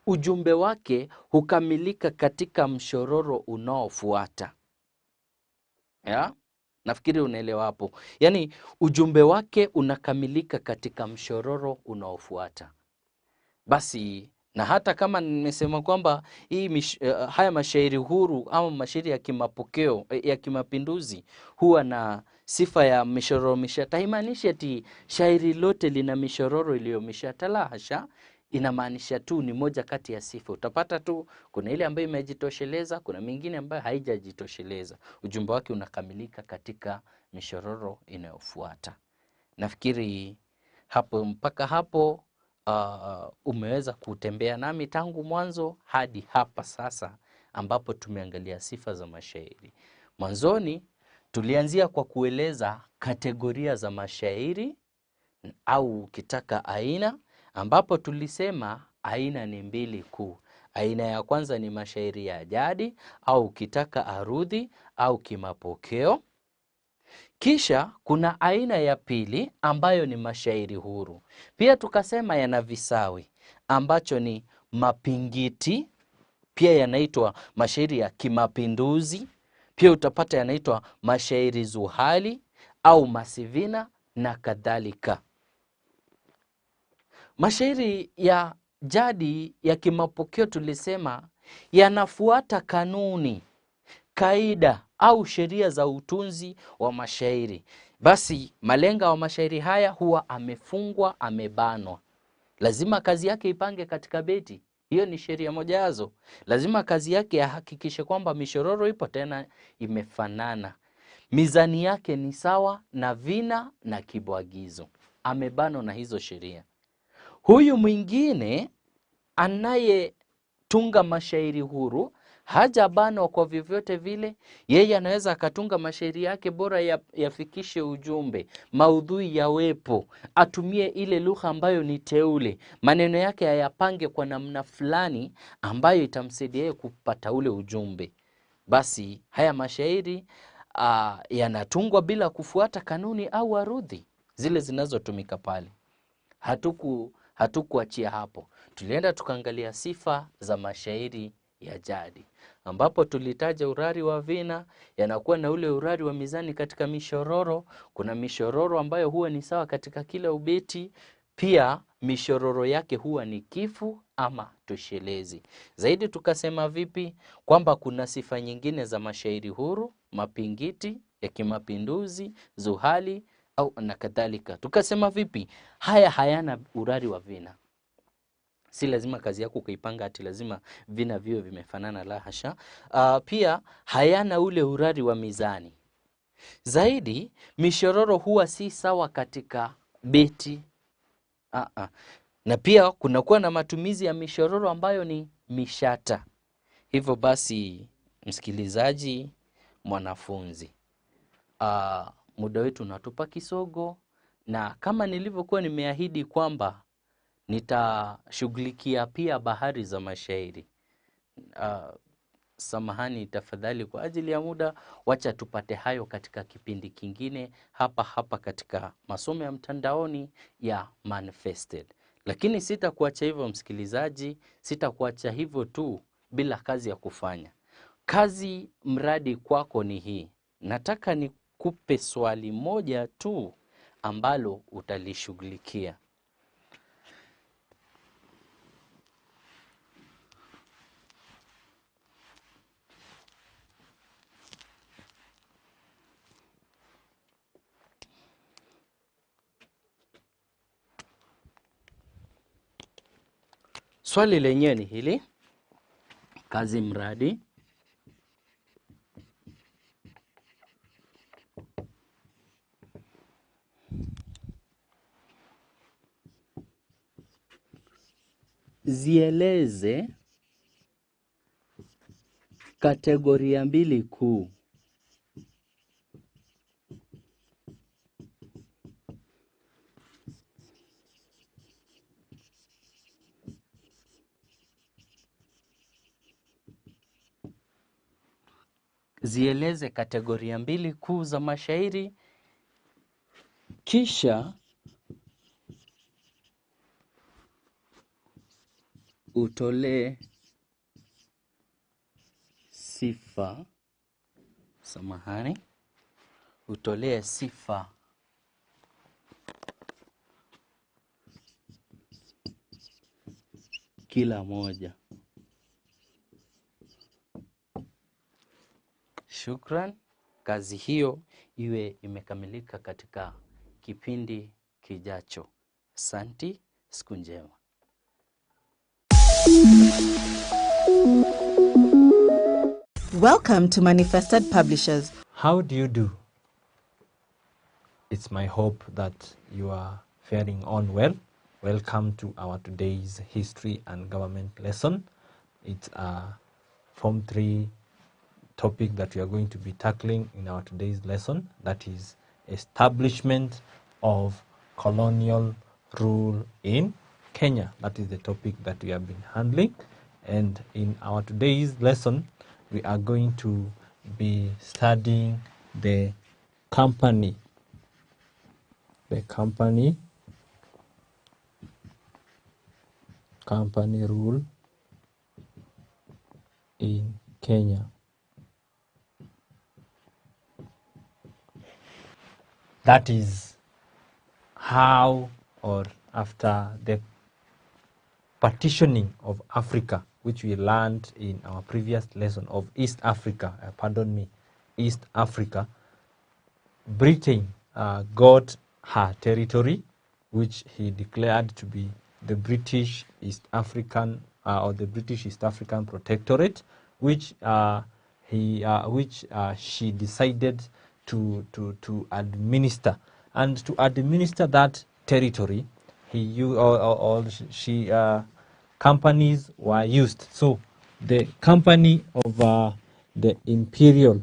Ujumbe wake hukamilika katika mshororo unaofuata. Ya? Nafikiri unaelewa hapo. Yaani ujumbe wake unakamilika katika mshororo unaofuata. Basi na hata kama nimesema kwamba haya mashairi huru ama mashairi ya kimapokeo ya kimapinduzi huwa na sifa ya mishororo mishata, haimaanishi ati shairi lote lina mishororo iliyo mishata, la hasha. Inamaanisha tu ni moja kati ya sifa. Utapata tu kuna ile ambayo imejitosheleza, kuna mingine ambayo haijajitosheleza. Ujumbe wake unakamilika katika mishororo inayofuata. Nafikiri hapo mpaka hapo umeweza kutembea nami tangu mwanzo hadi hapa sasa ambapo tumeangalia sifa za mashairi. Mwanzoni tulianzia kwa kueleza kategoria za mashairi au ukitaka aina, ambapo tulisema aina ni mbili kuu. Aina ya kwanza ni mashairi ya jadi au ukitaka arudhi au kimapokeo. Kisha kuna aina ya pili ambayo ni mashairi huru. Pia tukasema yana visawi ambacho ni mapingiti, pia yanaitwa mashairi ya kimapinduzi. Pia utapata yanaitwa mashairi zuhali au masivina na kadhalika. Mashairi ya jadi ya kimapokeo tulisema yanafuata kanuni, kaida au sheria za utunzi wa mashairi. Basi malenga wa mashairi haya huwa amefungwa, amebanwa. Lazima kazi yake ipange katika beti. Hiyo ni sheria moja yazo. Lazima kazi yake ahakikishe kwamba mishororo ipo tena imefanana. Mizani yake ni sawa na vina na kibwagizo. Amebanwa na hizo sheria. Huyu mwingine anayetunga mashairi huru hajabanwa kwa vyovyote vile. Yeye anaweza akatunga mashairi yake bora yafikishe ujumbe, maudhui yawepo, atumie ile lugha ambayo ni teule, maneno yake ayapange kwa namna fulani ambayo itamsaidia kupata ule ujumbe. Basi haya mashairi yanatungwa bila kufuata kanuni au arudhi zile zinazotumika pale. Hatukuachia hapo. Tulienda tukaangalia sifa za mashairi ya jadi, ambapo tulitaja urari wa vina, yanakuwa na ule urari wa mizani katika mishororo. Kuna mishororo ambayo huwa ni sawa katika kila ubeti. Pia mishororo yake huwa ni kifu ama toshelezi. Zaidi tukasema vipi kwamba kuna sifa nyingine za mashairi huru, mapingiti ya kimapinduzi, zuhali au na kadhalika. Tukasema vipi haya hayana urari wa vina. Si lazima kazi yako ukaipanga ati lazima vina viwe vimefanana, la hasha. Pia hayana ule urari wa mizani. Zaidi, mishororo huwa si sawa katika beti. Na pia kunakuwa na matumizi ya mishororo ambayo ni mishata. Hivyo basi, msikilizaji, mwanafunzi, muda wetu unatupa kisogo, na kama nilivyokuwa nimeahidi kwamba nitashughulikia pia bahari za mashairi. Samahani tafadhali kwa ajili ya muda, wacha tupate hayo katika kipindi kingine hapa katika masomo ya mtandaoni ya Manifested. Lakini sitakuacha hivyo msikilizaji, sitakuacha hivyo tu bila kazi ya kufanya. Kazi mradi kwako ni hii. Nataka nikupe swali moja tu ambalo utalishughulikia. Swali lenyewe ni hili. Kazi mradi zieleze kategoria mbili kuu. Zieleze kategoria mbili kuu za mashairi, kisha utolee sifa. Utolee sifa kila moja. Shukran. Kazi hiyo iwe imekamilika katika kipindi kijacho. Asante, siku njema. Welcome to Manifested Publishers. How do you do? It's my hope that you are faring on well. Welcome to our today's history and government lesson. It's a Form 3 topic that we are going to be tackling in our today's lesson. That is establishment of colonial rule in Kenya. That is the topic that we have been handling. And in our today's lesson, we are going to be studying the company rule in Kenya. That is how, or after the partitioning of Africa, which we learned in our previous lesson of East Africa, East Africa, Britain got her territory, which he declared to be the British East African or the British East African Protectorate, which she decided to administer. And to administer that territory, companies were used. So the company of the Imperial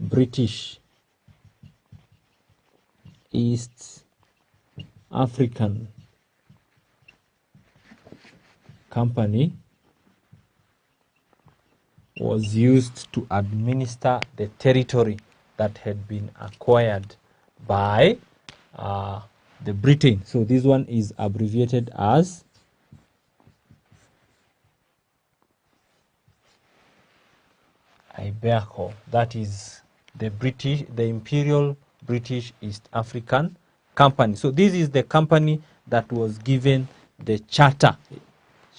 British East African Company was used to administer the territory that had been acquired by the Britain. So this one is abbreviated as IBEACO. That is the Imperial British East African Company. So this is the company that was given the charter.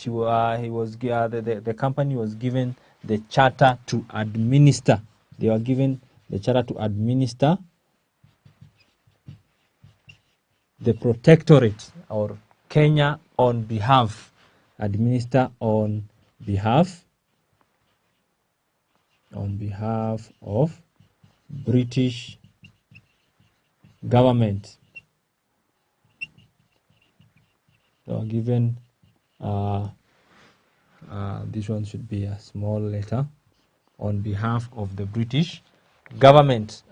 The company was given the charter to administer. They were given the charter to administer the protectorate, or Kenya on behalf, administer on behalf of British government. So given this one should be a small letter, on behalf of the British government,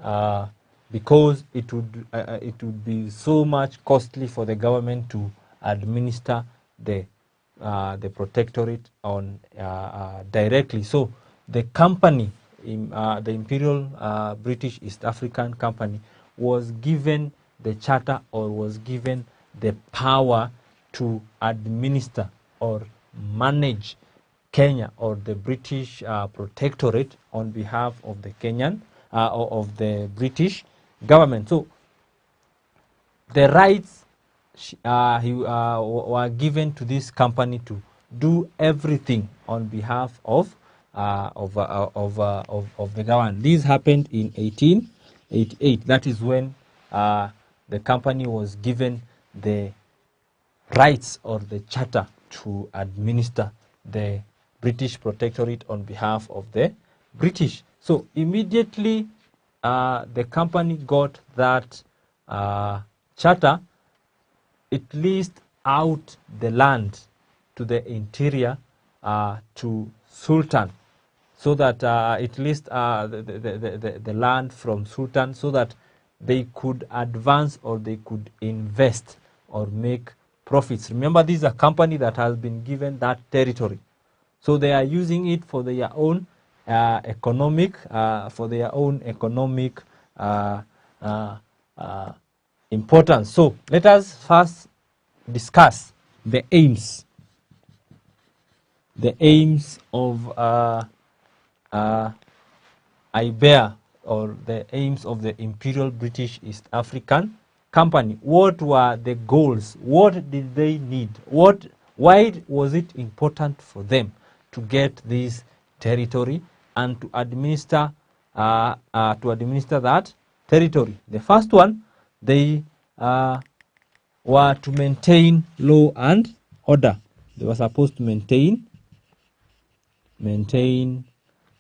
because it would be so much costly for the government to administer the protectorate on directly. So the company, the Imperial British East African Company, was given the charter, or was given the power to administer or manage Kenya, or the British protectorate, on behalf of the Kenyan, of the British government. So the rights were given to this company to do everything on behalf of the government. This happened in 1888. That is when the company was given the rights, or the charter, to administer the British protectorate on behalf of the British. So immediately the company got that charter, it leased out the land to the interior to Sultan, so that it leased the land from Sultan, so that they could advance, or they could invest or make profits. Remember, this is a company that has been given that territory, so they are using it for their own economic importance. So let us first discuss the aims of IBER, or the aims of the Imperial British East African Company. What were the goals? What did they need? Why was it important for them to get this territory and to administer that territory? The first one, they were to maintain law and order. They were supposed to maintain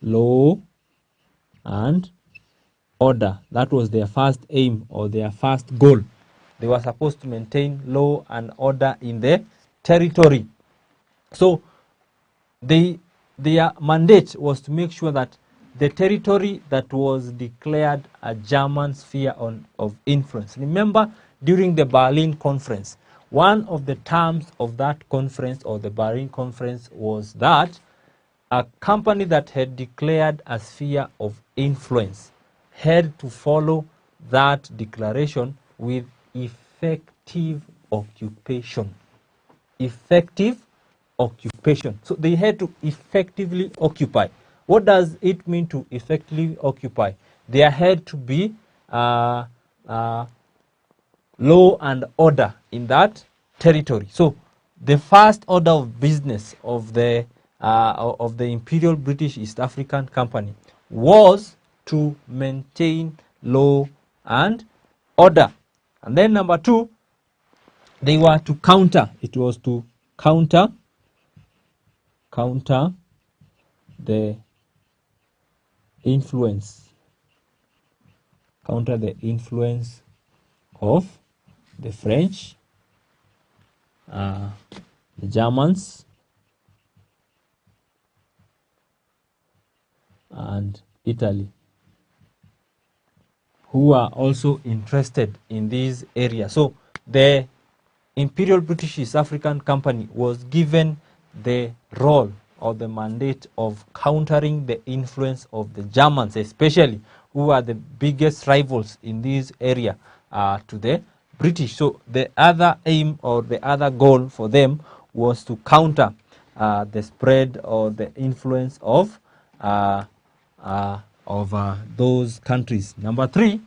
law and order. That was their first aim, or their first goal. They were supposed to maintain law and order in the territory. So their mandate was to make sure that the territory that was declared a German sphere of influence. Remember, during the Berlin Conference, one of the terms of that conference, or the Berlin Conference, was that a company that had declared a sphere of influence had to follow that declaration with effective occupation. Effective occupation. So they had to effectively occupy. What does it mean to effectively occupy? There had to be law and order in that territory. So the first order of business of the Imperial British East African Company was to maintain law and order. And then number two, they were to counter. It was to counter the influence. Counter the influence of the French, the Germans, and Italy, who are also interested in this area. So the Imperial British East African Company was given the role or the mandate of countering the influence of the Germans, especially, who are the biggest rivals in this area to the British. So the other aim, or the other goal for them, was to counter the spread or the influence of those countries. Number three,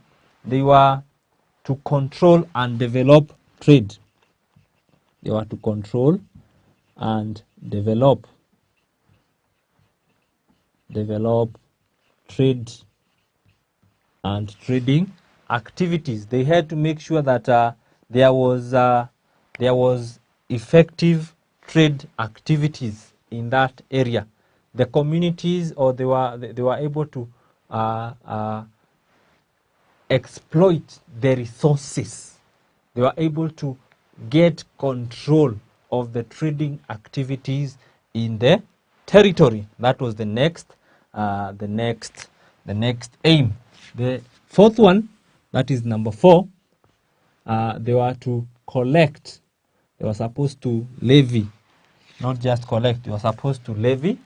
they were to control and develop trade. They were to control and develop trade and trading activities. They had to make sure that there was effective trade activities in that area. The communities, or they were able to exploit the resources. They were able to get control of the trading activities in the territory. That was the next aim. The fourth one, that is number 4, they were to collect. They were supposed to levy, not just collect. They were supposed to levy.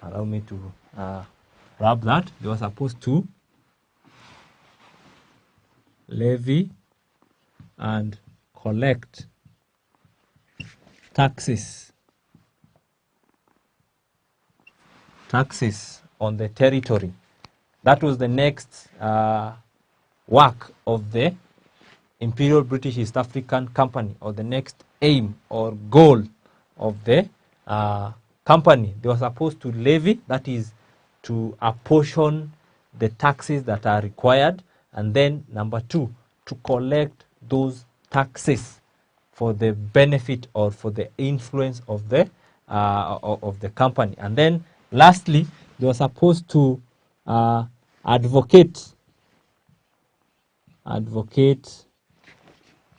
Allow me to wrap that. They were supposed to levy and collect taxes on the territory. That was the next work of the Imperial British East African Company, or the next aim or goal of the company. They were supposed to levy, that is, to apportion the taxes that are required, and then number 2, to collect those taxes for the benefit or for the influence of the company. And then lastly, they were supposed to advocate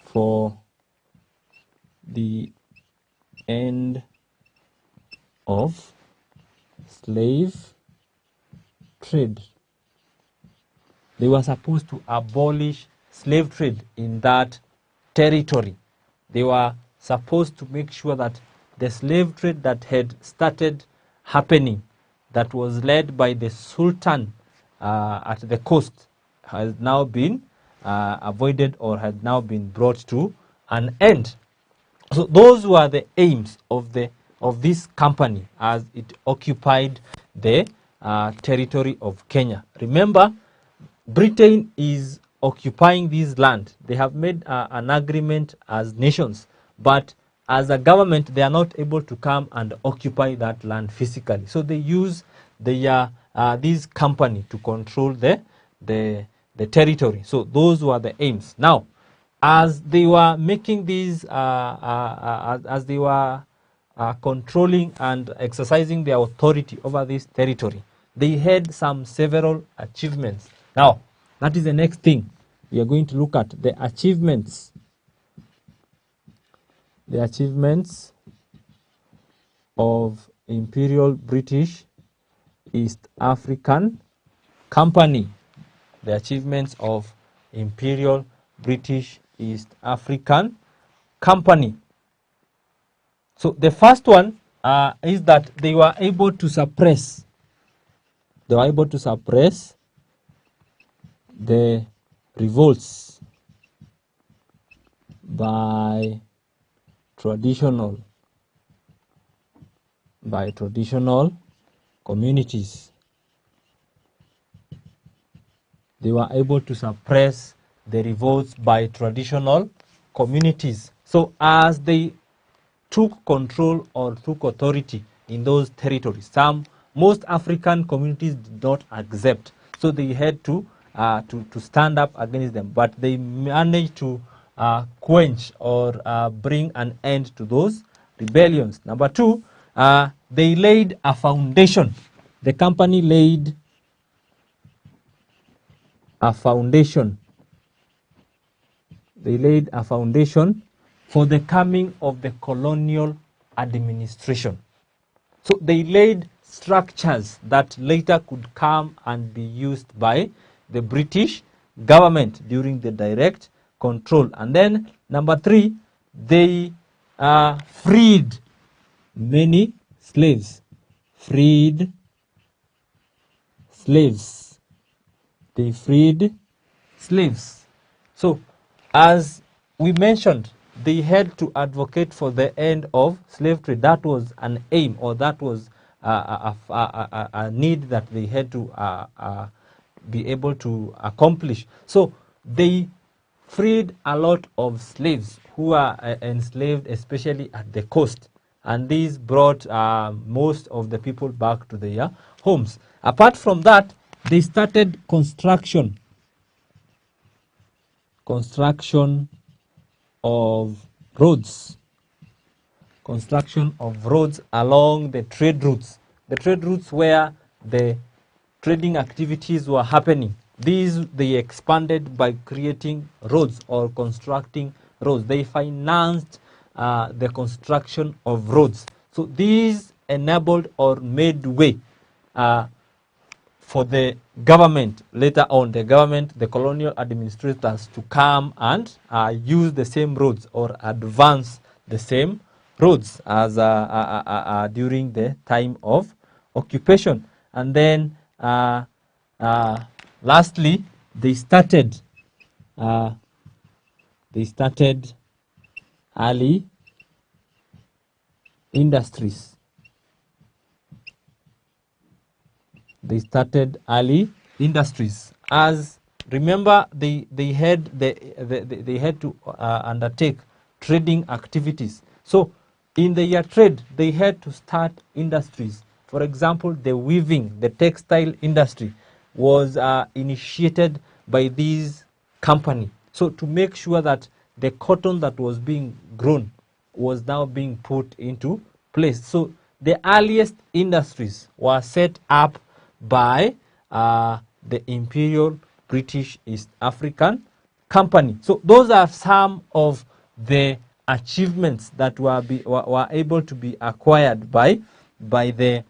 for the end of slave trade. They were supposed to abolish slave trade in that territory. They were supposed to make sure that the slave trade that had started happening, that was led by the Sultan at the coast, has now been avoided, or had now been brought to an end. So those were the aims of this company as it occupied the territory of Kenya. Remember, Britain is occupying this land. They have made an agreement as nations, but as a government, they are not able to come and occupy that land physically. So they use this company to control the territory. So those were the aims. Now, as they were making these, as they were controlling and exercising their authority over this territory, they had several achievements. Now, that is the next thing we are going to look at, the achievements. The achievements of Imperial British East African Company. The achievements of Imperial British East African Company. So the first one is that they were able to suppress. They were able to suppress the revolts by traditional communities. They were able to suppress the revolts by traditional communities. So as they took control or took authority in those territories, most African communities did not accept. So they had to stand up against them, but they managed to quench or bring an end to those rebellions. Number 2, they laid a foundation. The company laid a foundation. They laid a foundation for the coming of the colonial administration. So they laid structures that later could come and be used by the British government during the direct control. And then number 3, they freed many slaves. Freed slaves. They freed slaves. So as we mentioned, they had to advocate for the end of slave trade. That was an aim, or that was a need that they had to be able to accomplish. So they freed a lot of slaves who were enslaved, especially at the coast, and these brought most of the people back to their homes. Apart from that, they started construction of roads. Construction of roads along the trade routes. The trade routes where the trading activities were happening. These they expanded by creating roads or constructing roads. They financed the construction of roads. So these enabled or made way for the government later on, the colonial administrators to come and use the same roads or advance the same roads as during the time of occupation. And then lastly, they started early industries. They started early industries. As remember, they had to undertake trading activities. So in their trade, they had to start industries. For example, the weaving, the textile industry was initiated by this company. So to make sure that the cotton that was being grown was now being put into place. So the earliest industries were set up by the Imperial British East African Company. So those are some of the achievements that were able to be acquired by the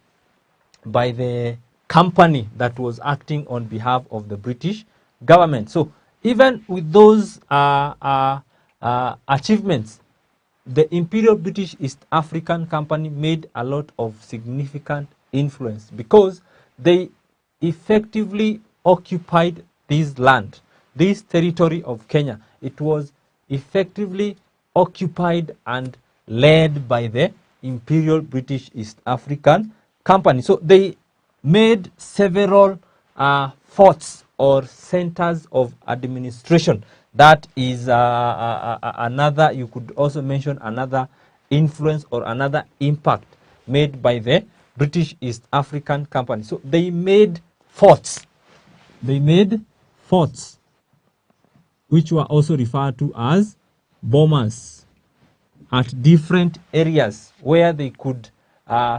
company that was acting on behalf of the British government. So even with those achievements, the Imperial British East African Company made a lot of significant influence because they effectively occupied this land, this territory of Kenya. It was effectively occupied and led by the Imperial British East African Company. So they made several forts or centers of administration. That is another, you could also mention another influence or another impact made by the British East African Company. So they made forts. They made forts, which were also referred to as bombers, at different areas where they could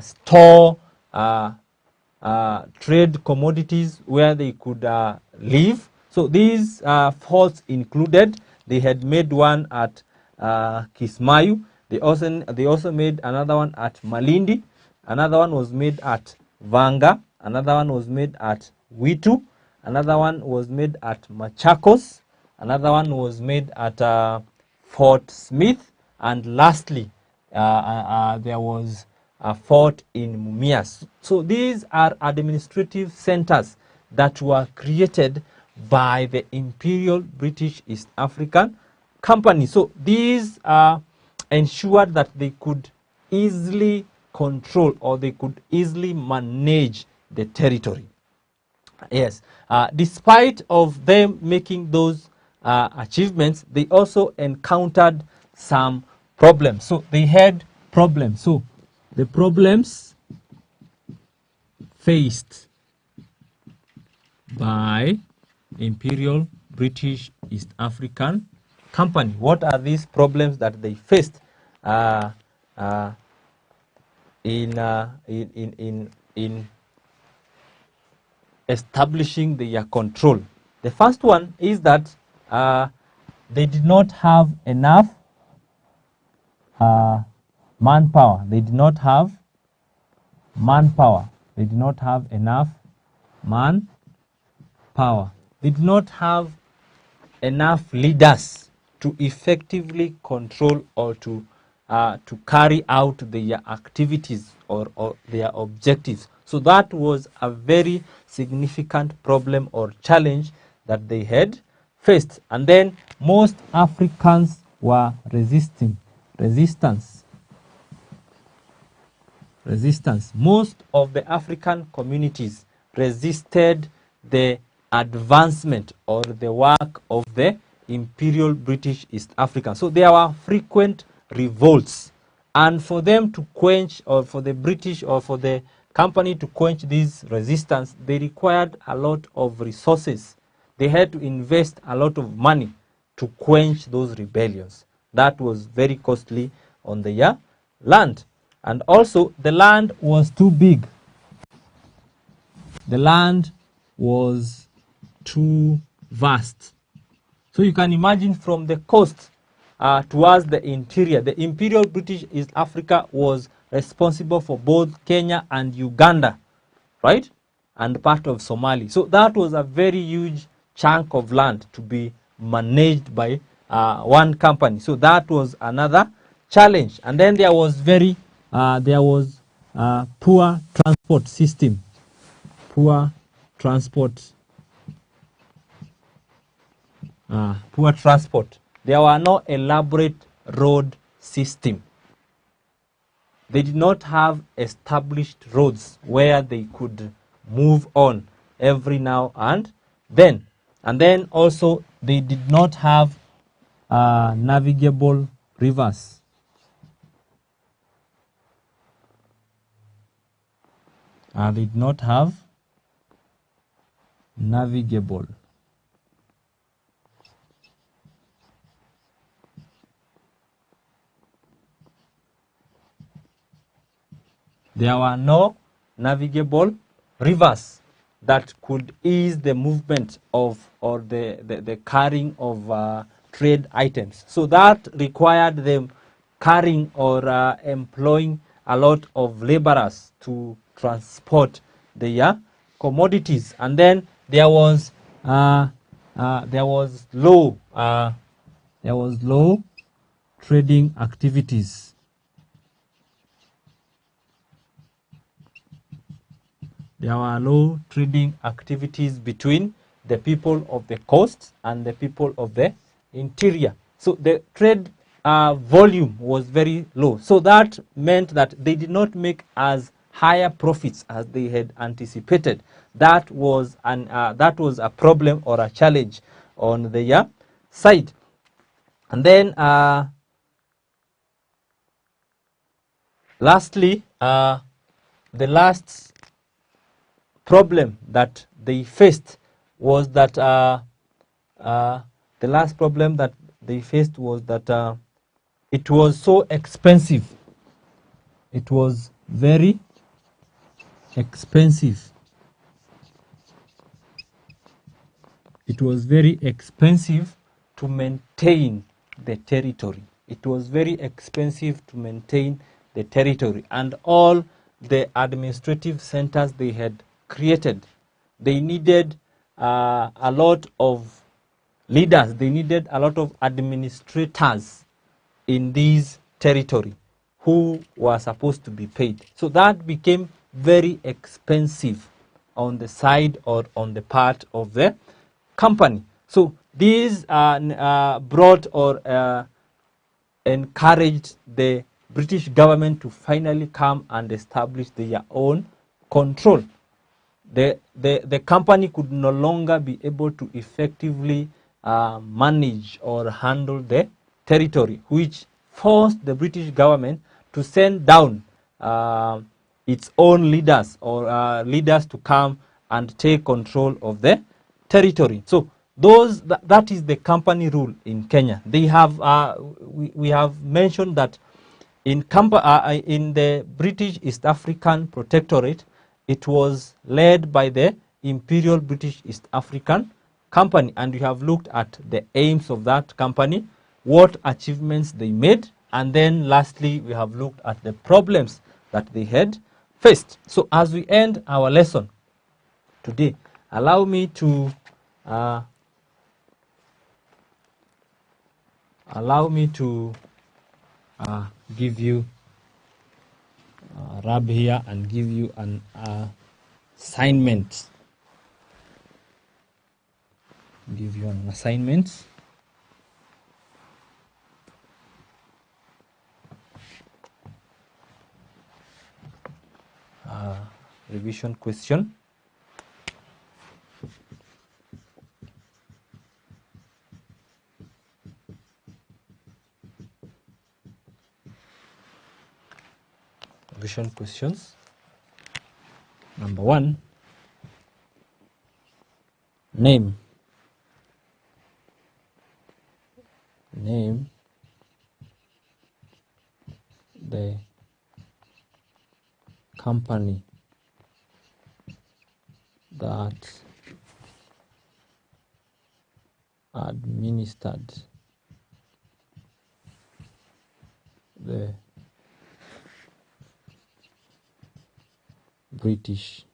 store trade commodities, where they could live. So these forts included, they had made one at Kismayu. They also made another one at Malindi. Another one was made at Vanga. Another one was made at Witu. Another one was made at Machakos. Another one was made at Fort Smith. And lastly, there was a fort in Mumias. So these are administrative centers that were created by the Imperial British East African Company. So these ensured that they could easily control or they could easily manage the territory. Yes, despite of them making those achievements, they also encountered some problems. So they had problems. So the problems faced by Imperial British East African Company. What are these problems that they faced in establishing their control? The first one is that they did not have enough manpower. They did not have manpower. They did not have enough manpower. They did not have enough leaders to effectively control or to carry out their activities or their objectives. So that was a very significant problem or challenge that they had faced. And then most Africans were resistance. Most of the African communities resisted the advancement or the work of the Imperial British East Africa. So there were frequent revolts, and for them to quench, or for the British or for the company to quench this resistance, they required a lot of resources. They had to invest a lot of money to quench those rebellions. That was very costly on the land. And also the land was too big. The land was too vast. So you can imagine from the coast towards the interior, the Imperial British East Africa was responsible for both Kenya and Uganda, right? And part of Somali. So that was a very huge chunk of land to be managed by one company. So that was another challenge. And then there was poor transport system. Poor transport. Poor transport. There were no elaborate road system. They did not have established roads where they could move on every now and then. And then also they did not have navigable rivers. They did not have navigable. There were no navigable rivers that could ease the movement of or the carrying of trade items. So that required them carrying or employing a lot of laborers to transport their commodities. And then there was low trading activities. There were low trading activities between the people of the coast and the people of the interior. So the trade volume was very low. So that meant that they did not make as higher profits as they had anticipated. That was a problem or a challenge on their side. And then lastly, the last problem that they faced was that it was so expensive. It was very expensive. It was very expensive to maintain the territory. It was very expensive to maintain the territory, and all the administrative centers they had created, they needed a lot of leaders, they needed a lot of administrators in this territory who were supposed to be paid. So that became very expensive on the side or on the part of the company. So these brought or encouraged the British government to finally come and establish their own control. The company could no longer be able to effectively manage or handle the territory, which forced the British government to send down its own leaders or leaders to come and take control of the territory. So that is the company rule in Kenya. They have we have mentioned that in the British East African Protectorate, it was led by the Imperial British East African Company, and we have looked at the aims of that company, what achievements they made, and then lastly we have looked at the problems that they had faced. So as we end our lesson today, allow me to give you rub here and give you an assignment. Give you an assignment. Revision question. Revision questions. Number 1, name the company that administered the British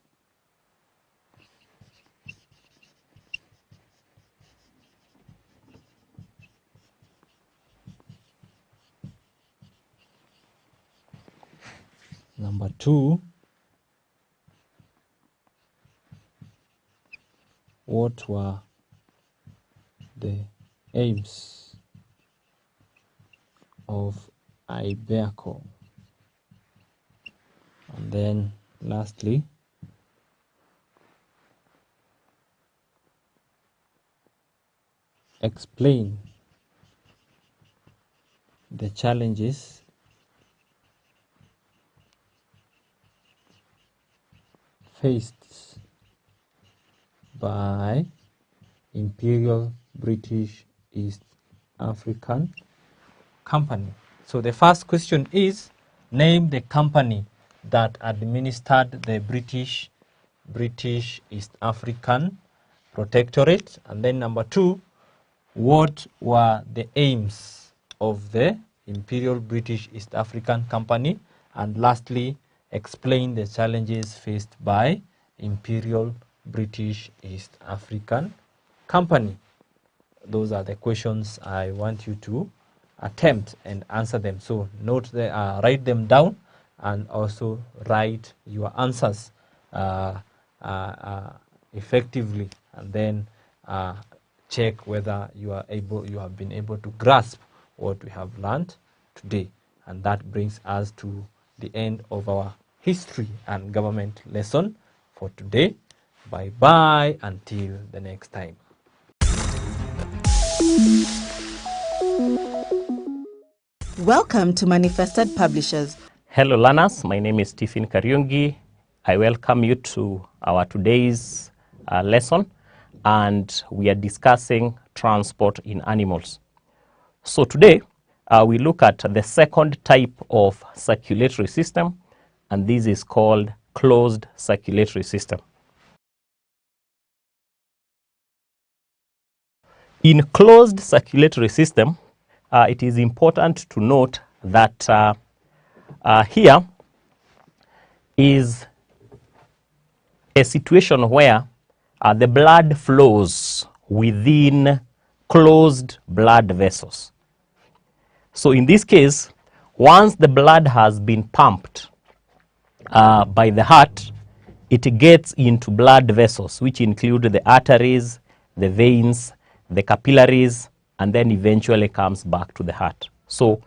Number 2, what were the aims of Iberco? And then lastly, explain the challenges faced by Imperial British East African Company. So the first question is, name the company that administered the British East African Protectorate. And then number 2, what were the aims of the Imperial British East African Company? And lastly, explain the challenges faced by Imperial British East African Company. Those are the questions I want you to attempt and answer them. So note write them down and also write your answers effectively, and then check whether you have been able to grasp what we have learned today. And that brings us to the end of our history and government lesson for today. Bye bye until the next time. Welcome to Manifested Publishers. Hello learners, my name is Stephen Kariungi. I welcome you to our today's lesson, and we are discussing transport in animals. So today we look at the second type of circulatory system, and this is called closed circulatory system. In closed circulatory system, it is important to note that here is a situation where the blood flows within closed blood vessels. So in this case, once the blood has been pumped by the heart, it gets into blood vessels, which include the arteries, the veins, the capillaries, and then eventually comes back to the heart. So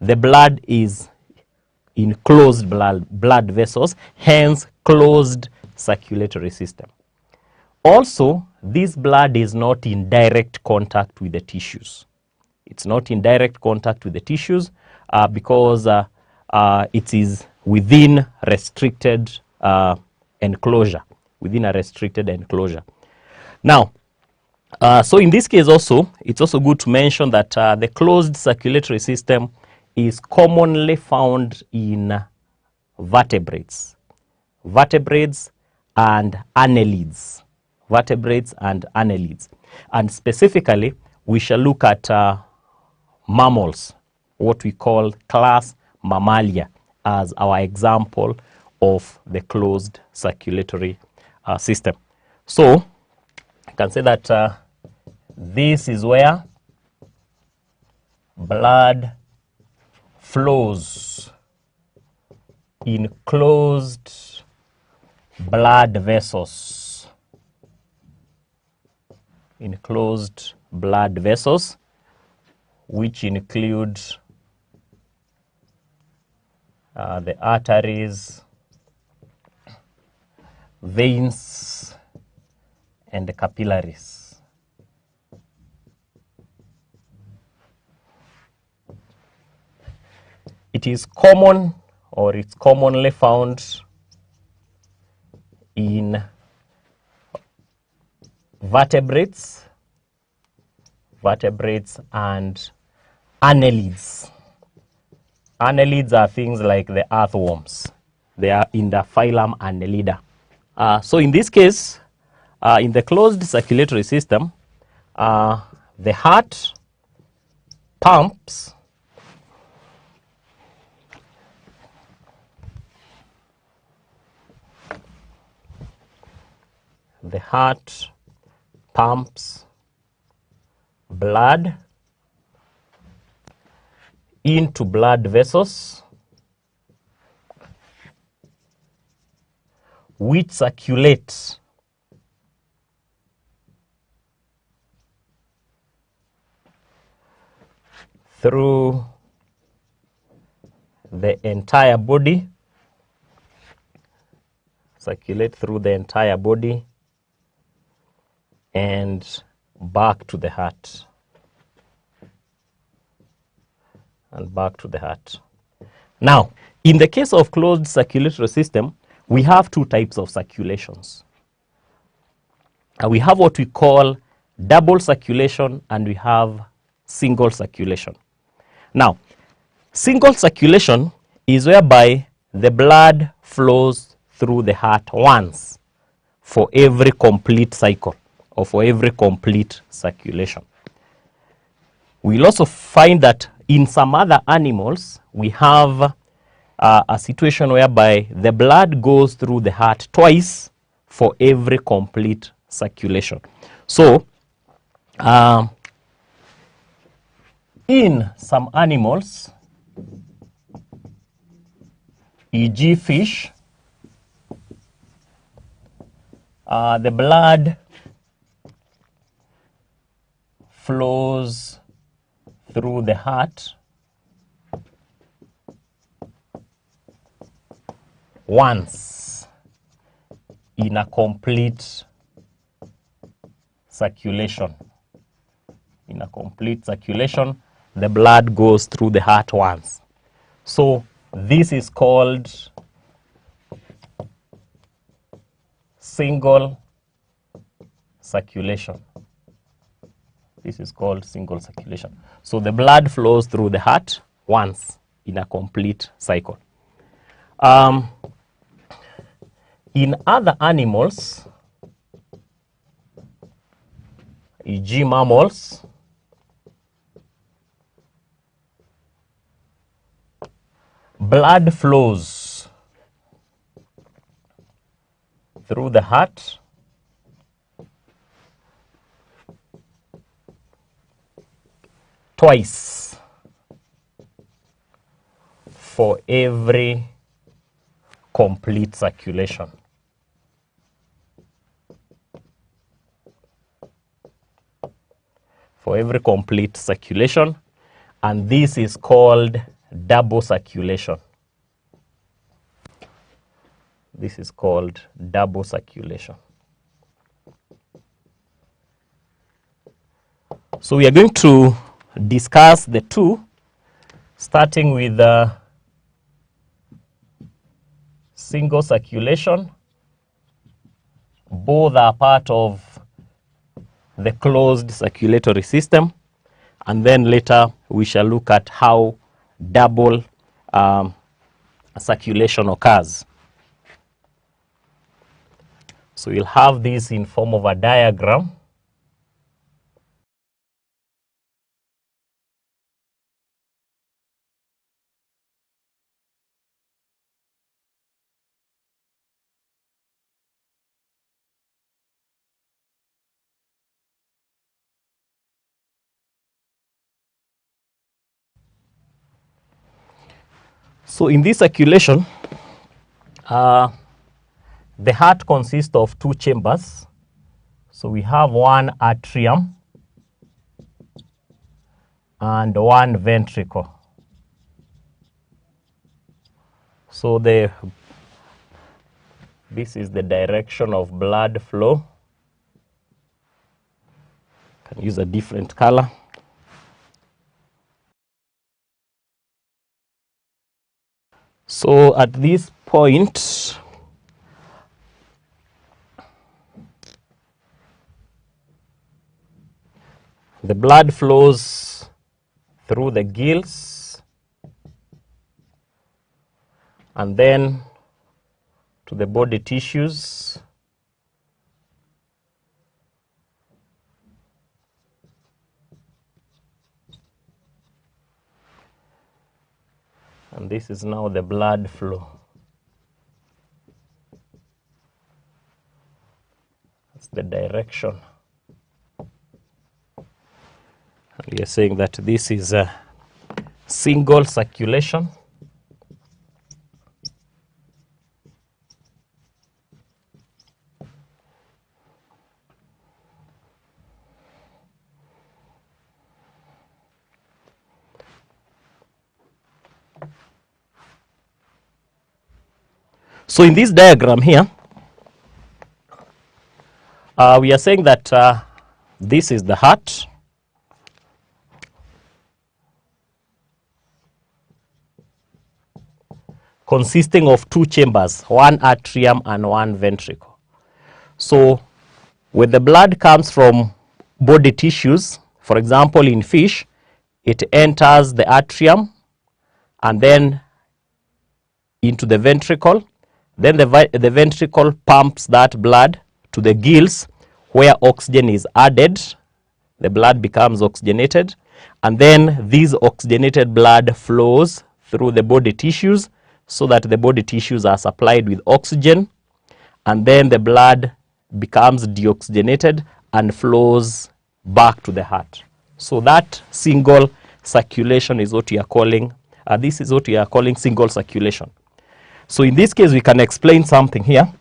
the blood is in closed blood vessels, hence closed circulatory system. Also, this blood is not in direct contact with the tissues. It's not in direct contact with the tissues because it is within restricted enclosure, within a restricted enclosure. Now, so in this case also, it's also good to mention that the closed circulatory system is commonly found in vertebrates and annelids. Vertebrates and annelids. And specifically, we shall look at mammals, what we call class Mammalia, as our example of the closed circulatory system. So, I can say that this is where blood flows in closed blood vessels. In closed blood vessels, which include the arteries, veins, and the capillaries. It is common, or it's commonly found in vertebrates and annelids. Annelids are things like the earthworms. They are in the phylum Annelida. So in this case, in the closed circulatory system, the heart pumps blood into blood vessels which circulate through the entire body, and back to the heart. Now, in the case of closed circulatory system, we have two types of circulations. We have what we call double circulation and we have single circulation. Now, single circulation is whereby the blood flows through the heart once for every complete cycle or for every complete circulation. We'll also find that in some other animals, we have a situation whereby the blood goes through the heart twice for every complete circulation. So, in some animals, e.g. fish, the blood flows through the heart once in a complete circulation. In a complete circulation, the blood goes through the heart once. So this is called single circulation. This is called single circulation. So the blood flows through the heart once in a complete cycle. In other animals, e.g. mammals, blood flows through the heart twice for every complete circulation. For every complete circulation, and this is called double circulation. This is called double circulation. So we are going to discuss the two, starting with single circulation. Both are part of the closed circulatory system, and then later we shall look at how double circulation occurs. So we'll have this in form of a diagram. So in this circulation, the heart consists of two chambers. So we have one atrium and one ventricle. So this is the direction of blood flow. Can use a different color. So at this point, the blood flows through the gills and then to the body tissues. And this is now the blood flow. That's the direction. And we are saying that this is a single circulation. So in this diagram here, we are saying that this is the heart. Consisting of two chambers, one atrium and one ventricle. So when the blood comes from body tissues, for example in fish, it enters the atrium and then into the ventricle. Then the ventricle pumps that blood to the gills where oxygen is added. The blood becomes oxygenated, and then this oxygenated blood flows through the body tissues so that the body tissues are supplied with oxygen, and then the blood becomes deoxygenated and flows back to the heart. So that single circulation is what we are calling, this is what we are calling single circulation. So in this case, we can explain something here.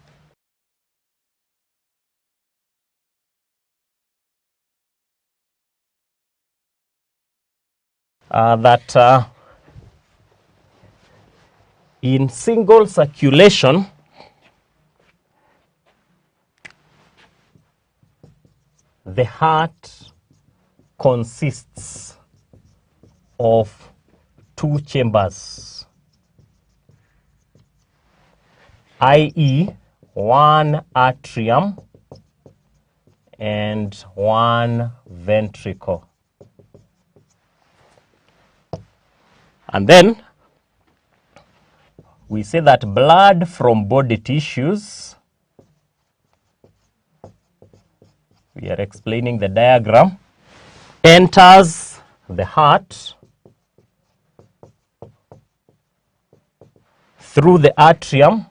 That in single circulation, the heart consists of two chambers, i.e. one atrium and one ventricle. And then we say that blood from body tissues, we are explaining the diagram, enters the heart through the atrium,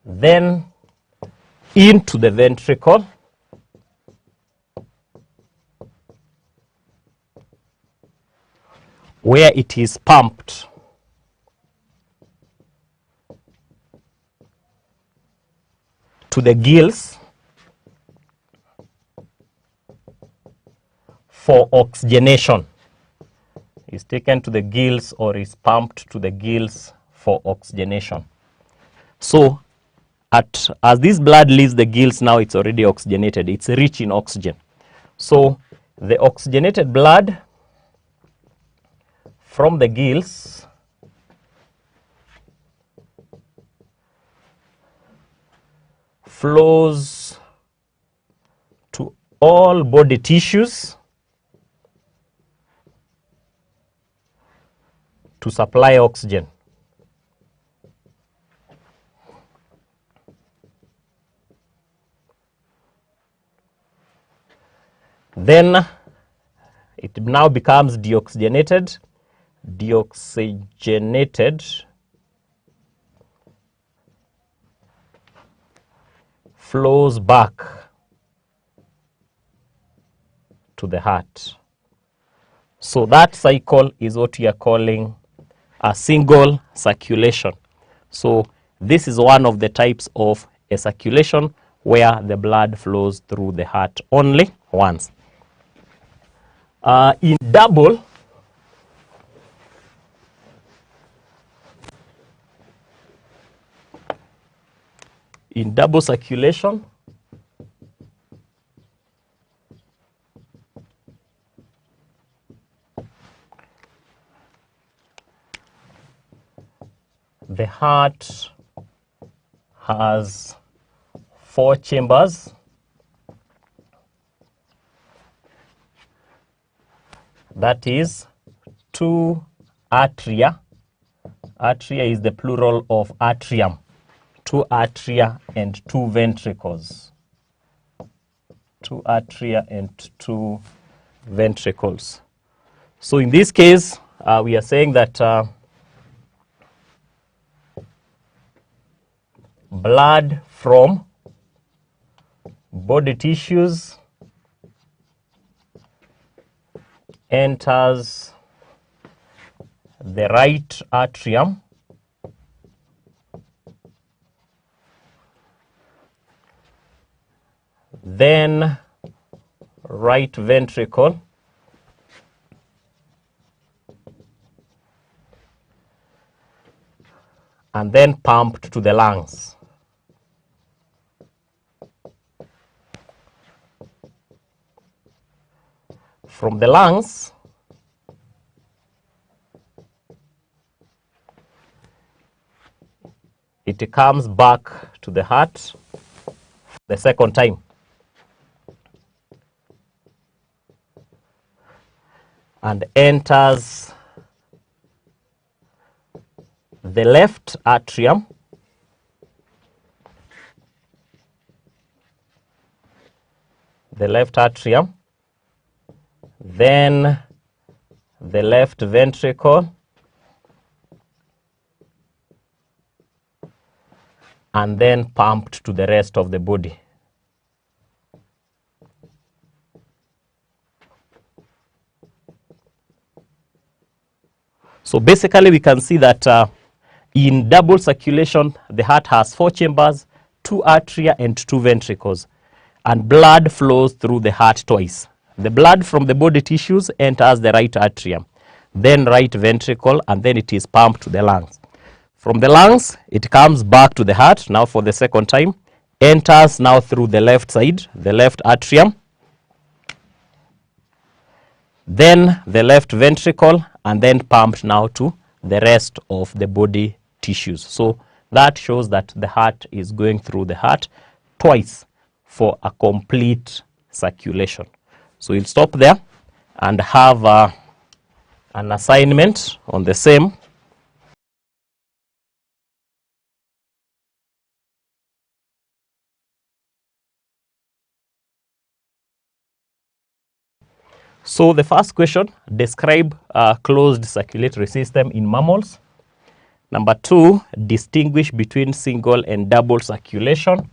then into the ventricle, where it is pumped to the gills for oxygenation. Is taken to the gills or is pumped to the gills for oxygenation. So as this blood leaves the gills, now it's already oxygenated. It's rich in oxygen. So the oxygenated blood from the gills flows to all body tissues to supply oxygen. Then it now becomes deoxygenated, flows back to the heart. So that cycle is what we are calling a single circulation. So this is one of the types of a circulation where the blood flows through the heart only once. In double circulation, the heart has 4 chambers. that is 2 atria. Atria is the plural of atrium. 2 atria and 2 ventricles. 2 atria and 2 ventricles. So in this case, we are saying that blood from body tissues enters the right atrium then right ventricle and then pumped to the lungs. From the lungs, it comes back to the heart the second time. And enters the left atrium then the left ventricle and then pumped to the rest of the body. So basically we can see that in double circulation, the heart has 4 chambers, 2 atria and 2 ventricles, and blood flows through the heart twice. The blood from the body tissues enters the right atrium, then right ventricle, and then it is pumped to the lungs. From the lungs, it comes back to the heart, now for the second time, enters now through the left side, the left atrium, then the left ventricle, and then pumped now to the rest of the body tissues. So that shows that the heart is going through the heart twice for a complete circulation. So we'll stop there and have an assignment on the same. So the first question, describe a closed circulatory system in mammals. Number 2, distinguish between single and double circulation.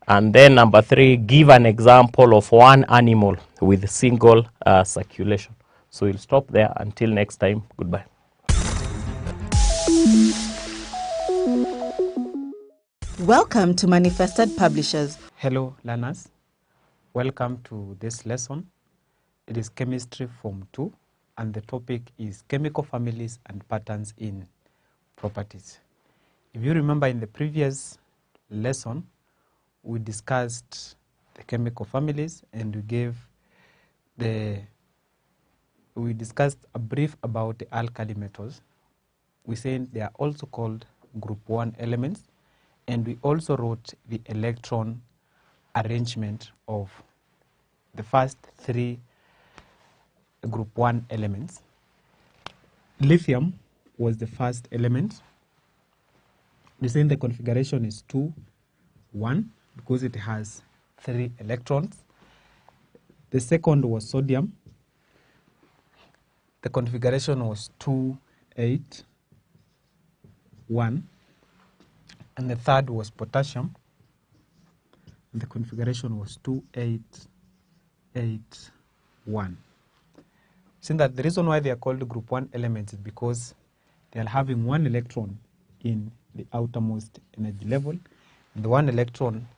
And then number 3, give an example of one animal with single circulation. So we'll stop there. Until next time, goodbye. Welcome to Manifested Publishers. Hello learners, welcome to this lesson. It is Chemistry Form 2 and the topic is chemical families and patterns in properties. If you remember in the previous lesson, we discussed the chemical families and we discussed a brief about the alkali metals. We said they are also called group 1 elements, and we also wrote the electron arrangement of the first 3 group 1 elements. Lithium was the first element. We said the configuration is 2, 1 because it has 3 electrons. The second was sodium. The configuration was 2, 8, 1. And the third was potassium. And the configuration was 2, 8, 8, 1. Since that the reason why they are called group 1 elements is because they are having 1 electron in the outermost energy level. The 1 electron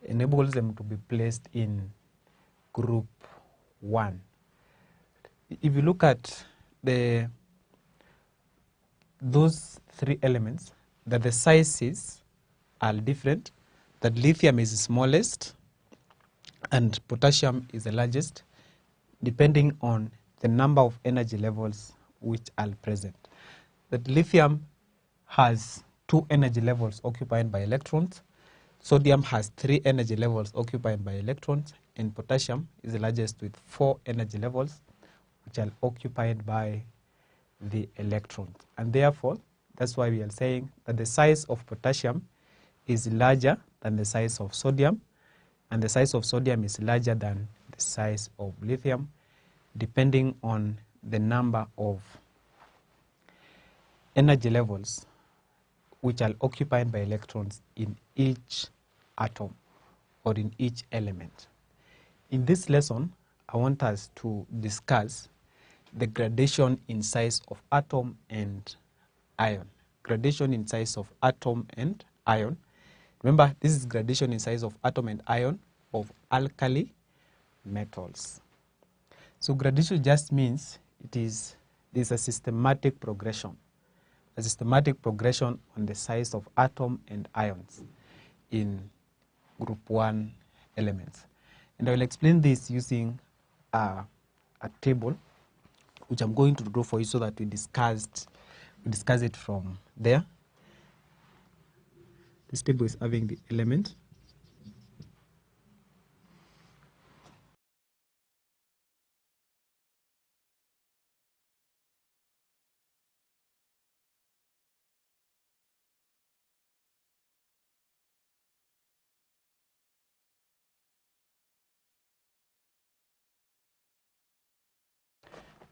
enables them to be placed in group 1. If you look at those 3 elements, that the sizes are different, that lithium is the smallest and potassium is the largest, depending on the number of energy levels which are present. That lithium has 2 energy levels occupied by electrons, sodium has 3 energy levels occupied by electrons, and potassium is the largest with 4 energy levels which are occupied by the electrons. And therefore, that's why we are saying that the size of potassium is larger than the size of sodium, and the size of sodium is larger than the size of lithium, depending on the number of energy levels which are occupied by electrons in each atom or in each element. In this lesson, I want us to discuss the gradation in size of atom and ion. Gradation in size of atom and ion. Remember, this is gradation in size of atom and ion of alkali metals. So gradation just means there's a systematic progression. A systematic progression on the size of atom and ions in group 1 elements. And I will explain this using a table which I'm going to draw for you so that we discuss it from there. This table is having the element.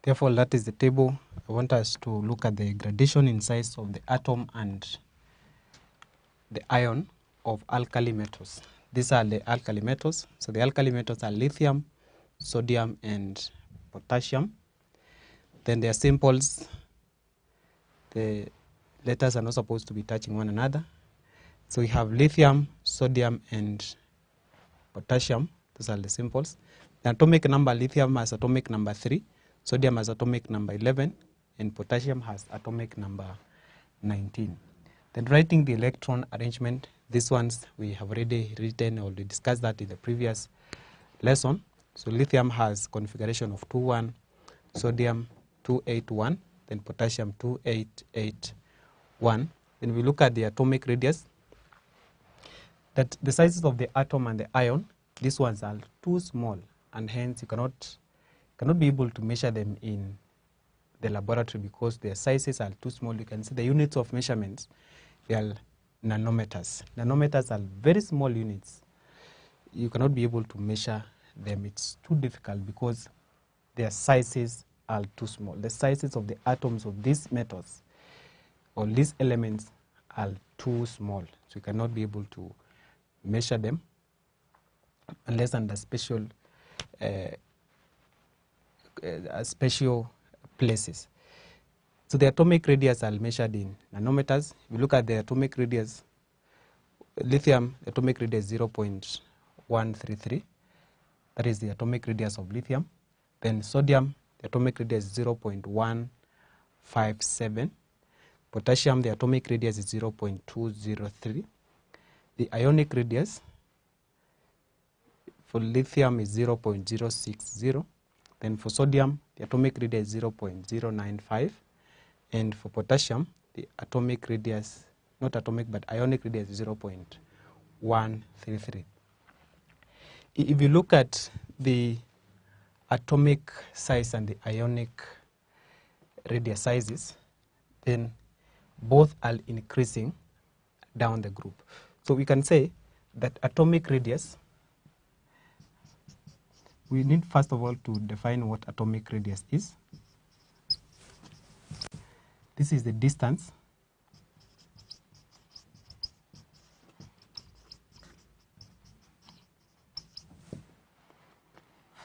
Therefore, that is the table. I want us to look at the gradation in size of the atom and the ion of alkali metals. These are the alkali metals. So the alkali metals are lithium, sodium, and potassium. Then their symbols, the letters are not supposed to be touching one another. So we have lithium, sodium, and potassium. Those are the symbols. The atomic number, lithium has atomic number 3. Sodium has atomic number 11, and potassium has atomic number 19. Then writing the electron arrangement, these ones we have already written or we discussed that in the previous lesson. So lithium has configuration of 2,1, sodium 2,8,1, then potassium 2,8,8,1. Then we look at the atomic radius, that the sizes of the atom and the ion, these ones are too small, and hence you cannot be able to measure them in the laboratory because their sizes are too small. You can see the units of measurements, they are nanometers. Nanometers are very small units. You cannot be able to measure them. It's too difficult because their sizes are too small. The sizes of the atoms of these metals or these elements are too small. So you cannot be able to measure them unless under special places. So the atomic radius are measured in nanometers. If you look at the atomic radius, lithium, the atomic radius 0.133. That is the atomic radius of lithium. Then sodium, the atomic radius is 0.157. Potassium, the atomic radius is 0.203. The ionic radius for lithium is 0.060. Then for sodium, the atomic radius is 0.095. And for potassium, the atomic radius, not atomic, but ionic radius is 0.133. If you look at the atomic size and the ionic radius sizes, then both are increasing down the group. So we can say that atomic radius, we need first of all to define what atomic radius is. This is the distance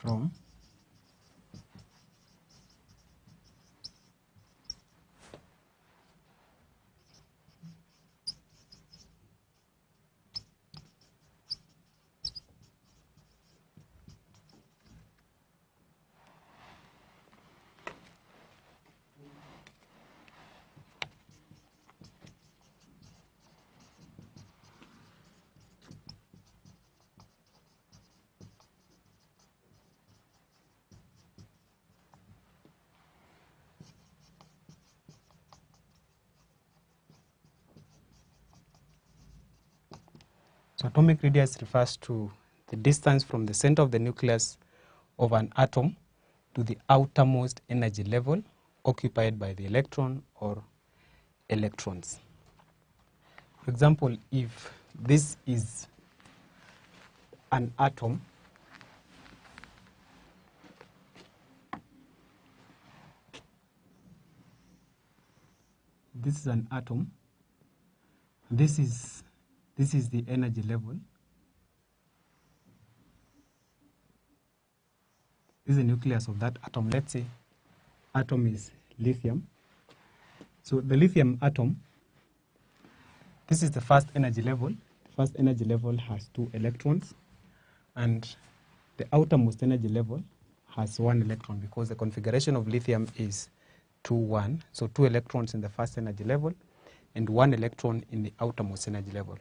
from So atomic radius refers to the distance from the center of the nucleus of an atom to the outermost energy level occupied by the electron or electrons. For example, if this is an atom, this is an atom, this is the energy level, this is the nucleus of that atom. Let's say atom is lithium. So the lithium atom, this is the first energy level. The first energy level has 2 electrons, and the outermost energy level has 1 electron, because the configuration of lithium is 2-1. So 2 electrons in the first energy level and 1 electron in the outermost energy level.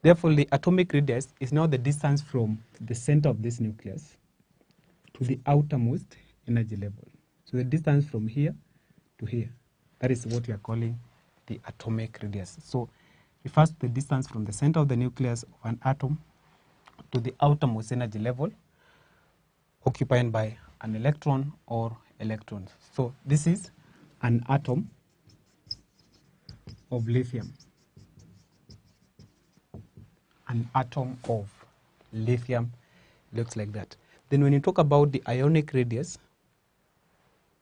Therefore, the atomic radius is now the distance from the center of this nucleus to the outermost energy level. So the distance from here to here, that is what we are calling the atomic radius. So refers to the distance from the center of the nucleus of an atom to the outermost energy level occupied by an electron or electrons. So this is an atom of lithium. An atom of lithium looks like that. Then when you talk about the ionic radius,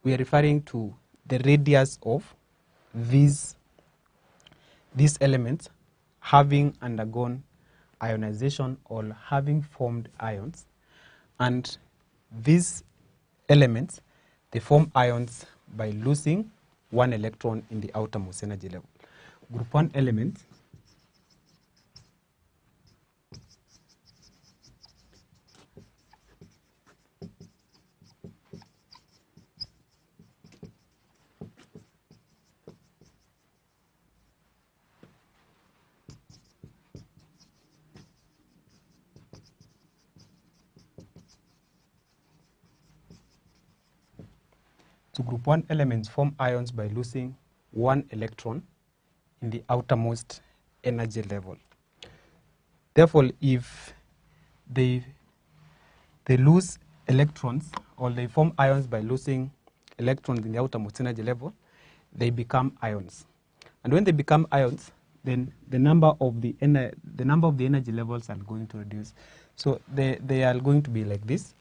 we are referring to the radius of these elements having undergone ionization or having formed ions. And these elements, they form ions by losing 1 electron in the outermost energy level. Group 1 elements group 1 elements form ions by losing 1 electron in the outermost energy level. Therefore, if they lose electrons, or they form ions by losing electrons in the outermost energy level, they become ions. And when they become ions, then the number of the energy levels are going to reduce. So they are going to be like this.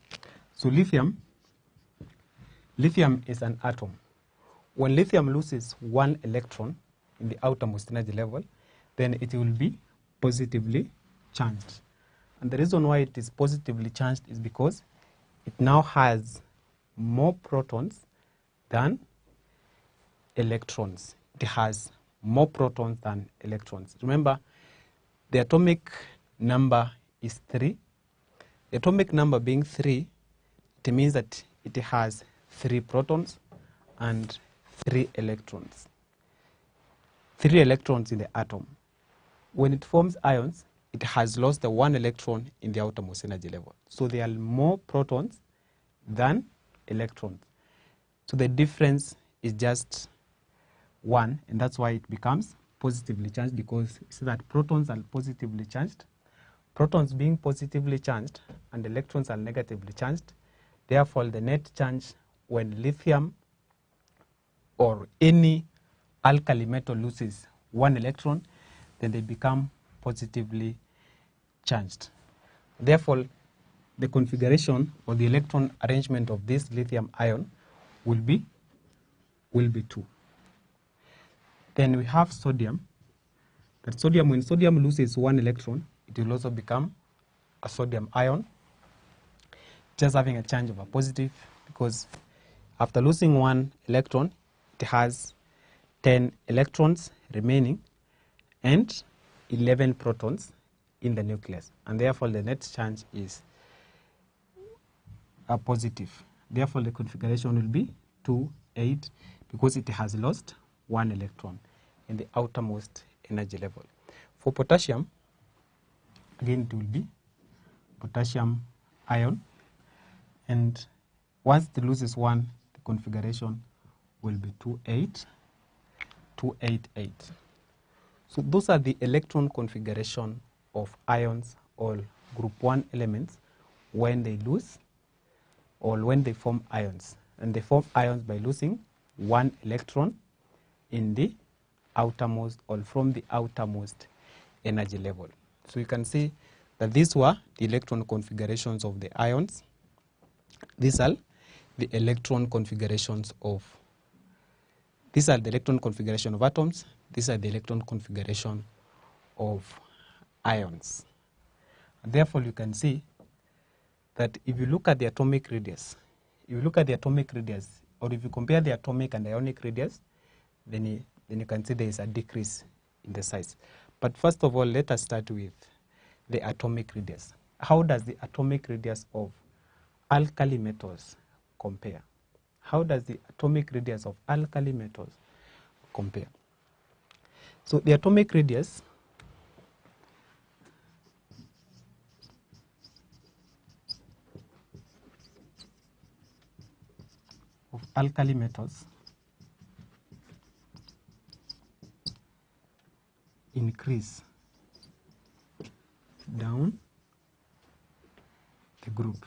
So lithium is an atom. When lithium loses 1 electron in the outermost energy level, then it will be positively charged. And the reason why it is positively charged is because it now has more protons than electrons. It has more protons than electrons. Remember, the atomic number is 3. The atomic number being 3, it means that it has 3 protons and 3 electrons. 3 electrons in the atom. When it forms ions, it has lost the 1 electron in the outermost energy level. So there are more protons than electrons. So the difference is just 1, and that's why it becomes positively charged, because it's that protons are positively charged. Protons being positively charged and electrons are negatively charged. Therefore, the net charge when lithium or any alkali metal loses 1 electron, then they become positively charged. Therefore, the configuration or the electron arrangement of this lithium ion will be 2. Then we have sodium. That sodium, when sodium loses 1 electron, it will also become a sodium ion, just having a charge of a positive, because after losing 1 electron, it has 10 electrons remaining and 11 protons in the nucleus, and therefore the net charge is a positive. Therefore, the configuration will be 2, 8, because it has lost 1 electron in the outermost energy level. For potassium, again it will be potassium ion, and once it loses 1, the configuration will be 2, 8, 2, 8, 8. So those are the electron configuration of ions or group 1 elements when they lose or when they form ions. And they form ions by losing one electron in the outermost or from the outermost energy level. So you can see that these were the electron configurations of the ions. These are the electron configurations of atoms. These are the electron configuration of ions. And therefore, you can see that if you look at the atomic radius, or if you compare the atomic and ionic radius, then you can see there is a decrease in the size. But first of all, let us start with the atomic radius. How does the atomic radius of alkali metals compare? How does the atomic radius of alkali metals compare? So the atomic radius of alkali metals increase down the group.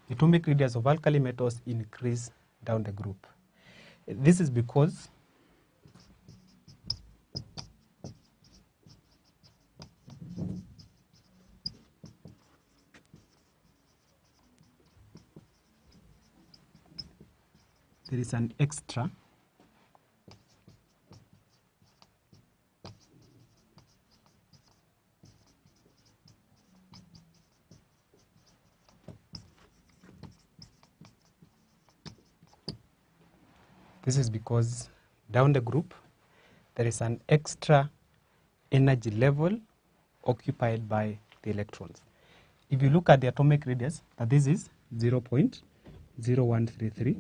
The atomic radius of alkali metals increase down the group. This is because there is an extra This is because down the group there is an extra energy level occupied by the electrons. If you look at the atomic radius, this is 0.0133,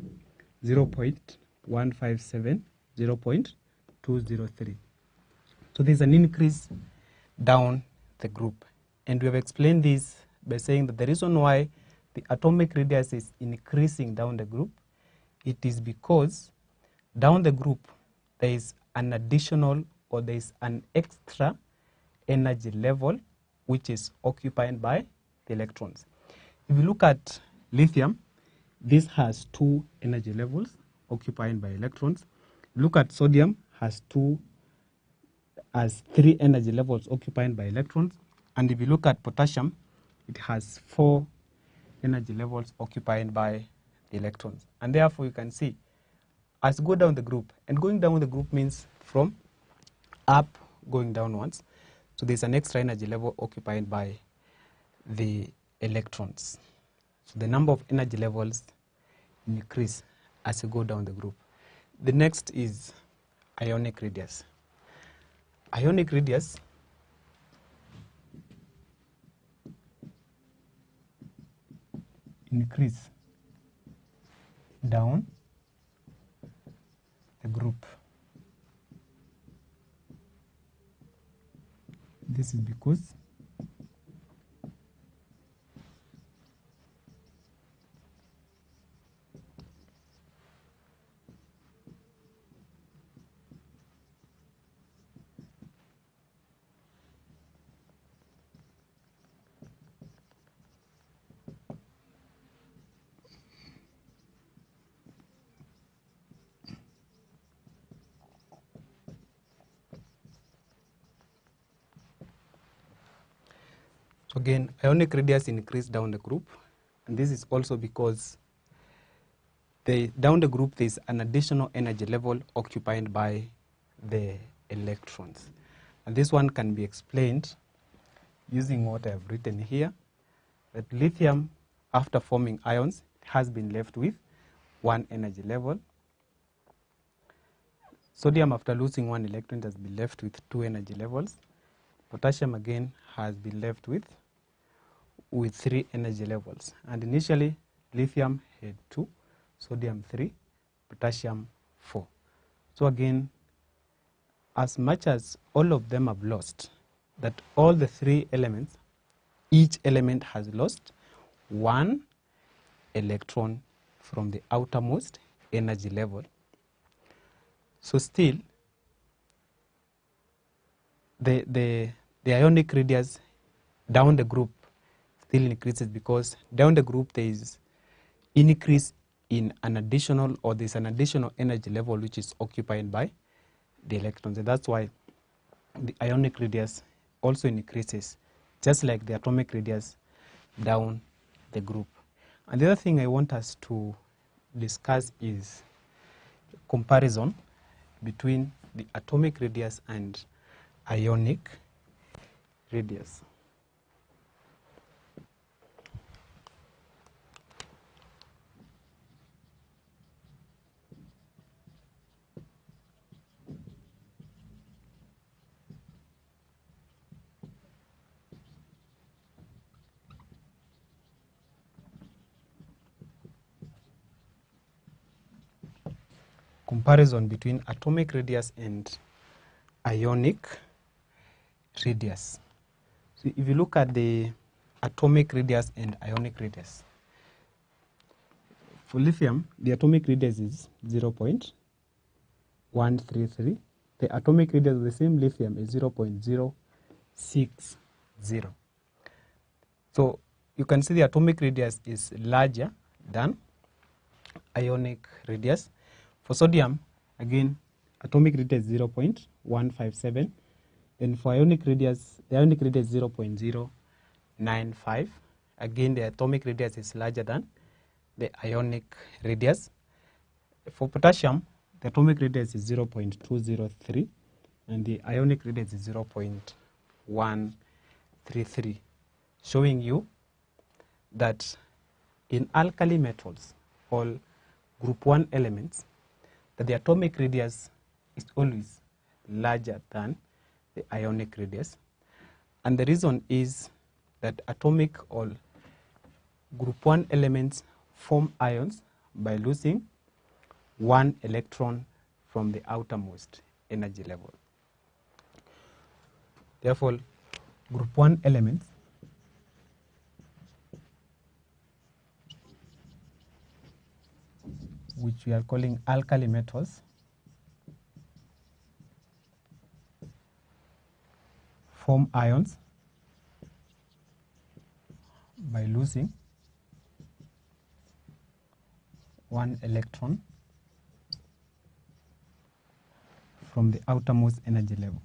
0.157, 0.203. So there's an increase down the group. And we have explained this by saying that the reason why the atomic radius is increasing down the group, it is because down the group there is an additional or there is an extra energy level which is occupied by the electrons. If you look at lithium, this has 2 energy levels occupied by electrons. Look at sodium, has 3 energy levels occupied by electrons. And if you look at potassium, it has 4 energy levels occupied by the electrons. And therefore you can see as go down the group, and going down the group means from up going downwards. So there's an extra energy level occupied by the electrons. So the number of energy levels increase as you go down the group. The next is ionic radius. Ionic radius increase down the group. This is because again, ionic radius increase down the group, and this is also because down the group there is an additional energy level occupied by the electrons. And this one can be explained using what I have written here, that lithium, after forming ions, has been left with 1 energy level. Sodium, after losing 1 electron, has been left with 2 energy levels. Potassium again has been left with 3 energy levels. And initially, lithium had 2, sodium 3, potassium 4. So again, as much as all of them have lost, that all the 3 elements, each element has lost 1 electron from the outermost energy level. So still, the ionic radius down the group still increases because down the group there is increase in an additional, or there's an additional energy level which is occupied by the electrons, and that's why the ionic radius also increases, just like the atomic radius down the group. And the other thing I want us to discuss is comparison between the atomic radius and ionic radius. Comparison between atomic radius and ionic radius. So if you look at the atomic radius and ionic radius, for lithium, the atomic radius is 0.133. The atomic radius of the same lithium is 0.060. So you can see the atomic radius is larger than ionic radius. For sodium, again, atomic radius is 0.157. Then for ionic radius, the ionic radius is 0.095. Again, the atomic radius is larger than the ionic radius. For potassium, the atomic radius is 0.203 and the ionic radius is 0.133, showing you that in alkali metals, all group 1 elements, that the atomic radius is always larger than the ionic radius. And the reason is that atomic or group 1 elements form ions by losing 1 electron from the outermost energy level. Therefore, group 1 elements which we are calling alkali metals form ions by losing 1 electron from the outermost energy level.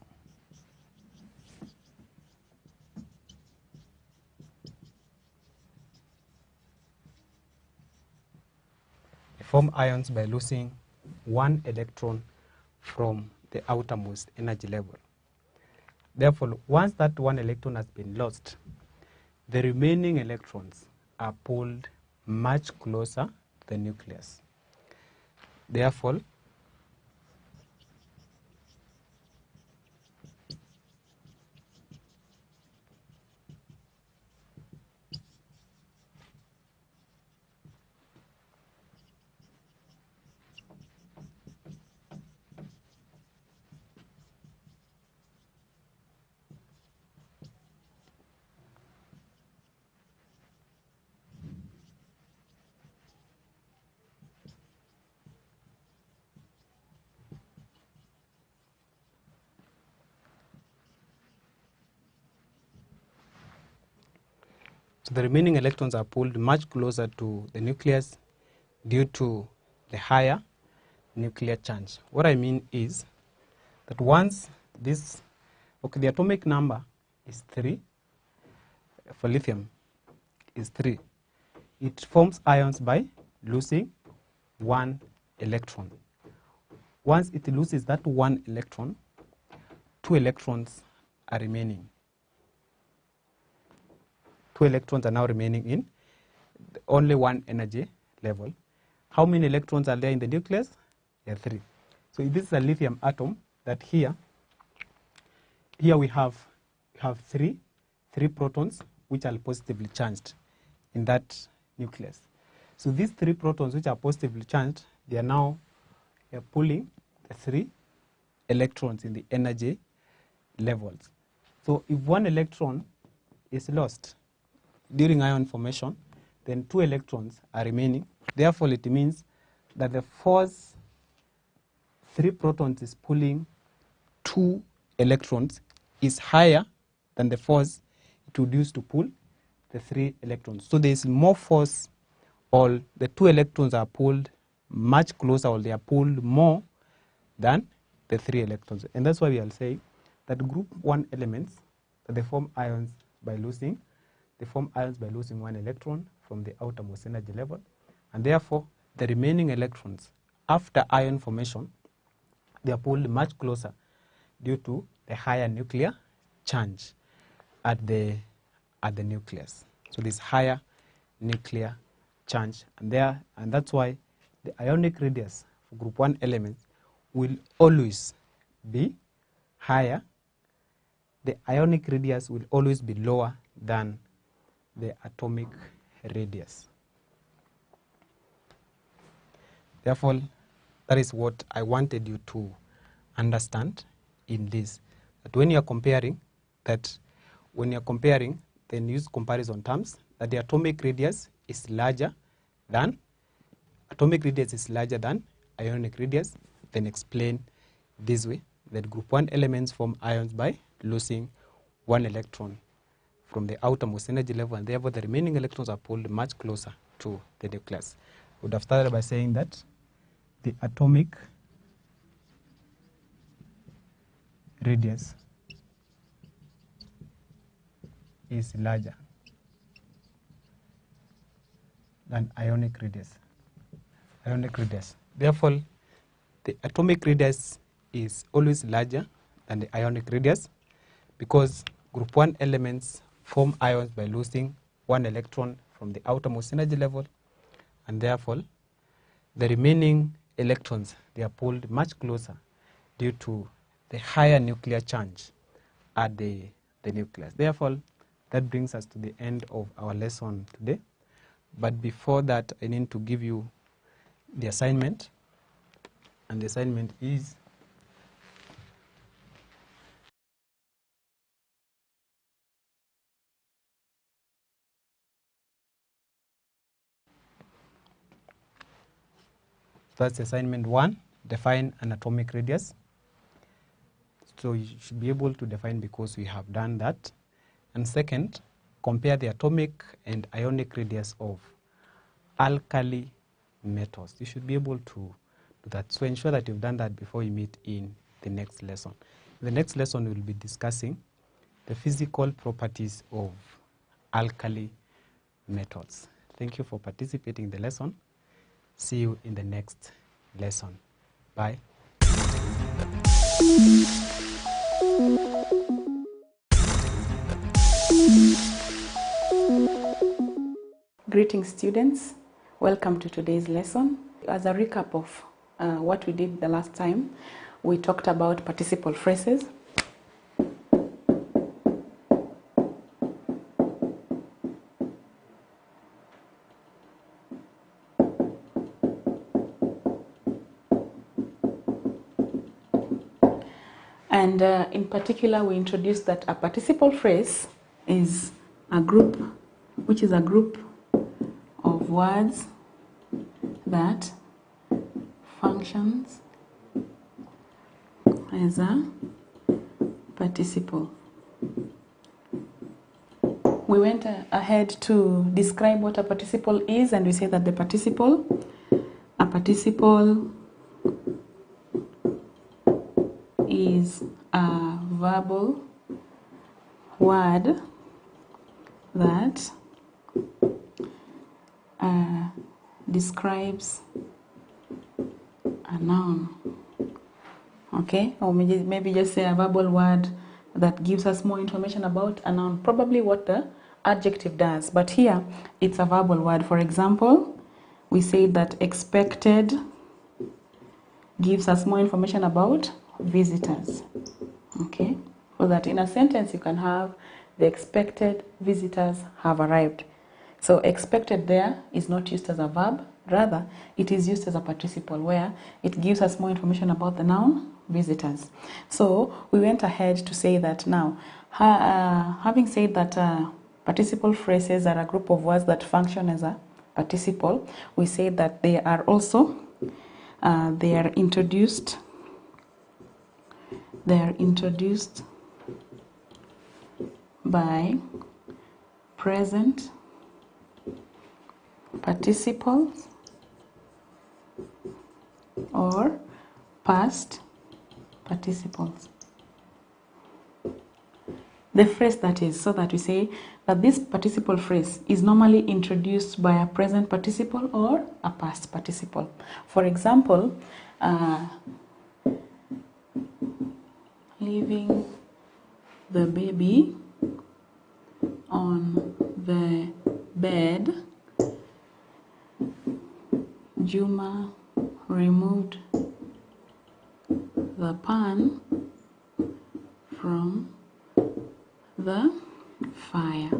Form ions by losing 1 electron from the outermost energy level. Therefore, once that 1 electron has been lost, the remaining electrons are pulled much closer to the nucleus. Therefore, so the remaining electrons are pulled much closer to the nucleus due to the higher nuclear charge. What I mean is that once this, the atomic number is 3, for lithium is 3. It forms ions by losing 1 electron. Once it loses that 1 electron, 2 electrons are remaining. 2 electrons are now remaining in only 1 energy level. How many electrons are there in the nucleus? There are 3. So this is a lithium atom that here we have 3 protons which are positively charged in that nucleus. So these 3 protons which are positively charged, they are now pulling the 3 electrons in the energy levels. So if 1 electron is lost during ion formation, then 2 electrons are remaining. Therefore, it means that the force 3 protons is pulling 2 electrons is higher than the force it would use to pull the 3 electrons. So there is more force, or the 2 electrons are pulled much closer, or they are pulled more than the 3 electrons. And that's why we are saying that group 1 elements, that they form ions by losing 1 electron from the outermost energy level, and therefore the remaining electrons after ion formation, they are pulled much closer due to the higher nuclear charge at the nucleus. So this higher nuclear charge, and that's why the ionic radius for group 1 elements will always be higher. The ionic radius will always be lower than the atomic radius. Therefore, that is what I wanted you to understand in this. That when you are comparing, then use comparison terms, that the atomic radius is larger than ionic radius, then explain this way, that group 1 elements form ions by losing 1 electron from the outermost energy level, and therefore the remaining electrons are pulled much closer to the nucleus. We would have started by saying that the atomic radius is larger than ionic radius. Therefore, the atomic radius is always larger than the ionic radius, because group 1 elements form ions by losing 1 electron from the outermost energy level, and therefore the remaining electrons, they are pulled much closer due to the higher nuclear charge at the nucleus. Therefore, that brings us to the end of our lesson today. But before that, I need to give you the assignment, and the assignment is that's assignment 1, define an atomic radius. So you should be able to define, because we have done that. And second, compare the atomic and ionic radius of alkali metals. You should be able to do that. So ensure that you've done that before you meet in the next lesson. In the next lesson, we'll be discussing the physical properties of alkali metals. Thank you for participating in the lesson. See you in the next lesson. Bye. Greetings, students. Welcome to today's lesson. As a recap of what we did the last time, we talked about participle phrases. And in particular, we introduced that a participle phrase is a group, which is a group of words that functions as a participle. We went ahead to describe what a participle is, and we say that a participle is a verbal word that describes a noun. Okay, or maybe just say a verbal word that gives us more information about a noun, probably what the adjective does. But here, it's a verbal word. For example, we say that expected gives us more information about visitors. Okay, so that in a sentence you can have the expected visitors have arrived. So expected there is not used as a verb, rather it is used as a participle where it gives us more information about the noun visitors. So we went ahead to say that now, having said that participle phrases are a group of words that function as a participle, we say that they are also they are introduced by present participles or past participles. The phrase that is, so that we say that this participle phrase is normally introduced by a present participle or a past participle. For example, leaving the baby on the bed, Juma removed the pan from the fire.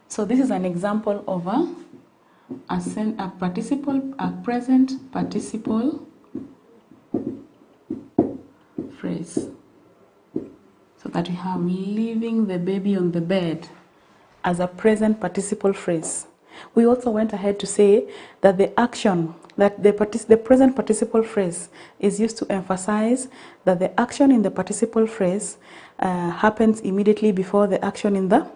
So this is an example of a present participle phrase. So that we have leaving the baby on the bed as a present participle phrase. We also went ahead to say that the action, that the present participle phrase is used to emphasize that the action in the participle phrase happens immediately before the action in the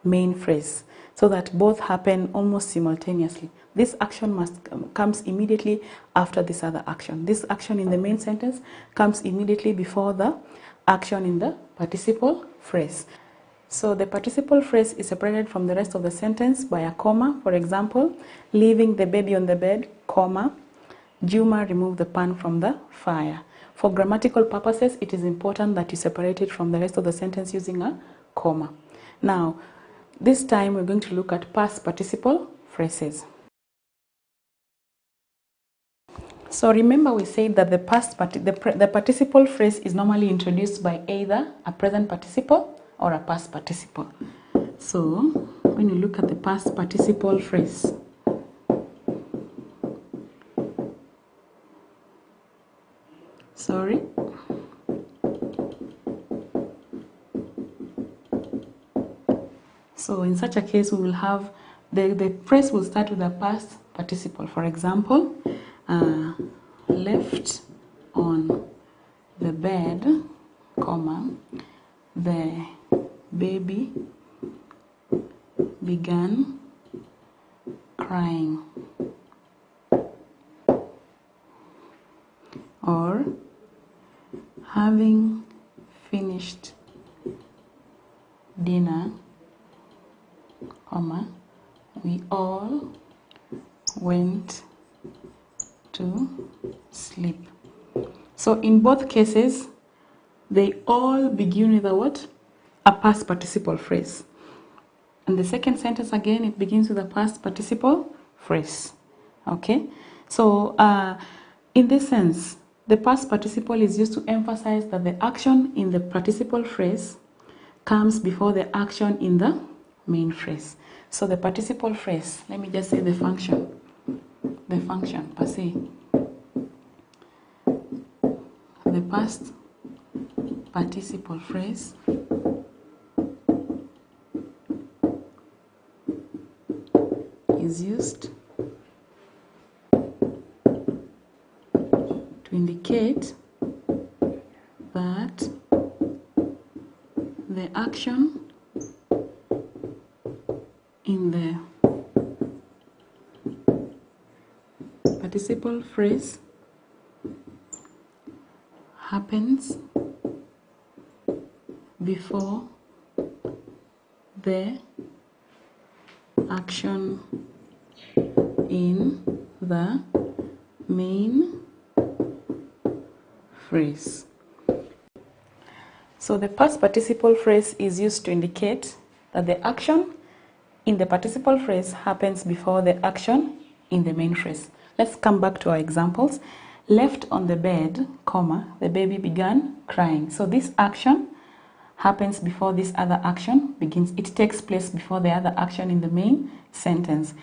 main phrase, so that both happen almost simultaneously. This action comes immediately after this other action. This action in the main sentence comes immediately before the action in the participle phrase. So the participle phrase is separated from the rest of the sentence by a comma. For example, leaving the baby on the bed, comma, Juma removed the pan from the fire. For grammatical purposes, it is important that you separate it from the rest of the sentence using a comma. Now, this time we're going to look at past participle phrases. So remember we said that the participle phrase is normally introduced by either a present participle or a past participle. So when you look at the past participle phrase, so in such a case we will have the phrase will start with a past participle. For example, left on the bed, comma, the baby began crying. Or, having finished dinner, comma, we all went to sleep. So in both cases, they all begin with a what? A past participle phrase. And the second sentence again, it begins with a past participle phrase. Okay? So in this sense, the past participle is used to emphasize that the action in the participle phrase comes before the action in the main phrase. So the participle phrase, let me just say the function per se. The past participle phrase is used to indicate that the action in the participle phrase happens before the action in the main phrase. So the past participle phrase is used to indicate that the action in the participle phrase happens before the action in the main phrase. Let's come back to our examples. Left on the bed, comma, the baby began crying. So this action happens before this other action begins. It takes place before the other action in the main sentence.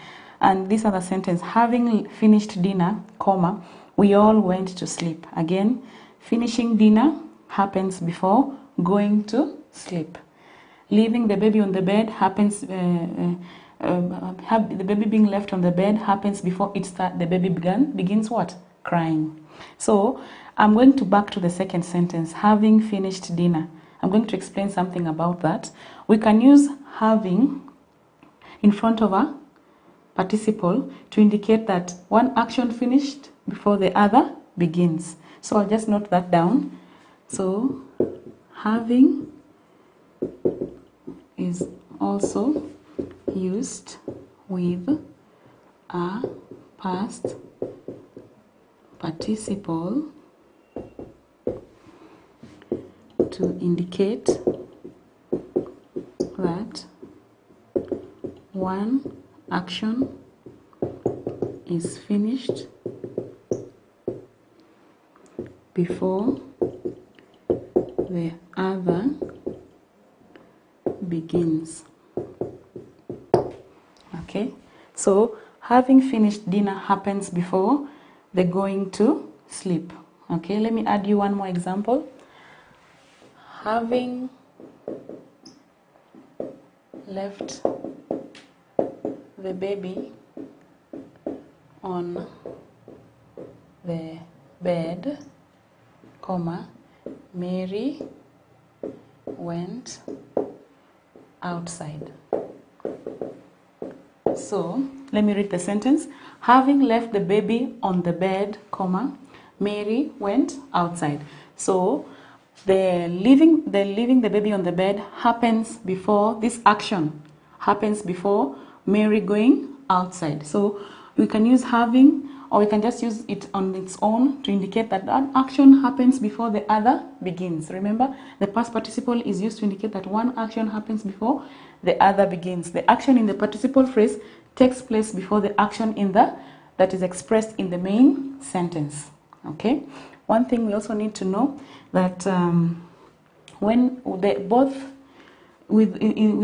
And this other sentence, having finished dinner, comma, we all went to sleep. Again, finishing dinner happens before going to sleep. Leaving the baby on the bed happens, the baby being left on the bed happens before the baby begins what? Crying. So I'm going back to the second sentence, having finished dinner. I'm going to explain something about that. we can use having in front of a participle to indicate that one action finished before the other begins. So I'll just note that down. So having is also used with a past participle to indicate that one action is finished before the other begins. Okay, so having finished dinner happens before the going to sleep. Okay, let me add you one more example. Having left the baby on the bed, comma, Mary went outside. So let me read the sentence. Having left the baby on the bed, comma, Mary went outside. So the leaving the baby on the bed happens before, this action happens before Mary going outside. So we can use having, or we can just use it on its own to indicate that that action happens before the other begins. Remember, the past participle is used to indicate that one action happens before the other begins. The action in the participle phrase takes place before the action in the that is expressed in the main sentence. Okay. One thing we also need to know that when they both with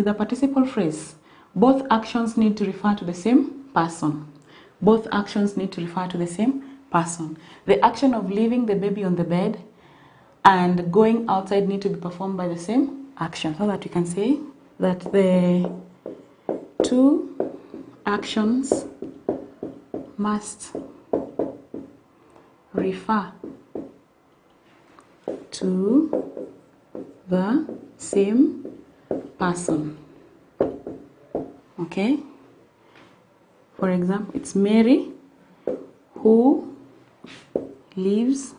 the participle phrase, both actions need to refer to the same person. Both actions need to refer to the same person. The action of leaving the baby on the bed and going outside need to be performed by the same action, so that you can say that the two actions must refer to the same person. Okay? For example, it's Mary who leaves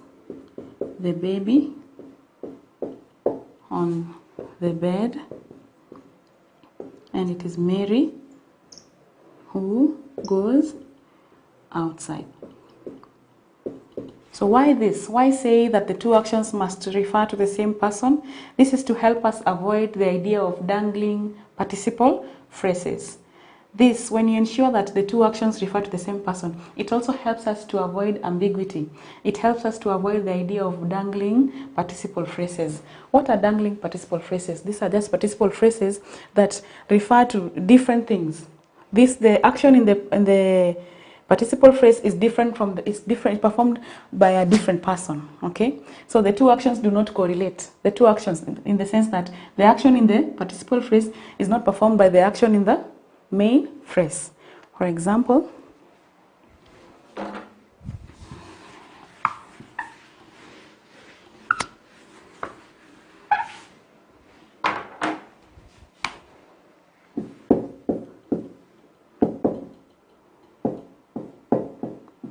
the baby on the bed, and it is Mary who goes outside. So why this? Why say that the two actions must refer to the same person? This is to help us avoid the idea of dangling participle phrases. This, when you ensure that the two actions refer to the same person, it also helps us to avoid ambiguity. It helps us to avoid the idea of dangling participle phrases. What are dangling participle phrases? These are just participle phrases that refer to different things. The action in the participle phrase is different from it's performed by a different person. Okay, so the two actions do not correlate. The two actions, in the sense that the action in the participle phrase is not performed by the action in the main phrase. For example,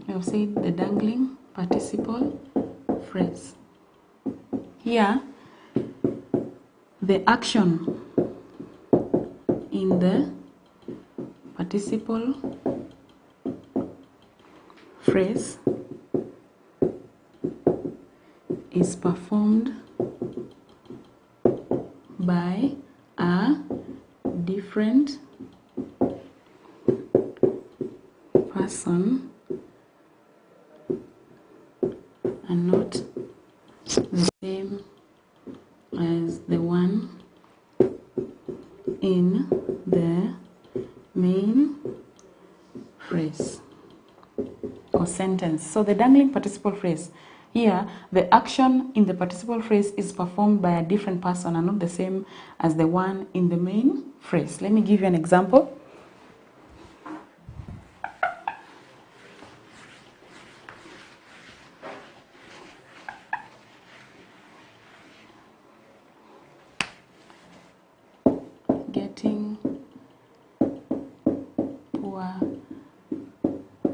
I've said the dangling participle phrase. Here, the action in the participle phrase is performed by a different person and not the same as the one in the main phrase or sentence. So the dangling participle phrase, here the action in the participle phrase is performed by a different person and not the same as the one in the main phrase. Let me give you an example.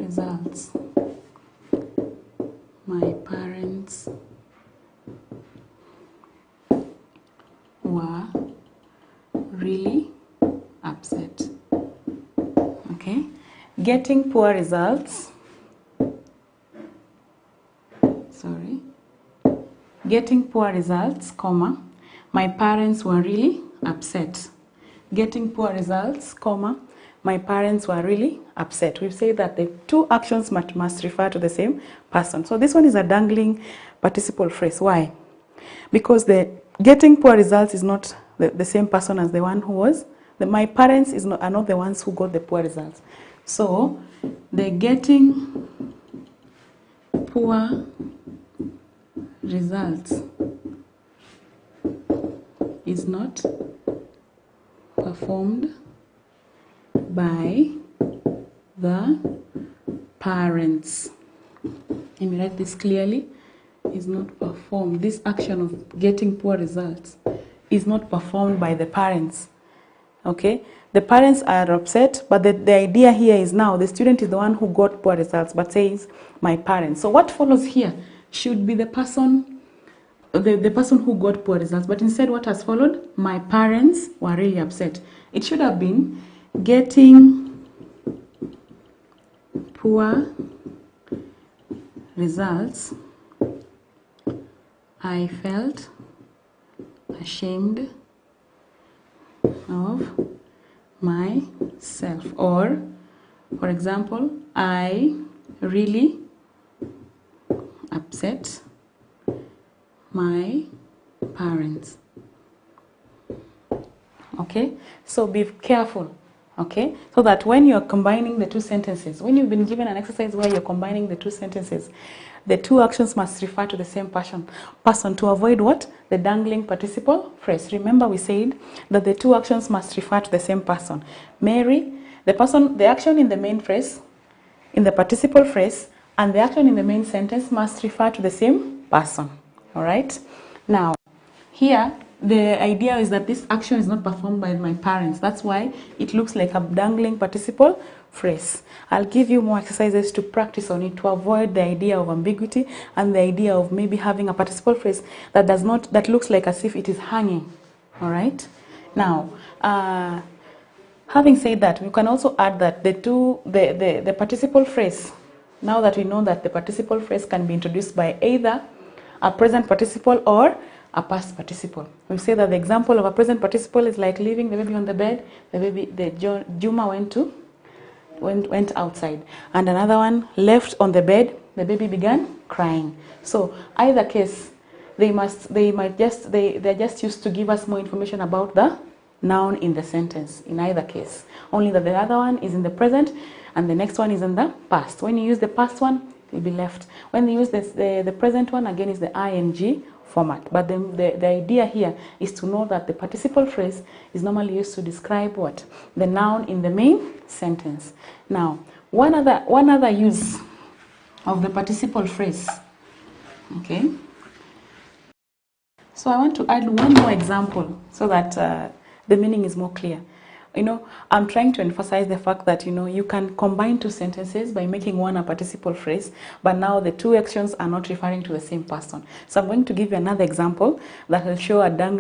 results. My parents were really upset. Okay, getting poor results. Sorry. Getting poor results, comma, my parents were really upset. Getting poor results, comma, my parents were really upset. We've said that the two actions must refer to the same person. So this one is a dangling participle phrase. Why? Because the getting poor results is not the same person as the one who was. My parents are not the ones who got the poor results. So the getting poor results is not performed by the parents. Let me write this clearly. Is not performed. This action of getting poor results is not performed by the parents. Okay? The parents are upset, but the idea here is now the student is the one who got poor results, but says my parents. So what follows here should be the person, the person who got poor results, but instead what has followed? My parents were really upset. It should have been getting poor results. I felt ashamed of myself. Or, for example, I really upset my parents. Okay, so be careful. Okay, so that when you're combining the two sentences, when you've been given an exercise where you're combining the two sentences, the two actions must refer to the same person to avoid what? The dangling participle phrase. Remember we said that the two actions must refer to the same person. Mary, the action in the main phrase, in the participle phrase, and the action in the main sentence must refer to the same person. All right? Now, here, the idea is that this action is not performed by my parents. That's why it looks like a dangling participle phrase. I'll give you more exercises to practice on it to avoid the idea of ambiguity and the idea of maybe having a participle phrase that looks like as if it is hanging. All right? Now, having said that, we can also add that the participle phrase, now that we know that the participle phrase can be introduced by either a present participle or a past participle. We say that the example of a present participle is like leaving the baby on the bed. Juma went outside, and another one left on the bed. The baby began crying. So either case, they're just used to give us more information about the noun in the sentence. In either case, only that the other one is in the present, and the next one is in the past. When you use the past one, it will be left. When you use the present one, again is the ing format. But the idea here is to know that the participle phrase is normally used to describe what? The noun in the main sentence. Now, one other use of the participle phrase. Okay. So I want to add one more example so that the meaning is more clear. I'm trying to emphasize the fact that, you can combine two sentences by making one a participle phrase, but now the two actions are not referring to the same person. So I'm going to give you another example that will show a dangling